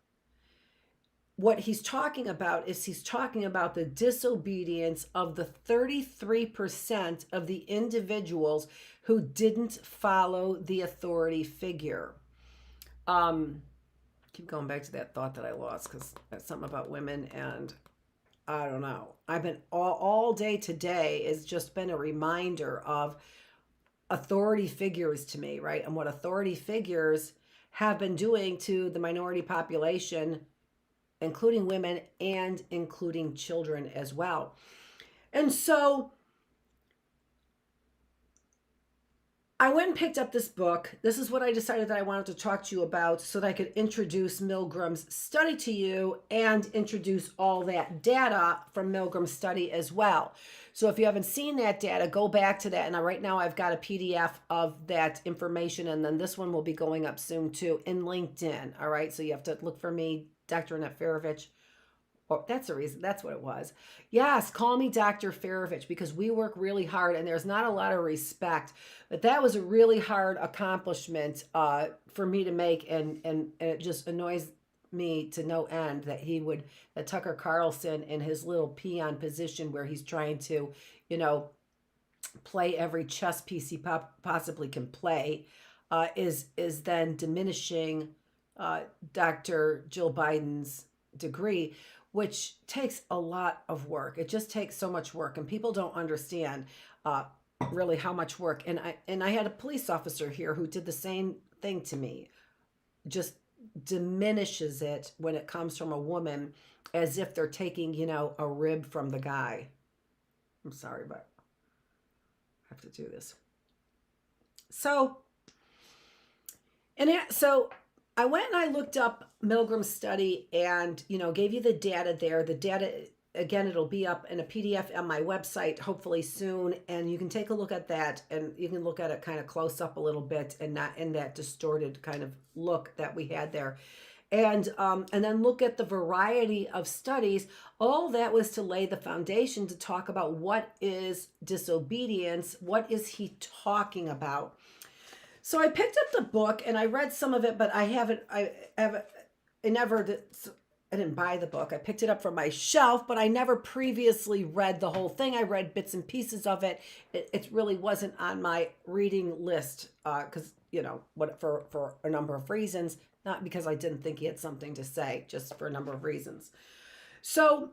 S1: what he's talking about is he's talking about the disobedience of the 33% of the individuals who didn't follow the authority figure. Keep going back to that thought that I lost because that's something about women, and I don't know. I've been all day today has just been a reminder of authority figures to me, right? And what authority figures have been doing to the minority population, including women and including children as well. And so I went and picked up this book. This is what I decided that I wanted to talk to you about so that I could introduce Milgram's study to you and introduce all that data from Milgram's study as well. So if you haven't seen that data, go back to that. And right now I've got a PDF of that information. And then this one will be going up soon too in LinkedIn. All right. So you have to look for me, Dr. Annette Feravich. Oh, that's the reason. That's what it was. Yes, call me Dr. Feravich because we work really hard and there's not a lot of respect. But that was a really hard accomplishment for me to make, and it just annoys me to no end that Tucker Carlson in his little peon position where he's trying to, play every chess piece he possibly can play, is then diminishing Dr. Jill Biden's degree, which takes a lot of work. It just takes so much work, and people don't understand really how much work. And I had a police officer here who did the same thing to me. Just diminishes it when it comes from a woman, as if they're taking, a rib from the guy. I'm sorry, but I have to do this. So I went and I looked up Milgram's study and, gave you the data there. The data, again, it'll be up in a PDF on my website, hopefully soon. And you can take a look at that, and you can look at it kind of close up a little bit and not in that distorted kind of look that we had there. And then look at the variety of studies. All that was to lay the foundation to talk about what is disobedience, what is he talking about. So I picked up the book and I read some of it, but I didn't buy the book. I picked it up from my shelf, but I never previously read the whole thing. I read bits and pieces of it. It really wasn't on my reading list because, for a number of reasons, not because I didn't think he had something to say, just for a number of reasons. So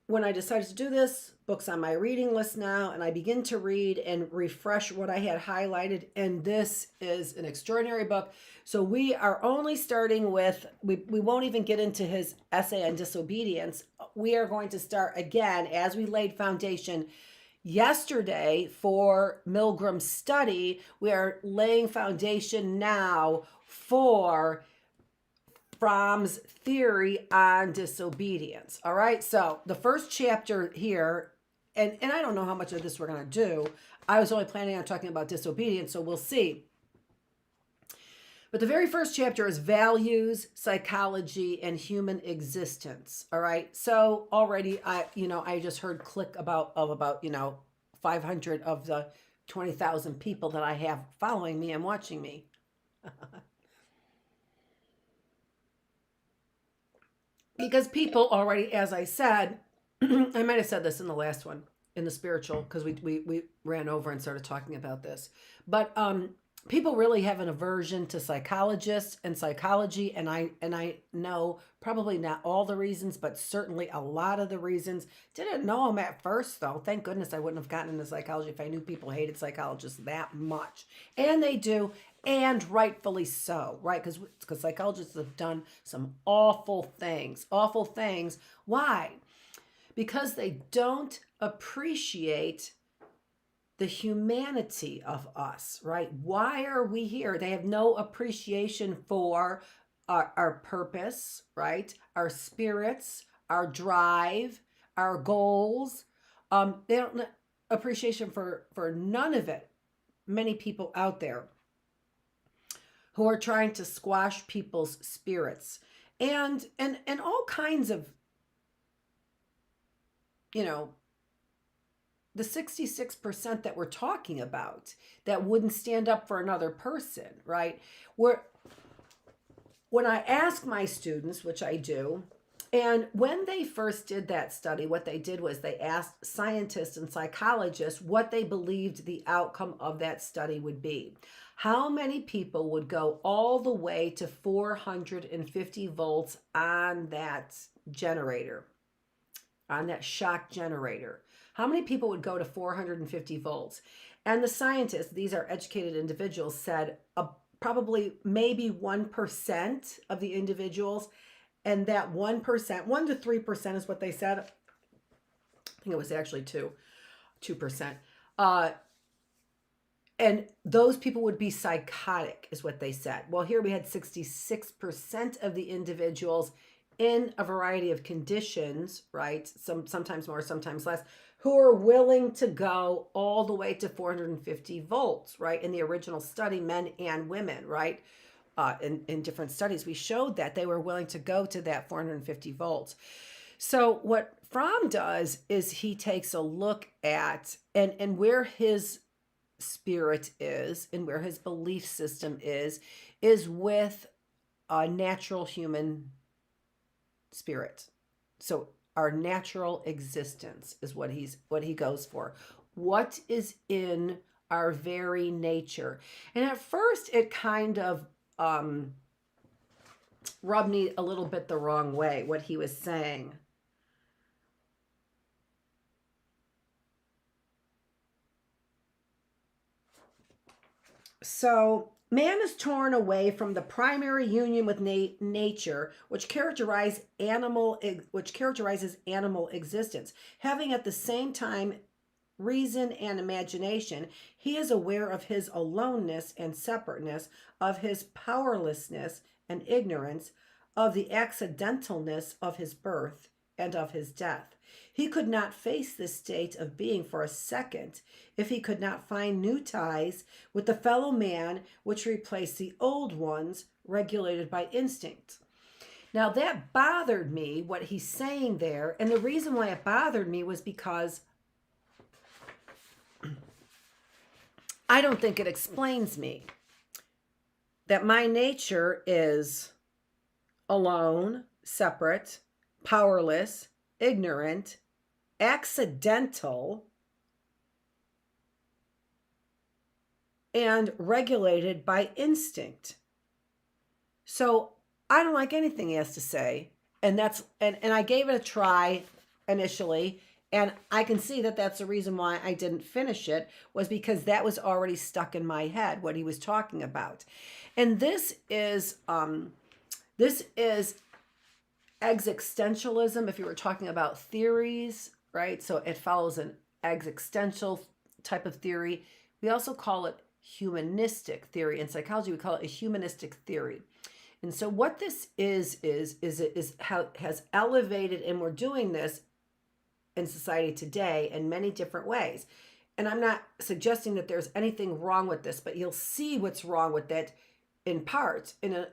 S1: when I decided to do this, books on my reading list now, and I begin to read and refresh what I had highlighted. And this is an extraordinary book. So we are only starting with, we won't even get into his essay on disobedience. We are going to start again as we laid foundation yesterday for Milgram's study. We are laying foundation now for Fromm's theory on disobedience. All right, so the first chapter here, and I don't know how much of this we're going to do. I was only planning on talking about disobedience, so we'll see. But the very first chapter is values, psychology, and human existence. All right, so already I just heard click about 500 of the 20,000 people that I have following me and watching me. Because people already, as I said, I might have said this in the last one, in the spiritual, because we ran over and started talking about this. But people really have an aversion to psychologists and psychology, and I know probably not all the reasons, but certainly a lot of the reasons. Didn't know them at first, though. Thank goodness I wouldn't have gotten into psychology if I knew people hated psychologists that much. And they do, and rightfully so, right? Because psychologists have done some awful things. Awful things. Why? Because they don't appreciate the humanity of us, right? Why are we here? They have no appreciation for our purpose, right? Our spirits, our drive, our goals. They don't appreciation for none of it. Many people out there who are trying to squash people's spirits and all kinds of, the 66% that we're talking about that wouldn't stand up for another person, right? When I ask my students, which I do, and when they first did that study, what they did was they asked scientists and psychologists what they believed the outcome of that study would be. How many people would go all the way to 450 volts on that generator, on that shock generator? How many people would go to 450 volts? And the scientists, these are educated individuals, said probably maybe 1% of the individuals. And that 1%, 1 to 3% is what they said. I think it was actually 2%. And those people would be psychotic, is what they said. Well, here we had 66% of the individuals in a variety of conditions, right? Sometimes more, sometimes less, who are willing to go all the way to 450 volts, right? In the original study, men and women, right? In different studies, we showed that they were willing to go to that 450 volts. So what Fromm does is he takes a look at and where his spirit is and where his belief system is with a natural human spirit. So our natural existence is what he goes for. What is in our very nature? And at first it kind of rubbed me a little bit the wrong way, what he was saying. So man is torn away from the primary union with nature, which characterizes animal existence. Having at the same time reason and imagination, he is aware of his aloneness and separateness, of his powerlessness and ignorance, of the accidentalness of his birth and of his death. He could not face this state of being for a second if he could not find new ties with the fellow man which replace the old ones regulated by instinct. Now that bothered me, what he's saying there, and the reason why it bothered me was because I don't think it explains me. That my nature is alone, separate, powerless, ignorant, accidental, and regulated by instinct. So I don't like anything he has to say. And I gave it a try initially, and I can see that that's the reason why I didn't finish it, was because that was already stuck in my head what he was talking about. And this is existentialism. If you were talking about theories, right? So it follows an existential type of theory. We also call it humanistic theory. In psychology, we call it a humanistic theory. And so what this is how has elevated, and we're doing this in society today in many different ways. And I'm not suggesting that there's anything wrong with this, but you'll see what's wrong with it in parts. In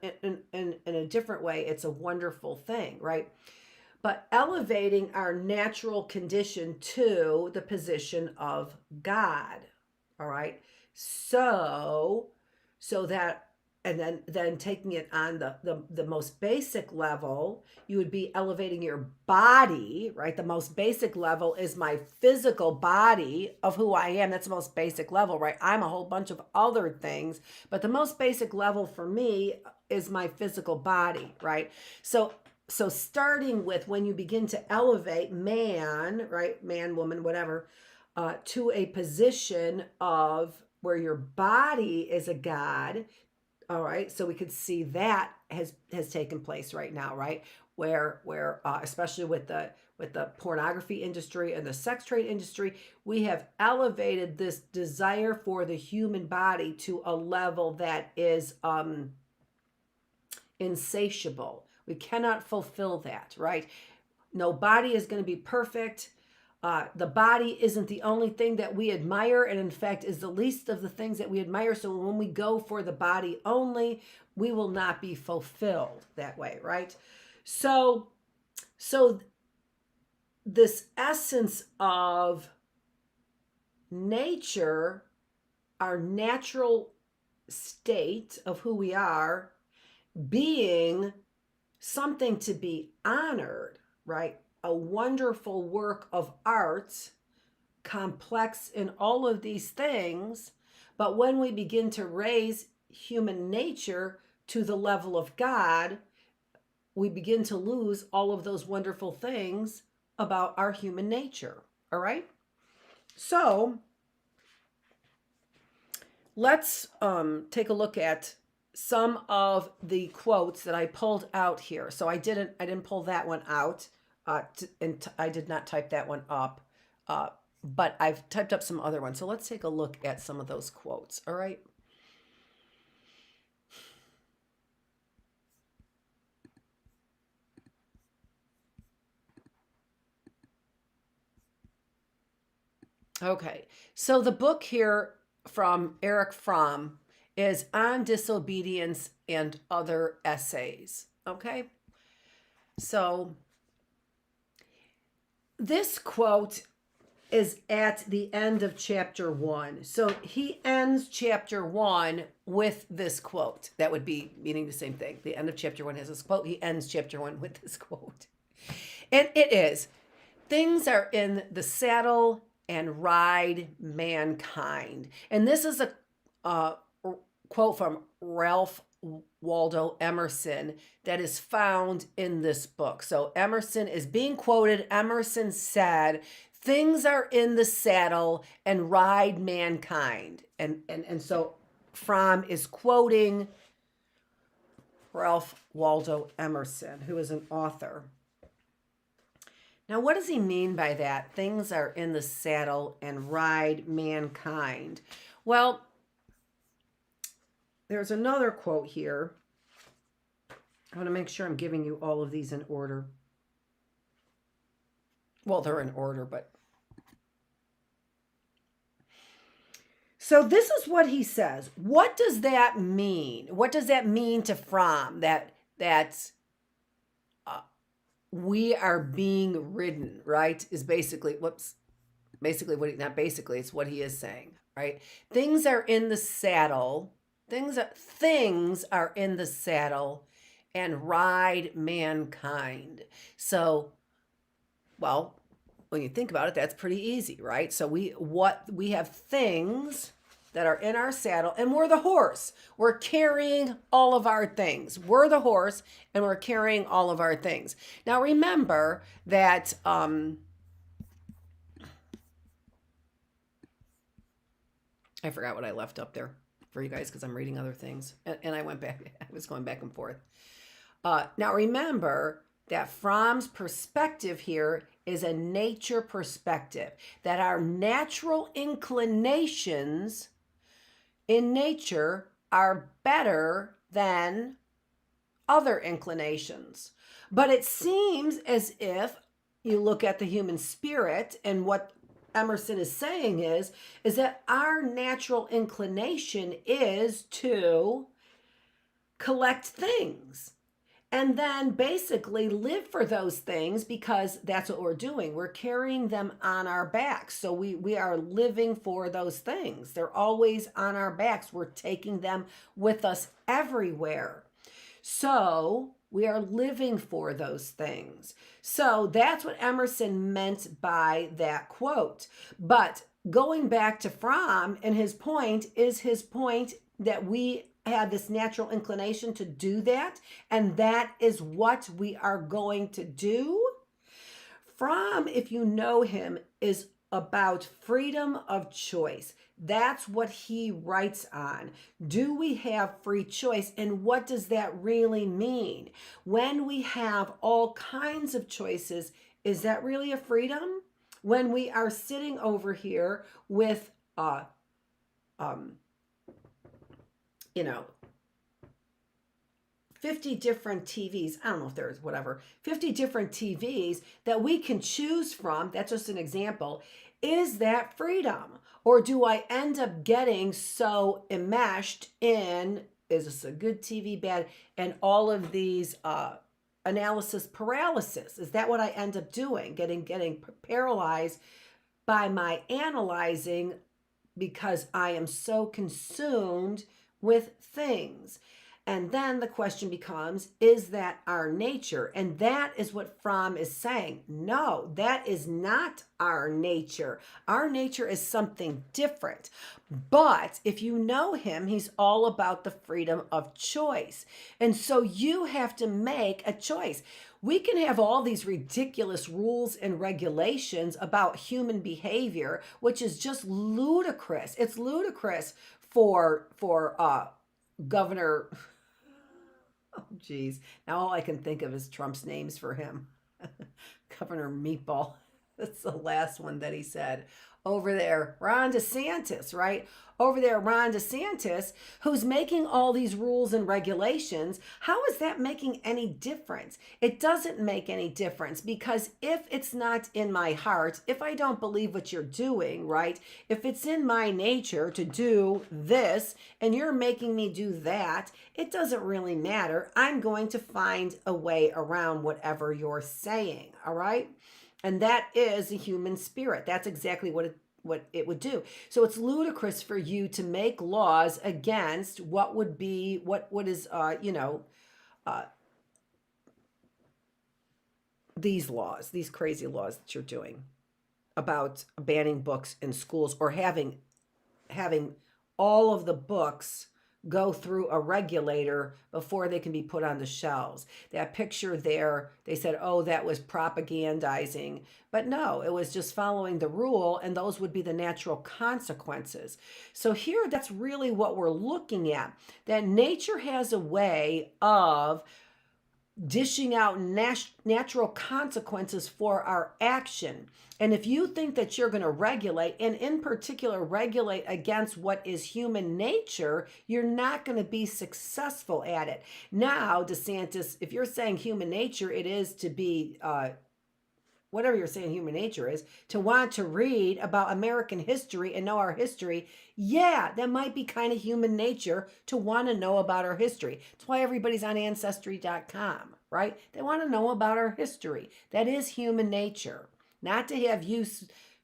S1: a different way, it's a wonderful thing, right? But elevating our natural condition to the position of God, all right? So that, and then taking it on the most basic level, you would be elevating your body, right? The most basic level is my physical body of who I am. That's the most basic level, right? I'm a whole bunch of other things, but the most basic level for me is my physical body, right? So starting with when you begin to elevate man, right? Man, woman, whatever, to a position of where your body is a god. All right, so we could see that has taken place right now, right? Where especially with the pornography industry and the sex trade industry, we have elevated this desire for the human body to a level that is insatiable. We cannot fulfill that, right? No body is going to be perfect. The body isn't the only thing that we admire, and in fact is the least of the things that we admire. So when we go for the body only, we will not be fulfilled that way, right? So this essence of nature, our natural state of who we are, being something to be honored, right? A wonderful work of art, complex in all of these things. But when we begin to raise human nature to the level of God, we begin to lose all of those wonderful things about our human nature. All right? So let's take a look at some of the quotes that I pulled out here. So I didn't pull that one out. And I did not type that one up, but I've typed up some other ones. So let's take a look at some of those quotes. All right. Okay. So the book here from Eric Fromm is On Disobedience and Other Essays. Okay. So this quote is at the end of chapter 1. So he ends chapter 1 with this quote. That would be meaning the same thing. The end of chapter 1 has this quote. He ends chapter 1 with this quote. And it is, things are in the saddle and ride mankind. And this is a quote from Ralph Waldo Emerson that is found in this book. So Emerson is being quoted. Emerson said, things are in the saddle and ride mankind. And so Fromm is quoting Ralph Waldo Emerson, who is an author. Now, what does he mean by that? Things are in the saddle and ride mankind. Well, there's another quote here. I want to make sure I'm giving you all of these in order. Well, they're in order, but. So this is what he says. What does that mean? What does that mean to Fromm? That we are being ridden, right? Is basically, it's what he is saying, right? Things are in the saddle. Things are in the saddle and ride mankind. So, well, when you think about it, that's pretty easy, right? So we have things that are in our saddle, and we're the horse. We're carrying all of our things. We're the horse, and we're carrying all of our things. Now, remember that I forgot what I left up there for you guys because I'm reading other things, and I went back. I was going back and forth. Now, remember that Fromm's perspective here is a nature perspective, that our natural inclinations in nature are better than other inclinations. But it seems as if you look at the human spirit, and what Emerson is saying is that our natural inclination is to collect things and then basically live for those things, because that's what we're doing. We're carrying them on our backs. So we are living for those things. They're always on our backs. We're taking them with us everywhere. So we are living for those things. So that's what Emerson meant by that quote. But going back to Fromm, and his point that we have this natural inclination to do that, and that is what we are going to do. Fromm, if you know him, is about freedom of choice. That's what he writes on. Do we have free choice? And what does that really mean? When we have all kinds of choices, is that really a freedom? When we are sitting over here with 50 different TVs, I don't know if there's 50 different TVs that we can choose from, that's just an example. Is that freedom? Or do I end up getting so enmeshed in, is this a good TV, bad, and all of these analysis paralysis? Is that what I end up doing? Getting paralyzed by my analyzing because I am so consumed with things. And then the question becomes, is that our nature? And that is what Fromm is saying. No, that is not our nature. Our nature is something different. But if you know him, he's all about the freedom of choice. And so you have to make a choice. We can have all these ridiculous rules and regulations about human behavior, which is just ludicrous. It's ludicrous for Governor... Oh, geez. Now all I can think of is Trump's names for him. Governor Meatball. That's the last one that he said. Over there, Ron DeSantis, right? Over there, Ron DeSantis, who's making all these rules and regulations. How is that making any difference? It doesn't make any difference, because if it's not in my heart, if I don't believe what you're doing, right? If it's in my nature to do this and you're making me do that, it doesn't really matter. I'm going to find a way around whatever you're saying, all right? And that is the human spirit. That's exactly what it would do. So it's ludicrous for you to make laws against what would be what is these laws, these crazy laws that you're doing about banning books in schools, or having all of the books go through a regulator before they can be put on the shelves. That picture there, they said, oh, that was propagandizing. But no, it was just following the rule, and those would be the natural consequences. So here, that's really what we're looking at, that nature has a way of dishing out natural consequences for our action. And if you think that you're going to regulate, and in particular regulate against what is human nature, you're not going to be successful at it. Now, DeSantis, if you're saying human nature, it is to be whatever you're saying human nature is, to want to read about American history and know our history, yeah, that might be kind of human nature to want to know about our history. That's why everybody's on Ancestry.com, right? They want to know about our history. That is human nature. Not to have you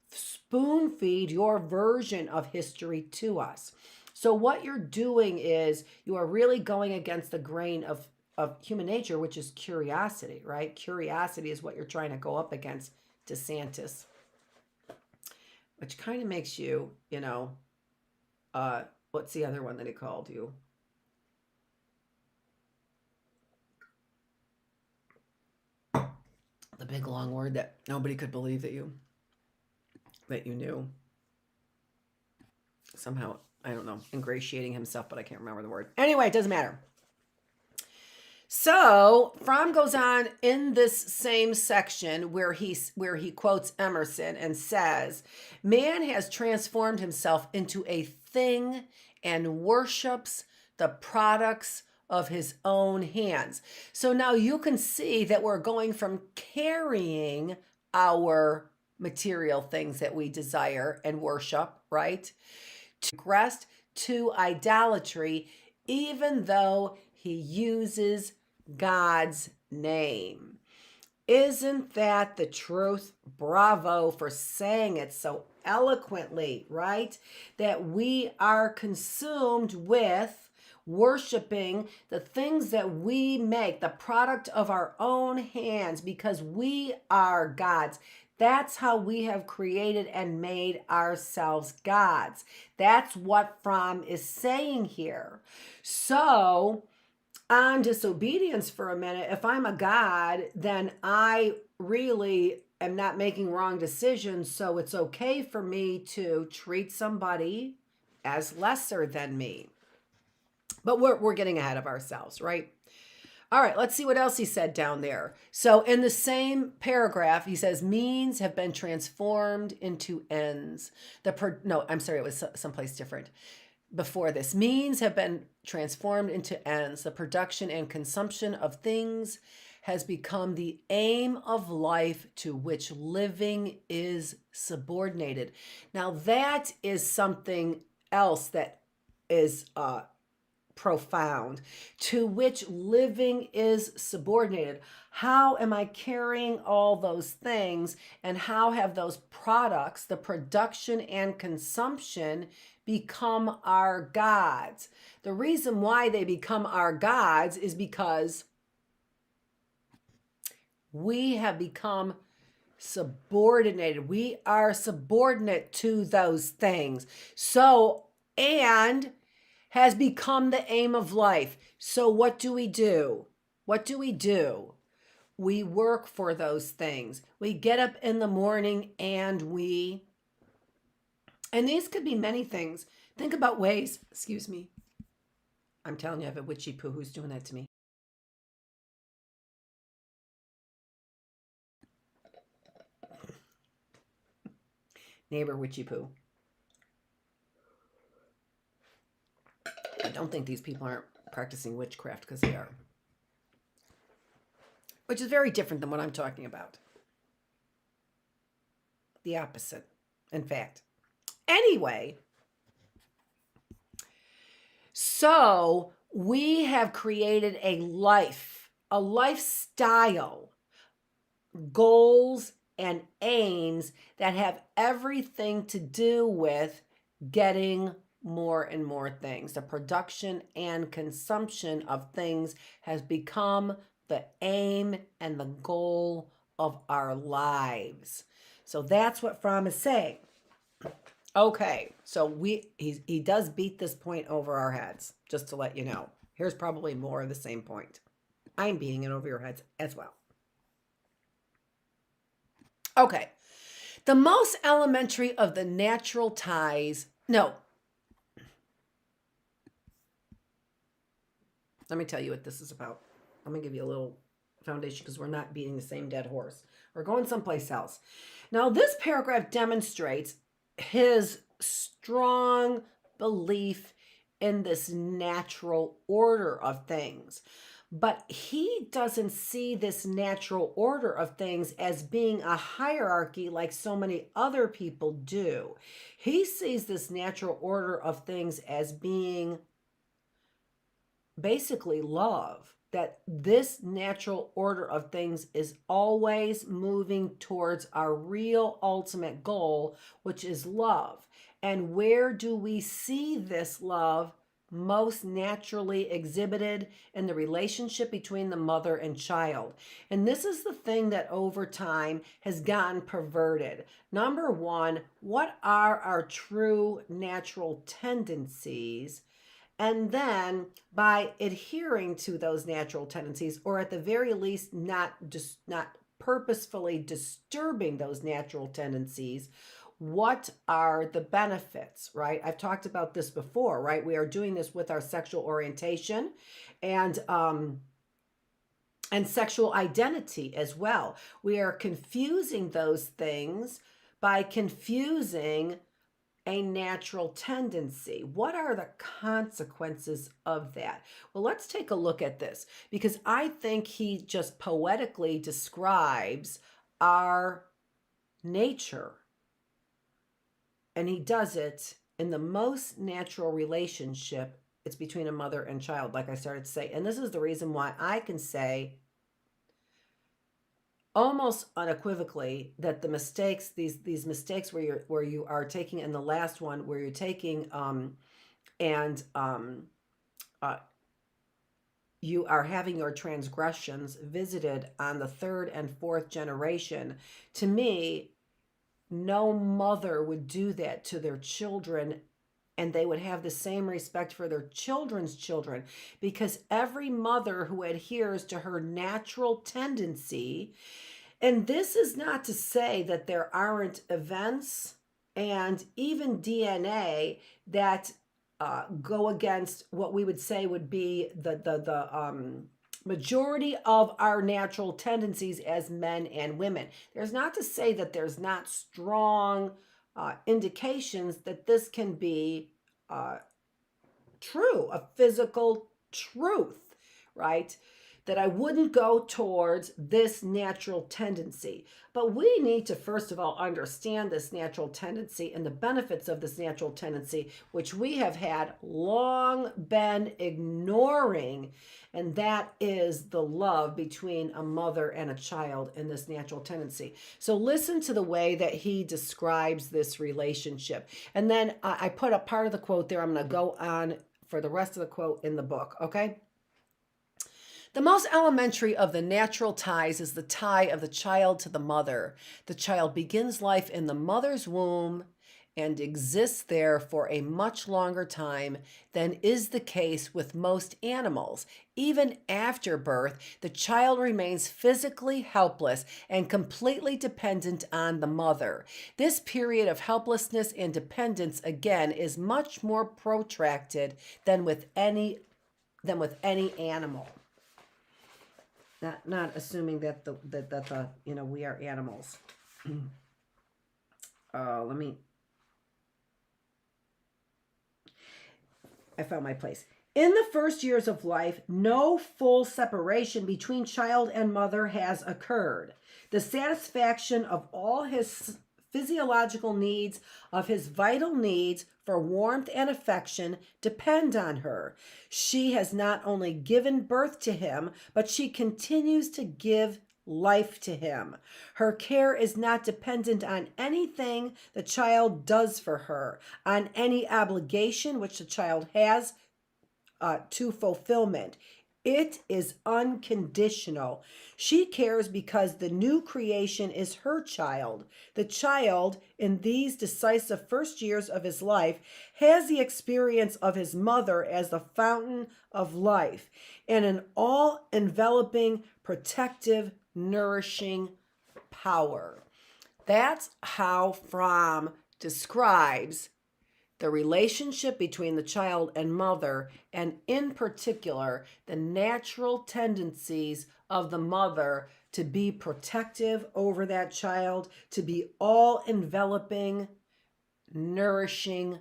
S1: spoon feed your version of history to us. So what you're doing is you are really going against the grain of human nature, which is curiosity, right? Curiosity is what you're trying to go up against, DeSantis, which kind of makes you, what's the other one that he called you? The big long word that nobody could believe that you knew. Somehow, I don't know, ingratiating himself, but I can't remember the word. Anyway, it doesn't matter. So Fromm goes on in this same section where he quotes Emerson and says, "Man has transformed himself into a thing and worships the products of his own hands." So now you can see that we're going from carrying our material things that we desire and worship, right, to progressed to idolatry, even though he uses God's name. Isn't that the truth? Bravo for saying it so eloquently, right? That we are consumed with worshiping the things that we make, the product of our own hands, because we are God's. That's how we have created and made ourselves gods. That's what Fromm is saying here. So, on disobedience for a minute, if I'm a god, then I really am not making wrong decisions, so it's okay for me to treat somebody as lesser than me. But we're getting ahead of ourselves, right? All right, let's see what else he said down there. So in the same paragraph, he says, means have been transformed into ends. It was someplace different. Before this, means have been transformed into ends. The production and consumption of things has become the aim of life to which living is subordinated. Now that is something else that is profound, to which living is subordinated. How am I carrying all those things, and how have those products, the production and consumption, become our gods? The reason why they become our gods is because we have become subordinated. We are subordinate to those things. And has become the aim of life. So what do we do? What do we do? We work for those things. We get up in the morning and these could be many things. Think about ways, excuse me. I'm telling you, I have a witchy poo who's doing that to me. Neighbor witchy poo. I don't think these people aren't practicing witchcraft, because they are. Which is very different than what I'm talking about. The opposite, in fact. Anyway, so we have created a lifestyle, goals and aims that have everything to do with getting more and more things. The production and consumption of things has become the aim and the goal of our lives. So that's what Fromm is saying. Okay, so he does beat this point over our heads, just to let you know. Here's probably more of the same point. I'm beating it over your heads as well. Okay, the most elementary of the natural ties, let me tell you what this is about. Let me give you a little foundation, because we're not beating the same dead horse. We're going someplace else. Now, this paragraph demonstrates his strong belief in this natural order of things. But he doesn't see this natural order of things as being a hierarchy like so many other people do. He sees this natural order of things as being basically love. That this natural order of things is always moving towards our real ultimate goal, which is love. And where do we see this love most naturally exhibited in the relationship between the mother and child. And this is the thing that over time has gotten perverted. Number one, what are our true natural tendencies? And then by adhering to those natural tendencies, or at the very least, not purposefully disturbing those natural tendencies, what are the benefits, right? I've talked about this before, right? We are doing this with our sexual orientation and sexual identity as well. We are confusing those things by confusing a natural tendency. What are the consequences of that? Well, let's take a look at this, because I think he just poetically describes our nature. And he does it in the most natural relationship. It's between a mother and child, like I started to say. And this is the reason why I can say almost unequivocally that the mistakes, these mistakes where you are taking, in the last one where you're taking you are having your transgressions visited on the third and fourth generation. To me, no mother would do that to their children, and they would have the same respect for their children's children, because every mother who adheres to her natural tendency, and this is not to say that there aren't events and even DNA that go against what we would say would be the majority of our natural tendencies as men and women. There's not to say that there's not strong indications that this can be true, a physical truth, right? That I wouldn't go towards this natural tendency. But we need to, first of all, understand this natural tendency and the benefits of this natural tendency, which we have had long been ignoring. And that is the love between a mother and a child in this natural tendency. So listen to the way that he describes this relationship. And then I put a part of the quote there. I'm going to go on for the rest of the quote in the book, okay? The most elementary of the natural ties is the tie of the child to the mother. The child begins life in the mother's womb and exists there for a much longer time than is the case with most animals. Even after birth, the child remains physically helpless and completely dependent on the mother. This period of helplessness and dependence, again, is much more protracted than with any animal. Not assuming that the we are animals. I found my place. In the first years of life, no full separation between child and mother has occurred. The satisfaction of all his physiological needs, of his vital needs for warmth and affection, depend on her. She has not only given birth to him, but she continues to give life to him. Her care is not dependent on anything the child does for her, on any obligation which the child has to fulfillment. It is unconditional. She cares because the new creation is her child. The child, in these decisive first years of his life, has the experience of his mother as the fountain of life and an all-enveloping, protective, nourishing power. That's how Fromm describes the relationship between the child and mother, and in particular, the natural tendencies of the mother to be protective over that child, to be all-enveloping, nourishing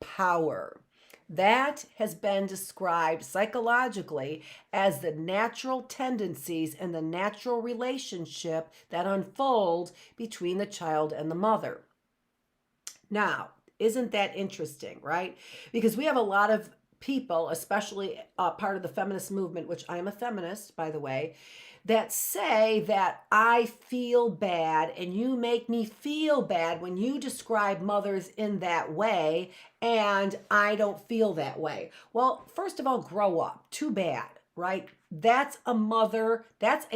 S1: power. That has been described psychologically as the natural tendencies and the natural relationship that unfolds between the child and the mother. Now, isn't that interesting, right? Because we have a lot of people, especially part of the feminist movement, which I am a feminist, by the way, that say that I feel bad and you make me feel bad when you describe mothers in that way and I don't feel that way. Well, first of all, grow up. Too bad, right? That's a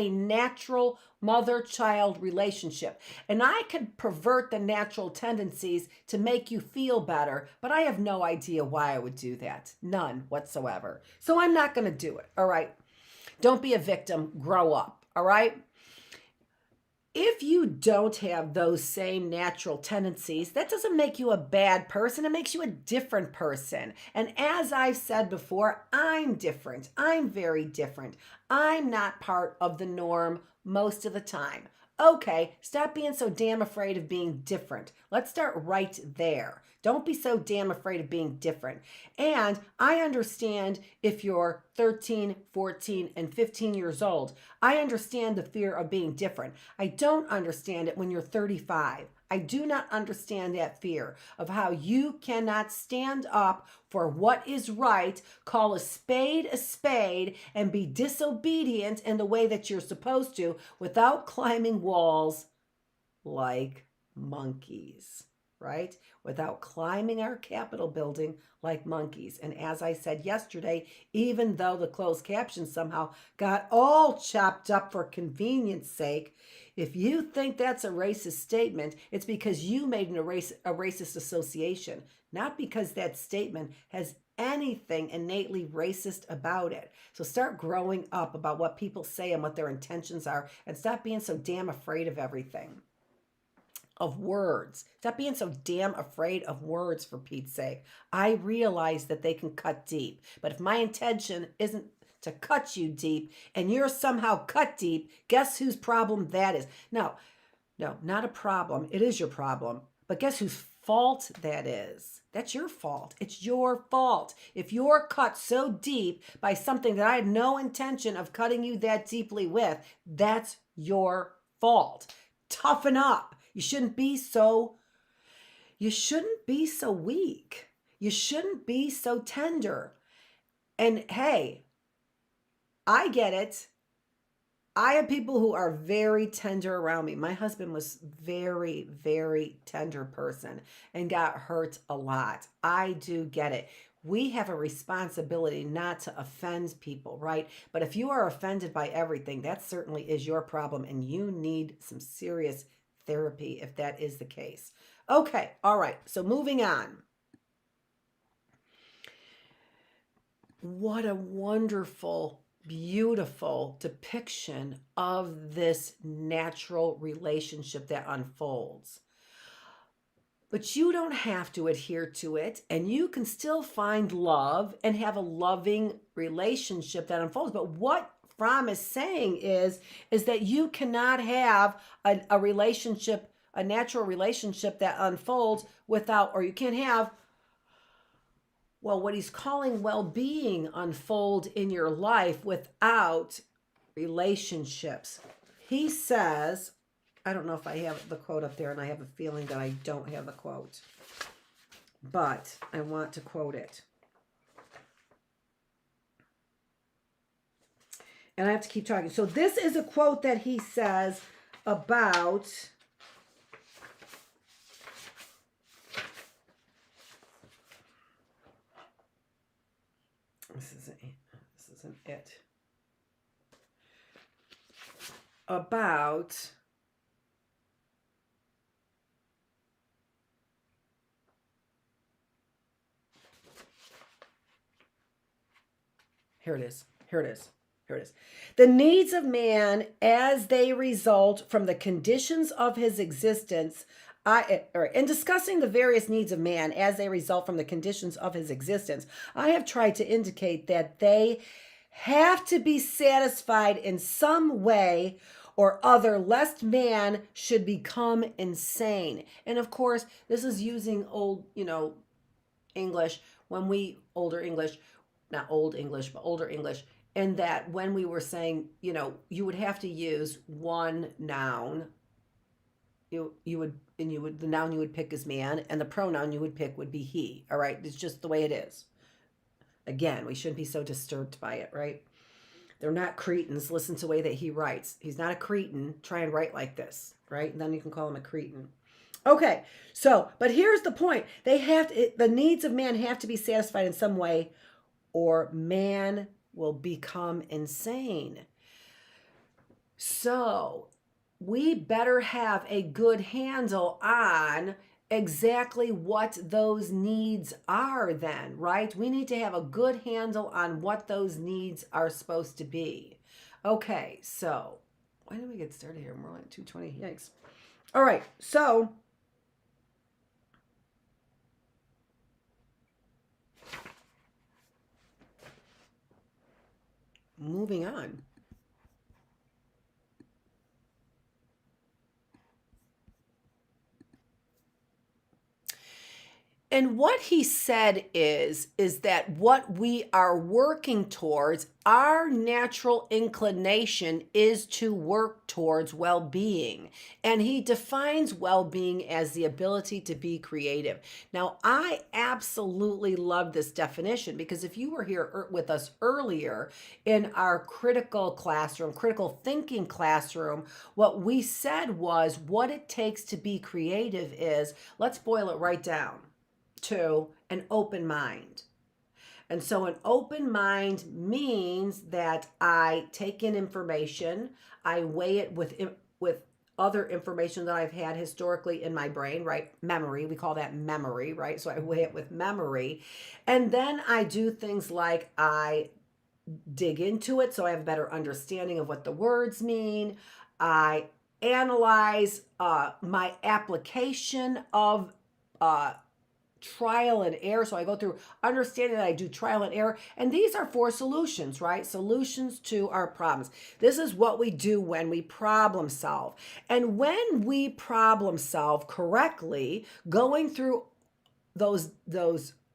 S1: natural mother-child relationship. And I could pervert the natural tendencies to make you feel better, but I have no idea why I would do that. None whatsoever. So I'm not going to do it, all right? Don't be a victim, grow up, all right? If you don't have those same natural tendencies, that doesn't make you a bad person. It makes you a different person. And as I've said before, I'm different. I'm very different. I'm not part of the norm most of the time. Okay, stop being so damn afraid of being different. Let's start right there. Don't be so damn afraid of being different. And I understand if you're 13, 14, and 15 years old. I understand the fear of being different. I don't understand it when you're 35. I do not understand that fear of how you cannot stand up for what is right, call a spade, and be disobedient in the way that you're supposed to without climbing walls like monkeys, right? Without climbing our Capitol building like monkeys. And as I said yesterday, even though the closed caption somehow got all chopped up for convenience sake, if you think that's a racist statement, it's because you made a racist association, not because that statement has anything innately racist about it. So start growing up about what people say and what their intentions are, and stop being so damn afraid of everything. Of words. Stop being so damn afraid of words, for Pete's sake. I realize that they can cut deep, but if my intention isn't to cut you deep and you're somehow cut deep, guess whose problem that is? No, not a problem. It is your problem. But guess whose fault that is? That's your fault. It's your fault. If you're cut so deep by something that I had no intention of cutting you that deeply with, that's your fault. Toughen up. You shouldn't be so weak. You shouldn't be so tender. And hey, I get it. I have people who are very tender around me. My husband was very, very tender person and got hurt a lot. I do get it. We have a responsibility not to offend people, right? But if you are offended by everything, that certainly is your problem, and you need some serious therapy if that is the case. Okay, all right, so moving on. What a wonderful, beautiful depiction of this natural relationship that unfolds. But you don't have to adhere to it, and you can still find love and have a loving relationship that unfolds. But what Fromm is saying is that you cannot have a relationship, a natural relationship that unfolds without, or you can't have, well, what he's calling well-being unfold in your life without relationships. He says, I don't know if I have the quote up there, and I have a feeling that I don't have the quote, but I want to quote it. And I have to keep talking. So this is a quote that he says about this isn't it. About Here it is. The needs of man as they result from the conditions of his existence. In discussing the various needs of man as they result from the conditions of his existence, I have tried to indicate that they have to be satisfied in some way or other, lest man should become insane. And of course, this is using old, English, older English, not old English, but older English. And that when we were saying, you would have to use one noun, the noun you would pick is man, and the pronoun you would pick would be he. All right, it's just the way it is. Again, we shouldn't be so disturbed by it, right? They're not cretins. Listen to the way that he writes. He's not a cretin. Try and write like this, right? And then you can call him a cretin. Okay, so, but here's the point. The needs of man have to be satisfied in some way, or man will become insane. So we better have a good handle on exactly what those needs are then, right? We need to have a good handle on what those needs are supposed to be. Okay, so why did we get started here? We're like 2:20. Yikes. All right, so moving on. And what he said is that what we are working towards, our natural inclination is to work towards well-being. And he defines well-being as the ability to be creative. Now, I absolutely love this definition, because if you were here with us earlier in our critical thinking classroom, what we said was what it takes to be creative is, let's boil it right down to an open mind. And so an open mind means that I take in information, I weigh it with other information that I've had historically in my brain, right? Memory, we call that memory, right? So I weigh it with memory. And then I do things like I dig into it so I have a better understanding of what the words mean. I analyze my application of trial and error. So I go through understanding that I do trial and error. And these are for solutions, right? Solutions to our problems. This is what we do when we problem solve. And when we problem solve correctly, going through those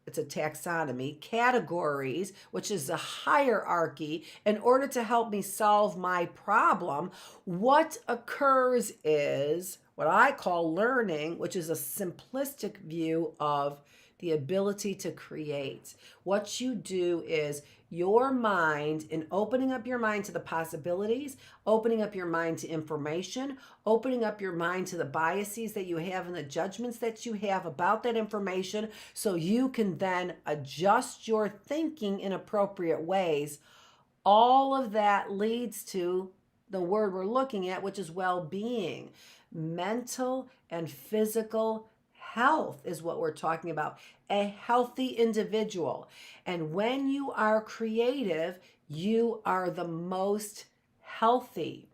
S1: it's a taxonomy, categories, which is a hierarchy, in order to help me solve my problem, what occurs is what I call learning, which is a simplistic view of the ability to create. What you do is your mind, in opening up your mind to the possibilities, opening up your mind to information, opening up your mind to the biases that you have and the judgments that you have about that information, so you can then adjust your thinking in appropriate ways. All of that leads to the word we're looking at, which is well-being. Mental and physical health is what we're talking about. A healthy individual. And when you are creative, you are the most healthy.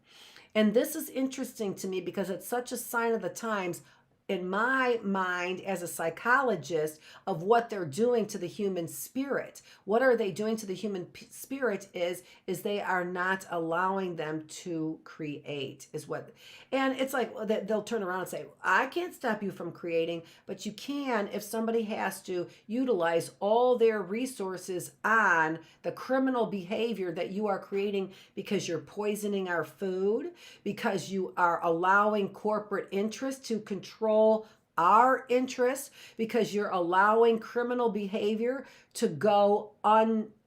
S1: And this is interesting to me because it's such a sign of the times, in my mind as a psychologist, of what they're doing to the human spirit. What are they doing to the human spirit is they are not allowing them to create, is what. And it's like they'll turn around and say, I can't stop you from creating, but you can if somebody has to utilize all their resources on the criminal behavior that you are creating, because you're poisoning our food, because you are allowing corporate interests to control our interests, because you're allowing criminal behavior to go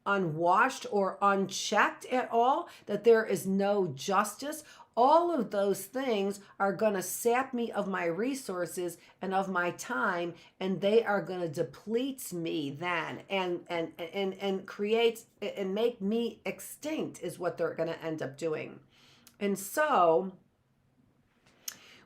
S1: unwashed or unchecked at all, that there is no justice. All of those things are going to sap me of my resources and of my time, and they are going to deplete me then and create and make me extinct, is what they're going to end up doing. And so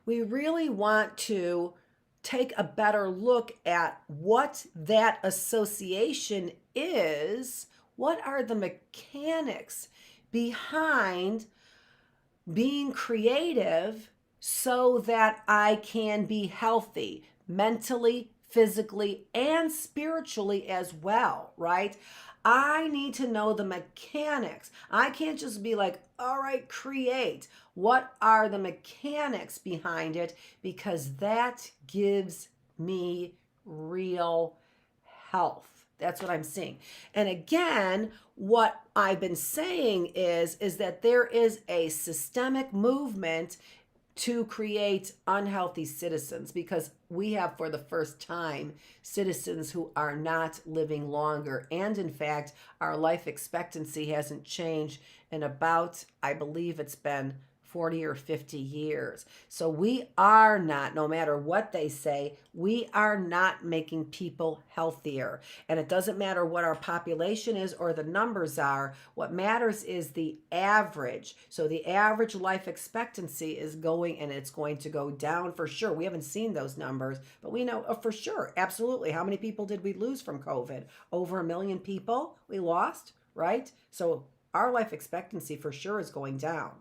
S1: we really want to take a better look at what that association is. What are the mechanics behind being creative so that I can be healthy mentally, physically, and spiritually as well, right? I need to know the mechanics. I can't just be like, all right, create. What are the mechanics behind it? Because that gives me real health. That's what I'm seeing. And again, what I've been saying is that there is a systemic movement to create unhealthy citizens, because we have for the first time citizens who are not living longer. And in fact, our life expectancy hasn't changed in about, I believe it's been 40 or 50 years. So we are not, no matter what they say, we are not making people healthier. And it doesn't matter what our population is or the numbers are. What matters is the average. So the average life expectancy is going, and it's going to go down for sure. We haven't seen those numbers, but we know for sure, absolutely. How many people did we lose from COVID? Over 1 million people we lost, right? So our life expectancy for sure is going down.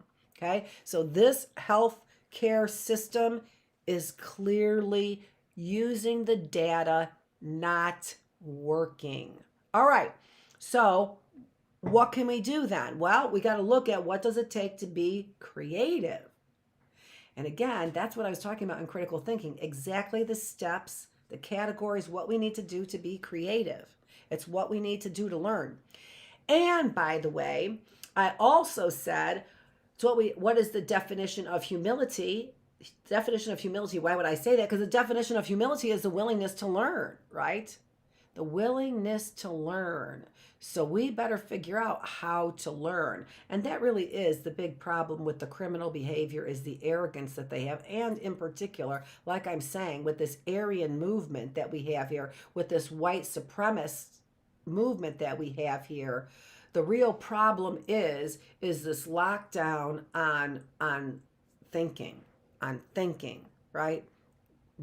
S1: Okay, so this health care system is clearly using the data, not working. All right, so what can we do then? Well, we got to look at what does it take to be creative. And again, that's what I was talking about in critical thinking. Exactly the steps, the categories, what we need to do to be creative. It's what we need to do to learn. And by the way, I also said, so what is the definition of humility? Definition of humility, why would I say that? Because the definition of humility is the willingness to learn, right? The willingness to learn. So we better figure out how to learn. And that really is the big problem with the criminal behavior, is the arrogance that they have. And in particular, like I'm saying, with this Aryan movement that we have here, with this white supremacist movement that we have here, the real problem is this lockdown on thinking, right?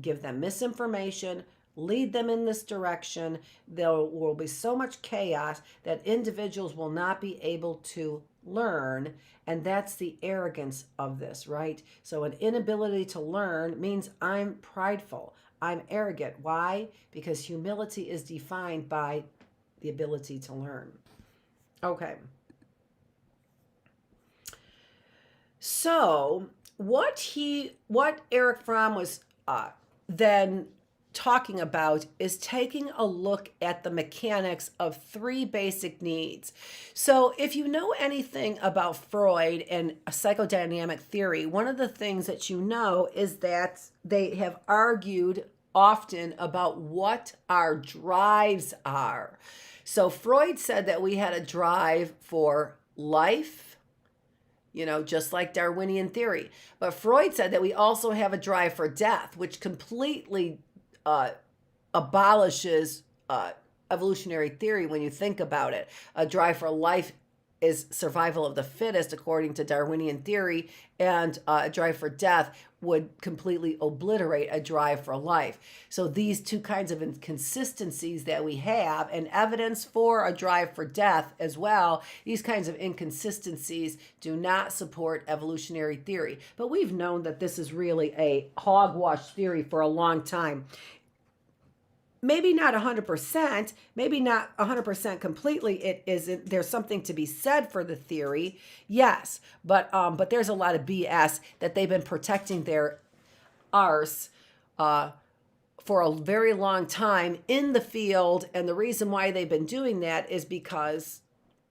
S1: Give them misinformation, lead them in this direction. There will be so much chaos that individuals will not be able to learn, and that's the arrogance of this, right? So an inability to learn means I'm prideful, I'm arrogant. Why? Because humility is defined by the ability to learn. Okay. So what Erich Fromm was then talking about is taking a look at the mechanics of 3 basic needs. So if you know anything about Freud and psychodynamic theory, one of the things that you know is that they have argued often about what our drives are. So Freud said that we had a drive for life, just like Darwinian theory. But Freud said that we also have a drive for death, which completely abolishes evolutionary theory when you think about it. A drive for life is survival of the fittest, according to Darwinian theory, and a drive for death would completely obliterate a drive for life. So these two kinds of inconsistencies that we have, and evidence for a drive for death as well, these kinds of inconsistencies do not support evolutionary theory. But we've known that this is really a hogwash theory for a long time. Maybe not 100%, maybe not 100% completely. It isn't. There's something to be said for the theory, yes, but there's a lot of BS that they've been protecting their arse for a very long time in the field, and the reason why they've been doing that is because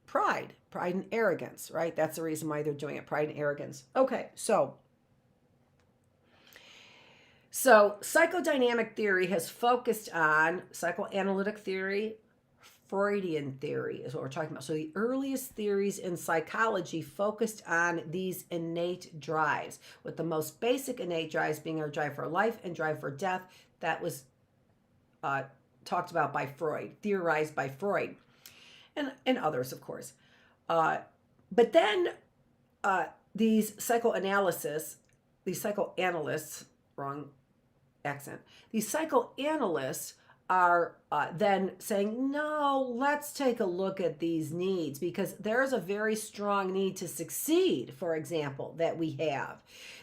S1: pride and arrogance, right? That's the reason why they're doing it, pride and arrogance. Okay, so psychodynamic theory has focused on psychoanalytic theory, Freudian theory is what we're talking about. So the earliest theories in psychology focused on these innate drives, with the most basic innate drives being our drive for life and drive for death. That was talked about by Freud, theorized by Freud, and others, of course. But then these psychoanalysts, wrong accent. These psychoanalysts are then saying, no, let's take a look at these needs, because there's a very strong need to succeed, for example, that we have.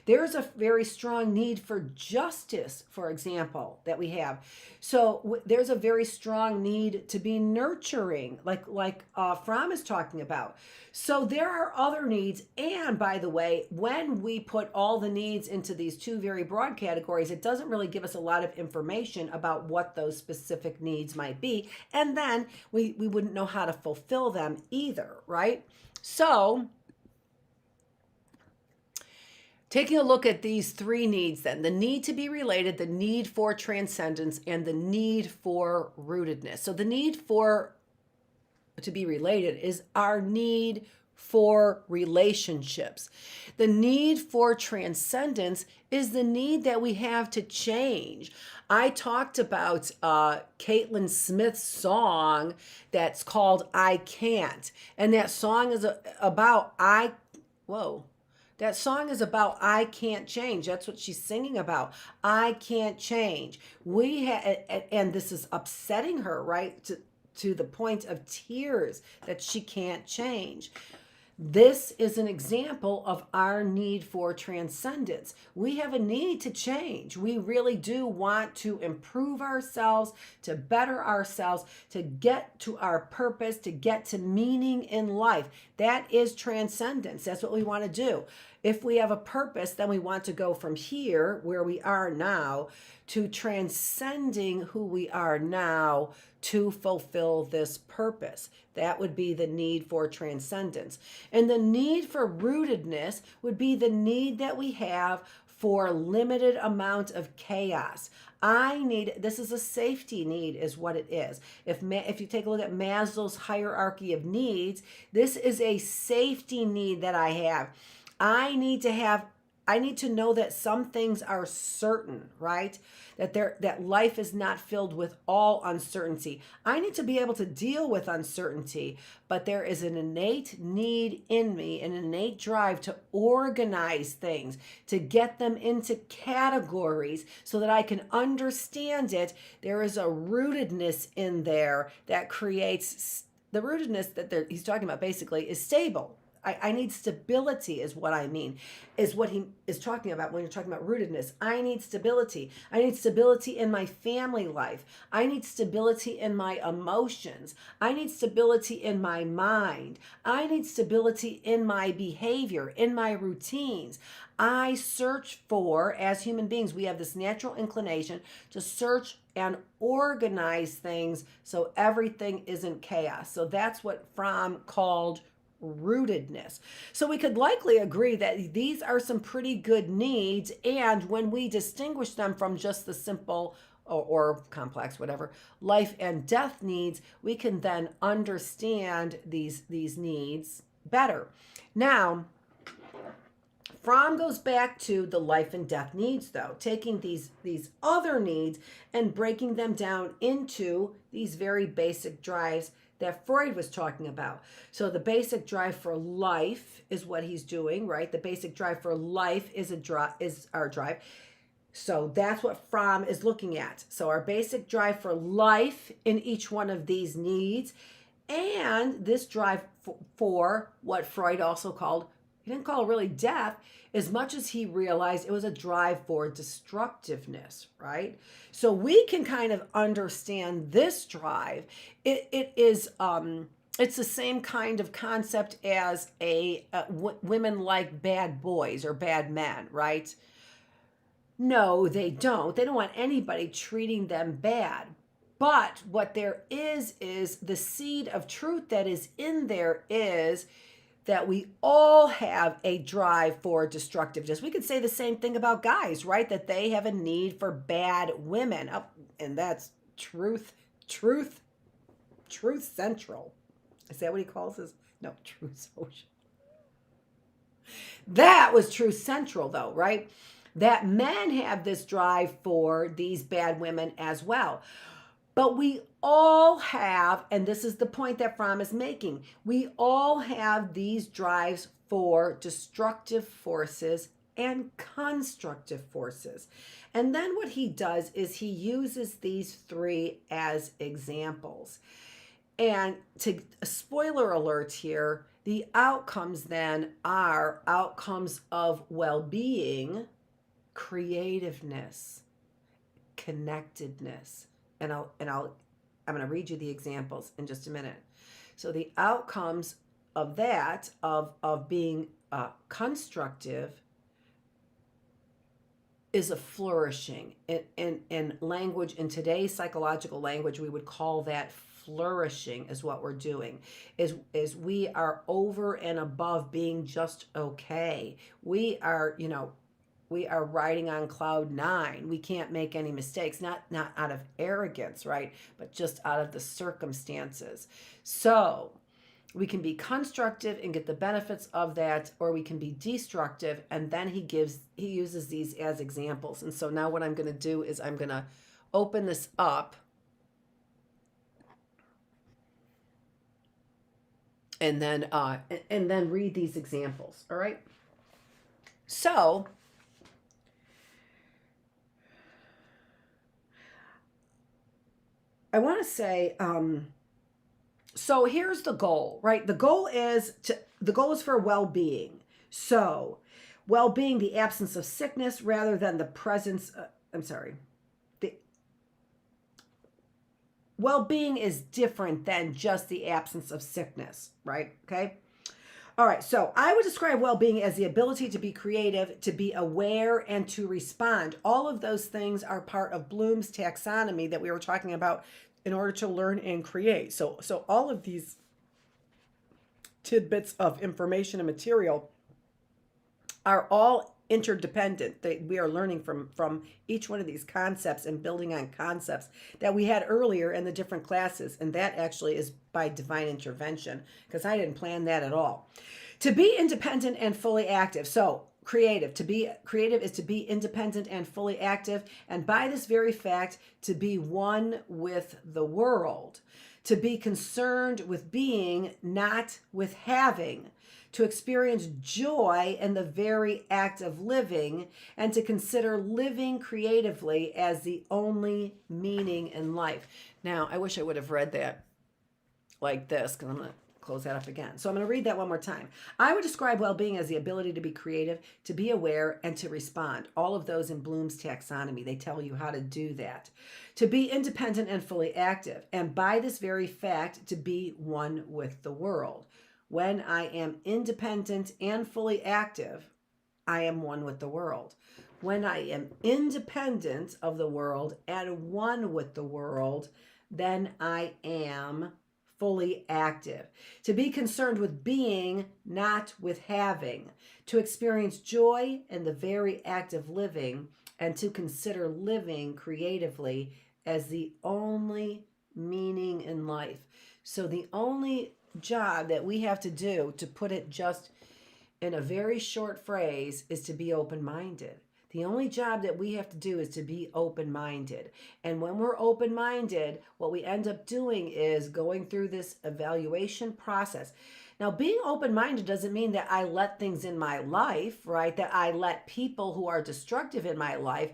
S1: There's a very strong need for justice, for example, that we have. So there's a very strong need to be nurturing, like Fromm is talking about. So there are other needs. And by the way, when we put all the needs into these two very broad categories, it doesn't really give us a lot of information about what those specific needs might be. And then we wouldn't know how to fulfill them either, right? So Taking a look at these three needs then, the need to be related, the need for transcendence, and the need for rootedness. So the need for to be related is our need for relationships. The need for transcendence is the need that we have to change. I talked about Caitlin Smith's song that's called I Can't. And that song is about that song is about I can't change. That's what she's singing about. I can't change. And this is upsetting her, right? To the point of tears that she can't change. This is an example of our need for transcendence. We have a need to change. We really do want to improve ourselves, to better ourselves, to get to our purpose, to get to meaning in life. That is transcendence. That's what we want to do. If we have a purpose, then we want to go from here, where we are now, to transcending who we are now to fulfill this purpose. That would be the need for transcendence. And the need for rootedness would be the need that we have for limited amount of chaos. This is a safety need is what it is. If you take a look at Maslow's hierarchy of needs, this is a safety need that I have. I need to know that some things are certain, right? That life is not filled with all uncertainty. I need to be able to deal with uncertainty, but there is an innate need in me, an innate drive to organize things, to get them into categories so that I can understand it. There is a rootedness in there that creates the rootedness that he's talking about basically is stable. I need stability is what I mean, is what he is talking about when you're talking about rootedness. I need stability. I need stability in my family life. I need stability in my emotions. I need stability in my mind. I need stability in my behavior, in my routines. I search for, as human beings, we have this natural inclination to search and organize things so everything isn't chaos. So that's what Fromm called rootedness. So we could likely agree that these are some pretty good needs, and when we distinguish them from just the simple or complex, whatever, life and death needs, we can then understand these needs better. Now, Fromm goes back to the life and death needs, though, taking these other needs and breaking them down into these very basic drives that Freud was talking about. So the basic drive for life is what he's doing, right? The basic drive for life is our drive. So that's what Fromm is looking at. So our basic drive for life in each one of these needs, and this drive for what Freud also called, he didn't call it really death, as much as he realized it was a drive for destructiveness, right? So we can kind of understand this drive. It's the same kind of concept as women like bad boys or bad men, right? No, they don't. They don't want anybody treating them bad. But what there is the seed of truth that is in there is that we all have a drive for destructiveness. We could say the same thing about guys, right? That they have a need for bad women. Oh, and that's truth central. Is that what he calls this? No, truth social. That was truth central though, right? That men have this drive for these bad women as well. But we all have, and this is the point that Fromm is making, we all have these drives for destructive forces and constructive forces. And then what he does is he uses these three as examples. And spoiler alert here, the outcomes then are outcomes of well-being, creativeness, connectedness. And I'm going to read you the examples in just a minute. So the outcomes of that, of being constructive, is a flourishing. In language, in today's psychological language, we would call that flourishing is what we're doing. Is we are over and above being just okay. We are, we are riding on cloud nine. We can't make any mistakes, not out of arrogance, right? But just out of the circumstances. So we can be constructive and get the benefits of that, or we can be destructive. And then he uses these as examples. And so now what I'm going to do is I'm going to open this up and then read these examples. All right. So I want to say, so here's the goal, right? The goal is for well-being. So well-being, the absence of sickness rather than the presence, the well-being is different than just the absence of sickness, right? Okay. All right, so I would describe well-being as the ability to be creative, to be aware, and to respond. All of those things are part of Bloom's taxonomy that we were talking about in order to learn and create. So all of these tidbits of information and material are all interdependent. We are learning from each one of these concepts and building on concepts that we had earlier in the different classes. And that actually is by divine intervention, because I didn't plan that at all. To be independent and fully active. So creative. To be creative is to be independent and fully active. And by this very fact, to be one with the world. To be concerned with being, not with having. To experience joy in the very act of living, and to consider living creatively as the only meaning in life. Now, I wish I would have read that like this, because I'm going to close that up again. So I'm going to read that one more time. I would describe well-being as the ability to be creative, to be aware, and to respond. All of those in Bloom's taxonomy, they tell you how to do that. To be independent and fully active, and by this very fact, to be one with the world. When I am independent and fully active, I am one with the world. When I am independent of the world and one with the world, then I am fully active. To be concerned with being, not with having. To experience joy in the very act of living, and to consider living creatively as the only meaning in life. So the only job that we have to do, to put it just in a very short phrase, is to be open-minded. The only job that we have to do is to be open-minded. And when we're open-minded, what we end up doing is going through this evaluation process. Now, being open-minded doesn't mean that I let things in my life, right? That I let people who are destructive in my life.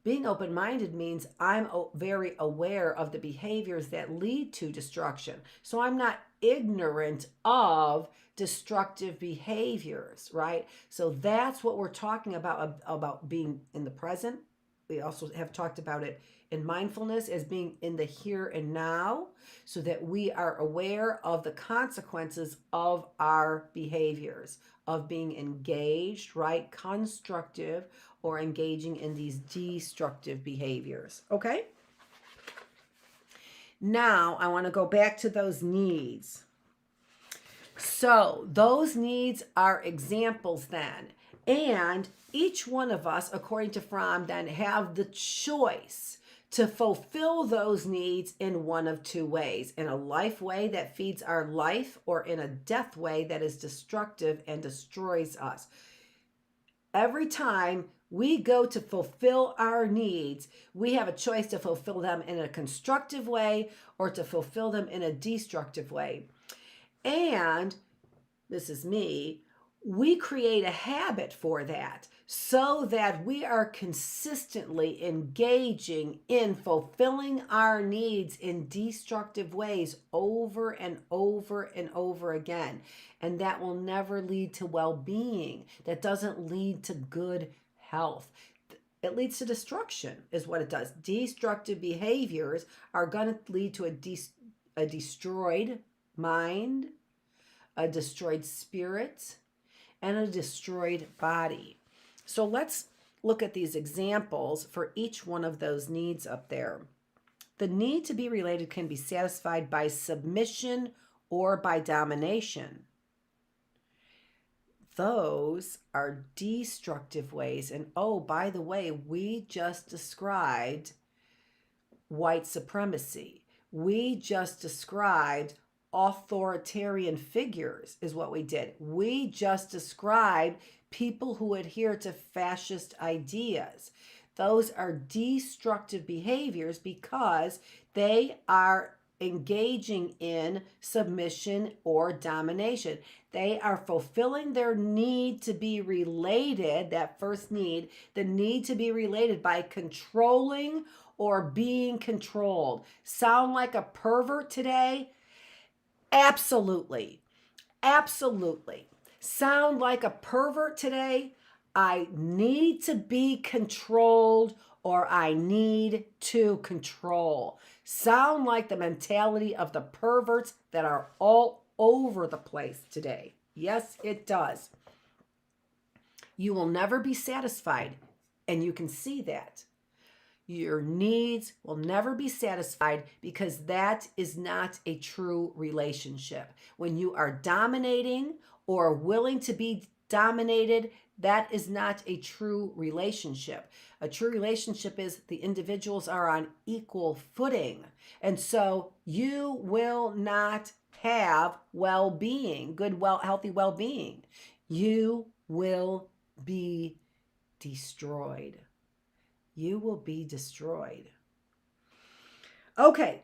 S1: Being open-minded means I'm very aware of the behaviors that lead to destruction. So I'm not ignorant of destructive behaviors, right? So that's what we're talking about being in the present. We also have talked about it in mindfulness as being in the here and now, so that we are aware of the consequences of our behaviors, of being engaged, right? Constructive, or engaging in these destructive behaviors. Okay? Now, I want to go back to those needs. So, those needs are examples then. And each one of us, according to Fromm, then have the choice to fulfill those needs in one of two ways. In a life way that feeds our life, or in a death way that is destructive and destroys us. Every time we go to fulfill our needs, we have a choice to fulfill them in a constructive way or to fulfill them in a destructive way. And this is me, we create a habit for that, so that we are consistently engaging in fulfilling our needs in destructive ways over and over and over again. And that will never lead to well-being. That doesn't lead to good health. It leads to destruction, is what it does. Destructive behaviors are going to lead to a destroyed mind, a destroyed spirit, and a destroyed body. So let's look at these examples for each one of those needs up there. The need to be related can be satisfied by submission or by domination. those are destructive ways. And oh, by the way, we just described white supremacy. We just described authoritarian figures, is what we did. We just described people who adhere to fascist ideas. Those are destructive behaviors because they are engaging in submission or domination. They are fulfilling their need to be related, that first need, the need to be related by controlling or being controlled. Sound like a pervert today? Absolutely. Absolutely. Sound like a pervert today? I need to be controlled or I need to control. Sound like the mentality of the perverts that are all over the place today. Yes, it does. You will never be satisfied, and you can see that. Your needs will never be satisfied because that is not a true relationship. When you are dominating or willing to be dominated, that is not a true relationship. A true relationship is the individuals are on equal footing. And so you will not have well-being, healthy well-being. You will be destroyed. You will be destroyed. Okay,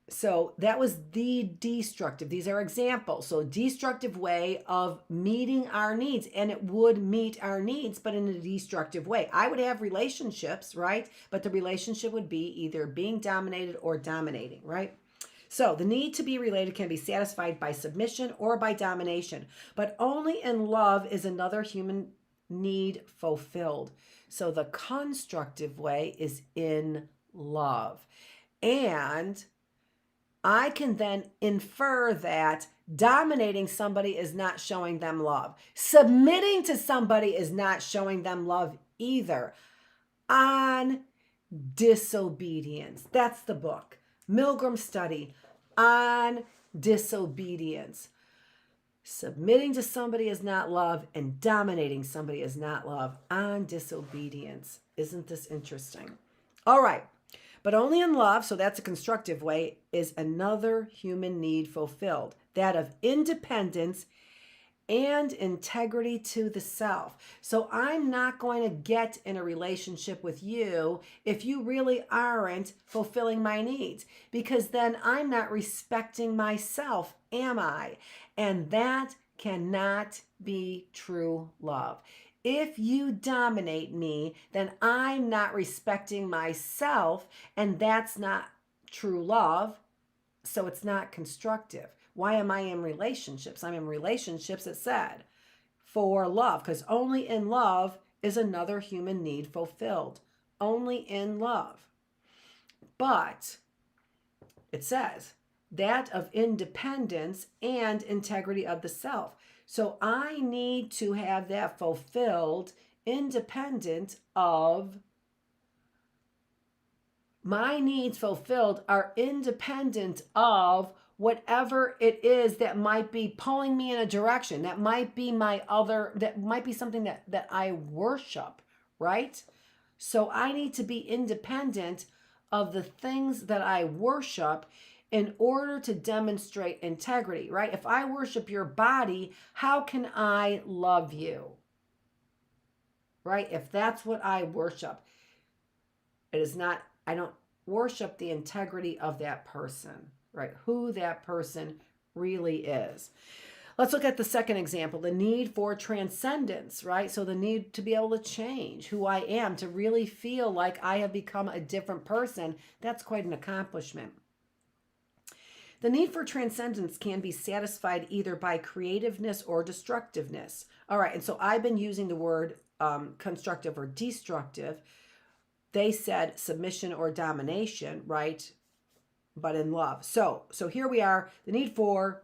S1: so that was the destructive. These are examples. So destructive way of meeting our needs, and it would meet our needs, but in a destructive way. I would have relationships, right? But the relationship would be either being dominated or dominating, right? So the need to be related can be satisfied by submission or by domination, but only in love is another human need fulfilled. So the constructive way is in love. And I can then infer that dominating somebody is not showing them love. Submitting to somebody is not showing them love either. On Disobedience. That's the book. Milgram's study on disobedience. Submitting to somebody is not love, and dominating somebody is not love. On Disobedience. Isn't this interesting? All right. But only in love, so that's a constructive way, is another human need fulfilled. That of independence and integrity to the self. So I'm not going to get in a relationship with you if you really aren't fulfilling my needs, because then I'm not respecting myself, am I? And that cannot be true love. If you dominate me, then I'm not respecting myself, and that's not true love, so it's not constructive. Why am I in relationships? I'm in relationships, it said, for love, because only in love is another human need fulfilled. Only in love. But it says that of independence and integrity of the self. So I need to have that fulfilled, independent of my needs fulfilled are independent of whatever it is that might be pulling me in a direction. That might be that might be something that I worship, right? So I need to be independent of the things that I worship in order to demonstrate integrity, right? If I worship your body, how can I love you? Right? If that's what I worship, it is not, I don't worship the integrity of that person, right? Who that person really is. Let's look at the second example, the need for transcendence, right? So the need to be able to change who I am, to really feel like I have become a different person. That's quite an accomplishment. The need for transcendence can be satisfied either by creativeness or destructiveness. All right, and so I've been using the word constructive or destructive. They said submission or domination, right? But in love. So here we are. The need for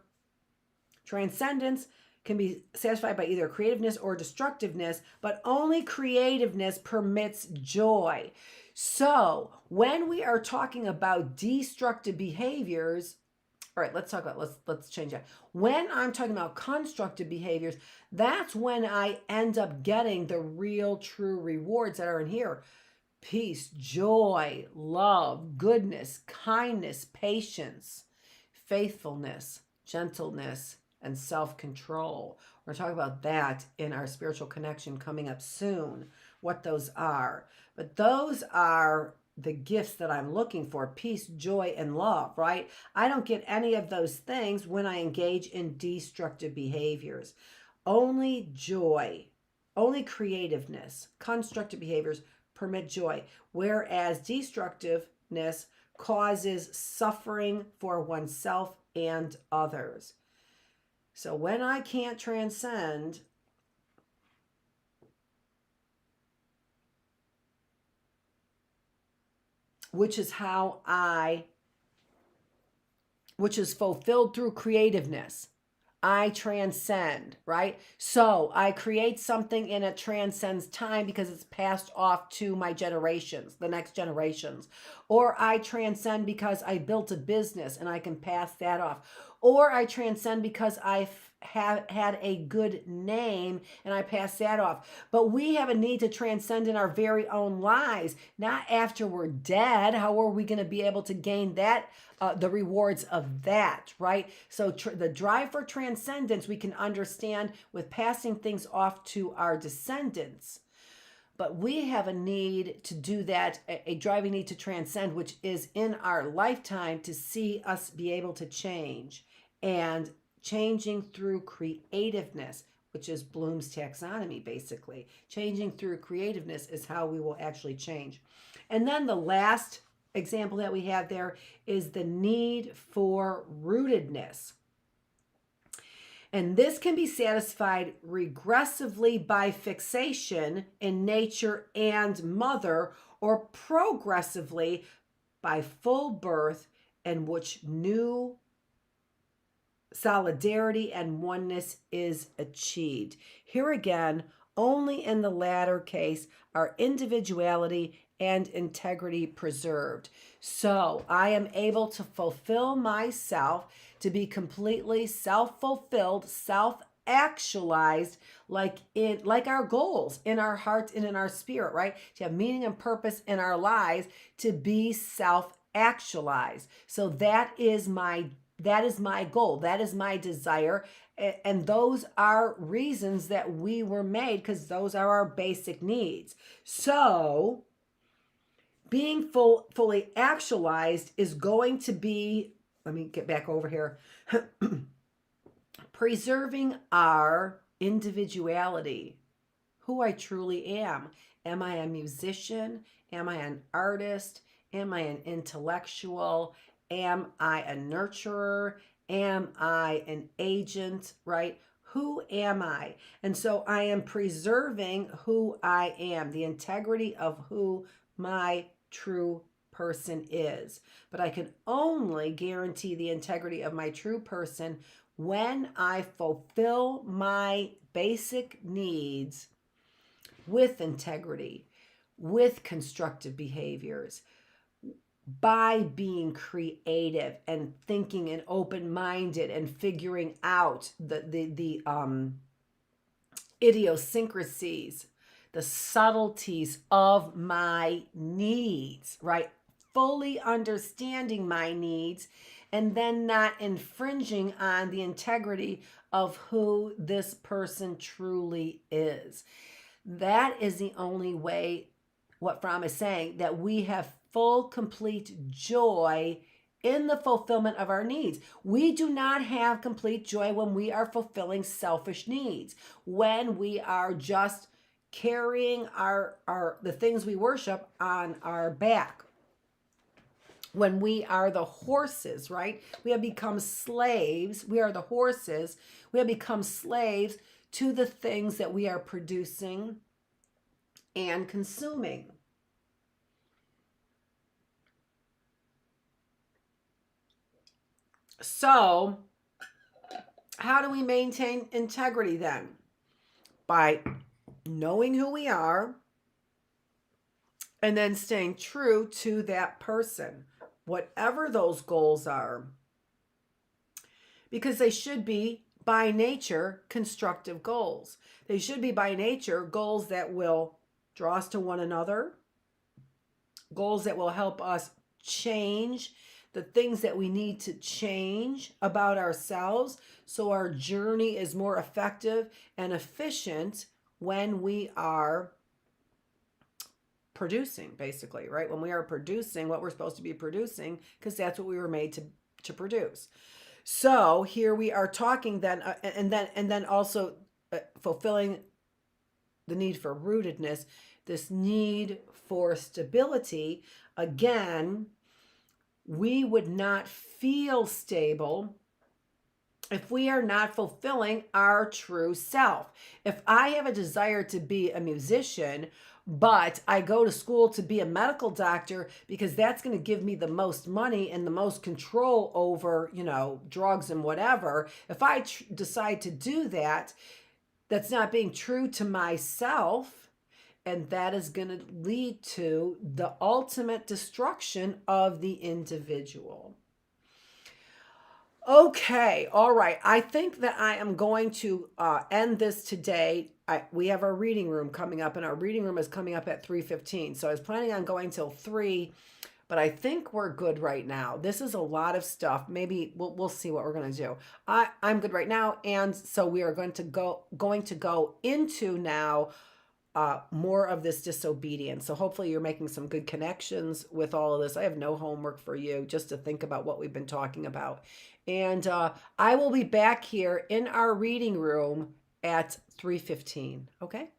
S1: transcendence can be satisfied by either creativeness or destructiveness, but only creativeness permits joy. So when we are talking about destructive behaviors, All right, let's talk about, let's change that. When I'm talking about constructive behaviors, that's when I end up getting the real true rewards that are in here. Peace, joy, love, goodness, kindness, patience, faithfulness, gentleness, and self-control. We're talking about that in our spiritual connection coming up soon, what those are. But those are the gifts that I'm looking for: peace, joy, and love, right? I don't get any of those things when I engage in destructive behaviors. Only joy, only creativeness, constructive behaviors permit joy, whereas destructiveness causes suffering for oneself and others. So when I can't transcend, which is fulfilled through creativeness, I transcend, right? So I create something and it transcends time because it's passed off to my generations, the next generations. Or I transcend because I built a business and I can pass that off. Or I transcend because I have had a good name and I pass that off. But we have a need to transcend in our very own lives, not after we're dead. How are we going to be able to gain that, the rewards of that, right? So the drive for transcendence we can understand with passing things off to our descendants. But we have a need to do that, a driving need to transcend, which is in our lifetime, to see us be able to change. And changing through creativeness, which is Bloom's taxonomy, basically. Changing through creativeness is how we will actually change. And then the last example that we have there is the need for rootedness. And this can be satisfied regressively by fixation in nature and mother, or progressively by full birth, in which new solidarity and oneness is achieved. Here again, only in the latter case are individuality and integrity preserved. So I am able to fulfill myself, to be completely self-fulfilled, self-actualized, like our goals in our heart and in our spirit, right? To have meaning and purpose in our lives, to be self-actualized. So that is my goal. That is my desire. And those are reasons that we were made, because those are our basic needs. So being fully actualized is going to be, let me get back over here, preserving our individuality, who I truly am. Am I a musician? Am I an artist? Am I an intellectual? Am I a nurturer? Am I an agent, right? Who am I? And so I am preserving who I am, the integrity of who my true person is. But I can only guarantee the integrity of my true person when I fulfill my basic needs with integrity, with constructive behaviors, by being creative and thinking and open-minded and figuring out the idiosyncrasies, the subtleties of my needs, right? Fully understanding my needs, and then not infringing on the integrity of who this person truly is. That is the only way, what Fromm is saying, that we have full, complete joy in the fulfillment of our needs. We do not have complete joy when we are fulfilling selfish needs, when we are just carrying the things we worship on our back. When we are the horses, right? We have become slaves. We are the horses. We have become slaves to the things that we are producing and consuming. So, how do we maintain integrity then? By knowing who we are and then staying true to that person, whatever those goals are. because they should be by nature constructive goals. They should be by nature goals that will draw us to one another, goals that will help us change the things that we need to change about ourselves so our journey is more effective and efficient when we are producing, basically, right? When we are producing what we're supposed to be producing, because that's what we were made to produce. So here we are talking then, and then also fulfilling the need for rootedness, this need for stability. Again, we would not feel stable if we are not fulfilling our true self. If I have a desire to be a musician, but I go to school to be a medical doctor because that's going to give me the most money and the most control over, drugs and whatever. If I decide to do that, that's not being true to myself. And that is going to lead to the ultimate destruction of the individual. Okay, all right. I think that I am going to end this today. We have our reading room coming up, and our reading room is coming up at 3:15. So I was planning on going till 3, but I think we're good right now. This is a lot of stuff. Maybe we'll see what we're going to do. I'm good right now, and so we are going to go into now more of this disobedience. So hopefully you're making some good connections with all of this. I have no homework for you, just to think about what we've been talking about. And I will be back here in our reading room at 3:15. Okay?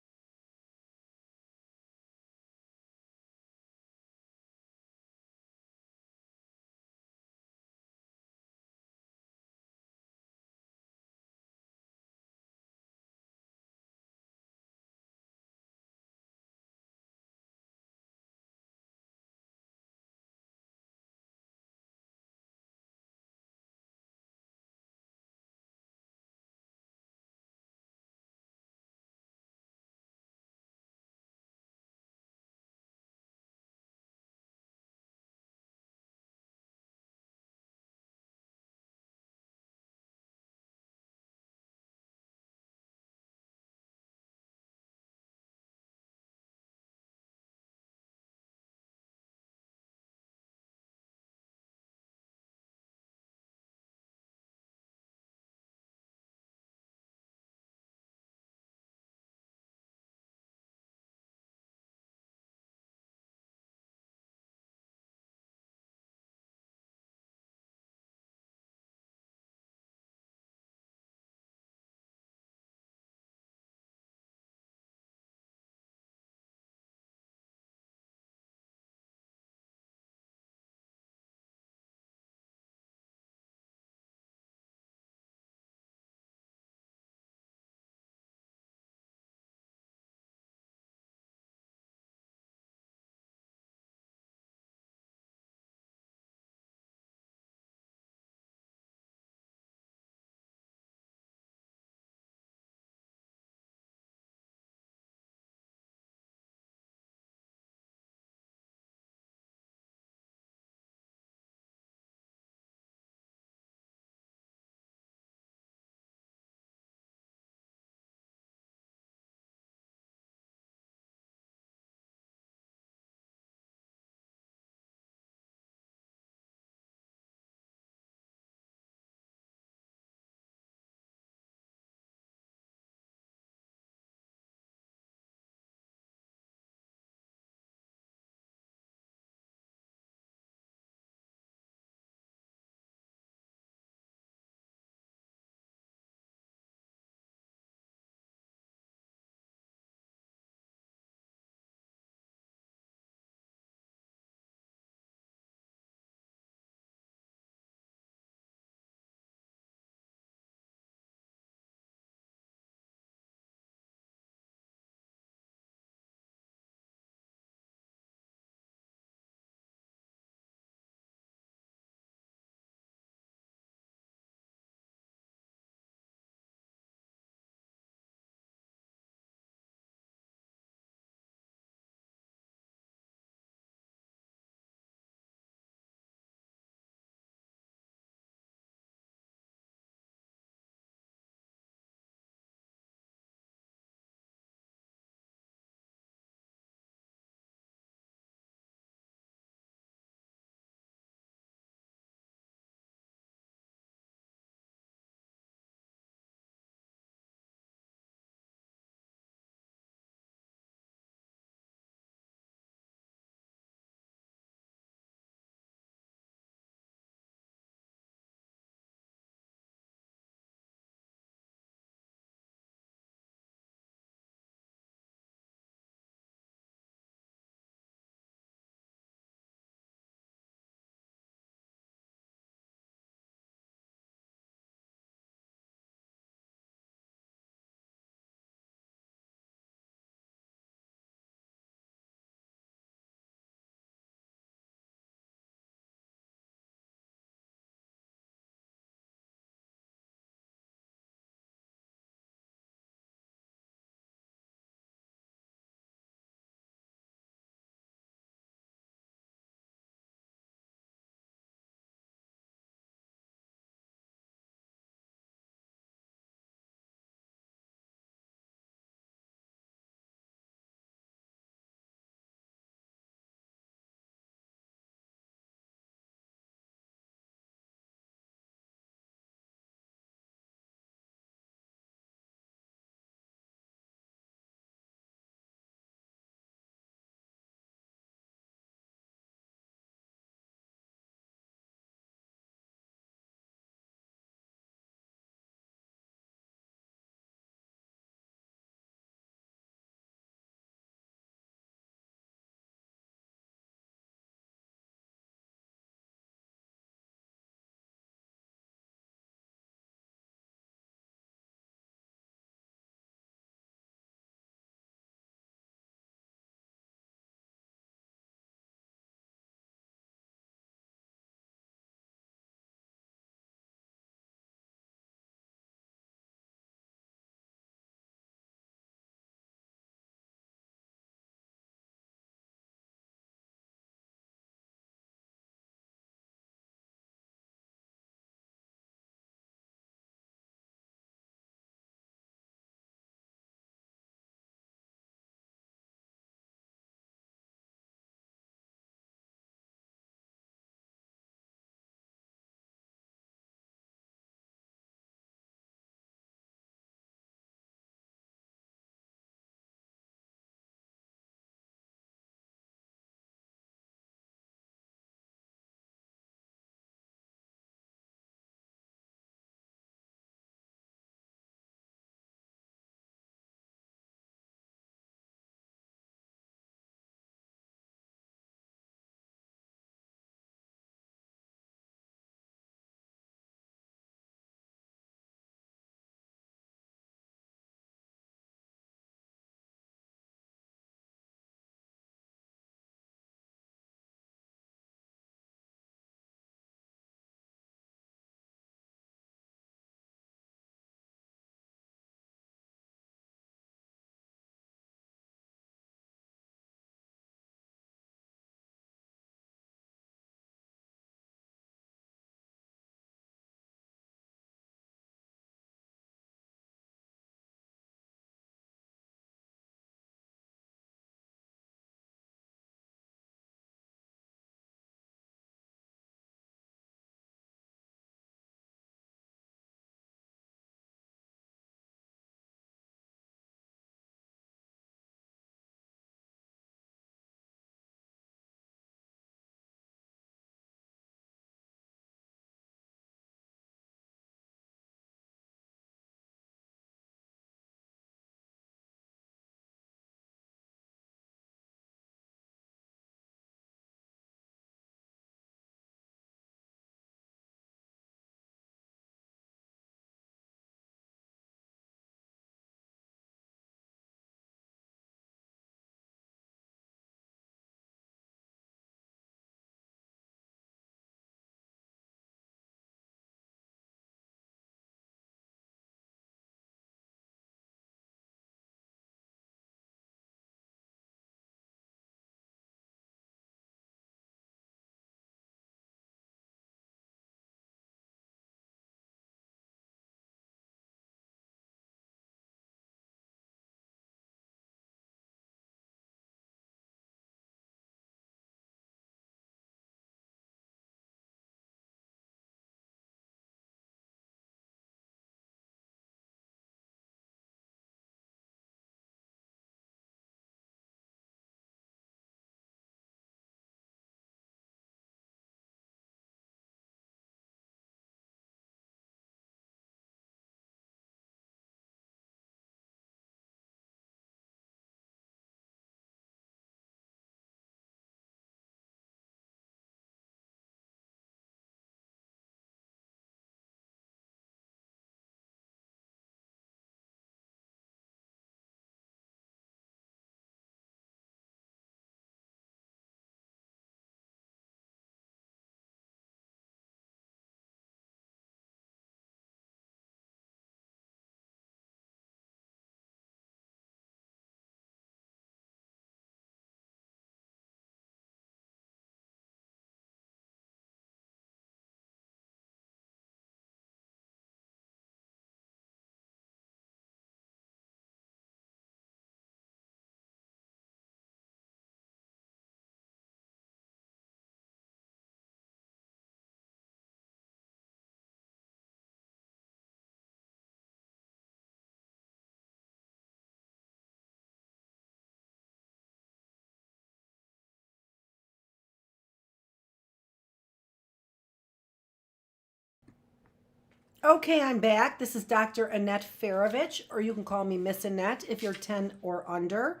S1: Okay, I'm back. This is Dr. Annette Feravich, or you can call me Miss Annette if you're 10 or under.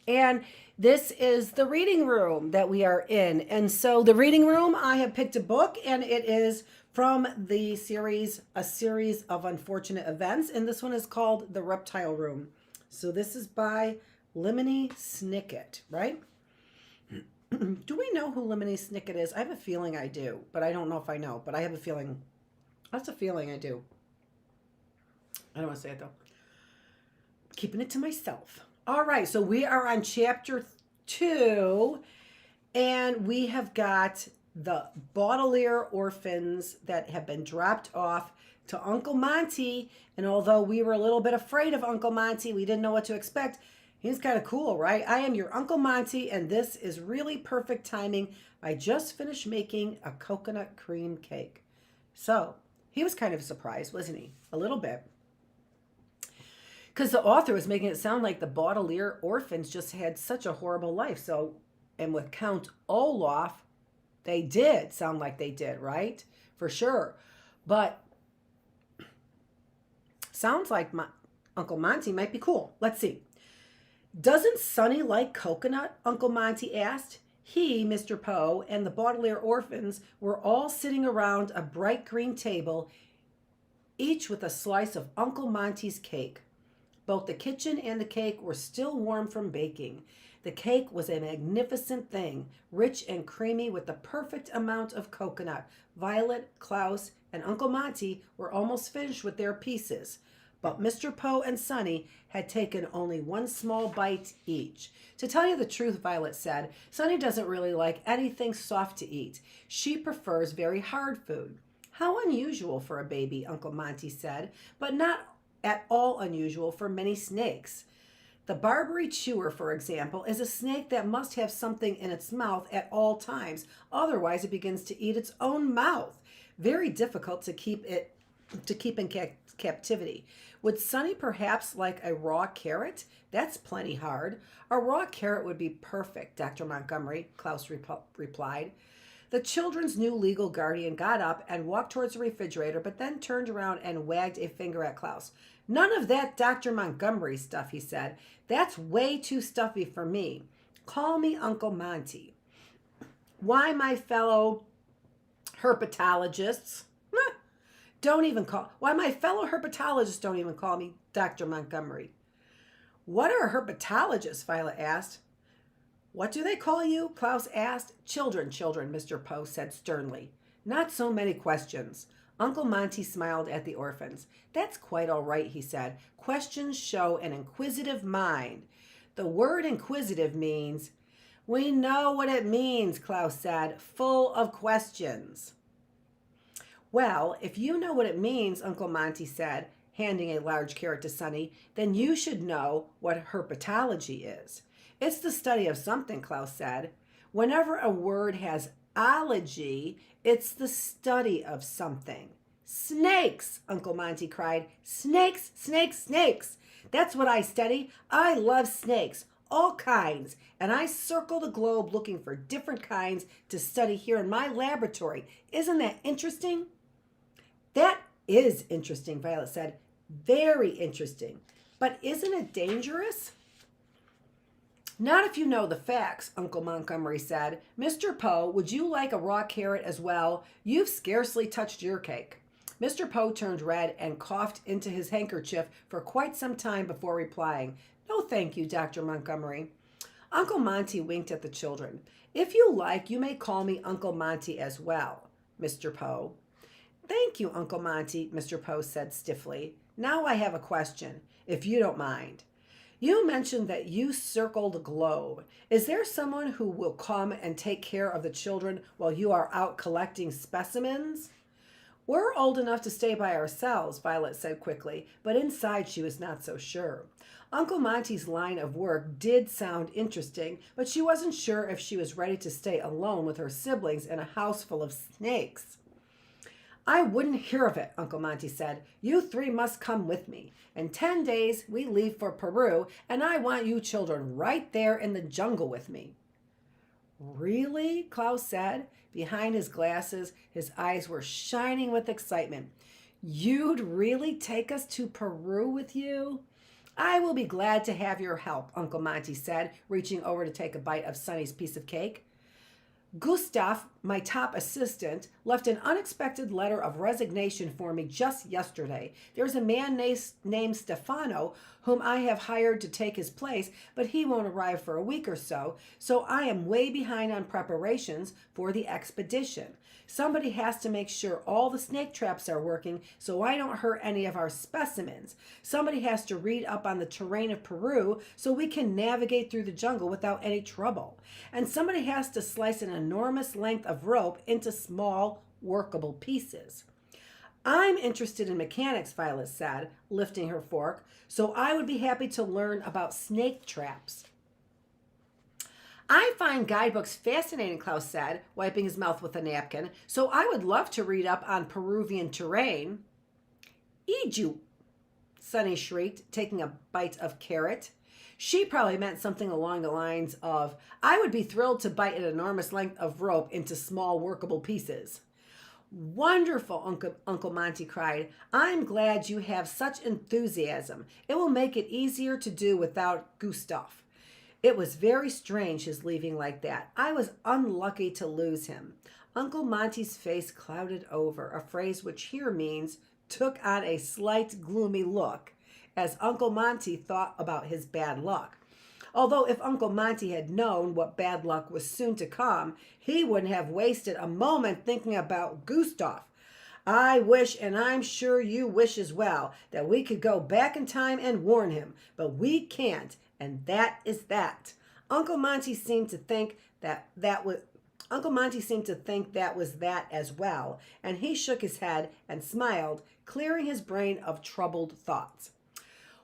S1: And this is the reading room that we are in. And so, the reading room, I have picked a book, and it is from the series, A Series of Unfortunate Events. And this one is called The Reptile Room. So, this is by Lemony Snicket, right? Do we know who Lemony Snicket is? I have a feeling I do, but I don't know if I know. But I have a feeling. That's a feeling I do. I don't want to say it though. Keeping it to myself. All right, so we are on chapter 2, and we have got the Baudelaire orphans that have been dropped off to Uncle Monty. And although we were a little bit afraid of Uncle Monty, we didn't know what to expect. He's kind of cool, right? I am your Uncle Monty, and this is really perfect timing. I just finished making a coconut cream cake. So he was kind of surprised, wasn't he? A little bit. Because the author was making it sound like the Baudelaire orphans just had such a horrible life. So, and with Count Olaf, they did sound like they did, right? For sure. But sounds like Uncle Monty might be cool. Let's see. Doesn't Sonny like coconut? Uncle Monty asked. He, Mr. Poe, and the Baudelaire orphans were all sitting around a bright green table, each with a slice of Uncle Monty's cake. Both the kitchen and the cake were still warm from baking. The cake was a magnificent thing, rich and creamy with the perfect amount of coconut. Violet, Klaus, and Uncle Monty were almost finished with their pieces. But Mr. Poe and Sonny had taken only one small bite each. To tell you the truth, Violet said, Sonny doesn't really like anything soft to eat. She prefers very hard food. How unusual for a baby, Uncle Monty said, but not at all unusual for many snakes. The Barbary chewer, for example, is a snake that must have something in its mouth at all times. Otherwise, it begins to eat its own mouth. Very difficult to keep in captivity. Would Sonny perhaps like a raw carrot? That's plenty hard. A raw carrot would be perfect, Dr. Montgomery, Klaus replied. The children's new legal guardian got up and walked towards the refrigerator, but then turned around and wagged a finger at Klaus. None of that Dr. Montgomery stuff, he said. That's way too stuffy for me. Call me Uncle Monty. Why, my fellow herpetologists, why my fellow herpetologists don't even call me Dr. Montgomery. What are herpetologists? Violet asked. What do they call you? Klaus asked. Children, Mr. Poe said sternly. Not so many questions. Uncle Monty smiled at the orphans. That's quite all right, he said. Questions show an inquisitive mind. The word inquisitive means... We know what it means, Klaus said. Full of questions. Well, if you know what it means, Uncle Monty said, handing a large carrot to Sonny, then you should know what herpetology is. It's the study of something, Klaus said. Whenever a word has ology, it's the study of something. Snakes, Uncle Monty cried. Snakes, snakes, snakes. That's what I study. I love snakes, all kinds, and I circle the globe looking for different kinds to study here in my laboratory. Isn't that interesting? That is interesting, Violet said. Very interesting. But isn't it dangerous? Not if you know the facts, Uncle Montgomery said. Mr. Poe, would you like a raw carrot as well? You've scarcely touched your cake. Mr. Poe turned red and coughed into his handkerchief for quite some time before replying. No, thank you, Dr. Montgomery. Uncle Monty winked at the children. If you like, you may call me Uncle Monty as well, Mr. Poe. Thank you, Uncle Monty, Mr. Poe said stiffly. Now I have a question, if you don't mind. You mentioned that you circle the globe. Is there someone who will come and take care of the children while you are out collecting specimens? We're old enough to stay by ourselves, Violet said quickly, but inside she was not so sure. Uncle Monty's line of work did sound interesting, but she wasn't sure if she was ready to stay alone with her siblings in a house full of snakes. I wouldn't hear of it, Uncle Monty said. You three must come with me. In 10 days, we leave for Peru, and I want you children right there in the jungle with me. Really? Klaus said. Behind his glasses, his eyes were shining with excitement. You'd really take us to Peru with you? I will be glad to have your help, Uncle Monty said, reaching over to take a bite of Sonny's piece of cake. Gustav, my top assistant, left an unexpected letter of resignation for me just yesterday. There's a man named Stefano whom I have hired to take his place, but he won't arrive for a week or so, so I am way behind on preparations for the expedition. Somebody has to make sure all the snake traps are working so I don't hurt any of our specimens. Somebody has to read up on the terrain of Peru so we can navigate through the jungle without any trouble. And somebody has to slice an enormous length of rope into small, workable pieces. I'm interested in mechanics, Violet said, lifting her fork, so I would be happy to learn about snake traps. I find guidebooks fascinating, Klaus said, wiping his mouth with a napkin, so I would love to read up on Peruvian terrain. Eat you, Sonny shrieked, taking a bite of carrot. She probably meant something along the lines of, I would be thrilled to bite an enormous length of rope into small workable pieces. Wonderful, Uncle Monty cried. I'm glad you have such enthusiasm. It will make it easier to do without Gustav. It was very strange his leaving like that. I was unlucky to lose him. Uncle Monty's face clouded over, a phrase which here means took on a slight gloomy look, as Uncle Monty thought about his bad luck. Although if Uncle Monty had known what bad luck was soon to come, he wouldn't have wasted a moment thinking about Gustav. I wish, and I'm sure you wish as well, that we could go back in time and warn him, but we can't, and that is that. Uncle Monty seemed to think that was that as well, and he shook his head and smiled, clearing his brain of troubled thoughts.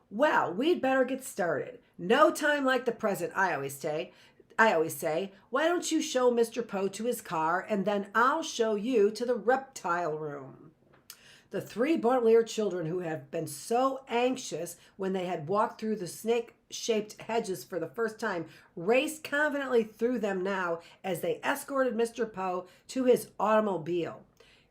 S1: Well, we'd better get started. No time like the present, I always say. Why don't you show Mr. Poe to his car, and then I'll show you to the reptile room. The three Baudelaire children, who had been so anxious when they had walked through the snake-shaped hedges for the first time, raced confidently through them now as they escorted Mr. Poe to his automobile.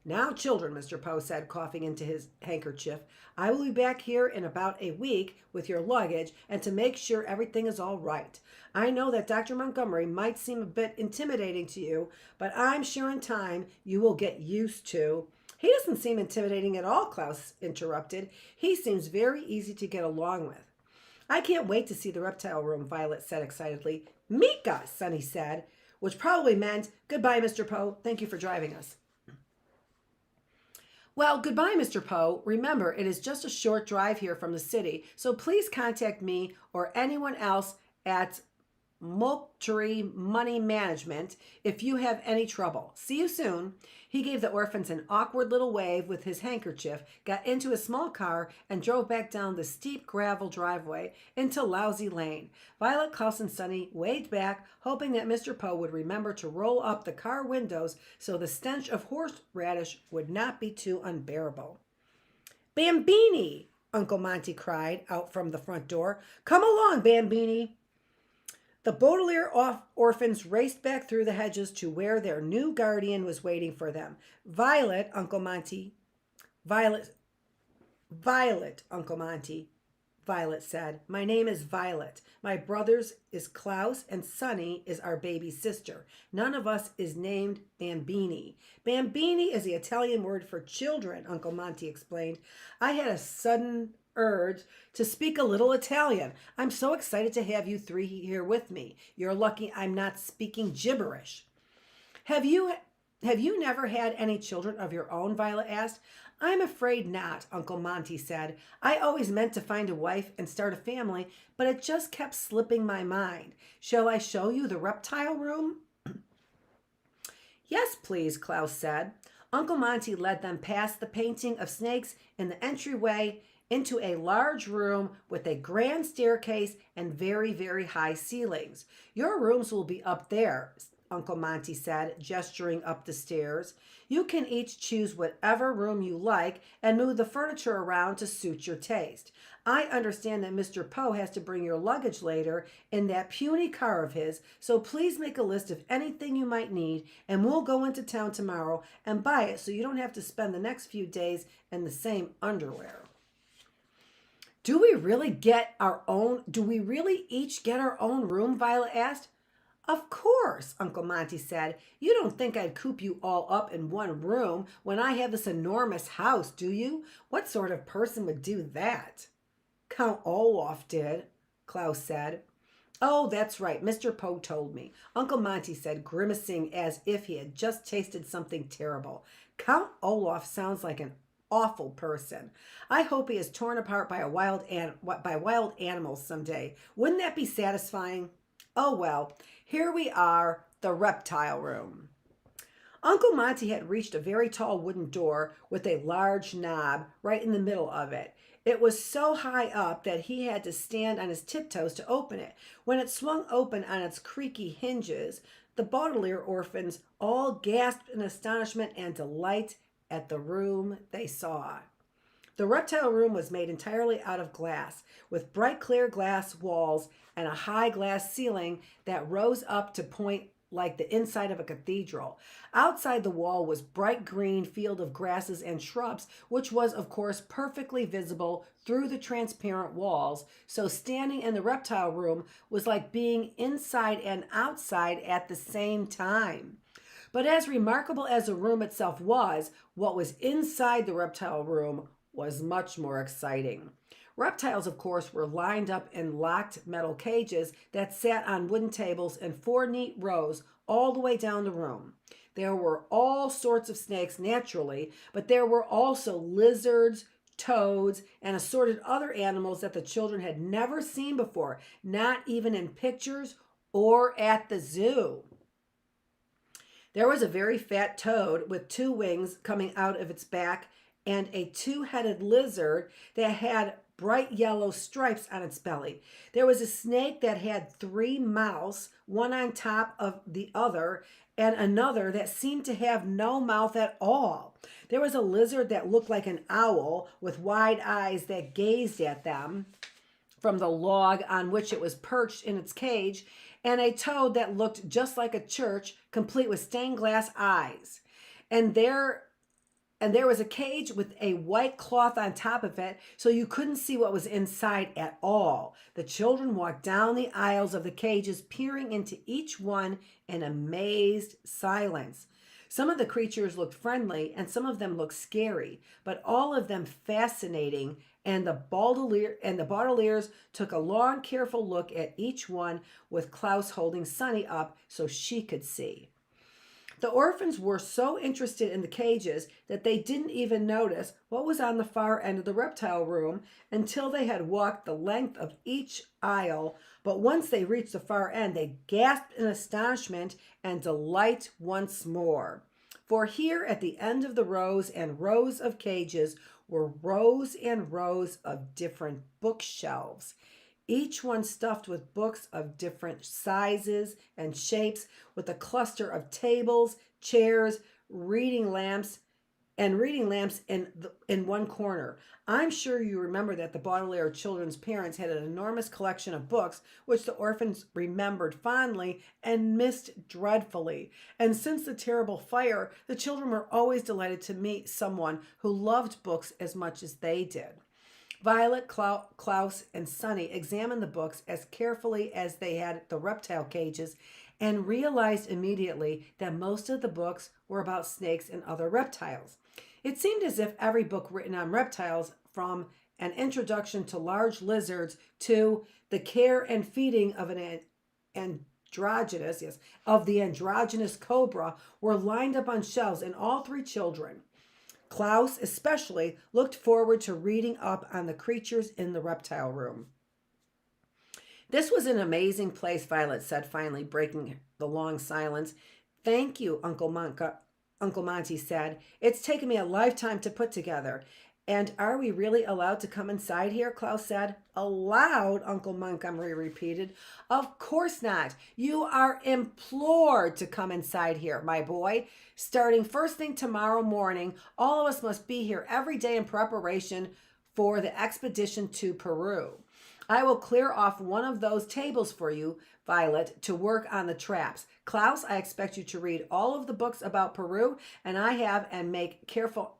S1: Now, children, Mr. Poe said, coughing into his handkerchief, I will be back here in about a week with your luggage and to make sure everything is all right. I know that Dr. Montgomery might seem a bit intimidating to you, but I'm sure in time you will get used to. He doesn't seem intimidating at all, Klaus interrupted. He seems very easy to get along with. I can't wait to see the reptile room, Violet said excitedly. Mika, Sonny said, which probably meant, goodbye, Mr. Poe. Thank you for driving us. Well, goodbye, Mr. Poe. Remember, it is just a short drive here from the city, so please contact me or anyone else at Moultrie Money Management if you have any trouble. See you soon. He gave the orphans an awkward little wave with his handkerchief, got into a small car, and drove back down the steep gravel driveway into Lousy Lane. Violet, Klaus, and Sonny waved back, hoping that Mr. Poe would remember to roll up the car windows so the stench of horseradish would not be too unbearable. Bambini! Uncle Monty cried out from the front door. Come along, Bambini! The Baudelaire orphans raced back through the hedges to where their new guardian was waiting for them. Violet, Uncle Monty, Violet, Uncle Monty, Violet said. My name is Violet. My brothers is Klaus and Sonny is our baby sister. None of us is named Bambini. Bambini is the Italian word for children, Uncle Monty explained. I had a sudden urge to speak a little Italian. I'm so excited to have you three here with me. You're lucky I'm not speaking gibberish. Have you never had any children of your own? Violet asked. I'm afraid not, Uncle Monty said. I always meant to find a wife and start a family, but it just kept slipping my mind. Shall I show you the reptile room? Yes, please, Klaus said. Uncle Monty led them past the painting of snakes in the entryway into a large room with a grand staircase and very, very high ceilings. Your rooms will be up there, Uncle Monty said, gesturing up the stairs. You can each choose whatever room you like and move the furniture around to suit your taste. I understand that Mr. Poe has to bring your luggage later in that puny car of his, so please make a list of anything you might need, and we'll go into town tomorrow and buy it so you don't have to spend the next few days in the same underwear. Do we really each get our own room? Violet asked. Of course, Uncle Monty said. You don't think I'd coop you all up in one room when I have this enormous house, do you? What sort of person would do that? Count Olaf did, Klaus said. Oh, that's right, Mr. Poe told me, Uncle Monty said, grimacing as if he had just tasted something terrible. Count Olaf sounds like an awful person. I hope he is torn apart by wild animals someday. Wouldn't that be satisfying? Oh well, here we are, the reptile room. Uncle Monty had reached a very tall wooden door with a large knob right in the middle of it. It was so high up that he had to stand on his tiptoes to open it. When it swung open on its creaky hinges, the Baudelaire orphans all gasped in astonishment and delight at the room they saw. The reptile room was made entirely out of glass, with bright clear glass walls and a high glass ceiling that rose up to point like the inside of a cathedral. Outside the wall was bright green field of grasses and shrubs, which was, of course, perfectly visible through the transparent walls, so standing in the reptile room was like being inside and outside at the same time. But as remarkable as the room itself was, what was inside the reptile room was much more exciting. Reptiles, of course, were lined up in locked metal cages that sat on wooden tables in 4 neat rows all the way down the room. There were all sorts of snakes, naturally, but there were also lizards, toads, and assorted other animals that the children had never seen before, not even in pictures or at the zoo. There was a very fat toad with 2 wings coming out of its back and a 2-headed lizard that had bright yellow stripes on its belly. There was a snake that had 3 mouths, one on top of the other, and another that seemed to have no mouth at all. There was a lizard that looked like an owl with wide eyes that gazed at them from the log on which it was perched in its cage, and a toad that looked just like a church, complete with stained glass eyes. And there was a cage with a white cloth on top of it, so you couldn't see what was inside at all. The children walked down the aisles of the cages, peering into each one in amazed silence. Some of the creatures looked friendly, and some of them looked scary, but all of them fascinating, and the Baudelaires took a long, careful look at each one, with Klaus holding Sunny up so she could see. The orphans were so interested in the cages that they didn't even notice what was on the far end of the reptile room until they had walked the length of each aisle. But once they reached the far end, they gasped in astonishment and delight once more. For here at the end of the rows and rows of cages were rows and rows of different bookshelves, each one stuffed with books of different sizes and shapes, with a cluster of tables, chairs, reading lamps in one corner. I'm sure you remember that the Baudelaire children's parents had an enormous collection of books, which the orphans remembered fondly and missed dreadfully. And since the terrible fire, the children were always delighted to meet someone who loved books as much as they did. Violet, Klaus, and Sunny examined the books as carefully as they had the reptile cages and realized immediately that most of the books were about snakes and other reptiles. It seemed as if every book written on reptiles, from an introduction to large lizards to the care and feeding of the androgynous cobra, were lined up on shelves, and all 3 children, Klaus especially, looked forward to reading up on the creatures in the reptile room. This was an amazing place, Violet said, finally breaking the long silence. Thank you, Uncle Monty said. It's taken me a lifetime to put together. And are we really allowed to come inside here? Klaus said. Allowed, Uncle Montgomery repeated. Of course not. You are implored to come inside here, my boy. Starting first thing tomorrow morning, all of us must be here every day in preparation for the expedition to Peru. I will clear off one of those tables for you, Violet, to work on the traps. Klaus, I expect you to read all of the books about Peru and I have and make careful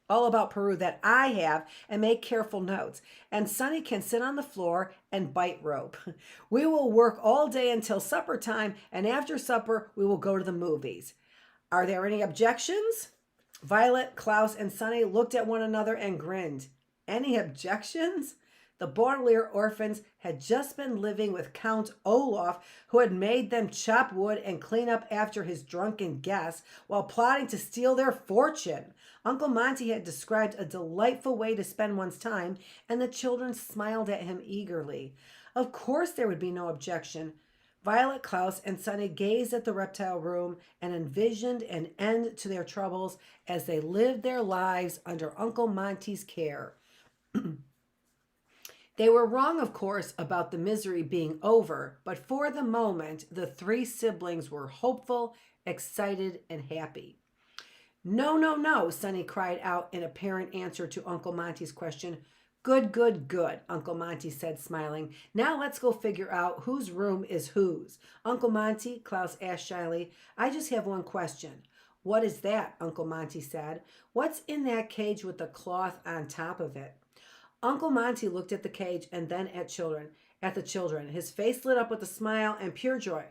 S1: all about Peru that I have and make careful notes. And Sonny can sit on the floor and bite rope. We will work all day until supper time, and after supper, we will go to the movies. Are there any objections? Violet, Klaus, and Sonny looked at one another and grinned. Any objections? The Baudelaire orphans had just been living with Count Olaf, who had made them chop wood and clean up after his drunken guests while plotting to steal their fortune. Uncle Monty had described a delightful way to spend one's time, and the children smiled at him eagerly. Of course there would be no objection. Violet, Klaus, and Sonny gazed at the reptile room and envisioned an end to their troubles as they lived their lives under Uncle Monty's care. They were wrong, of course, about the misery being over, but for the moment, the three siblings were hopeful, excited, and happy. No, no, no, Sonny cried out in apparent answer to Uncle Monty's question. Good, good, good, Uncle Monty said, smiling. Now let's go figure out whose room is whose. Uncle Monty, Klaus asked shyly, I just have one question. What is that? Uncle Monty said. What's in that cage with the cloth on top of it? Uncle Monty looked at the cage and then at the children. His face lit up with a smile and pure joy.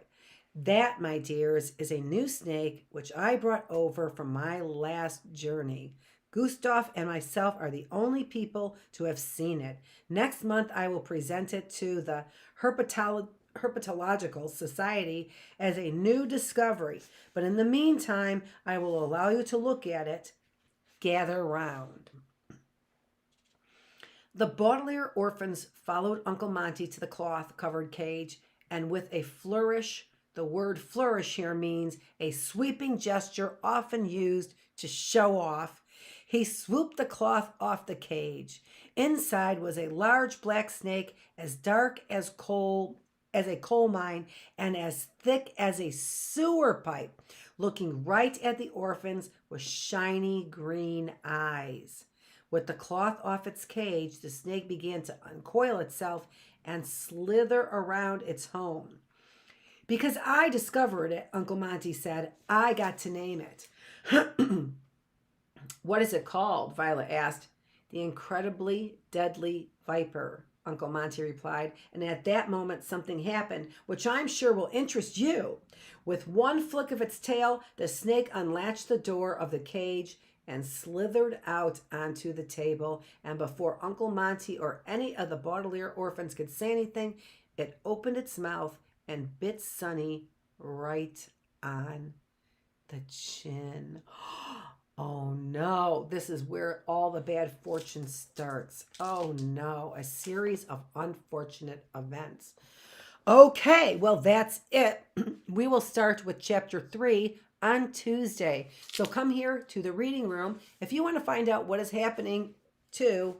S1: That, my dears, is a new snake which I brought over from my last journey. Gustav and myself are the only people to have seen it. Next month I will present it to the Herpetological Society as a new discovery. But in the meantime, I will allow you to look at it. Gather round. The Baudelaire orphans followed Uncle Monty to the cloth-covered cage, and with a flourish, the word flourish here means a sweeping gesture often used to show off, he swooped the cloth off the cage. Inside was a large black snake as dark as a coal mine and as thick as a sewer pipe, looking right at the orphans with shiny green eyes. With the cloth off its cage, the snake began to uncoil itself and slither around its home. Because I discovered it, Uncle Monty said, I got to name it. What is it called? Violet asked. The incredibly deadly viper, Uncle Monty replied. And at that moment, something happened, which I'm sure will interest you. With one flick of its tail, the snake unlatched the door of the cage and slithered out onto the table. And before Uncle Monty or any of the Baudelaire orphans could say anything, it opened its mouth and bit Sonny right on the chin. Oh no, this is where all the bad fortune starts. Oh no, a series of unfortunate events. Okay, well, that's it. We will start with chapter 3 on Tuesday. So come here to the reading room if you want to find out what is happening in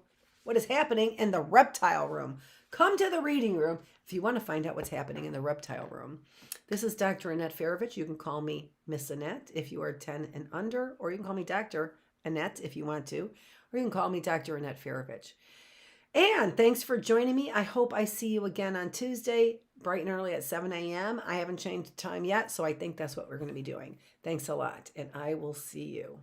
S1: the reptile room. Come to the reading room if you want to find out what's happening in the reptile room. This is Dr. Annette Feravich. You can call me Miss Annette if you are 10 and under, or you can call me Dr. Annette if you want to, or you can call me Dr. Annette Feravich. And thanks for joining me. I hope I see you again on Tuesday, bright and early at 7 a.m. I haven't changed the time yet, so I think that's what we're going to be doing. Thanks a lot, and I will see you.